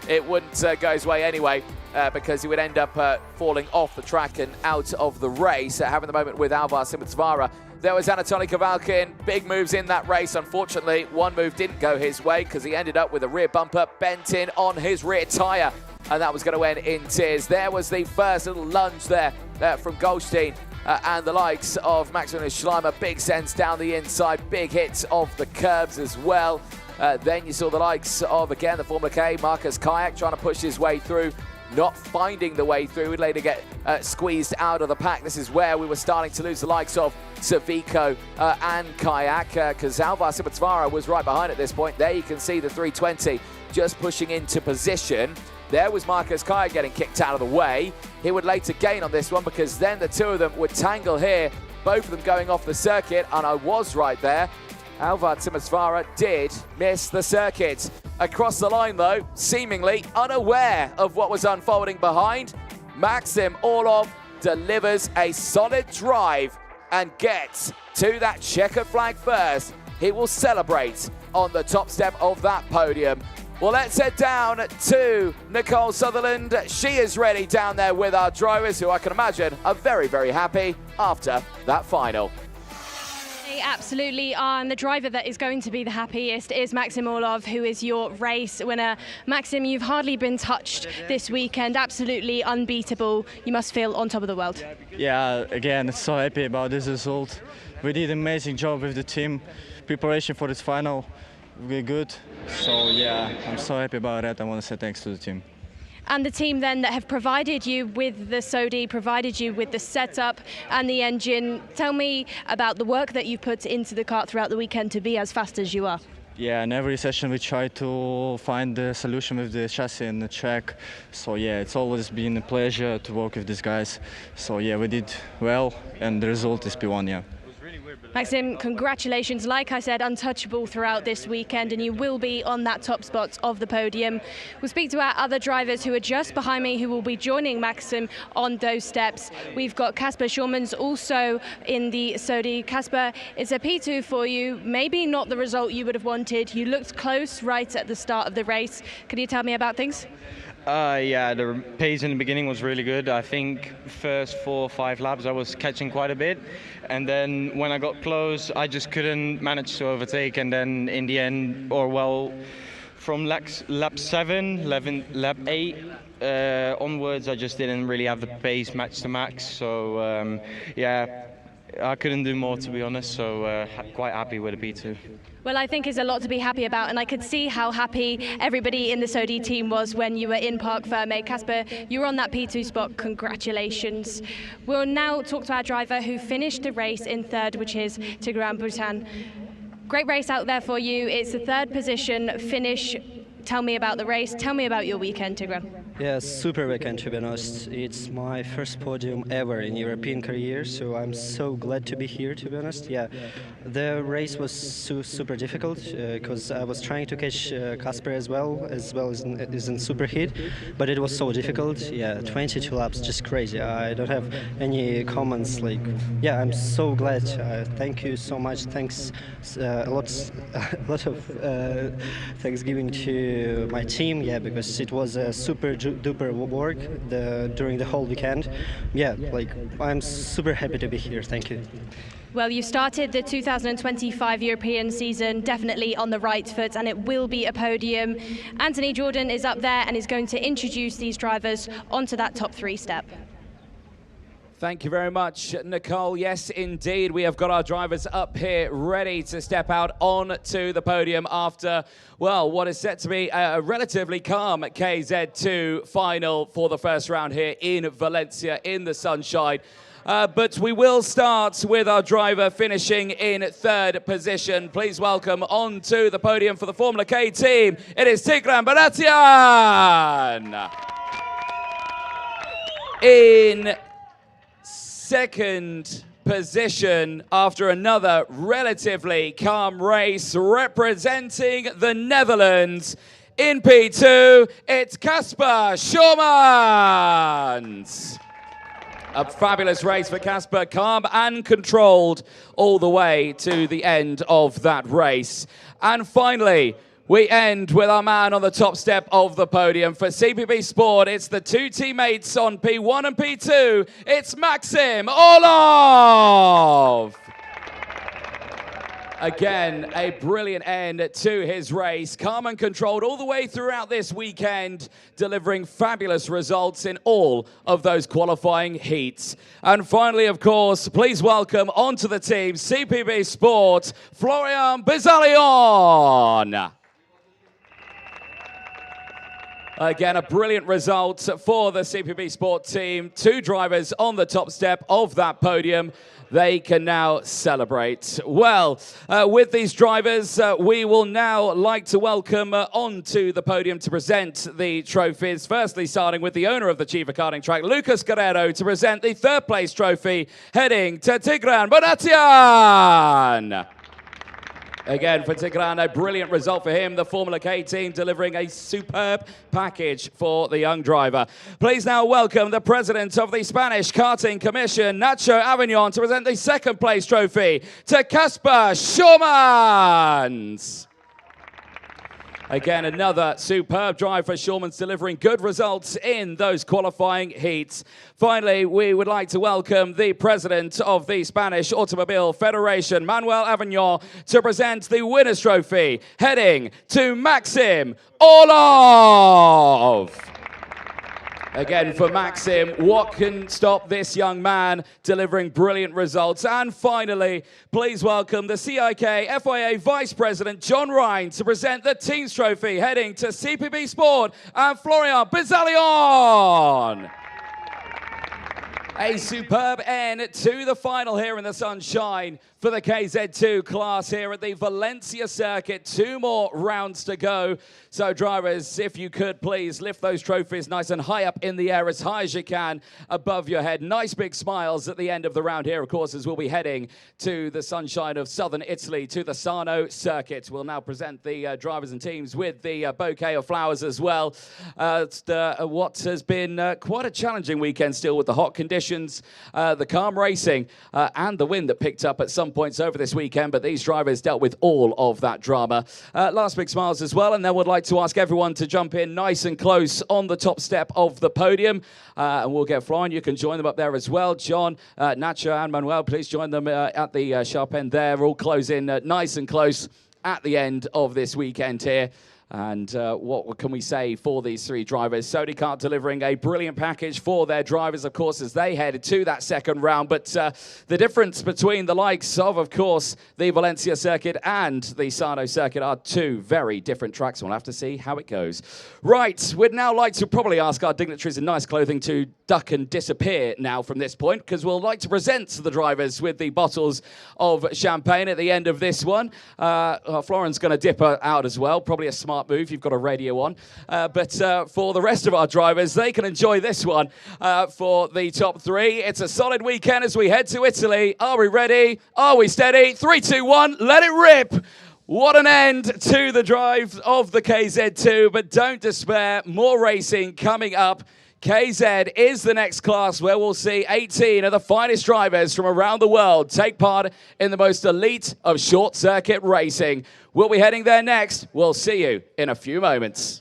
it wouldn't go his way anyway, because he would end up falling off the track and out of the race. Having the moment with Alvar Simmonsvara there was Anatoly Kavalkin. Big moves in that race. Unfortunately, one move didn't go his way because he ended up with a rear bumper bent in on his rear tyre, and that was going to end in tears. There was the first little lunge there from Goldstein and the likes of Maximilian Schleimer. Big sense down the inside, big hits of the curbs as well. Then you saw the likes of, again, the Formula K, Marcus Kayak trying to push his way through, not finding the way through. Would later get squeezed out of the pack. This is where we were starting to lose the likes of Savico and Kayak, because Alvar Sipatsvara was right behind at this point. There you can see the 320 just pushing into position. There was Marcus Kayak getting kicked out of the way. He would later gain on this one because then the two of them would tangle here, both of them going off the circuit, and I was right there. Alvar Sipatsvara did miss the circuit. Across the line though, seemingly unaware of what was unfolding behind, Maxim Orlov delivers a solid drive and gets to that checkered flag first. He will celebrate on the top step of that podium. Well, let's head down to Nicole Sutherland. She is ready down there with our drivers, who I can imagine are very, very happy after that final. They absolutely are, and the driver that is going to be the happiest is Maxim Orlov, who is your race winner. Maxim, you've hardly been touched this weekend, absolutely unbeatable. You must feel on top of the world. Yeah, again, so happy about this result. We did an amazing job with the team. Preparation for this final, we're good. So yeah, I'm so happy about that. I want to say thanks to the team. And the team then that have provided you with the Sodi, provided you with the setup and the engine. Tell me about the work that you've put into the kart throughout the weekend to be as fast as you are. Yeah, in every session we try to find the solution with the chassis and the track. So yeah, it's always been a pleasure to work with these guys. So yeah, we did well, and the result is P1, yeah. Maxim, congratulations. Like I said, untouchable throughout this weekend, and you will be on that top spot of the podium. We'll speak to our other drivers who are just behind me, who will be joining Maxim on those steps. We've got Kasper Schulmans also in the Sodi. Kasper, it's a P2 for you. Maybe not the result you would have wanted. You looked close right at the start of the race. Can you tell me about things? Yeah, the pace in the beginning was really good. I think first 4 or 5 laps I was catching quite a bit, and then when I got close I just couldn't manage to overtake, and then in the end, or well, from lap 7, lap 8 onwards I just didn't really have the pace match to max, so yeah, I couldn't do more, to be honest, so quite happy with the P2. Well, I think it's a lot to be happy about, and I could see how happy everybody in the Sodi team was when you were in Parc Ferme. Kasper, you were on that P2 spot. Congratulations. We'll now talk to our driver who finished the race in 3rd, which is Tigran Bhutan. Great race out there for you. It's the 3rd position finish. Tell me about the race. Tell me about your weekend, Tigran. Yeah, super weekend, to be honest. It's my first podium ever in European career, so I'm so glad to be here, to be honest. Yeah, the race was super difficult because I was trying to catch Kasper as well as in superheat, but it was so difficult. Yeah, 22 laps, just crazy. I don't have any comments. Like, yeah, I'm so glad. Thank you so much. Thanks a lot of Thanksgiving to my team. Yeah, because it was a super duper work during the whole weekend. Yeah, like, I'm super happy to be here. Thank you. Well, you started the 2025 European season definitely on the right foot, and it will be a podium. Anthony Jordan is up there and is going to introduce these drivers onto that top 3 step. Thank you very much, Nicole. Yes, indeed, we have got our drivers up here ready to step out onto the podium after, well, what is set to be a relatively calm KZ2 final for the first round here in Valencia in the sunshine. But we will start with our driver finishing in 3rd position. Please welcome onto the podium for the Formula K team. It is Tigran Baratsian. In 2nd position after another relatively calm race, representing the Netherlands in P2, it's Kasper Schulmans. A fabulous race for Kasper, calm and controlled all the way to the end of that race. And finally, we end with our man on the top step of the podium. For CPB Sport, it's the 2 teammates on P1 and P2. It's Maxim Orlov. Again, a brilliant end to his race. Calm and controlled all the way throughout this weekend, delivering fabulous results in all of those qualifying heats. And finally, of course, please welcome onto the team, CPB Sport, Florian Bezalion. Again, a brilliant result for the CPB Sport team. 2 drivers on the top step of that podium. They can now celebrate. Well, with these drivers, we will now like to welcome onto the podium to present the trophies. Firstly, starting with the owner of the FIA Karting track, Lucas Guerrero, to present the 3rd place trophy, heading to Tigran Bonatian. Again, for Tigran, a brilliant result for him. The Formula K team delivering a superb package for the young driver. Please now welcome the president of the Spanish Karting Commission, Nacho Avignon, to present the 2nd place trophy to Kasper Schurmans. Again, another superb drive for Schurmans, delivering good results in those qualifying heats. Finally, we would like to welcome the president of the Spanish Automobile Federation, Manuel Avignon, to present the winner's trophy, heading to Maxim Orlov. Again, for Maxim, what can stop this young man delivering brilliant results? And finally, please welcome the CIK FIA Vice President, John Ryan, to present the team's trophy, heading to CPB Sport and Florian Bezalion. A superb end to the final here in the sunshine for the KZ2 class here at the Valencia circuit. 2 more rounds to go. So drivers, if you could please lift those trophies nice and high up in the air, as high as you can above your head. Nice big smiles at the end of the round here, of course, as we'll be heading to the sunshine of southern Italy, to the Sarno circuit. We'll now present the drivers and teams with the bouquet of flowers as well. What has been quite a challenging weekend still, with the hot conditions, the calm racing, and the wind that picked up at some points over this weekend, but these drivers dealt with all of that drama. Last big smiles as well, and then we'd like to ask everyone to jump in nice and close on the top step of the podium, and we'll get flying. You can join them up there as well. John, Nacho and Manuel, please join them at the sharp end there. We'll all close in nice and close at the end of this weekend here. And what can we say for these 3 drivers? Sodicarp delivering a brilliant package for their drivers, of course, as they headed to that 2nd round. But the difference between the likes of course, the Valencia circuit and the Sarno circuit are 2 very different tracks. We'll have to see how it goes. Right, we'd now like to probably ask our dignitaries in nice clothing to duck and disappear now from this point, because we'll like to present the drivers with the bottles of champagne at the end of this one. Floren's going to dip out as well, probably a smart move. You've got a radio on. But for the rest of our drivers, they can enjoy this one for the top 3. It's a solid weekend as we head to Italy. Are we ready? Are we steady? 3, 2, 1, let it rip! What an end to the drive of the KZ2, but don't despair, more racing coming up. KZ is the next class where we'll see 18 of the finest drivers from around the world take part in the most elite of short circuit racing. We'll be heading there next. We'll see you in a few moments.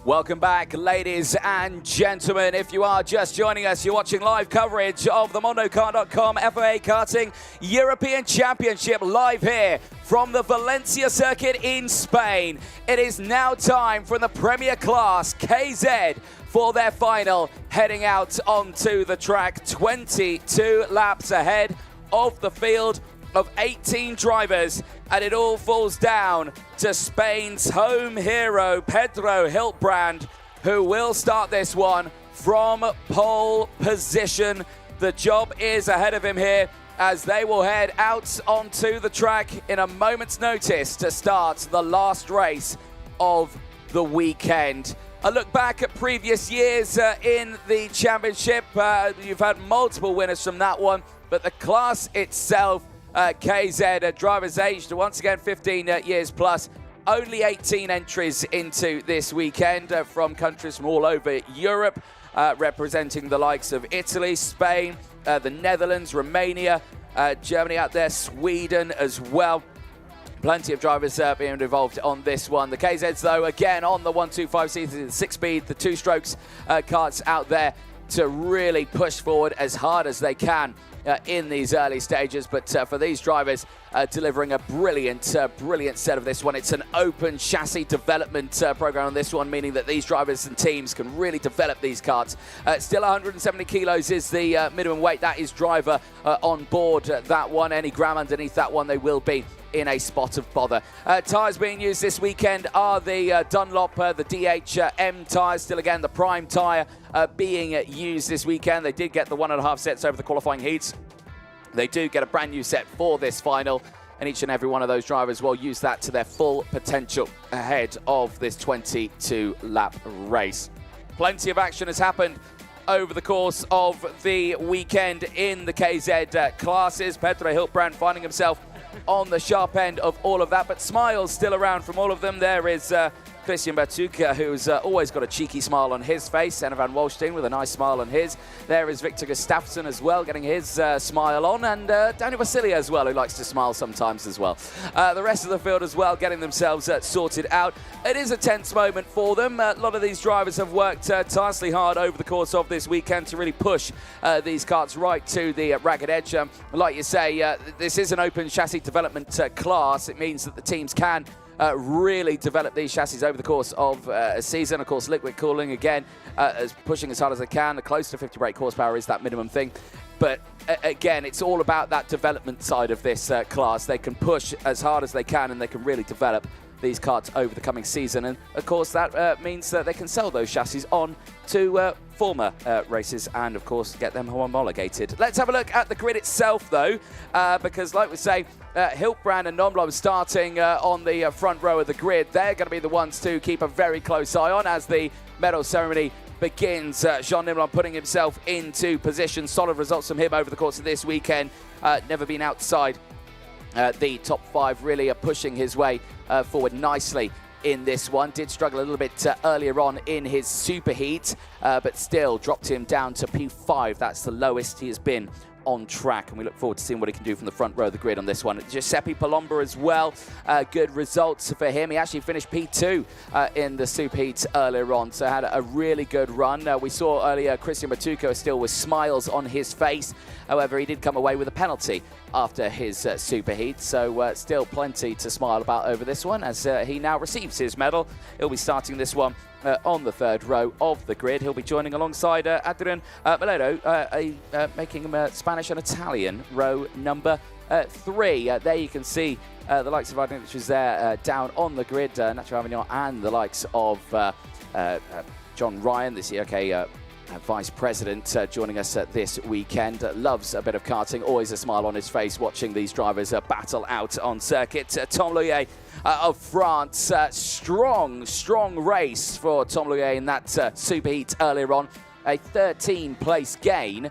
Welcome back, ladies and gentlemen. If you are just joining us, you're watching live coverage of the MondoKart.com FIA Karting European Championship live here from the Valencia circuit in Spain. It is now time for the Premier Class KZ for their final, heading out onto the track 22 laps ahead of the field of 18 drivers, and it all falls down to Spain's home hero, Pedro Hiltbrand, who will start this one from pole position. The job is ahead of him here as they will head out onto the track in a moment's notice to start the last race of the weekend. A look back at previous years in the championship. You've had multiple winners from that one, but the class itself, KZ, drivers aged once again 15 years plus. Only 18 entries into this weekend from countries from all over Europe, representing the likes of Italy, Spain, the Netherlands, Romania, Germany out there, Sweden as well. Plenty of drivers being involved on this one. The KZs, though, again on the 125 season, 6-speed, the 2-strokes karts out there to really push forward as hard as they can in these early stages. But for these drivers, delivering a brilliant set of this one. It's an open chassis development program on this one, meaning that these drivers and teams can really develop these karts. Still 170 kilos is the minimum weight. That is driver on board that one. Any gram underneath that one, they will be in a spot of bother. Tyres being used this weekend are the Dunlop, the DHM tyres. Still again, the prime tyre being used this weekend. They did get the 1.5 sets over the qualifying heats. They do get a brand new set for this final, and each and every one of those drivers will use that to their full potential ahead of this 22-lap race. Plenty of action has happened over the course of the weekend in the KZ classes. Pedro Hiltbrand finding himself on the sharp end of all of that, but smiles still around from all of them. There is Christian Bertucca, who's always got a cheeky smile on his face. Anna van Wolstein with a nice smile on his. There is Victor Gustafsson as well, getting his smile on, and Daniel Vasilia as well, who likes to smile sometimes as well. The rest of the field as well, getting themselves sorted out. It is a tense moment for them. A lot of these drivers have worked tirelessly hard over the course of this weekend to really push these karts right to the ragged edge. Like you say, this is an open chassis development class. It means that the teams can really develop these chassis over the course of a season. Of course, liquid cooling, again, as pushing as hard as they can. Close to 50 brake horsepower is that minimum thing. But again, it's all about that development side of this class. They can push as hard as they can, and they can really develop these karts over the coming season. And of course, that means that they can sell those chassis on to former races and, of course, get them homologated. Let's have a look at the grid itself, though, because, like we say, Hiltbrand and Nomblom starting on the front row of the grid. They're going to be the ones to keep a very close eye on as the medal ceremony begins. Jean Nimblom putting himself into position. Solid results from him over the course of this weekend. Never been outside the top 5, really pushing his way forward nicely in this one. Did struggle a little bit earlier on in his superheat, but still dropped him down to P5. That's the lowest he has been on track, and we look forward to seeing what he can do from the front row of the grid on this one. Giuseppe Palomba as well, good results for him. He actually finished P2 in the superheat earlier on, so had a really good run. We saw earlier Christian Bertucca still with smiles on his face. However, he did come away with a penalty after his superheat, so still plenty to smile about over this one as he now receives his medal. He'll be starting this one on the third row of the grid. He'll be joining alongside Adrian Melero, making him Spanish and Italian, row number 3. There you can see the likes of Adrian, which is there down on the grid, Nacho Avignon, and the likes of John Ryan, the COK Vice President, joining us this weekend. Loves a bit of karting, always a smile on his face watching these drivers battle out on circuit. Tom Loyer of France, strong race for Tom Loyer in that superheat earlier on. A 13th place gain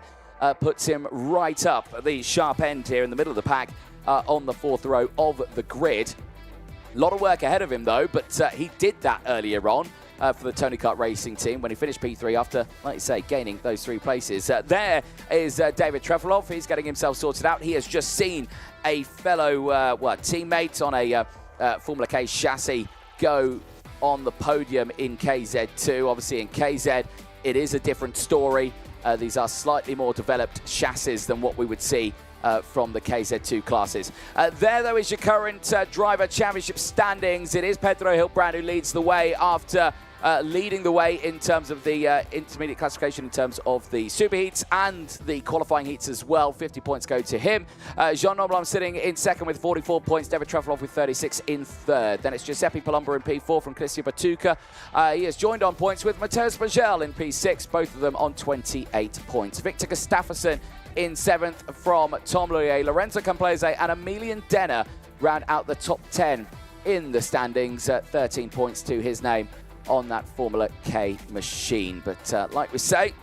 puts him right up at the sharp end here in the middle of the pack on the 4th row of the grid. A lot of work ahead of him though, but he did that earlier on for the Tony Kart Racing team when he finished P3 after, like you say, gaining those 3 places. There is David Trefelov. He's getting himself sorted out. He has just seen a fellow teammate on a Formula K chassis go on the podium in KZ2. Obviously in KZ, it is a different story. These are slightly more developed chassis than what we would see from the KZ2 classes. There, though, is your current driver championship standings. It is Pedro Hilbrand who leads the way after leading the way in terms of the intermediate classification, in terms of the super heats and the qualifying heats as well. 50 points go to him. Jean Nomblin sitting in second with 44 points. David Trefilov with 36 in third. Then it's Giuseppe Palomba in P4 from Cristian Batuca. He is joined on points with Mateusz Bagel in P6, both of them on 28 points. Victor Gustafsson in 7th from Tom Loulier. Lorenzo Camplese and Emilian Denner round out the top 10 in the standings. 13 points to his name on that Formula K machine. But like we say,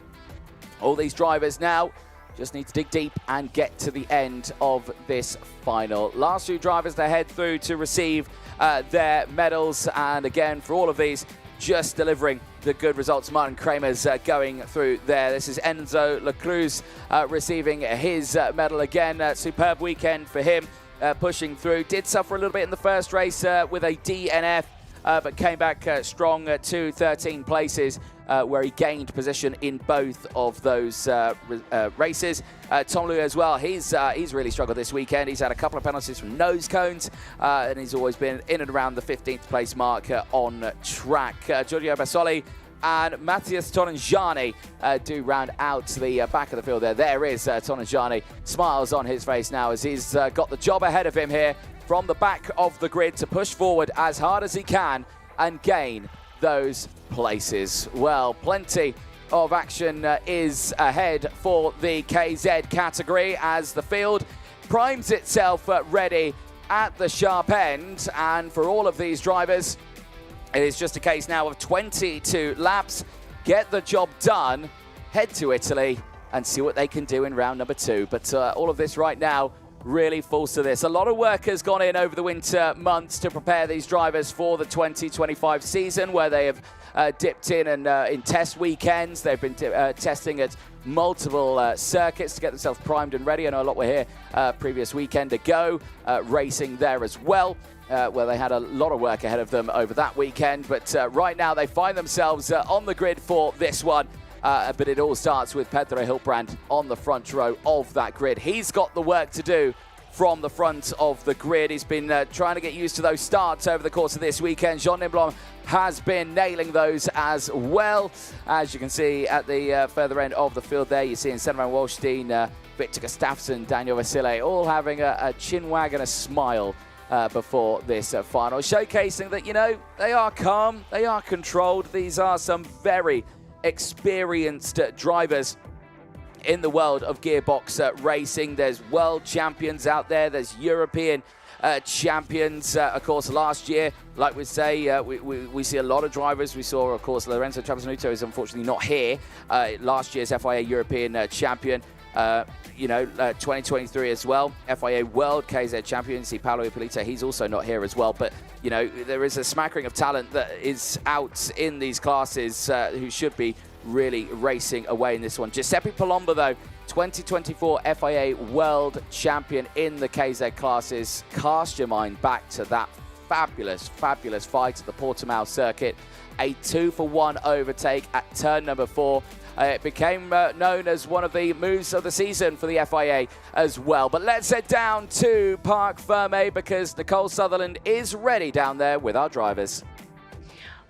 all these drivers now just need to dig deep and get to the end of this final. Last few drivers to head through to receive their medals. And again, for all of these, just delivering the good results. Martin Kramer's going through there. This is Enzo Lacruz receiving his medal again. Superb weekend for him, pushing through. Did suffer a little bit in the first race with a DNF. But came back strong to 13 places, where he gained position in both of those races. Tom Loulier as well, he's really struggled this weekend. He's had a couple of penalties from nose cones, and he's always been in and around the 15th place mark on track. Giorgio Bassoli and Matthias Tonangiani do round out the back of the field there. There is Tonangiani, smiles on his face now as he's got the job ahead of him here from the back of the grid to push forward as hard as he can and gain those places. Well, plenty of action is ahead for the KZ category as the field primes itself ready at the sharp end. And for all of these drivers, it is just a case now of 22 laps. Get the job done, head to Italy and see what they can do in round number 2. But all of this right now really falls to this. A lot of work has gone in over the winter months to prepare these drivers for the 2025 season, where they have dipped in and in test weekends. They've been testing at multiple circuits to get themselves primed and ready. I know a lot were here previous weekend ago, racing there as well, where they had a lot of work ahead of them over that weekend. But right now they find themselves on the grid for this one. But it all starts with Pedro Hilbrand on the front row of that grid. He's got the work to do from the front of the grid. He's been trying to get used to those starts over the course of this weekend. Jean Nomblin has been nailing those as well. As you can see at the further end of the field there, you're seeing Senna van Waalstein, Victor Gustafsson, Daniel Vasile, all having a chin wag and a smile before this final, showcasing that, you know, they are calm, they are controlled. These are some very experienced drivers in the world of gearbox racing. There's world champions out there, there's European champions. Of course, last year, like we say, we see a lot of drivers. We saw, of course, Lorenzo Trapasanuto is unfortunately not here. Last year's FIA European champion. 2023 as well, FIA World KZ champion. See Paolo Ippolito, he's also not here as well. But, you know, there is a smattering of talent that is out in these classes who should be really racing away in this one. Giuseppe Palomba, though, 2024 FIA World Champion in the KZ classes. Cast your mind back to that fabulous fight at the Portimao circuit. A 2-for-1 overtake at turn number 4. It became known as one of the moves of the season for the FIA as well. But let's head down to Parc Ferme because Nicole Sutherland is ready down there with our drivers.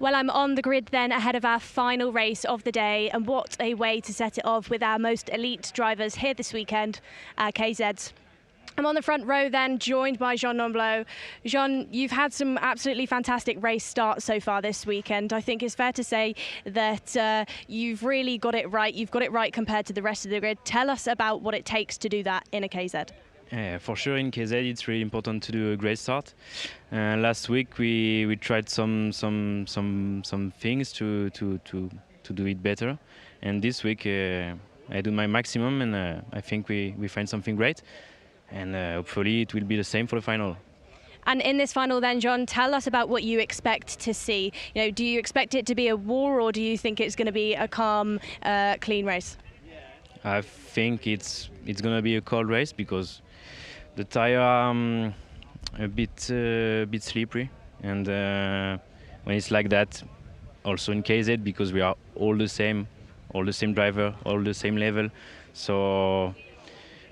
Well, I'm on the grid then ahead of our final race of the day, and what a way to set it off with our most elite drivers here this weekend, KZs. I'm on the front row then, joined by Jean Nomblin. Jean, you've had some absolutely fantastic race starts so far this weekend. I think it's fair to say that you've really got it right. You've got it right compared to the rest of the grid. Tell us about what it takes to do that in a KZ. For sure, in KZ, it's really important to do a great start. Last week, we tried some things to do it better, and this week I do my maximum, and I think we find something great. And hopefully it will be the same for the final. And in this final then, John, tell us about what you expect to see. You know, do you expect it to be a war, or do you think it's going to be a calm, clean race? I think it's going to be a cold race because the tire are a bit slippery, and when it's like that. Also in KZ, because we are all the same driver, all the same level. So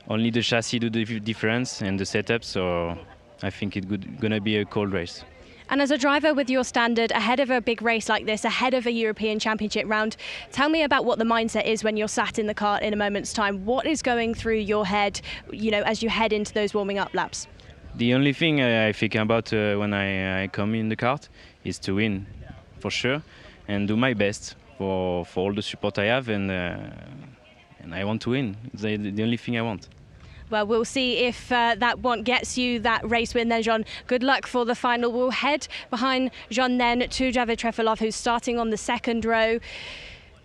only the chassis do the difference and the setup. So I think it's gonna be a cold race. And as a driver with your standard, ahead of a big race like this, ahead of a European Championship round, tell me about what the mindset is when you're sat in the kart in a moment's time. What is going through your head, as you head into those warming up laps? The only thing I think about when I come in the kart is to win, for sure, and do my best for all the support I have, and I want to win. It's the only thing I want. Well, we'll see if that one gets you that race win then, Jean. Good luck for the final. We'll head behind Jean then to David Trefilov, who's starting on the second row.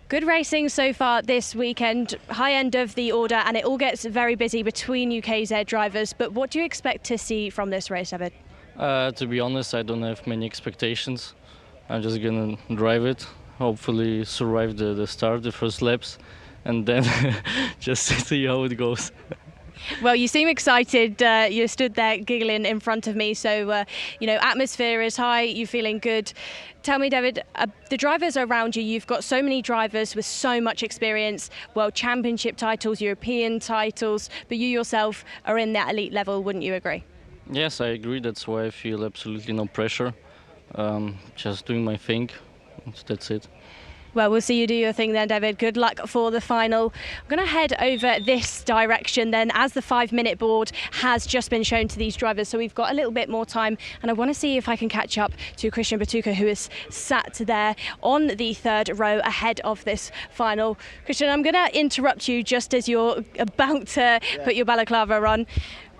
Good racing so far this weekend, high end of the order, and it all gets very busy between UKZ drivers. But what do you expect to see from this race, David? To be honest, I don't have many expectations. I'm just going to drive it, hopefully survive the start, the first laps, and then just see how it goes. Well, you seem excited. You stood there giggling in front of me. So, atmosphere is high. You're feeling good. Tell me, David, the drivers around you, you've got so many drivers with so much experience, World Championship titles, European titles, but you yourself are in that elite level, wouldn't you agree? Yes, I agree. That's why I feel absolutely no pressure. Just doing my thing. That's it. Well, we'll see you do your thing then, David. Good luck for the final. I'm going to head over this direction then, as the 5-minute board has just been shown to these drivers. So we've got a little bit more time, and I want to see if I can catch up to Christian Batuka, who is sat there on the third row ahead of this final. Christian, I'm going to interrupt you just as you're about to put your balaclava on.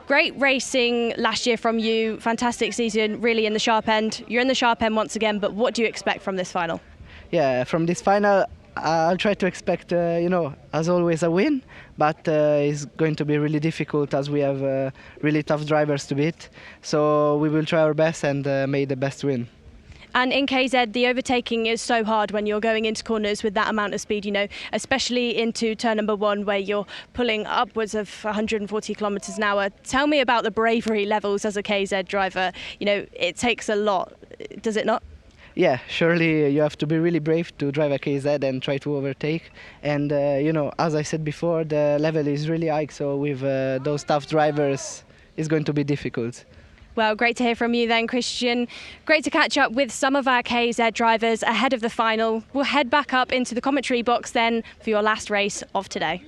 Great racing last year from you. Fantastic season, really in the sharp end. You're in the sharp end once again, but what do you expect from this final? Yeah, from this final, I'll try to expect, as always, a win, but it's going to be really difficult as we have really tough drivers to beat. So we will try our best and make the best win. And in KZ, the overtaking is so hard when you're going into corners with that amount of speed, especially into turn number 1 where you're pulling upwards of 140 kilometers an hour. Tell me about the bravery levels as a KZ driver. It takes a lot, does it not? Yeah, surely you have to be really brave to drive a KZ and try to overtake. And, as I said before, the level is really high, so with those tough drivers, it's going to be difficult. Well, great to hear from you then, Christian. Great to catch up with some of our KZ drivers ahead of the final. We'll head back up into the commentary box then for your last race of today.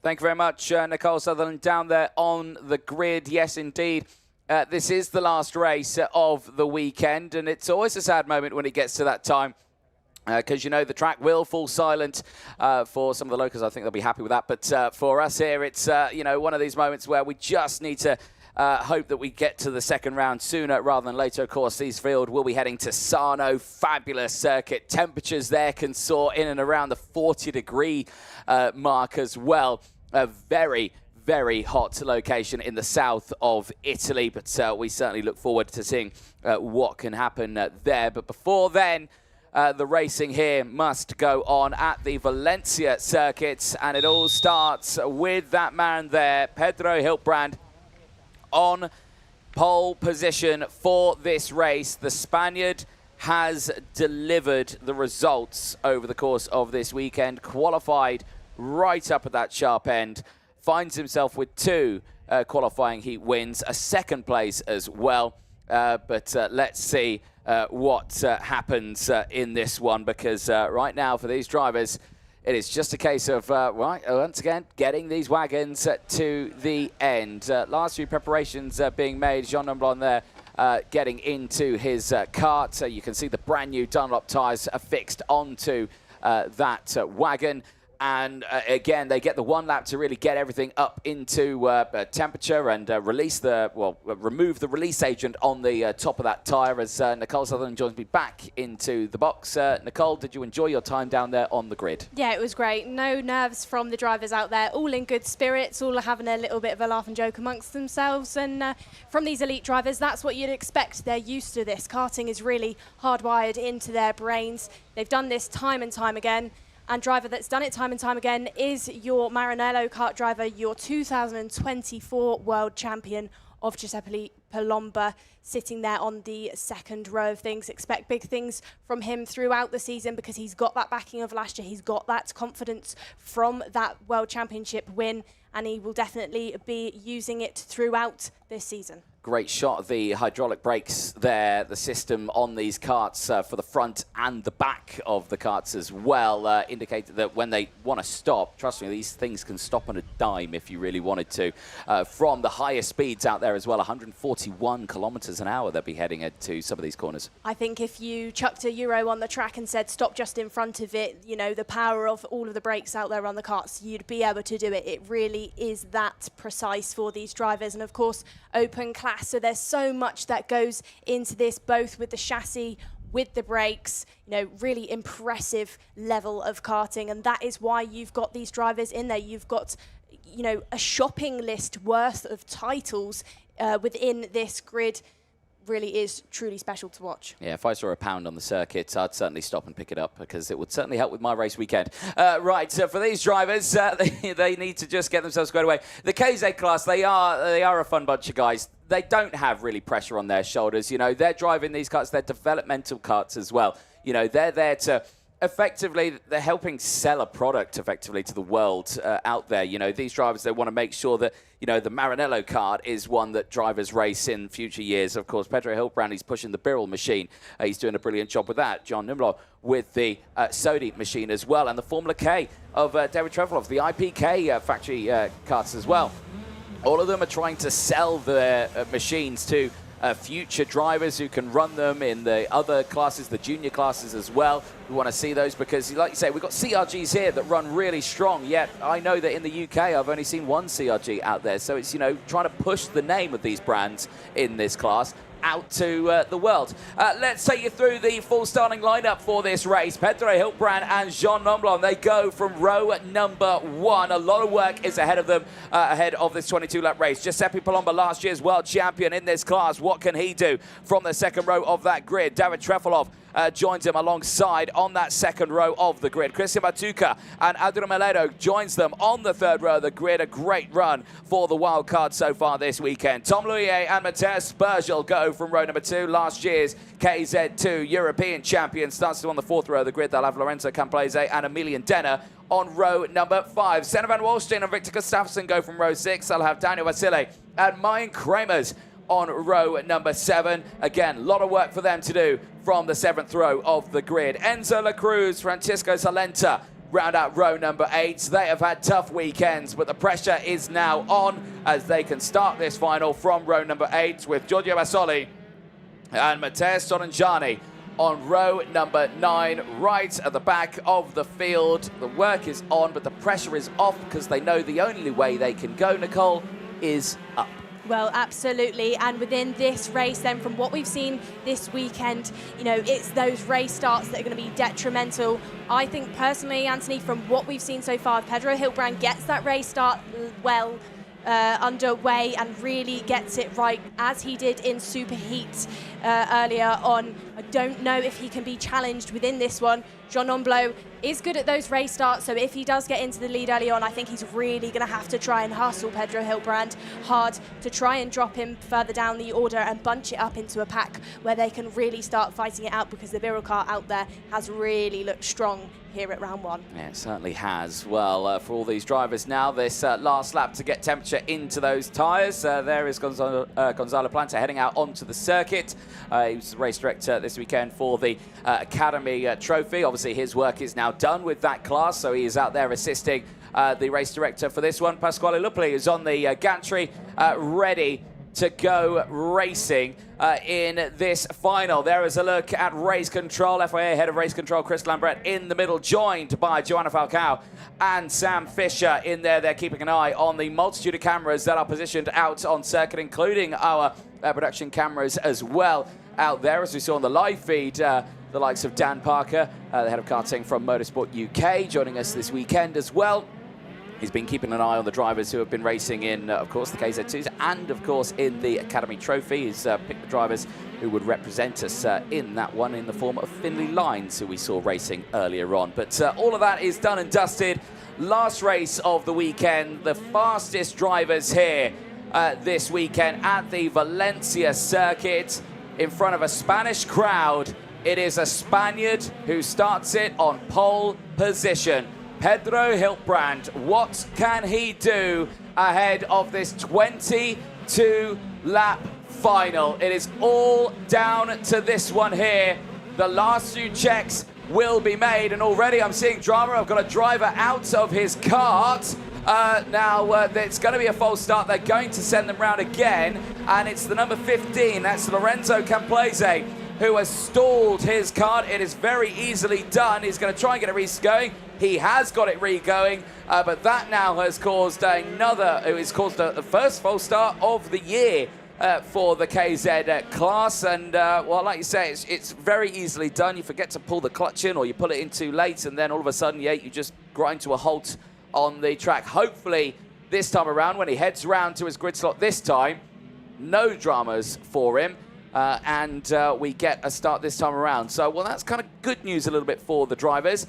Thank you very much, Nicole Sutherland, down there on the grid. Yes, indeed. This is the last race of the weekend, and it's always a sad moment when it gets to that time because, the track will fall silent for some of the locals. I think they'll be happy with that. But for us here, it's, one of these moments where we just need to hope that we get to the second round sooner rather than later. Of course, East Field will be heading to Sarno. Fabulous circuit. Temperatures there can soar in and around the 40-degree mark as well. A very hot location in the south of Italy, but we certainly look forward to seeing what can happen there. But before then, the racing here must go on at the Valencia circuit, and it all starts with that man there, Pedro Hiltbrand, on pole position for this race. The Spaniard has delivered the results over the course of this weekend, qualified right up at that sharp end, finds himself with 2 qualifying heat wins, a second place as well. But let's see what happens in this one, because right now for these drivers, it is just a case of, once again, getting these wagons to the end. Last few preparations being made. Jean Nomblon there getting into his kart. So you can see the brand new Dunlop tyres affixed onto that wagon. And again, they get the 1 lap to really get everything up into temperature and remove the release agent on the top of that tyre as Nicole Sutherland joins me back into the box. Nicole, did you enjoy your time down there on the grid? Yeah, it was great. No nerves from the drivers out there, all in good spirits, all having a little bit of a laugh and joke amongst themselves. And from these elite drivers, that's what you'd expect. They're used to this. Karting is really hardwired into their brains. They've done this time and time again. And driver that's done it time and time again is your Maranello kart driver, your 2024 world champion of Giuseppe Palomba sitting there on the second row of things. Expect big things from him throughout the season because he's got that backing of last year. He's got that confidence from that World Championship win, and he will definitely be using it throughout this season. Great shot of the hydraulic brakes there, the system on these karts for the front and the back of the karts as well, indicated that when they want to stop, trust me, these things can stop on a dime if you really wanted to. From the higher speeds out there as well, 141 kilometers an hour they'll be heading into some of these corners. I think if you chucked a Euro on the track and said stop just in front of it, you know, the power of all of the brakes out there on the karts, you'd be able to do it. It really is that precise for these drivers. And of course, open class. So there's so much that goes into this, both with the chassis, with the brakes, you know, really impressive level of karting. And that is why you've got these drivers in there. You've got, you know, a shopping list worth of titles within this grid. Really is truly special to watch. Yeah, if I saw a pound on the circuit, I'd certainly stop and pick it up because it would certainly help with my race weekend. Right, so for these drivers, they need to just get themselves squared away. The KZ class, they are a fun bunch of guys. They don't have really pressure on their shoulders. You know, they're driving these karts, they're developmental karts as well. You know, they're there to effectively, they're helping sell a product effectively to the world out there. You know, these drivers, they want to make sure that, you know, the Maranello kart is one that drivers race in future years. Of course, Pedro Hilbrand, he's pushing the Birrell machine. He's doing a brilliant job with that. John Nimlo with the Sodi machine as well. And the Formula K of David Trevelov, the IPK factory karts as well. All of them are trying to sell their machines to future drivers who can run them in the other classes, the junior classes as well. We want to see those because, like you say, we've got CRGs here that run really strong, yet I know that in the UK I've only seen one CRG out there. So it's, you know, trying to push the name of these brands in this class out to the world. Let's take you through the full starting lineup for this race. Pedro Hilbrand and Jean Nomblon, they go from row number 1. A lot of work is ahead of them, ahead of this 22-lap race. Giuseppe Palomba, last year's world champion in this class. What can he do from the second row of that grid? David Trefelov joins him alongside on that second row of the grid. Christian Matuka and Adrian Meledo joins them on the third row of the grid. A great run for the wild card so far this weekend. Tom Louier and Matthias Spergel go from row number 2. Last year's KZ2 European champion starts on the fourth row of the grid. They'll have Lorenzo Camplese and Emilian Denner on row number 5. Senna van Walstein and Victor Gustafsson go from row 6. They'll have Daniel Vasile and Mayan Kramers on row number 7. Again, a lot of work for them to do from the 7th row of the grid. Enzo La Cruz, Francisco Salenta round out row number 8. They have had tough weekends, but the pressure is now on as they can start this final from row number 8 with Giorgio Basoli and Matteo Sorangiani on row number 9, right at the back of the field. The work is on, but the pressure is off because they know the only way they can go, Nicole, is up. Well, absolutely. And within this race, then, from what we've seen this weekend, you know, it's those race starts that are going to be detrimental. I think personally, Anthony, from what we've seen so far, Pedro Hilbrand gets that race start well underway and really gets it right, as he did in Superheat earlier on. I don't know if he can be challenged within this one. Jean Nomblot is good at those race starts, so if he does get into the lead early on, I think he's really going to have to try and hustle Pedro Hilbrand hard to try and drop him further down the order and bunch it up into a pack where they can really start fighting it out, because the Birrell car out there has really looked strong here at round 1. Yeah, it certainly has. Well, for all these drivers now, this last lap to get temperature into those tyres. There is Gonzalo Planta heading out onto the circuit. He was the race director this weekend for the Academy Trophy. Obviously, his work is now done with that class, so he is out there assisting the race director for this one. Pasquale Lupoli is on the gantry, ready to go racing in this final. There is a look at race control. FIA head of race control, Chris Lambret, in the middle, joined by Joanna Falcao and Sam Fisher in there. They're keeping an eye on the multitude of cameras that are positioned out on circuit, including our production cameras as well out there, as we saw on the live feed. The likes of Dan Parker, the head of karting from Motorsport UK, joining us this weekend as well. He's been keeping an eye on the drivers who have been racing in, of course, the KZ2s and, of course, in the Academy Trophy. He's picked the drivers who would represent us in that one in the form of Finley Lines, who we saw racing earlier on. But all of that is done and dusted. Last race of the weekend, the fastest drivers here this weekend at the Valencia circuit in front of a Spanish crowd. It is a Spaniard who starts it on pole position. Pedro Hiltbrand, what can he do ahead of this 22-lap final? It is all down to this one here. The last few checks will be made, and already I'm seeing drama. I've got a driver out of his kart. Now, it's going to be a false start. They're going to send them round again, and it's the number 15. That's Lorenzo Camplese, who has stalled his kart. It is very easily done. He's going to try and get it re-going. He has got it re-going, but that now has caused the first false start of the year for the KZ class. And, well, like you say, it's very easily done. You forget to pull the clutch in, or you pull it in too late, and then all of a sudden, yeah, you just grind to a halt on the track. Hopefully, this time around, when he heads round to his grid slot this time, no dramas for him. And we get a start this time around. So, well, that's kind of good news a little bit for the drivers.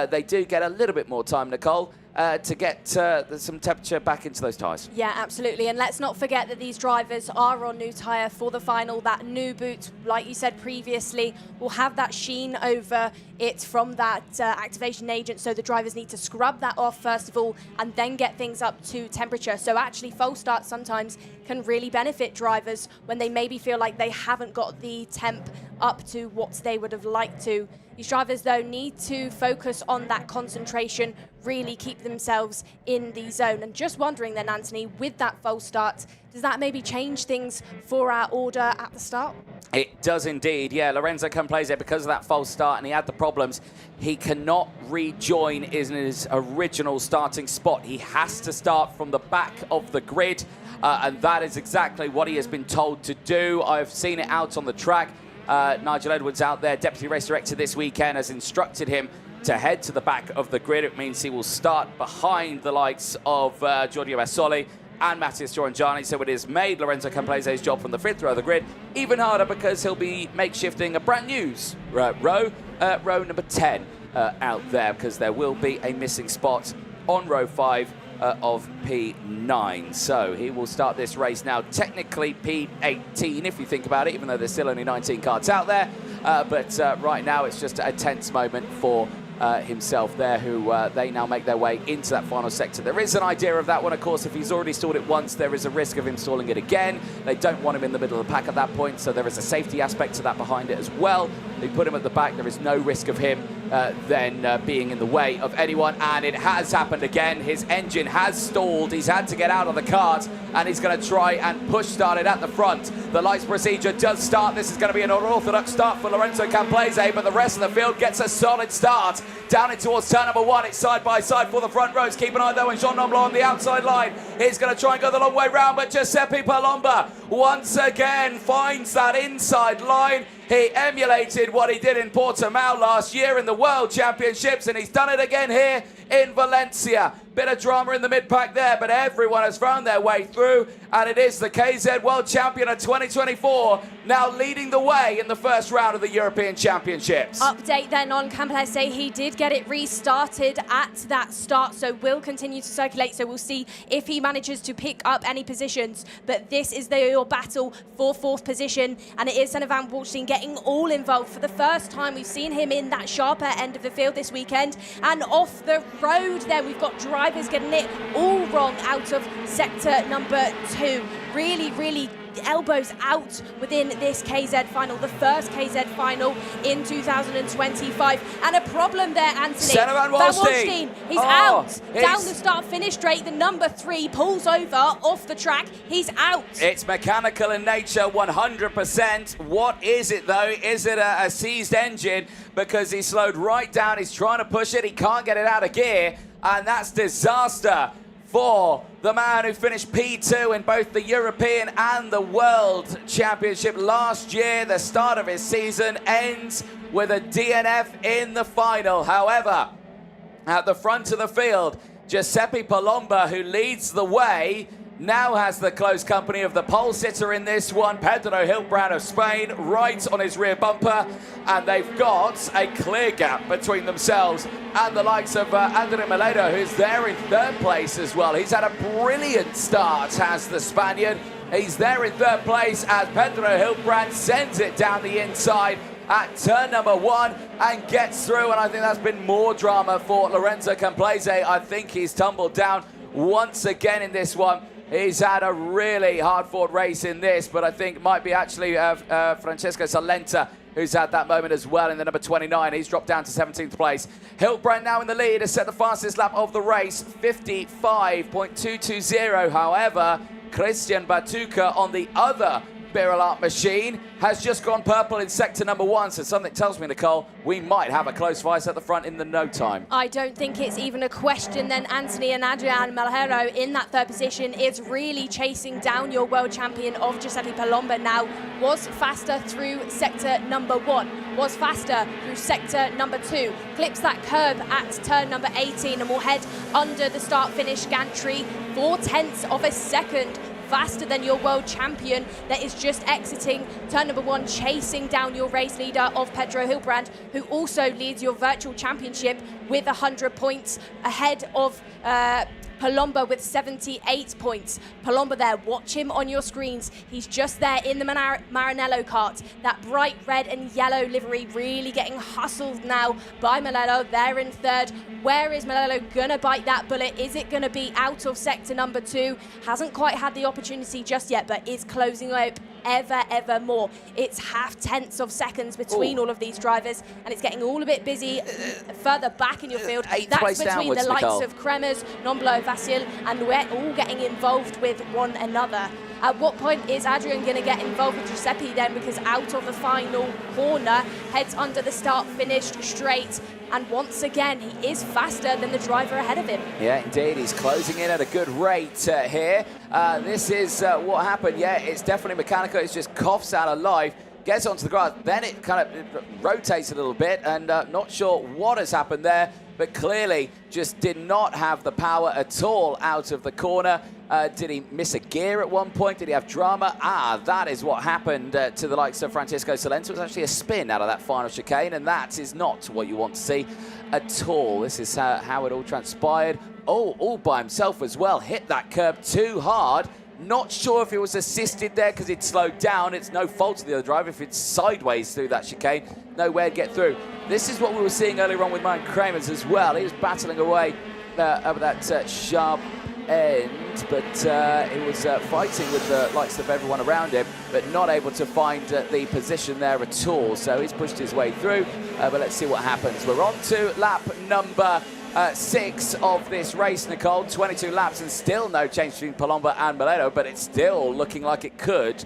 They do get a little bit more time, Nicole, to get some temperature back into those tyres. Yeah, absolutely. And let's not forget that these drivers are on new tyre for the final. That new boot, like you said previously, will have that sheen over it from that activation agent. So the drivers need to scrub that off first of all and then get things up to temperature. So actually false starts sometimes can really benefit drivers when they maybe feel like they haven't got the temp up to what they would have liked to. These drivers, though, need to focus on that concentration, really keep themselves in the zone. And just wondering then, Anthony, with that false start, does that maybe change things for our order at the start? It does indeed, yeah. Lorenzo Camplese, because of that false start and he had the problems, he cannot rejoin in his original starting spot. He has to start from the back of the grid, and that is exactly what he has been told to do. I've seen it out on the track. Nigel Edwards out there, Deputy Race Director this weekend, has instructed him to head to the back of the grid. It means he will start behind the likes of Giorgio Bassoli and Matthias Giorgiani. So it has made Lorenzo Camplese's job from the fifth row of the grid even harder, because he'll be makeshifting a brand new row number 10 out there, because there will be a missing spot on row 5 of P9. So he will start this race now, technically P18 if you think about it, even though there's still only 19 karts out there. But right now it's just a tense moment for himself there, who they now make their way into that final sector. There is an idea of that one, of course. If he's already stalled it once, there is a risk of him stalling it again. They don't want him in the middle of the pack at that point, so there is a safety aspect to that behind it as well. They put him at the back. There is no risk of him then being in the way of anyone, and it has happened again. His engine has stalled. He's had to get out of the kart, and he's going to try and push start it at the front. The lights procedure does start. This is going to be an unorthodox start for Lorenzo Camplese, but the rest of the field gets a solid start. Down in towards turn number 1, it's side by side for the front rows. Keep an eye though on Jean Nomblot on the outside line. He's going to try and go the long way round, but Giuseppe Palomba once again finds that inside line. He emulated what he did in Portimao last year in the World Championships, and he's done it again here in Valencia. Bit of drama in the mid-pack there, but everyone has found their way through, and it is the KZ World Champion of 2024 now leading the way in the first round of the European Championships. Update then on Camplese. He did get it restarted at that start, so will continue to circulate, so we'll see if he manages to pick up any positions. But this is your battle for 4th position, and it is Senna van Walstein getting all involved. For the first time, we've seen him in that sharper end of the field this weekend, and off the road there, we've got drivers getting it all wrong out of sector number 2. Really elbows out within this KZ final, the first KZ final in 2025. And a problem there, Anthony. Senna van Walstein. He's out. Down the start-finish straight. The number 3 pulls over off the track. He's out. It's mechanical in nature, 100%. What is it, though? Is it a seized engine? Because he slowed right down. He's trying to push it. He can't get it out of gear. And that's disaster for the man who finished P2 in both the European and the World Championship last year. The start of his season ends with a DNF in the final. However, at the front of the field, Giuseppe Palomba, who leads the way, now has the close company of the pole sitter in this one, Pedro Hilbrand of Spain, right on his rear bumper, and they've got a clear gap between themselves and the likes of Adrian Meledo, who's there in third place as well. He's had a brilliant start, has the Spaniard. He's there in third place as Pedro Hilbrand sends it down the inside at turn number 1 and gets through, and I think that's been more drama for Lorenzo Camplese. I think he's tumbled down once again in this one. He's had a really hard-fought race in this, but I think it might be actually Francesco Salenta who's had that moment as well in the number 29. He's dropped down to 17th place. Hilbrand now in the lead has set the fastest lap of the race, 55.220. However, Christian Batuca on the other Birol Art machine has just gone purple in sector number 1, so something tells me, Nicole, we might have a close fight at the front in the no time. I don't think it's even a question then. Anthony and Adrian Melero in that third position is really chasing down your world champion of Giuseppe Palomba now. Was faster through sector number 1, was faster through sector number 2, clips that curb at turn number 18 and will head under the start-finish gantry 0.4 of a second faster than your world champion that is just exiting turn number 1, chasing down your race leader of Pedro Hilbrand, who also leads your virtual championship with 100 points ahead of Palomba with 78 points. Palomba there, watch him on your screens. He's just there in the Maranello kart. That bright red and yellow livery really getting hustled now by Melello there in third. Where is Melello gonna bite that bullet? Is it gonna be out of sector number 2? Hasn't quite had the opportunity just yet, but is closing up ever more. It's 0.5 of seconds between all of these drivers, and it's getting all a bit busy further back in your field. That's between the likes of Kremers, Nomblo, Vasil, and we're all getting involved with one another. At what point is Adrian going to get involved with Giuseppe then? Because out of the final corner, heads under the start, finished straight. And once again, he is faster than the driver ahead of him. Yeah, indeed. He's closing in at a good rate here. This is what happened. Yeah, it's definitely mechanical. It just coughs out of life, gets onto the grass. Then it kind of rotates a little bit, and not sure what has happened there, but clearly just did not have the power at all out of the corner. Did he miss a gear at one point? Did he have drama? That is what happened to the likes of Francesco Salento. It was actually a spin out of that final chicane, and that is not what you want to see at all. This is how it all transpired. Oh, all by himself as well. Hit that curb too hard. Not sure if it was assisted there because it slowed down. It's no fault of the other driver. If it's sideways through that chicane, nowhere to get through. This is what we were seeing earlier on with Mike Kramers as well. He was battling away over that sharp end, but he was fighting with the likes of everyone around him, but not able to find the position there at all. So he's pushed his way through, but let's see what happens. We're on to lap number 6 of this race, Nicole. 22 laps and still no change between Palomba and Melero, but it's still looking like it could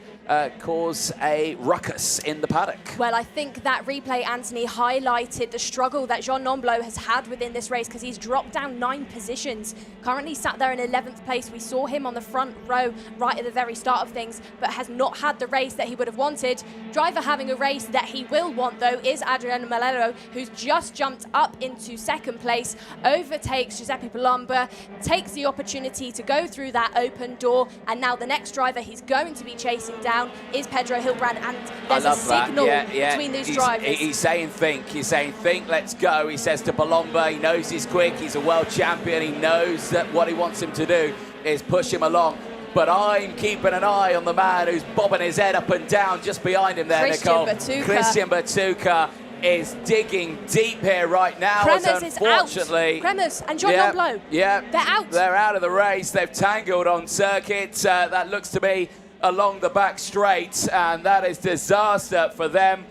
cause a ruckus in the paddock. Well, I think that replay, Anthony, highlighted the struggle that Jean Nomblo has had within this race, because he's dropped down 9 positions. Currently sat there in 11th place. We saw him on the front row right at the very start of things, but has not had the race that he would have wanted. Driver having a race that he will want, though, is Adrian Melero, who's just jumped up into 2nd place, overtakes Giuseppe Palomba, takes the opportunity to go through that open door, and now the next driver he's going to be chasing down is Pedro Hilbrand, and there's a signal between these drivers. He's saying think, let's go. He says to Palomba, he knows he's quick, he's a world champion, he knows that what he wants him to do is push him along. But I'm keeping an eye on the man who's bobbing his head up and down just behind him there, Nicole. Christian Batuca is digging deep here right now. Kremers is out. Kremers and Jean Nomblo. Yeah, they're out. They're out of the race. They've tangled on circuit. That looks to be along the back straight, and that is disaster for them.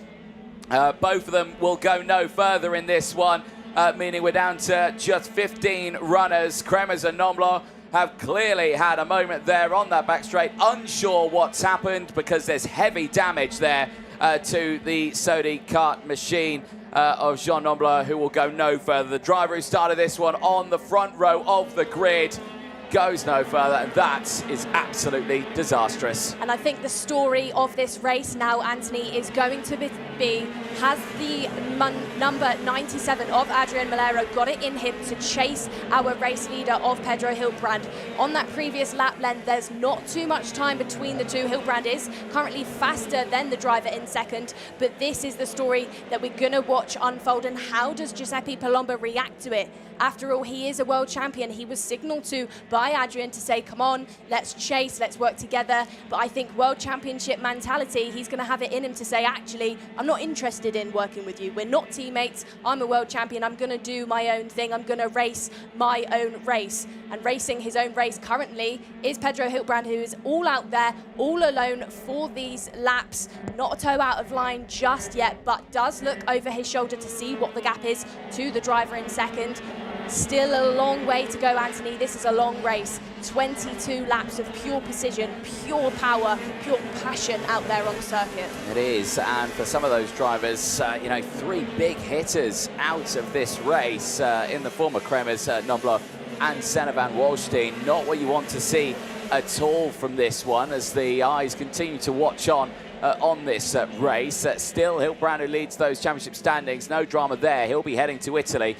Both of them will go no further in this one, meaning we're down to just 15 runners. Kremers and Nomblo have clearly had a moment there on that back straight, unsure what's happened because there's heavy damage there to the Sodi kart machine of Jean Nomblo, who will go no further. The driver who started this one on the front row of the grid goes no further, and that is absolutely disastrous. And I think the story of this race now, Anthony, is going to be Has the number 97 of Adrian Malero got it in him to chase our race leader of Pedro Hilbrand? On that previous lap length, there's not too much time between the two. Hilbrand is currently faster than the driver in second, but this is the story that we're going to watch unfold. And how does Giuseppe Palomba react to it? After all, he is a world champion. He was signaled to by Adrian to say, come on, let's chase, let's work together. But I think world championship mentality, he's going to have it in him to say, actually, I'm not interested in working with you. We're not teammates. I'm a world champion. I'm going to do my own thing. I'm going to race my own race. And racing his own race currently is Pedro Hilbrand, who is all out there, all alone for these laps. Not a toe out of line just yet, but does look over his shoulder to see what the gap is to the driver in second. Still a long way to go, Anthony. This is a long race. 22 laps of pure precision, pure power, pure passion out there on the circuit. It is, and for some of those drivers, you know, 3 big hitters out of this race in the form of Kremers, Nobler and Senna van Wallstein. Not what you want to see at all from this one, as the eyes continue to watch on this race. Still, Hilbrand who leads those championship standings. No drama there. He'll be heading to Italy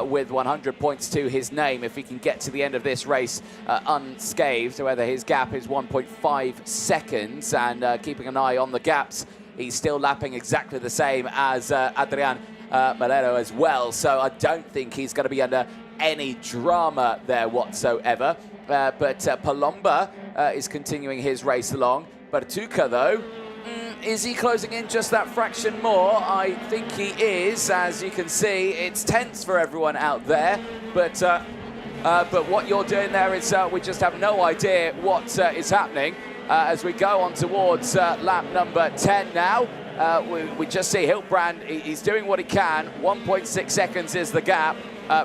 with 100 points to his name if he can get to the end of this race unscathed, whether his gap is 1.5 seconds. And keeping an eye on the gaps, he's still lapping exactly the same as Adrian Malero as well. So I don't think he's going to be under any drama there whatsoever. But Palomba is continuing his race along. Batuka, though, is he closing in just that fraction more? I think he is. As you can see, it's tense for everyone out there. But what you're doing there is we just have no idea what is happening as we go on towards lap number 10 now. We just see Hilbrand, he's doing what he can. 1.6 seconds is the gap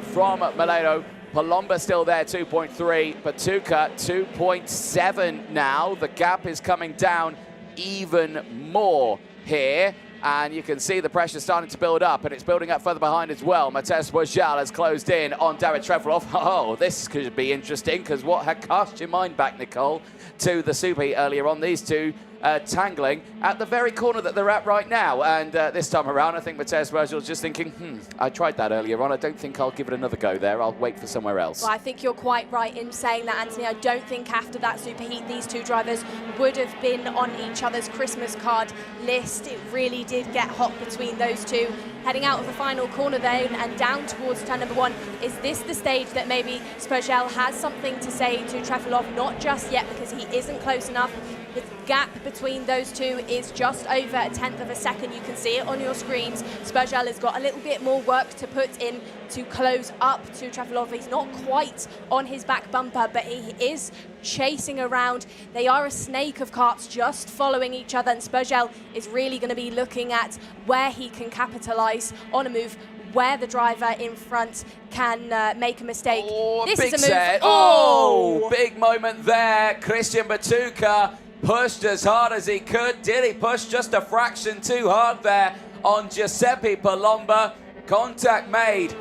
from Malero. Palomba still there, 2.3. Batuka, 2.7 now. The gap is coming down even more here, and you can see the pressure starting to build up, and it's building up further behind as well. Matej Bojal has closed in on David Trefeloff. Oh, this could be interesting, because what had cast your mind back, Nicole, to the Super earlier on, these two tangling at the very corner that they're at right now. And this time around, I think Matej Bojal just thinking, I tried that earlier on. I don't think I'll give it another go there. I'll wait for somewhere else. Well, I think you're quite right in saying that, Anthony. I don't think after that superheat, these two drivers would have been on each other's Christmas card list. It really did get hot between those two. Heading out of the final corner there and down towards turn number 1. Is this the stage that maybe Spurgel has something to say to Trefeloff? Not just yet, because he isn't close enough. The gap between those two is just over a tenth of a second. You can see it on your screens. Spurgel has got a little bit more work to put in to close up to Trefeloff. He's not quite on his back bumper, but he is chasing around. They are a snake of karts just following each other, and Spurgel is really going to be looking at where he can capitalize on a move, where the driver in front can make a mistake. Oh, this big is a move. set. Oh, big moment there. Christian Batuka pushed as hard as he could. Did he push just a fraction too hard there on Giuseppe Palomba? Contact made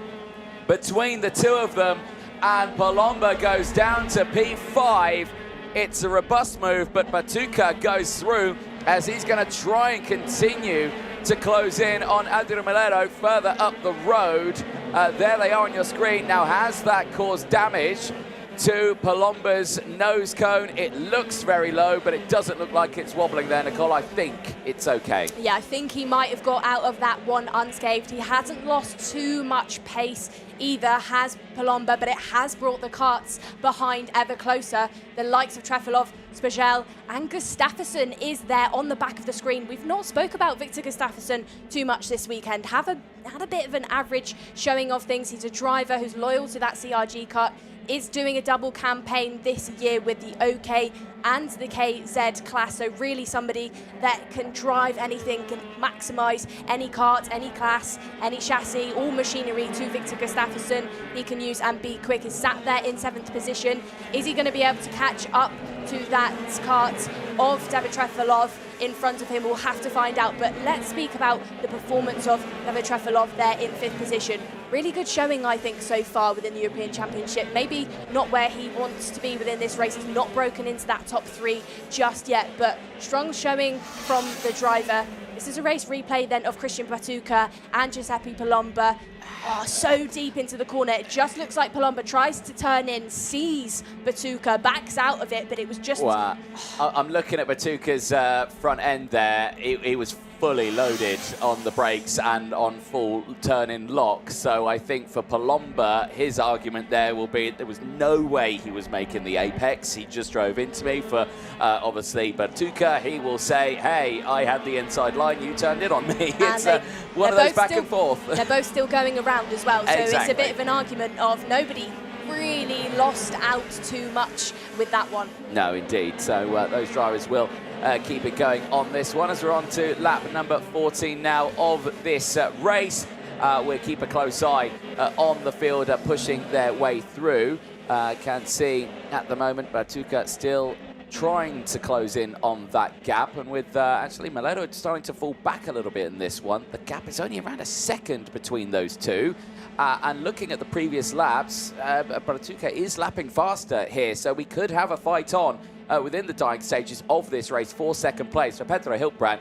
between the two of them, and Palomba goes down to P5. It's a robust move, but Batuka goes through as he's going to try and continue to close in on Adrian Malero further up the road. There they are on your screen. Now, has that caused damage to Palomba's nose cone? It looks very low, but it doesn't look like it's wobbling there, Nicole. I think it's okay. Yeah, I think he might have got out of that one unscathed. He hasn't lost too much pace either, has Palomba, but it has brought the karts behind ever closer. The likes of Trefeloff, Spurgel and Gustafsson is there on the back of the screen. We've not spoke about Victor Gustafsson too much this weekend. Had a bit of an average showing of things. He's a driver who's loyal to that CRG kart, is doing a double campaign this year with the OK and the KZ class, so really somebody that can drive anything, can maximise any kart, any class, any chassis, all machinery to Victor Gustafsson. He can use and be quick. Is sat there in 7th position. Is he going to be able to catch up to that kart of David Trefeloff in front of him? We'll have to find out, but let's speak about the performance of David Trefeloff there in 5th position. Really good showing, I think, so far within the European Championship. Maybe not where he wants to be within this race. He's not broken into that top 3 just yet, but strong showing from the driver. This is a race replay then of Christian Patuca and Giuseppe Palomba. Oh, so deep into the corner. It just looks like Palomba tries to turn in, sees Patuca, backs out of it, but it was just... Well, I'm looking at Patuca's front end there. He was fully loaded on the brakes and on full turn-in lock. So I think for Palomba, his argument there will be there was no way he was making the apex. He just drove into me. For obviously Patuca, he will say, hey, I had the inside line, you turned in on me. It's one of those back and forth. They're both still going around as well. So Exactly. It's a bit of an argument of nobody really lost out too much with that one. No, indeed. So those drivers will keep it going on this one as we're on to lap number 14 now of this race. We'll keep a close eye on the field pushing their way through. Can see at the moment Patuca still trying to close in on that gap, and with actually Mileto starting to fall back a little bit in this one. The gap is only around a second between those two. And looking at the previous laps, Patuca is lapping faster here, so we could have a fight on within the dying stages of this race for second place. For Pedro Hiltbrand,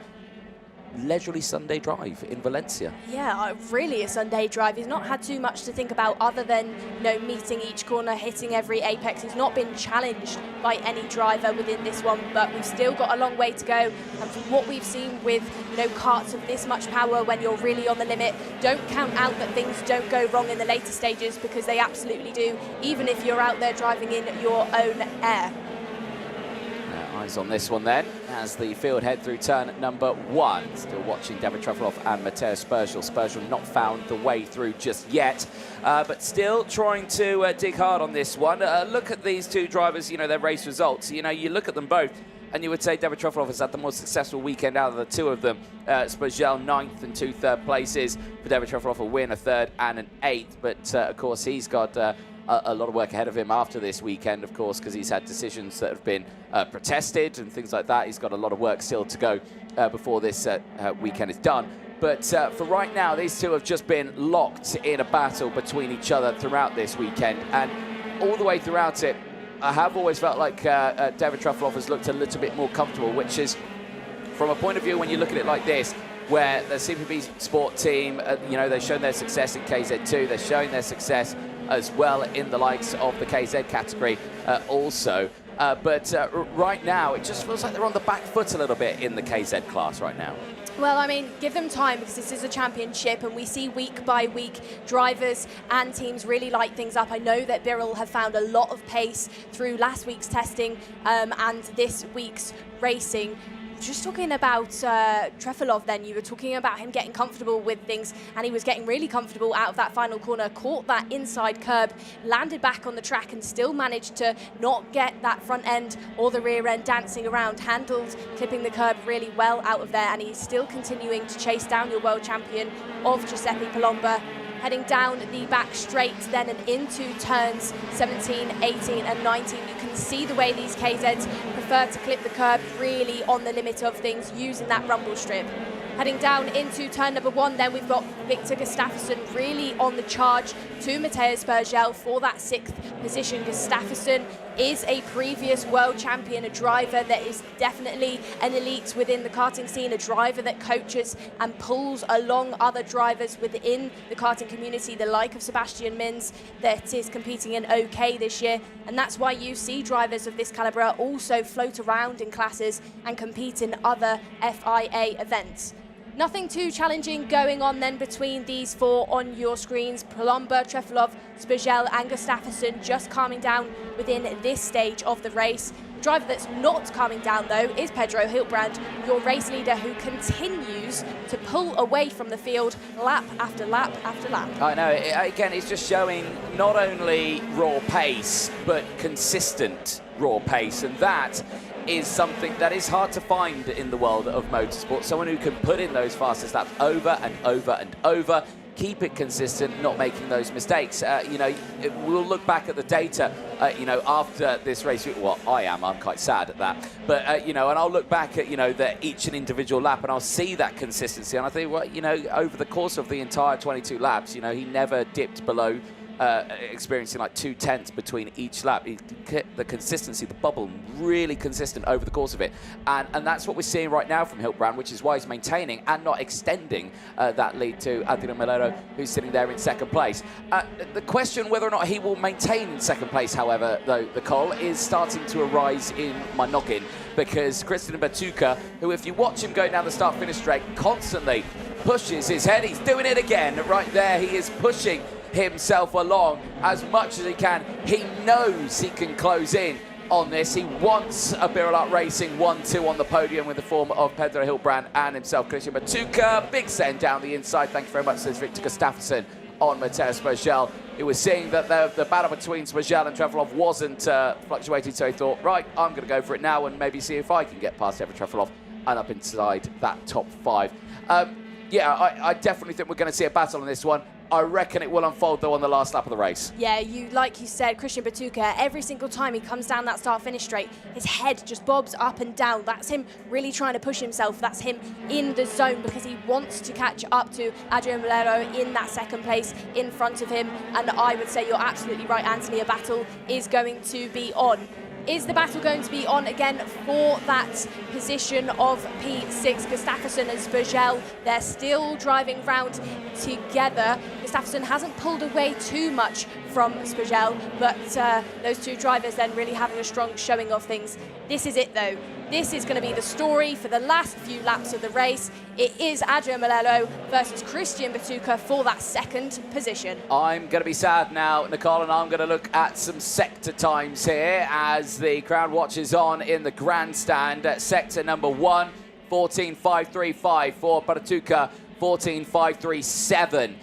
leisurely Sunday drive in Valencia. Yeah, really a Sunday drive. He's not had too much to think about other than, you know, meeting each corner, hitting every apex. He's not been challenged by any driver within this one, but we've still got a long way to go. And from what we've seen with, you know, karts of this much power when you're really on the limit, don't count out that things don't go wrong in the later stages, because they absolutely do, even if you're out there driving in your own air. Eyes on this one then, as the field head through turn number 1. Still watching David Trefilov and Matteo Spurgel. Spurgel not found the way through just yet, but still trying to dig hard on this one. Look at these two drivers, you know, their race results. You know, you look at them both, and you would say David Trefilov has had the most successful weekend out of the two of them. Spurgel 9th and 2 third places. For David Trefilov, a win, a 3rd and an 8th. But of course, he's got a lot of work ahead of him after this weekend, of course, because he's had decisions that have been protested and things like that. He's got a lot of work still to go before this weekend is done. But for right now, these two have just been locked in a battle between each other throughout this weekend. And all the way throughout it, I have always felt like David Trefilov has looked a little bit more comfortable, which is, from a point of view when you look at it like this, where the CPB Sport team, you know, they've shown their success in KZ2, they're showing their success as well in the likes of the KZ category also. But right now, it just feels like they're on the back foot a little bit in the KZ class right now. Well, I mean, give them time, because this is a championship, and we see week by week drivers and teams really light things up. I know that Birrell have found a lot of pace through last week's testing and this week's racing. Just talking about Trefilov then, you were talking about him getting comfortable with things, and he was getting really comfortable out of that final corner, caught that inside curb, landed back on the track and still managed to not get that front end or the rear end dancing around, handled clipping the curb really well out of there, and he's still continuing to chase down your world champion of Giuseppe Palomba. Heading down the back straight then and into turns 17, 18 and 19. You can see the way these KZs prefer to clip the curb, really on the limit of things, using that rumble strip. Heading down into turn number 1, then we've got Victor Gustafsson really on the charge to Matteo Spurgel for that 6th position. Gustafsson is a previous world champion, a driver that is definitely an elite within the karting scene, a driver that coaches and pulls along other drivers within the karting community, the like of Sebastian Mins, that is competing in OK this year. And that's why you see drivers of this calibre also float around in classes and compete in other FIA events. Nothing too challenging going on then between these four on your screens. Palomba, Trefilov, Spurgel and Gustafsson just calming down within this stage of the race. The driver that's not calming down though is Pedro Hiltbrand, your race leader, who continues to pull away from the field lap after lap after lap. I know, again, it's just showing not only raw pace, but consistent raw pace, and that is something that is hard to find in the world of motorsport. Someone who can put in those fastest laps over and over and over, keep it consistent, not making those mistakes. You know, we'll look back at the data, you know, after this race. Well, I'm quite sad at that. But, you know, and I'll look back at, you know, each and individual lap, and I'll see that consistency. And I think, well, you know, over the course of the entire 22 laps, you know, he never dipped below experiencing like 2/10 between each lap. The consistency, the bubble, really consistent over the course of it. And that's what we're seeing right now from Hiltbrand, which is why he's maintaining and not extending that lead to Adrian Melero, who's sitting there in second place. The question whether or not he will maintain second place, however, though, Nicole, is starting to arise in my noggin, because Christian Batuka, who if you watch him going down the start-finish straight, constantly pushes his head. He's doing it again right there. He is pushing himself along as much as he can. He knows he can close in on this. He wants a Birolart Racing 1-2 on the podium with the form of Pedro Hiltbrand and himself, Christian Batuka. Big send down the inside. Thank you very much, says Victor Gustafsson on Mateusz Spurgel. He was seeing that the battle between Spurgel and Trefelov wasn't fluctuating, so he thought, right, I'm going to go for it now and maybe see if I can get past Evan Trefelov and up inside that top 5. Yeah, I definitely think we're going to see a battle on this one. I reckon it will unfold, though, on the last lap of the race. Yeah, like you said, Christian Batuka, every single time he comes down that start-finish straight, his head just bobs up and down. That's him really trying to push himself. That's him in the zone because he wants to catch up to Adrian Melero in that second place in front of him. And I would say you're absolutely right, Anthony, a battle is going to be on. Is the battle going to be on again for that position of P6? Gustafsson and Spurgel, they're still driving round together. Gustafsson hasn't pulled away too much from Spurgel, but those two drivers then really having a strong showing of things. This is it though. This is going to be the story for the last few laps of the race. It is Adrian Melero versus Christian Batuka for that second position. I'm going to be sad now, Nicole, and I'm going to look at some sector times here as the crowd watches on in the grandstand. Sector number 1, 14.535 for Batuka, 14.537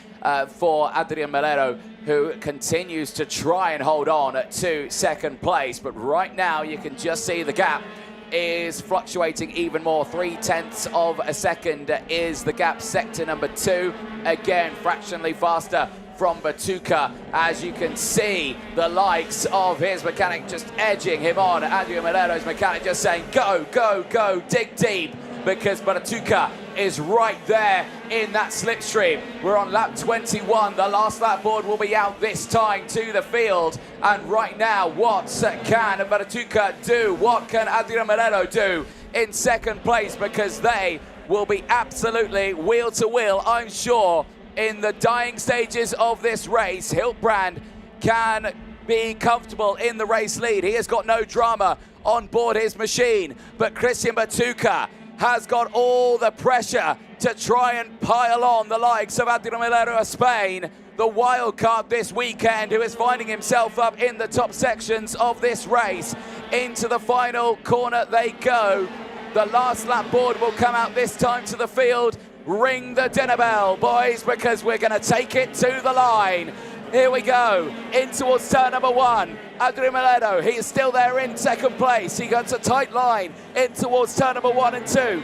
for Adrian Melero, who continues to try and hold on to second place. But right now you can just see the gap is fluctuating even more. 0.3 of a second is the gap. Sector number 2, again fractionally faster from Batuka, as you can see the likes of his mechanic just edging him on. Adrian Melero's mechanic just saying go, go, go, dig deep, because Batuka is right there in that slipstream. We're on lap 21. The last lap board will be out this time to the field. And right now, what can Batuka do? What can Adrian Melero do in second place? Because they will be absolutely wheel to wheel, I'm sure, in the dying stages of this race. Hiltbrand can be comfortable in the race lead. He has got no drama on board his machine. But Christian Batuka has got all the pressure to try and pile on the likes of Adrian Melero of Spain, the wild card this weekend, who is finding himself up in the top sections of this race. Into the final corner they go. The last lap board will come out this time to the field. Ring the dinner bell, boys, because we're going to take it to the line. Here we go, in towards turn number 1. Adrian Melero, he is still there in second place. He gets a tight line in towards turn number 1 and 2.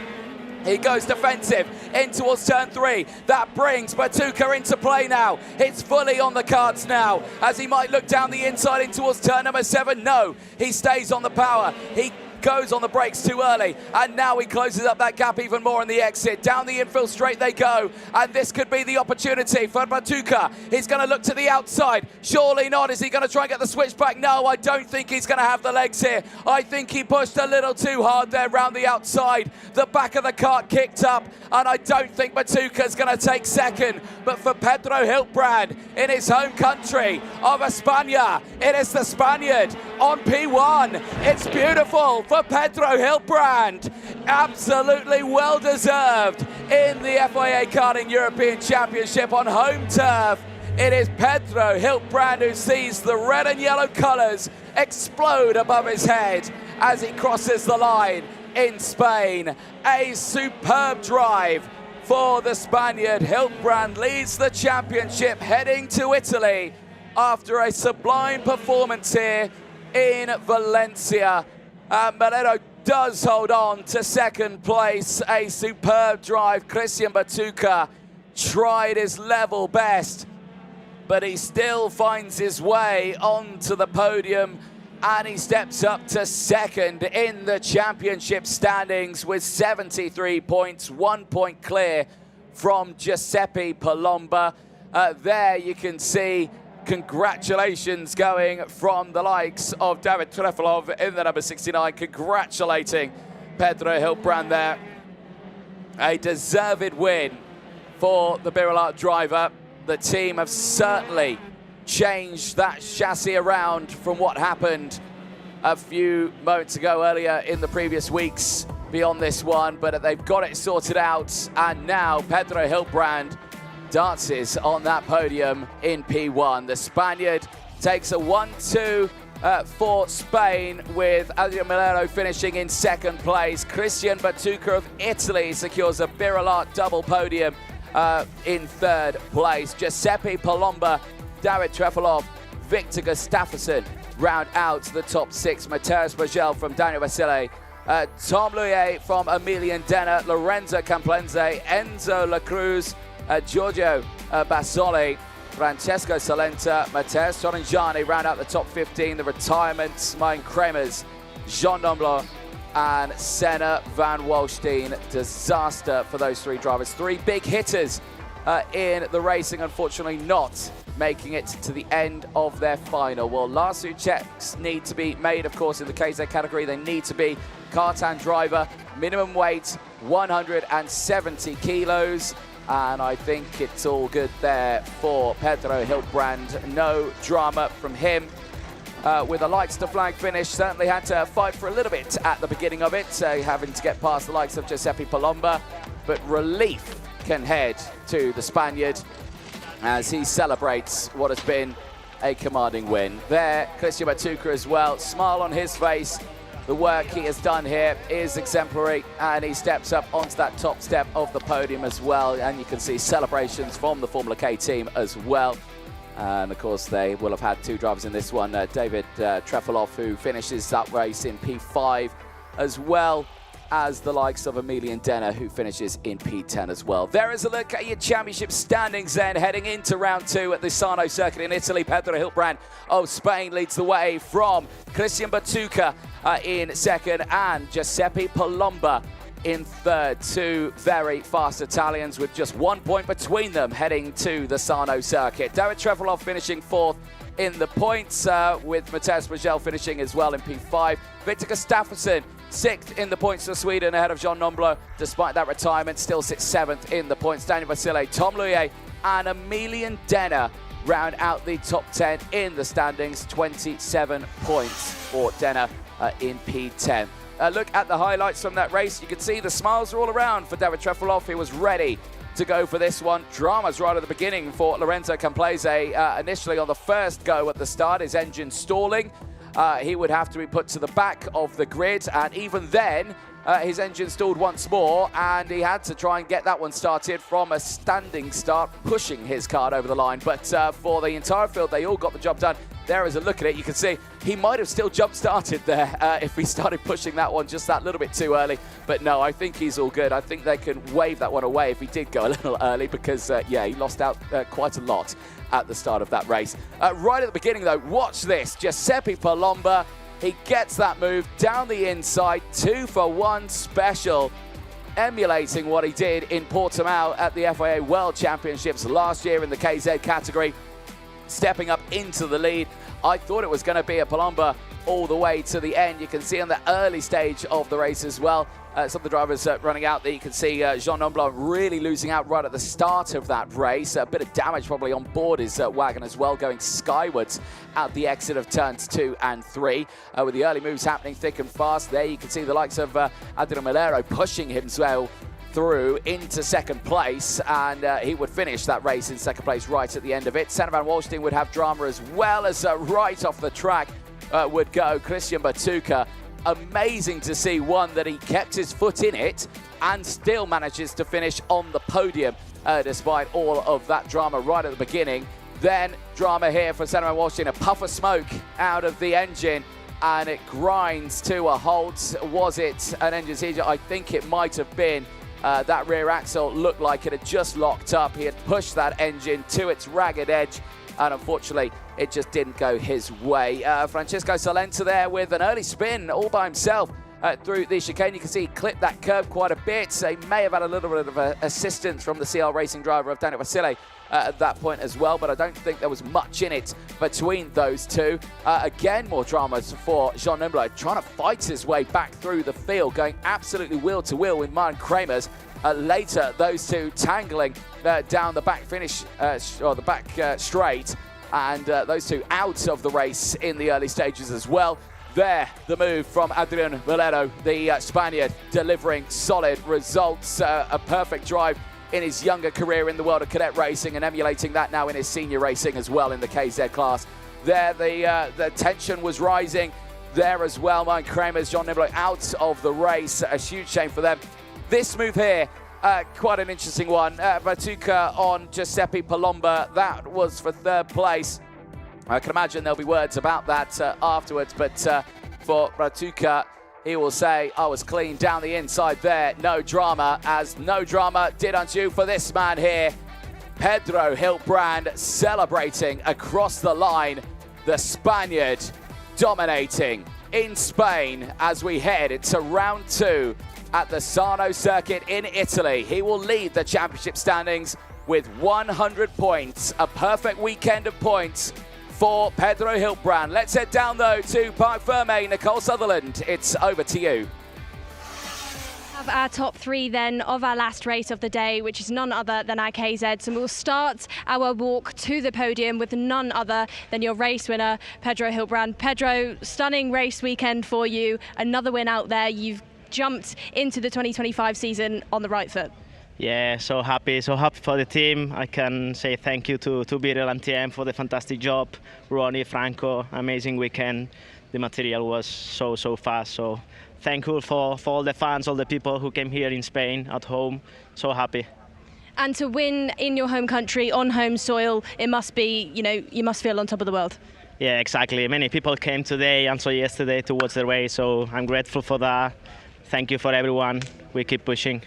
He goes defensive in towards turn 3. That brings Batuka into play now. It's fully on the cards now, as he might look down the inside in towards turn number 7. No, he stays on the power. He goes on the brakes too early, and now he closes up that gap even more in the exit. Down the infield straight they go, and this could be the opportunity for Batuka. He's going to look to the outside. Surely not. Is he going to try and get the switch back? No, I don't think he's going to have the legs here. I think he pushed a little too hard there round the outside. The back of the cart kicked up, and I don't think Batuka's going to take second. But for Pedro Hiltbrand in his home country of España, it is the Spaniard on P1. It's beautiful for Pedro Hiltbrand. Absolutely well-deserved in the FIA Karting European Championship on home turf. It is Pedro Hiltbrand who sees the red and yellow colours explode above his head as he crosses the line in Spain. A superb drive for the Spaniard. Hiltbrand leads the championship heading to Italy after a sublime performance here in Valencia. Melero does hold on to second place. A superb drive. Christian Batuka tried his level best, but he still finds his way onto the podium, and he steps up to second in the championship standings with 73 points, 1 point clear from Giuseppe Palomba. There you can see congratulations going from the likes of David Trefilov in the number 69, congratulating Pedro Hilbrand there. A deserved win for the Birolart driver. The team have certainly changed that chassis around from what happened a few moments ago earlier in the previous weeks beyond this one, but they've got it sorted out, and now Pedro Hilbrand dances on that podium in P1. The Spaniard takes a 1-2 for Spain, with Adrian Milero finishing in second place. Christian Batuca of Italy secures a Birolart double podium in third place. Giuseppe Palomba, David Trefilov, Victor Gustafsson round out the top six. Mateus Bagel from Daniel Vasile, Tom Luye from Emilian Denner, Lorenzo Camplenze, Enzo La Cruz, Giorgio Basoli, Francesco Salenta, Mateus Torringiani round out the top 15. The retirements, Mine Kremers, Jean Domblo, and Senna van Walstein. Disaster for those three drivers. Three big hitters in the racing, unfortunately not making it to the end of their final. Well, last two checks need to be made, of course, in the KZ category. They need to be Karting driver, minimum weight 170 kilos. And I think it's all good there for Pedro Hilbrand. No drama from him. With a lights to flag finish, certainly had to fight for a little bit at the beginning of it, having to get past the likes of Giuseppe Palomba. But relief can head to the Spaniard as he celebrates what has been a commanding win. There, Christian Batuca as well, smile on his face. The work he has done here is exemplary, and he steps up onto that top step of the podium as well. And you can see celebrations from the Formula K team as well. And of course, they will have had two drivers in this one. David Trefilov, who finishes that race in P5, as well as the likes of Emilian Denner, who finishes in P10 as well. There is a look at your championship standings then, heading into round two at the Sarno circuit in Italy. Pedro Hilbrand of Spain leads the way from Christian Batuca in second, and Giuseppe Palomba in third. Two very fast Italians with just 1 point between them heading to the Sarno circuit. David Trefilov finishing fourth in the points, with Mateus Bagel finishing as well in P5. Victor Gustafsson sixth in the points for Sweden, ahead of Jean Nomblo. Despite that retirement, still sits seventh in the points. Daniel Vasile, Tom Luye, and Emilian Denner round out the top 10 in the standings. 27 points for Denner in P10. Look at the highlights from that race. You can see the smiles are all around for David Trefilov. He was ready to go for this one. Dramas right at the beginning for Lorenzo Camplese. Initially on the first go at the start, his engine stalling. He would have to be put to the back of the grid, and even then his engine stalled once more, and he had to try and get that one started from a standing start, pushing his car over the line. But for the entire field, they all got the job done. There is a look at it. You can see he might have still jump-started there if he started pushing that one just that little bit too early. But no, I think he's all good. I think they can wave that one away if he did go a little early, because, yeah, he lost out quite a lot at the start of that race. Right at the beginning, though, watch this. Giuseppe Palomba, he gets that move down the inside, 2-for-1 special, emulating what he did in Portimao at the FIA World Championships last year in the KZ category. Stepping up into the lead. I thought it was going to be a Palomba all the way to the end. You can see on the early stage of the race as well, some of the drivers running out there. You can see Jean Nomblo really losing out right at the start of that race. A bit of damage probably on board his wagon as well, going skywards at the exit of turns 2 and 3. With the early moves happening thick and fast there, you can see the likes of Adrian Milero pushing himself through into second place, and he would finish that race in second place right at the end of it. Senna van Walstein would have drama, as well as right off the track would go Christian Batuca. Amazing to see, one, that he kept his foot in it and still manages to finish on the podium despite all of that drama right at the beginning. Then drama here for Senna van Walstein, a puff of smoke out of the engine, and it grinds to a halt. Was it an engine seizure? I think it might have been. That rear axle looked like it had just locked up. He had pushed that engine to its ragged edge, and unfortunately it just didn't go his way. Francesco Salenta there with an early spin all by himself through the chicane. You can see he clipped that curb quite a bit. So he may have had a little bit of assistance from the CR Racing driver of Daniel Vasile at that point as well, but I don't think there was much in it between those two. Again, more dramas for Jean Nimblot, trying to fight his way back through the field, going absolutely wheel to wheel with Martin Kramers. Later, those two tangling down the back finish, or the back straight, and those two out of the race in the early stages as well. There, the move from Adrian Valero, the Spaniard, delivering solid results. A perfect drive in his younger career in the world of cadet racing, and emulating that now in his senior racing as well in the KZ class. There, the tension was rising there as well. Martin Kramers, Jean Nimblot out of the race. A huge shame for them. This move here, quite an interesting one. Batuka on Giuseppe Palomba, that was for third place. I can imagine there'll be words about that afterwards, but for Batuka, he will say, I was clean down the inside there. No drama, as no drama did unto for this man here. Pedro Hilbrand celebrating across the line. The Spaniard dominating in Spain as we head to round 2 at the Sarno circuit in Italy. He will lead the championship standings with 100 points. A perfect weekend of points for Pedro Hilbrand. Let's head down though to Parc Ferme. Nicole Sutherland, it's over to you. Have our top 3 then of our last race of the day, which is none other than our KZ. So we'll start our walk to the podium with none other than your race winner, Pedro Hilbrand. Pedro, stunning race weekend for you. Another win out there. You've jumped into the 2025 season on the right foot. Yeah, so happy for the team. I can say thank you to Birel and TM for the fantastic job. Ronnie, Franco, amazing weekend. The material was so fast, so thankful for all the fans, all the people who came here in Spain at home. So happy. And to win in your home country, on home soil, it must be, you must feel on top of the world. Yeah, exactly. Many people came today and so yesterday to watch the race, so I'm grateful for that. Thank you for everyone. We keep pushing.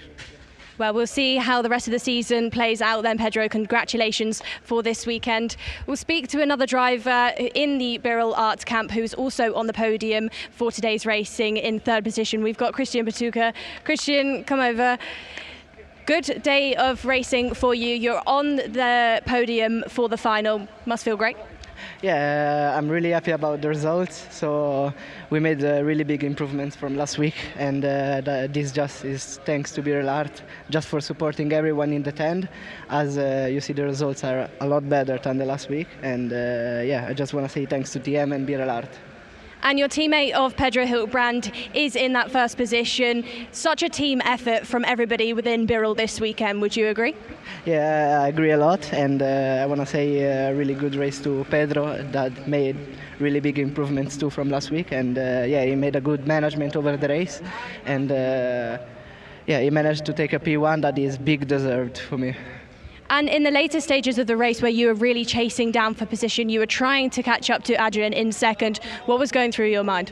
Well, we'll see how the rest of the season plays out then, Pedro. Congratulations for this weekend. We'll speak to another driver in the Birel Art Camp who's also on the podium for today's racing in third position. We've got Christian Batuka. Christian, come over. Good day of racing for you. You're on the podium for the final. Must feel great. Yeah, I'm really happy about the results. So we made really big improvements from last week, and this just is thanks to Birel Art, just for supporting everyone in the tent. As you see, the results are a lot better than the last week, and yeah, I just want to say thanks to TM and Birel Art. And your teammate of Pedro Hilbrand is in that first position. Such a team effort from everybody within Birel this weekend, would you agree? Yeah, I agree a lot, and I want to say a really good race to Pedro that made really big improvements too from last week, and yeah, he made a good management over the race, and yeah, he managed to take a P1 that is big deserved for me. And in the later stages of the race where you were really chasing down for position, you were trying to catch up to Adrian in second. What was going through your mind?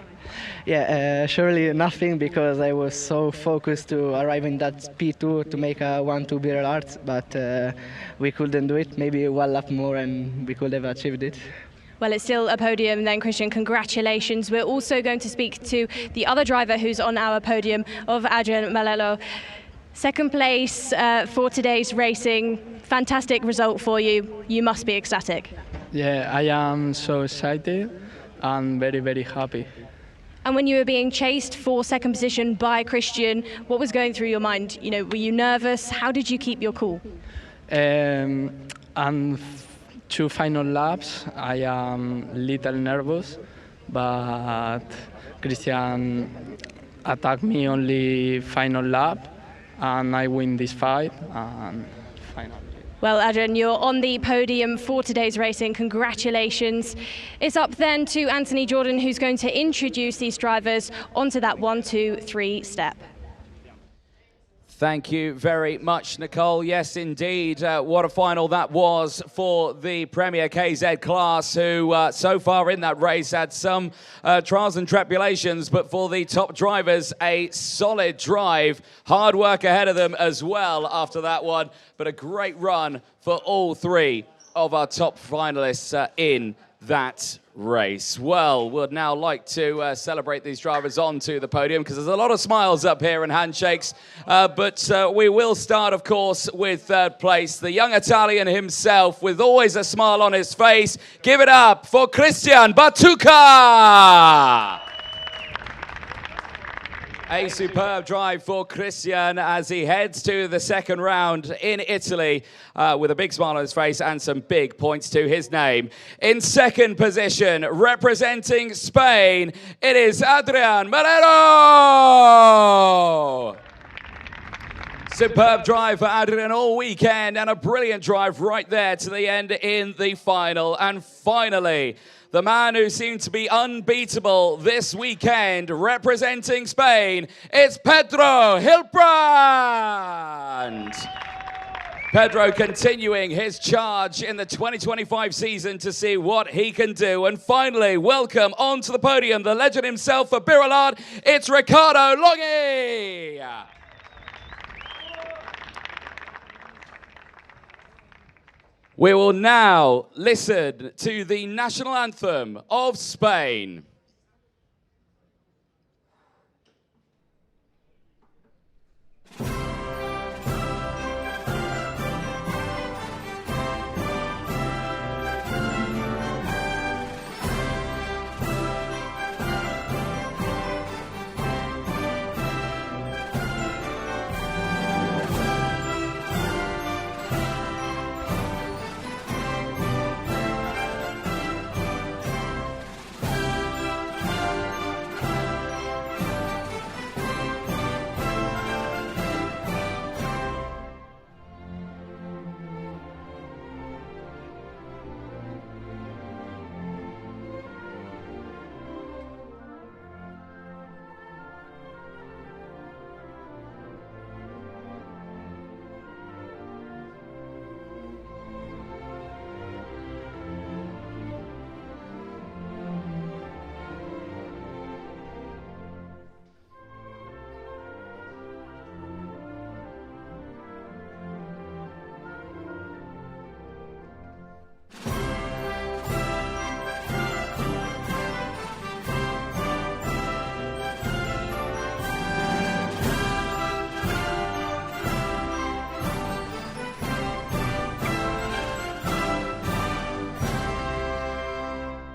Yeah, surely nothing, because I was so focused to arrive in that P2 to make a 1-2 Birel Art, but we couldn't do it. Maybe one lap more and we could have achieved it. Well, it's still a podium then, Christian. Congratulations. We're also going to speak to the other driver who's on our podium, of Adrian Malelo. Second place for today's racing. Fantastic result for you. You must be ecstatic. Yeah, I am so excited and very, very happy. And when you were being chased for second position by Christian, what was going through your mind? Were you nervous? How did you keep your cool? And 2 final laps, I am little nervous, but Christian attacked me only final lap, and I win this fight, and final. Well, Adrian, you're on the podium for today's racing. Congratulations. It's up then to Anthony Jordan, who's going to introduce these drivers onto that 1, 2, 3 step. Thank you very much, Nicole. Yes, indeed. What a final that was for the Premier KZ class, who so far in that race had some trials and tribulations, but for the top drivers, a solid drive. Hard work ahead of them as well after that one, but a great run for all 3 of our top finalists in that race. Well, we'd now like to celebrate these drivers onto the podium because there's a lot of smiles up here and handshakes. But we will start, of course, with third place. The young Italian himself with always a smile on his face. Give it up for Christian Batuca! A superb drive for Christian as he heads to the second round in Italy with a big smile on his face and some big points to his name. In second position, representing Spain, it is Adrian Melero! Superb drive for Adrian all weekend and a brilliant drive right there to the end in the final. And finally, the man who seemed to be unbeatable this weekend, representing Spain, it's Pedro Hilbrand. Pedro continuing his charge in the 2025 season to see what he can do. And finally, welcome onto the podium, the legend himself for Birolard, it's Riccardo Longhi. We will now listen to the national anthem of Spain.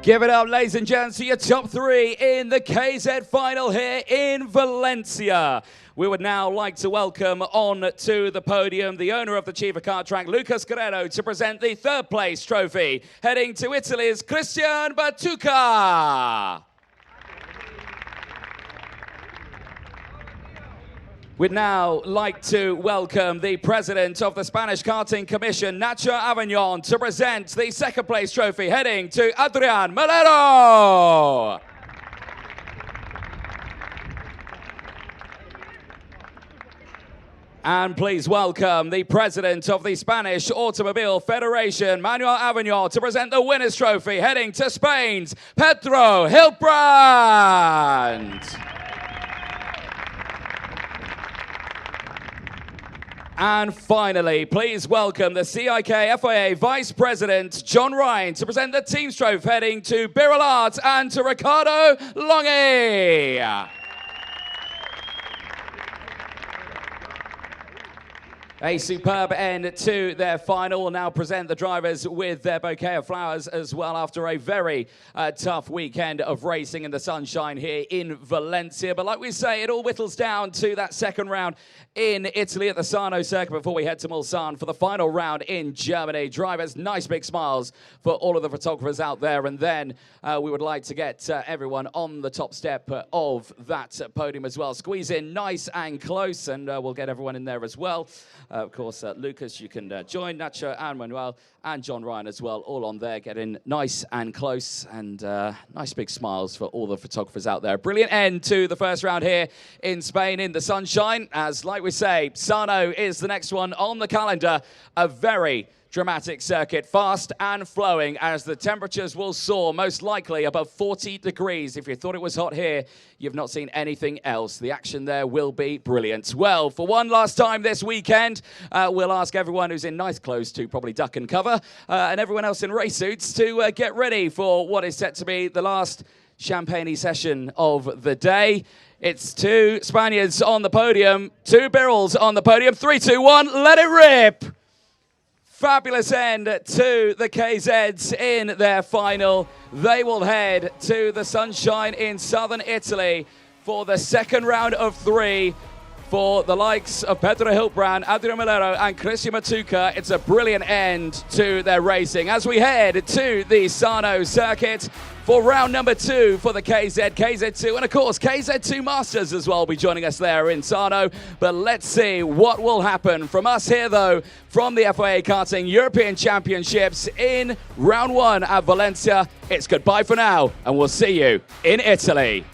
Give it up, ladies and gents, for your top three in the KZ final here in Valencia. We would now like to welcome on to the podium the owner of the FIA Karting, Lucas Guerrero, to present the third place trophy. Heading to Italy's Christian Batuca. We'd now like to welcome the president of the Spanish Karting Commission, Nacho Avignon, to present the second place trophy, heading to Adrian Melero. And please welcome the president of the Spanish Automobile Federation, Manuel Avignon, to present the winner's trophy, heading to Spain's Pedro Hilbrand. And finally, please welcome the CIK FIA Vice President, John Ryan, to present the team's trophy, heading to Birolard and to Riccardo Longhi. A superb end to their final. Will now present the drivers with their bouquet of flowers as well after a very tough weekend of racing in the sunshine here in Valencia. But like we say, it all whittles down to that second round in Italy at the Sarno circuit before we head to Mulsanne for the final round in Germany. Drivers, nice big smiles for all of the photographers out there. And then we would like to get everyone on the top step of that podium as well. Squeeze in nice and close, and we'll get everyone in there as well. Of course, Lucas, you can join Nacho and Manuel and John Ryan as well, all on there, getting nice and close, and nice big smiles for all the photographers out there. Brilliant end to the first round here in Spain in the sunshine, as like we say, Sarno is the next one on the calendar. A very dramatic circuit, fast and flowing as the temperatures will soar, most likely above 40 degrees. If you thought it was hot here, you've not seen anything else. The action there will be brilliant. Well, for one last time this weekend, we'll ask everyone who's in nice clothes to probably duck and cover, and everyone else in race suits to get ready for what is set to be the last champagne session of the day. It's 2 Spaniards on the podium, 2 Birrells on the podium. 3, 2, 1, let it rip! Fabulous end to the KZs in their final. They will head to the sunshine in southern Italy for the second round of 3 for the likes of Pedro Hilbrand, Adrian Malero and Christian Matuka. It's a brilliant end to their racing as we head to the Sarno circuit for round number 2 for the KZ2, and of course KZ2 Masters as well will be joining us there in Sarno. But let's see what will happen from us here though from the FIA Karting European Championships in round 1 at Valencia. It's goodbye for now and we'll see you in Italy.